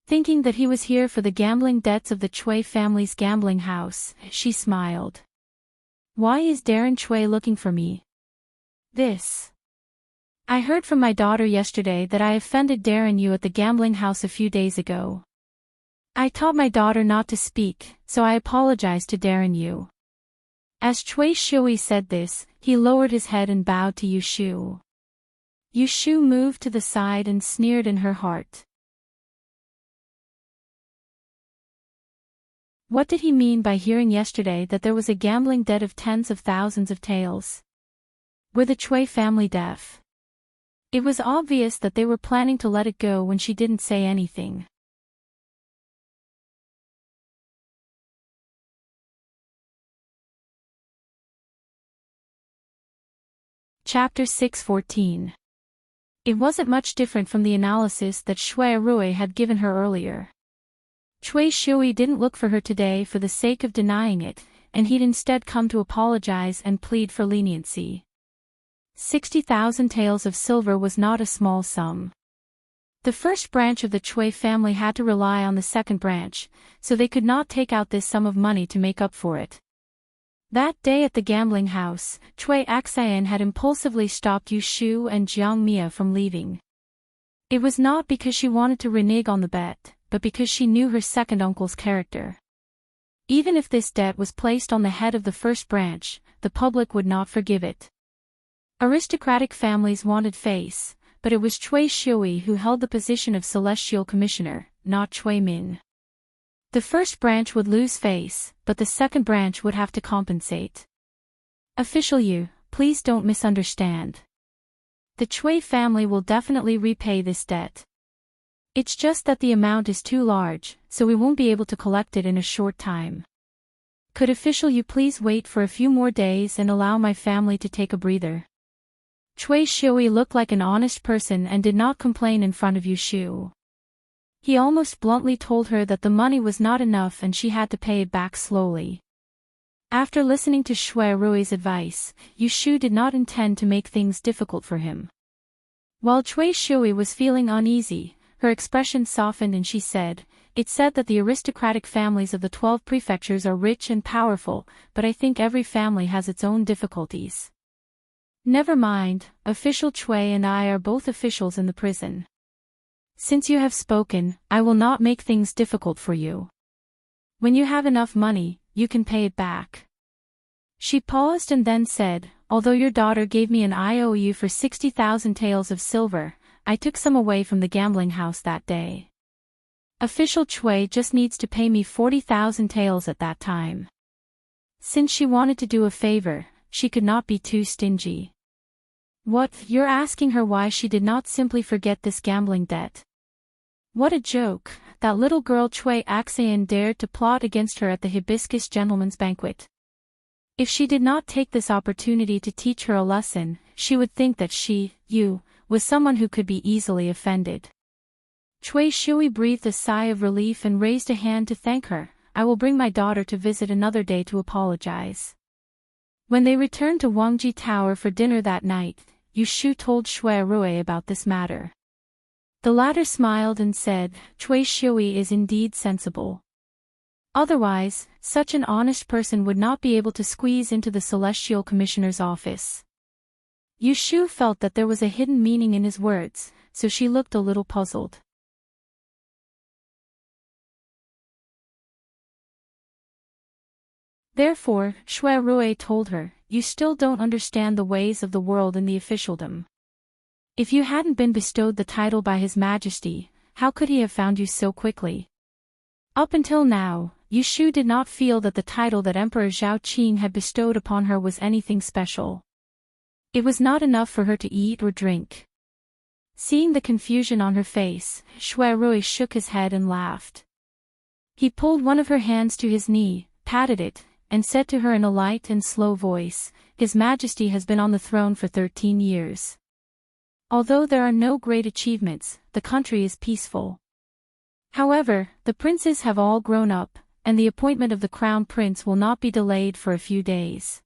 Thinking that he was here for the gambling debts of the Cui family's gambling house, she smiled. "Why is Darren Cui looking for me?" "I heard from my daughter yesterday that I offended Darren Yu at the gambling house a few days ago. I taught my daughter not to speak, so I apologized to Darren Yu." As Cui Shui said this, he lowered his head and bowed to Yushu. Yushu moved to the side and sneered in her heart. What did he mean by hearing yesterday that there was a gambling debt of tens of thousands of taels? Were the Cui family deaf? It was obvious that they were planning to let it go when she didn't say anything. Chapter 6:14. It wasn't much different from the analysis that Shui Rui had given her earlier. Cui Shui didn't look for her today for the sake of denying it, and he'd instead come to apologize and plead for leniency. 60,000 taels of silver was not a small sum. The first branch of the Cui family had to rely on the second branch, so they could not take out this sum of money to make up for it. That day at the gambling house, Cui Xian had impulsively stopped Yushu and Jiang Mia from leaving. It was not because she wanted to renege on the bet, but because she knew her second uncle's character. Even if this debt was placed on the head of the first branch, the public would not forgive it. Aristocratic families wanted face, but it was Cui Shui who held the position of Celestial Commissioner, not Cui Min. The first branch would lose face, but the second branch would have to compensate. "Official Yu, please don't misunderstand. The Cui family will definitely repay this debt. It's just that the amount is too large, so we won't be able to collect it in a short time. Could official you please wait for a few more days and allow my family to take a breather? Cui Shui looked like an honest person and did not complain in front of Yu Shu. He almost bluntly told her that the money was not enough and she had to pay it back slowly. After listening to Shui Rui's advice, Yu Shu did not intend to make things difficult for him. While Cui Shui was feeling uneasy, her expression softened and she said, "It's said that the aristocratic families of the 12 prefectures are rich and powerful, but I think every family has its own difficulties. Never mind, official Cui and I are both officials in the prison. Since you have spoken, I will not make things difficult for you. When you have enough money, you can pay it back." She paused and then said, "Although your daughter gave me an IOU for 60,000 taels of silver, I took some away from the gambling house that day. Official Cui just needs to pay me 40,000 taels at that time." Since she wanted to do a favor, she could not be too stingy. "What, you're asking her why she did not simply forget this gambling debt? What a joke, that little girl Cui Axian dared to plot against her at the Hibiscus Gentleman's Banquet. If she did not take this opportunity to teach her a lesson, she would think that you, was someone who could be easily offended." Cui Shui breathed a sigh of relief and raised a hand to thank her. "I will bring my daughter to visit another day to apologize." When they returned to Wangji Tower for dinner that night, Yu Shu told Shui Rui about this matter. The latter smiled and said, "Cui Shui is indeed sensible. Otherwise, such an honest person would not be able to squeeze into the Celestial Commissioner's office." Yu Shu felt that there was a hidden meaning in his words, so she looked a little puzzled. Therefore, Shui Rui told her, "You still don't understand the ways of the world and the officialdom. If you hadn't been bestowed the title by His Majesty, how could he have found you so quickly?" Up until now, Yu Shu did not feel that the title that Emperor Zhao Qing had bestowed upon her was anything special. It was not enough for her to eat or drink. Seeing the confusion on her face, Shui Rui shook his head and laughed. He pulled one of her hands to his knee, patted it, and said to her in a light and slow voice, "His Majesty has been on the throne for 13 years. Although there are no great achievements, the country is peaceful. However, the princes have all grown up, and the appointment of the crown prince will not be delayed for a few days.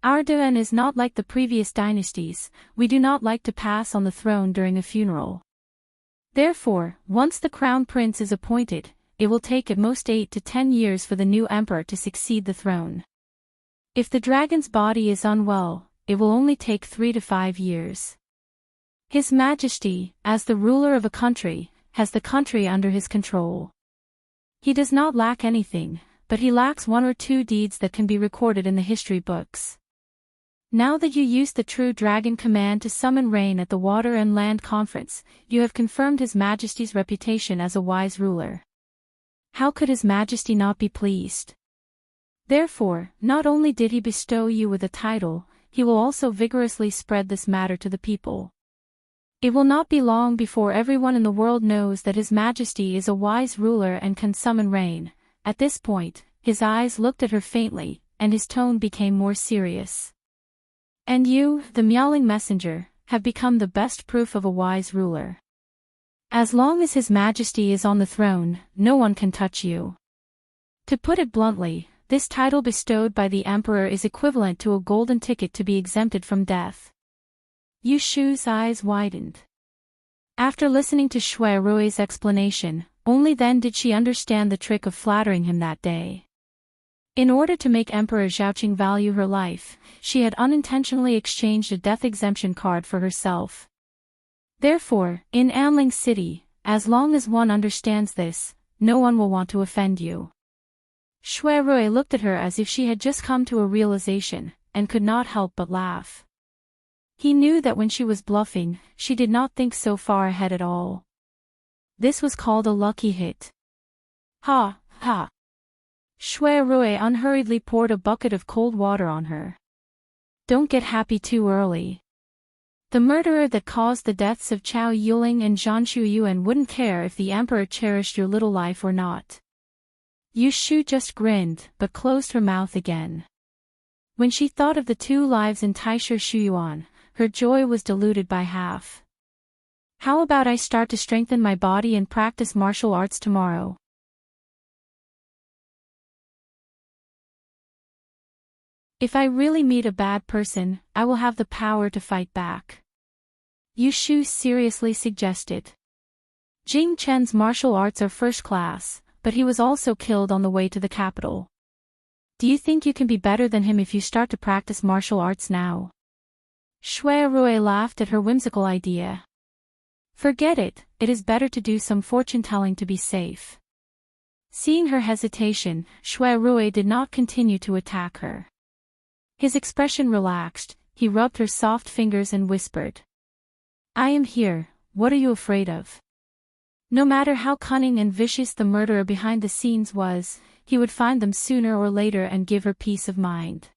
Our Duan is not like the previous dynasties, we do not like to pass on the throne during a funeral. Therefore, once the crown prince is appointed, it will take at most 8 to 10 years for the new emperor to succeed the throne. If the dragon's body is unwell, it will only take 3 to 5 years. His Majesty, as the ruler of a country, has the country under his control. He does not lack anything, but he lacks 1 or 2 deeds that can be recorded in the history books. Now that you used the true dragon command to summon rain at the Water and Land Conference, you have confirmed His Majesty's reputation as a wise ruler. How could His Majesty not be pleased? Therefore, not only did he bestow you with a title, he will also vigorously spread this matter to the people. It will not be long before everyone in the world knows that His Majesty is a wise ruler and can summon rain." At this point, his eyes looked at her faintly, and his tone became more serious. "And you, the meowling messenger, have become the best proof of a wise ruler. As long as His Majesty is on the throne, no one can touch you. To put it bluntly, this title bestowed by the emperor is equivalent to a golden ticket to be exempted from death." Yu Shu's eyes widened. After listening to Shui Rui's explanation, only then did she understand the trick of flattering him that day. In order to make Emperor Zhaoqing value her life, she had unintentionally exchanged a death exemption card for herself. Therefore, in Anling City, as long as one understands this, no one will want to offend you. Shui Rui looked at her as if she had just come to a realization, and could not help but laugh. He knew that when she was bluffing, she did not think so far ahead at all. This was called a lucky hit. Ha, ha. Shui Rui unhurriedly poured a bucket of cold water on her. "Don't get happy too early. The murderer that caused the deaths of Chao Yuling and Zhang Shuyuan wouldn't care if the emperor cherished your little life or not. Yu Shu just grinned, but closed her mouth again. When she thought of the 2 lives in Taisha Shuyuan, her joy was diluted by half. How about I start to strengthen my body and practice martial arts tomorrow? If I really meet a bad person, I will have the power to fight back. Yu Shu seriously suggested. Jing Chen's martial arts are first class, but he was also killed on the way to the capital. Do you think you can be better than him if you start to practice martial arts now? Shui Rui laughed at her whimsical idea. Forget it, it is better to do some fortune-telling to be safe. Seeing her hesitation, Shui Rui did not continue to attack her. His expression relaxed, he rubbed her soft fingers and whispered. I am here, what are you afraid of? No matter how cunning and vicious the murderer behind the scenes was, he would find them sooner or later and give her peace of mind.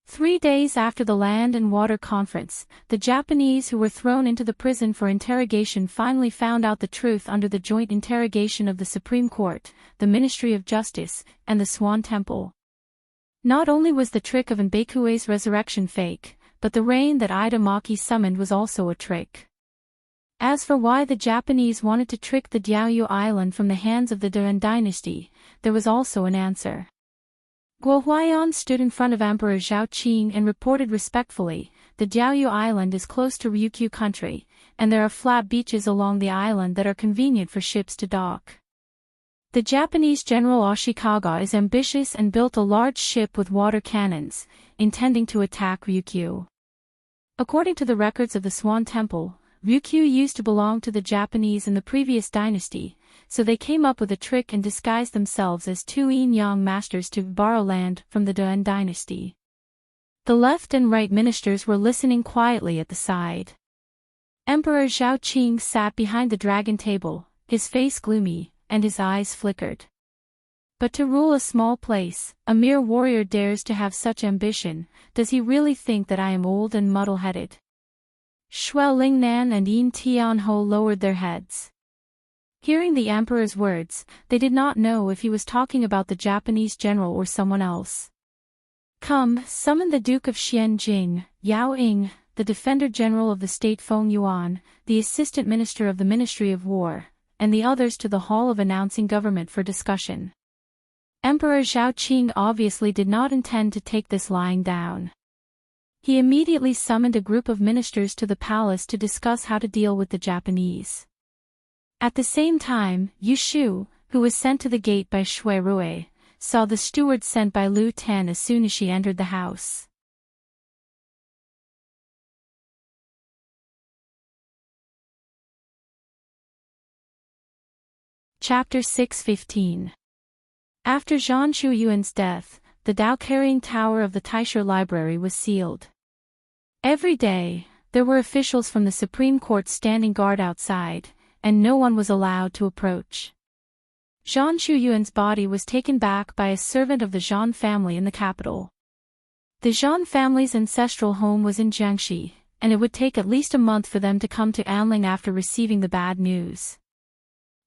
3 days after the Land and Water Conference, the Japanese who were thrown into the prison for interrogation finally found out the truth under the joint interrogation of the Supreme Court, the Ministry of Justice, and the Swan Temple. Not only was the trick of Nbakue's resurrection fake, but the rain that Ida Maki summoned was also a trick. As for why the Japanese wanted to trick the Diaoyu Island from the hands of the Duan dynasty, there was also an answer. Guo Huaiyan stood in front of Emperor Zhao Qing and reported respectfully, the Diaoyu Island is close to Ryukyu country, and there are flat beaches along the island that are convenient for ships to dock. The Japanese General Ashikaga is ambitious and built a large ship with water cannons, intending to attack Ryukyu. According to the records of the Swan Temple, Ryukyu used to belong to the Japanese in the previous dynasty, so they came up with a trick and disguised themselves as 2 yin-yang masters to borrow land from the Duan dynasty. The left and right ministers were listening quietly at the side. Emperor Zhao Qing sat behind the dragon table, his face gloomy, and his eyes flickered. But to rule a small place, a mere warrior dares to have such ambition. Does he really think that I am old and muddle-headed? Shui Lingnan and Yin Tianho lowered their heads. Hearing the emperor's words, they did not know if he was talking about the Japanese general or someone else. Come, summon the Duke of Xianjing, Yao Ying, the Defender General of the State Feng Yuan, the Assistant Minister of the Ministry of War, and the others to the Hall of Announcing Government for discussion. Emperor Zhao Qing obviously did not intend to take this lying down. He immediately summoned a group of ministers to the palace to discuss how to deal with the Japanese. At the same time, Yu Shu, who was sent to the gate by Shui Rui, saw the steward sent by Lu Ten as soon as she entered the house. Chapter 6:15. After Zhang Shuyuan's death, the Dao-carrying tower of the Taisha Library was sealed. Every day, there were officials from the Supreme Court standing guard outside, and no one was allowed to approach. Zhang Shuyuan's body was taken back by a servant of the Zhang family in the capital. The Zhang family's ancestral home was in Jiangxi, and it would take at least a month for them to come to Anling after receiving the bad news.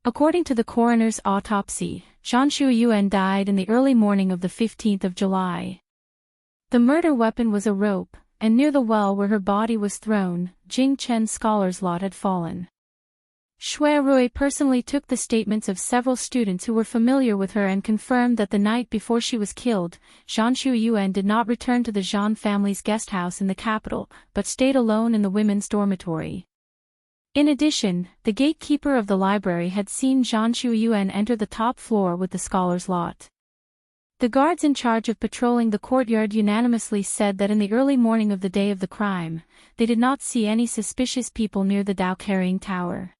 According to the coroner's autopsy, Zhang Shuyuan died in the early morning of the 15th of July. The murder weapon was a rope, and near the well where her body was thrown, Jing Chen's scholar's lot had fallen. Shui Rui personally took the statements of several students who were familiar with her and confirmed that the night before she was killed, Zhang Shuyuan did not return to the Zhang family's guest house in the capital, but stayed alone in the women's dormitory. In addition, the gatekeeper of the library had seen Zhang Shuyuan enter the top floor with the scholar's lot. The guards in charge of patrolling the courtyard unanimously said that in the early morning of the day of the crime, they did not see any suspicious people near the Dao-carrying tower.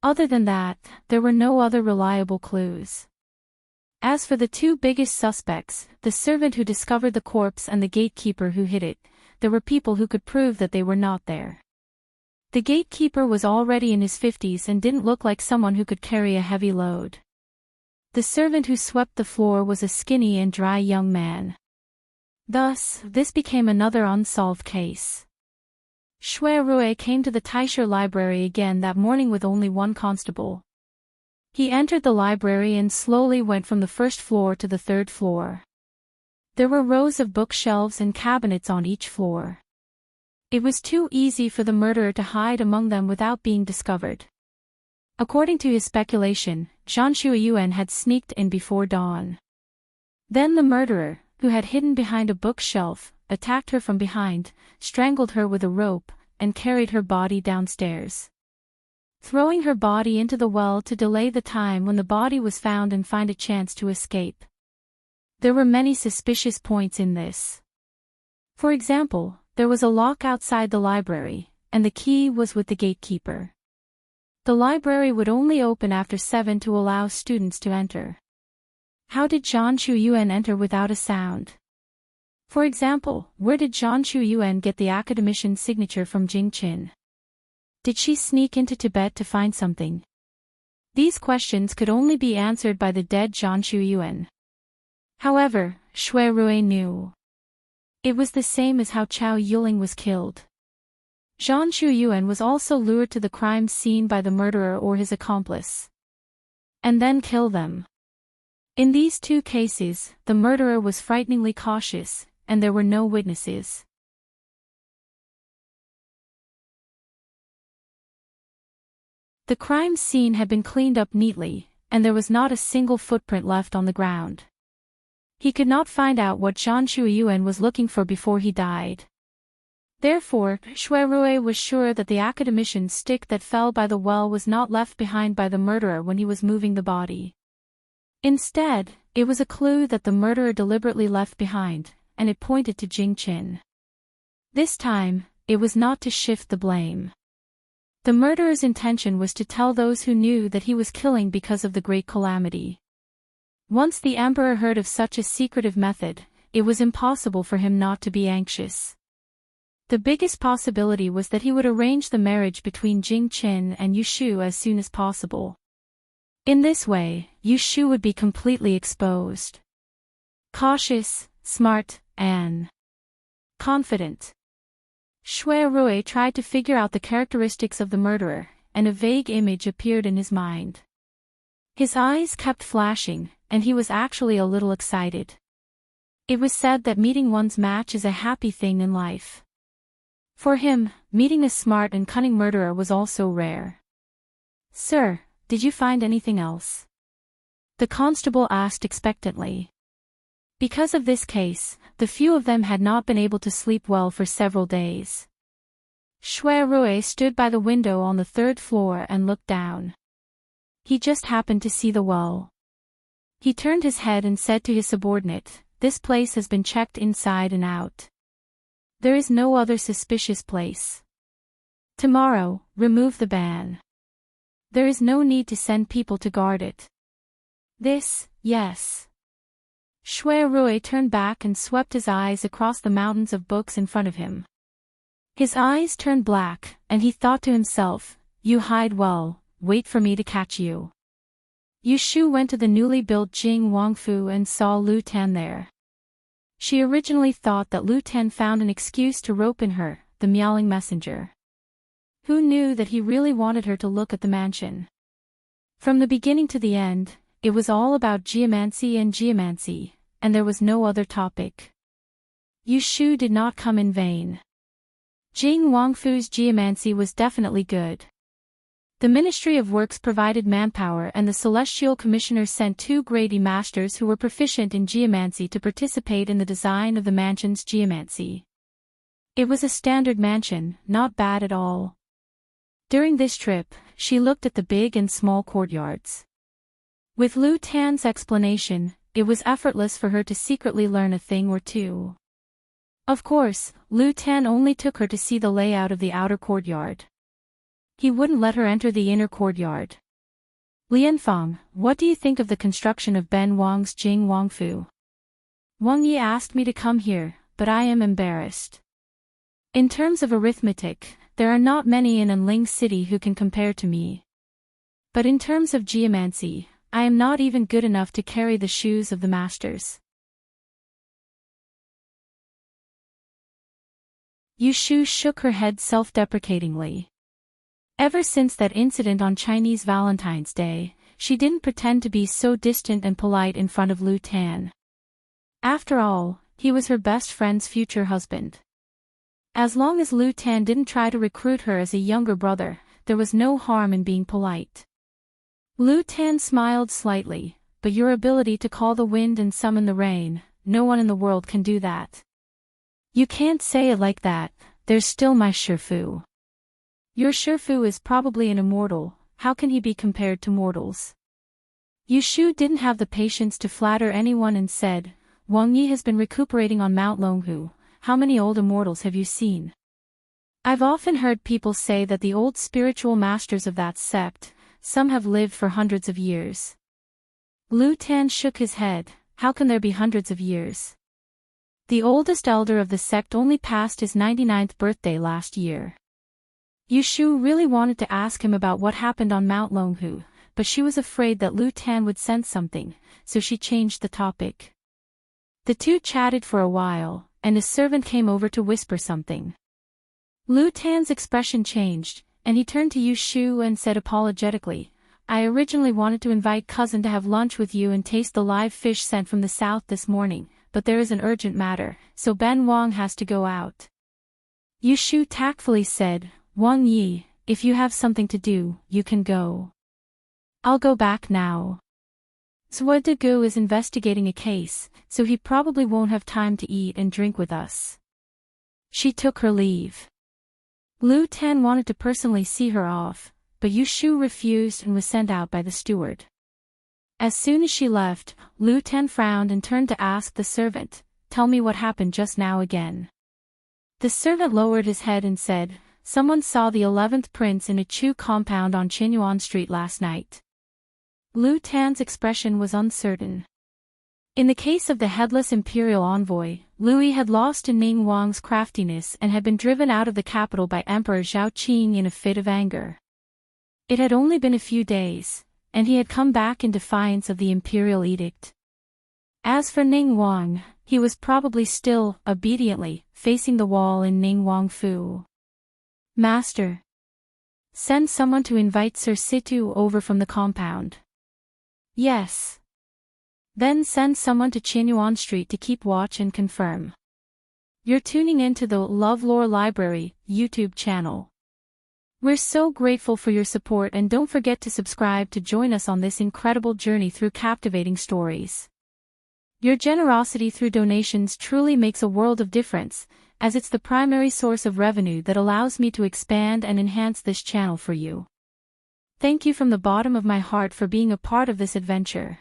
Other than that, there were no other reliable clues. As for the 2 biggest suspects, the servant who discovered the corpse and the gatekeeper who hid it, there were people who could prove that they were not there. The gatekeeper was already in his 50s and didn't look like someone who could carry a heavy load. The servant who swept the floor was a skinny and dry young man. Thus, this became another unsolved case. Shui Rui came to the Taisha library again that morning with only one constable. He entered the library and slowly went from the first floor to the third floor. There were rows of bookshelves and cabinets on each floor. It was too easy for the murderer to hide among them without being discovered. According to his speculation, Zhang Shuiyuan had sneaked in before dawn. Then the murderer, who had hidden behind a bookshelf, attacked her from behind, strangled her with a rope, and carried her body downstairs, throwing her body into the well to delay the time when the body was found and find a chance to escape. There were many suspicious points in this. For example, there was a lock outside the library, and the key was with the gatekeeper. The library would only open after 7 to allow students to enter. How did Zhang Shuiyuan enter without a sound? For example, where did Zhang Shuiyuan get the academician's signature from Jing Qin? Did she sneak into Tibet to find something? These questions could only be answered by the dead Zhang Shuiyuan. However, Shui Rui knew. It was the same as how Chao Yuling was killed. Zhang Shuiyuan was also lured to the crime scene by the murderer or his accomplice, and then kill them. In these two cases, the murderer was frighteningly cautious, and there were no witnesses. The crime scene had been cleaned up neatly, and there was not a single footprint left on the ground. He could not find out what Zhang Shuiyuan was looking for before he died. Therefore, Shui Rui was sure that the academician's stick that fell by the well was not left behind by the murderer when he was moving the body. Instead, it was a clue that the murderer deliberately left behind, and it pointed to Jing Qin. This time, it was not to shift the blame. The murderer's intention was to tell those who knew that he was killing because of the great calamity. Once the emperor heard of such a secretive method, it was impossible for him not to be anxious. The biggest possibility was that he would arrange the marriage between Jing Qin and Yu Shu as soon as possible. In this way, Yu Shu would be completely exposed. Cautious, smart, and confident. Shui Rui tried to figure out the characteristics of the murderer, and a vague image appeared in his mind. His eyes kept flashing, and he was actually a little excited. It was said that meeting one's match is a happy thing in life. For him, meeting a smart and cunning murderer was also rare. "Sir, did you find anything else?" the constable asked expectantly. Because of this case, the few of them had not been able to sleep well for several days. Shui Rui stood by the window on the third floor and looked down. He just happened to see the well. He turned his head and said to his subordinate, "This place has been checked inside and out. There is no other suspicious place. Tomorrow, remove the ban. There is no need to send people to guard it." Yes. Shui Rui turned back and swept his eyes across the mountains of books in front of him. His eyes turned black, and he thought to himself, "You hide well, wait for me to catch you." Yu Shu went to the newly built Jing Wangfu and saw Lu Tan there. She originally thought that Lu Tan found an excuse to rope in her, the meowing messenger. Who knew that he really wanted her to look at the mansion? From the beginning to the end, it was all about geomancy, and there was no other topic. Yu Shu did not come in vain. Jing Wangfu's geomancy was definitely good. The Ministry of Works provided manpower, and the Celestial Commissioner sent 2 grade masters who were proficient in geomancy to participate in the design of the mansion's geomancy. It was a standard mansion, not bad at all. During this trip, she looked at the big and small courtyards. With Lu Tan's explanation, it was effortless for her to secretly learn a thing or two. Of course, Lu Tan only took her to see the layout of the outer courtyard. He wouldn't let her enter the inner courtyard. "Lianfang, what do you think of the construction of Ben Wang's Jing Wangfu?" "Wang Yi asked me to come here, but I am embarrassed. In terms of arithmetic, there are not many in Anling City who can compare to me. But in terms of geomancy, I am not even good enough to carry the shoes of the masters." Yushu shook her head self-deprecatingly. Ever since that incident on Chinese Valentine's Day, she didn't pretend to be so distant and polite in front of Lu Tan. After all, he was her best friend's future husband. As long as Lu Tan didn't try to recruit her as a younger brother, there was no harm in being polite. Lu Tan smiled slightly, but your ability to call the wind and summon the rain, no one in the world can do that. You can't say it like that, there's still my Shifu. Your Shifu is probably an immortal, how can he be compared to mortals? Yushu didn't have the patience to flatter anyone and said, Wang Yi has been recuperating on Mount Longhu, how many old immortals have you seen? I've often heard people say that the old spiritual masters of that sect, some have lived for hundreds of years. Lu Tan shook his head, how can there be hundreds of years? The oldest elder of the sect only passed his 99th birthday last year. Yushu really wanted to ask him about what happened on Mount Longhu, but she was afraid that Lu Tan would sense something, so she changed the topic. The two chatted for a while, and a servant came over to whisper something. Lu Tan's expression changed, and he turned to Yushu and said apologetically, I originally wanted to invite cousin to have lunch with you and taste the live fish sent from the south this morning, but there is an urgent matter, so Ben Wang has to go out. Yushu tactfully said, Wang Yi, if you have something to do, you can go. I'll go back now. Zhuo Degu is investigating a case, so he probably won't have time to eat and drink with us. She took her leave. Lu Tan wanted to personally see her off, but Yushu refused and was sent out by the steward. As soon as she left, Lu Tan frowned and turned to ask the servant, tell me what happened just now again. The servant lowered his head and said, someone saw the 11th prince in a Chu compound on Qinyuan Street last night. Lu Tan's expression was uncertain. In the case of the headless imperial envoy, Louis had lost to Ning Wang's craftiness and had been driven out of the capital by Emperor Zhao Qing in a fit of anger. It had only been a few days, and he had come back in defiance of the imperial edict. As for Ning Wang, he was probably still, obediently, facing the wall in Ning Wang Fu. Master. Send someone to invite Sir Situ over from the compound. Yes. Then send someone to Qinyuan Street to keep watch and confirm. You're tuning in to the LoveLore Library YouTube channel. We're so grateful for your support and don't forget to subscribe to join us on this incredible journey through captivating stories. Your generosity through donations truly makes a world of difference, as it's the primary source of revenue that allows me to expand and enhance this channel for you. Thank you from the bottom of my heart for being a part of this adventure.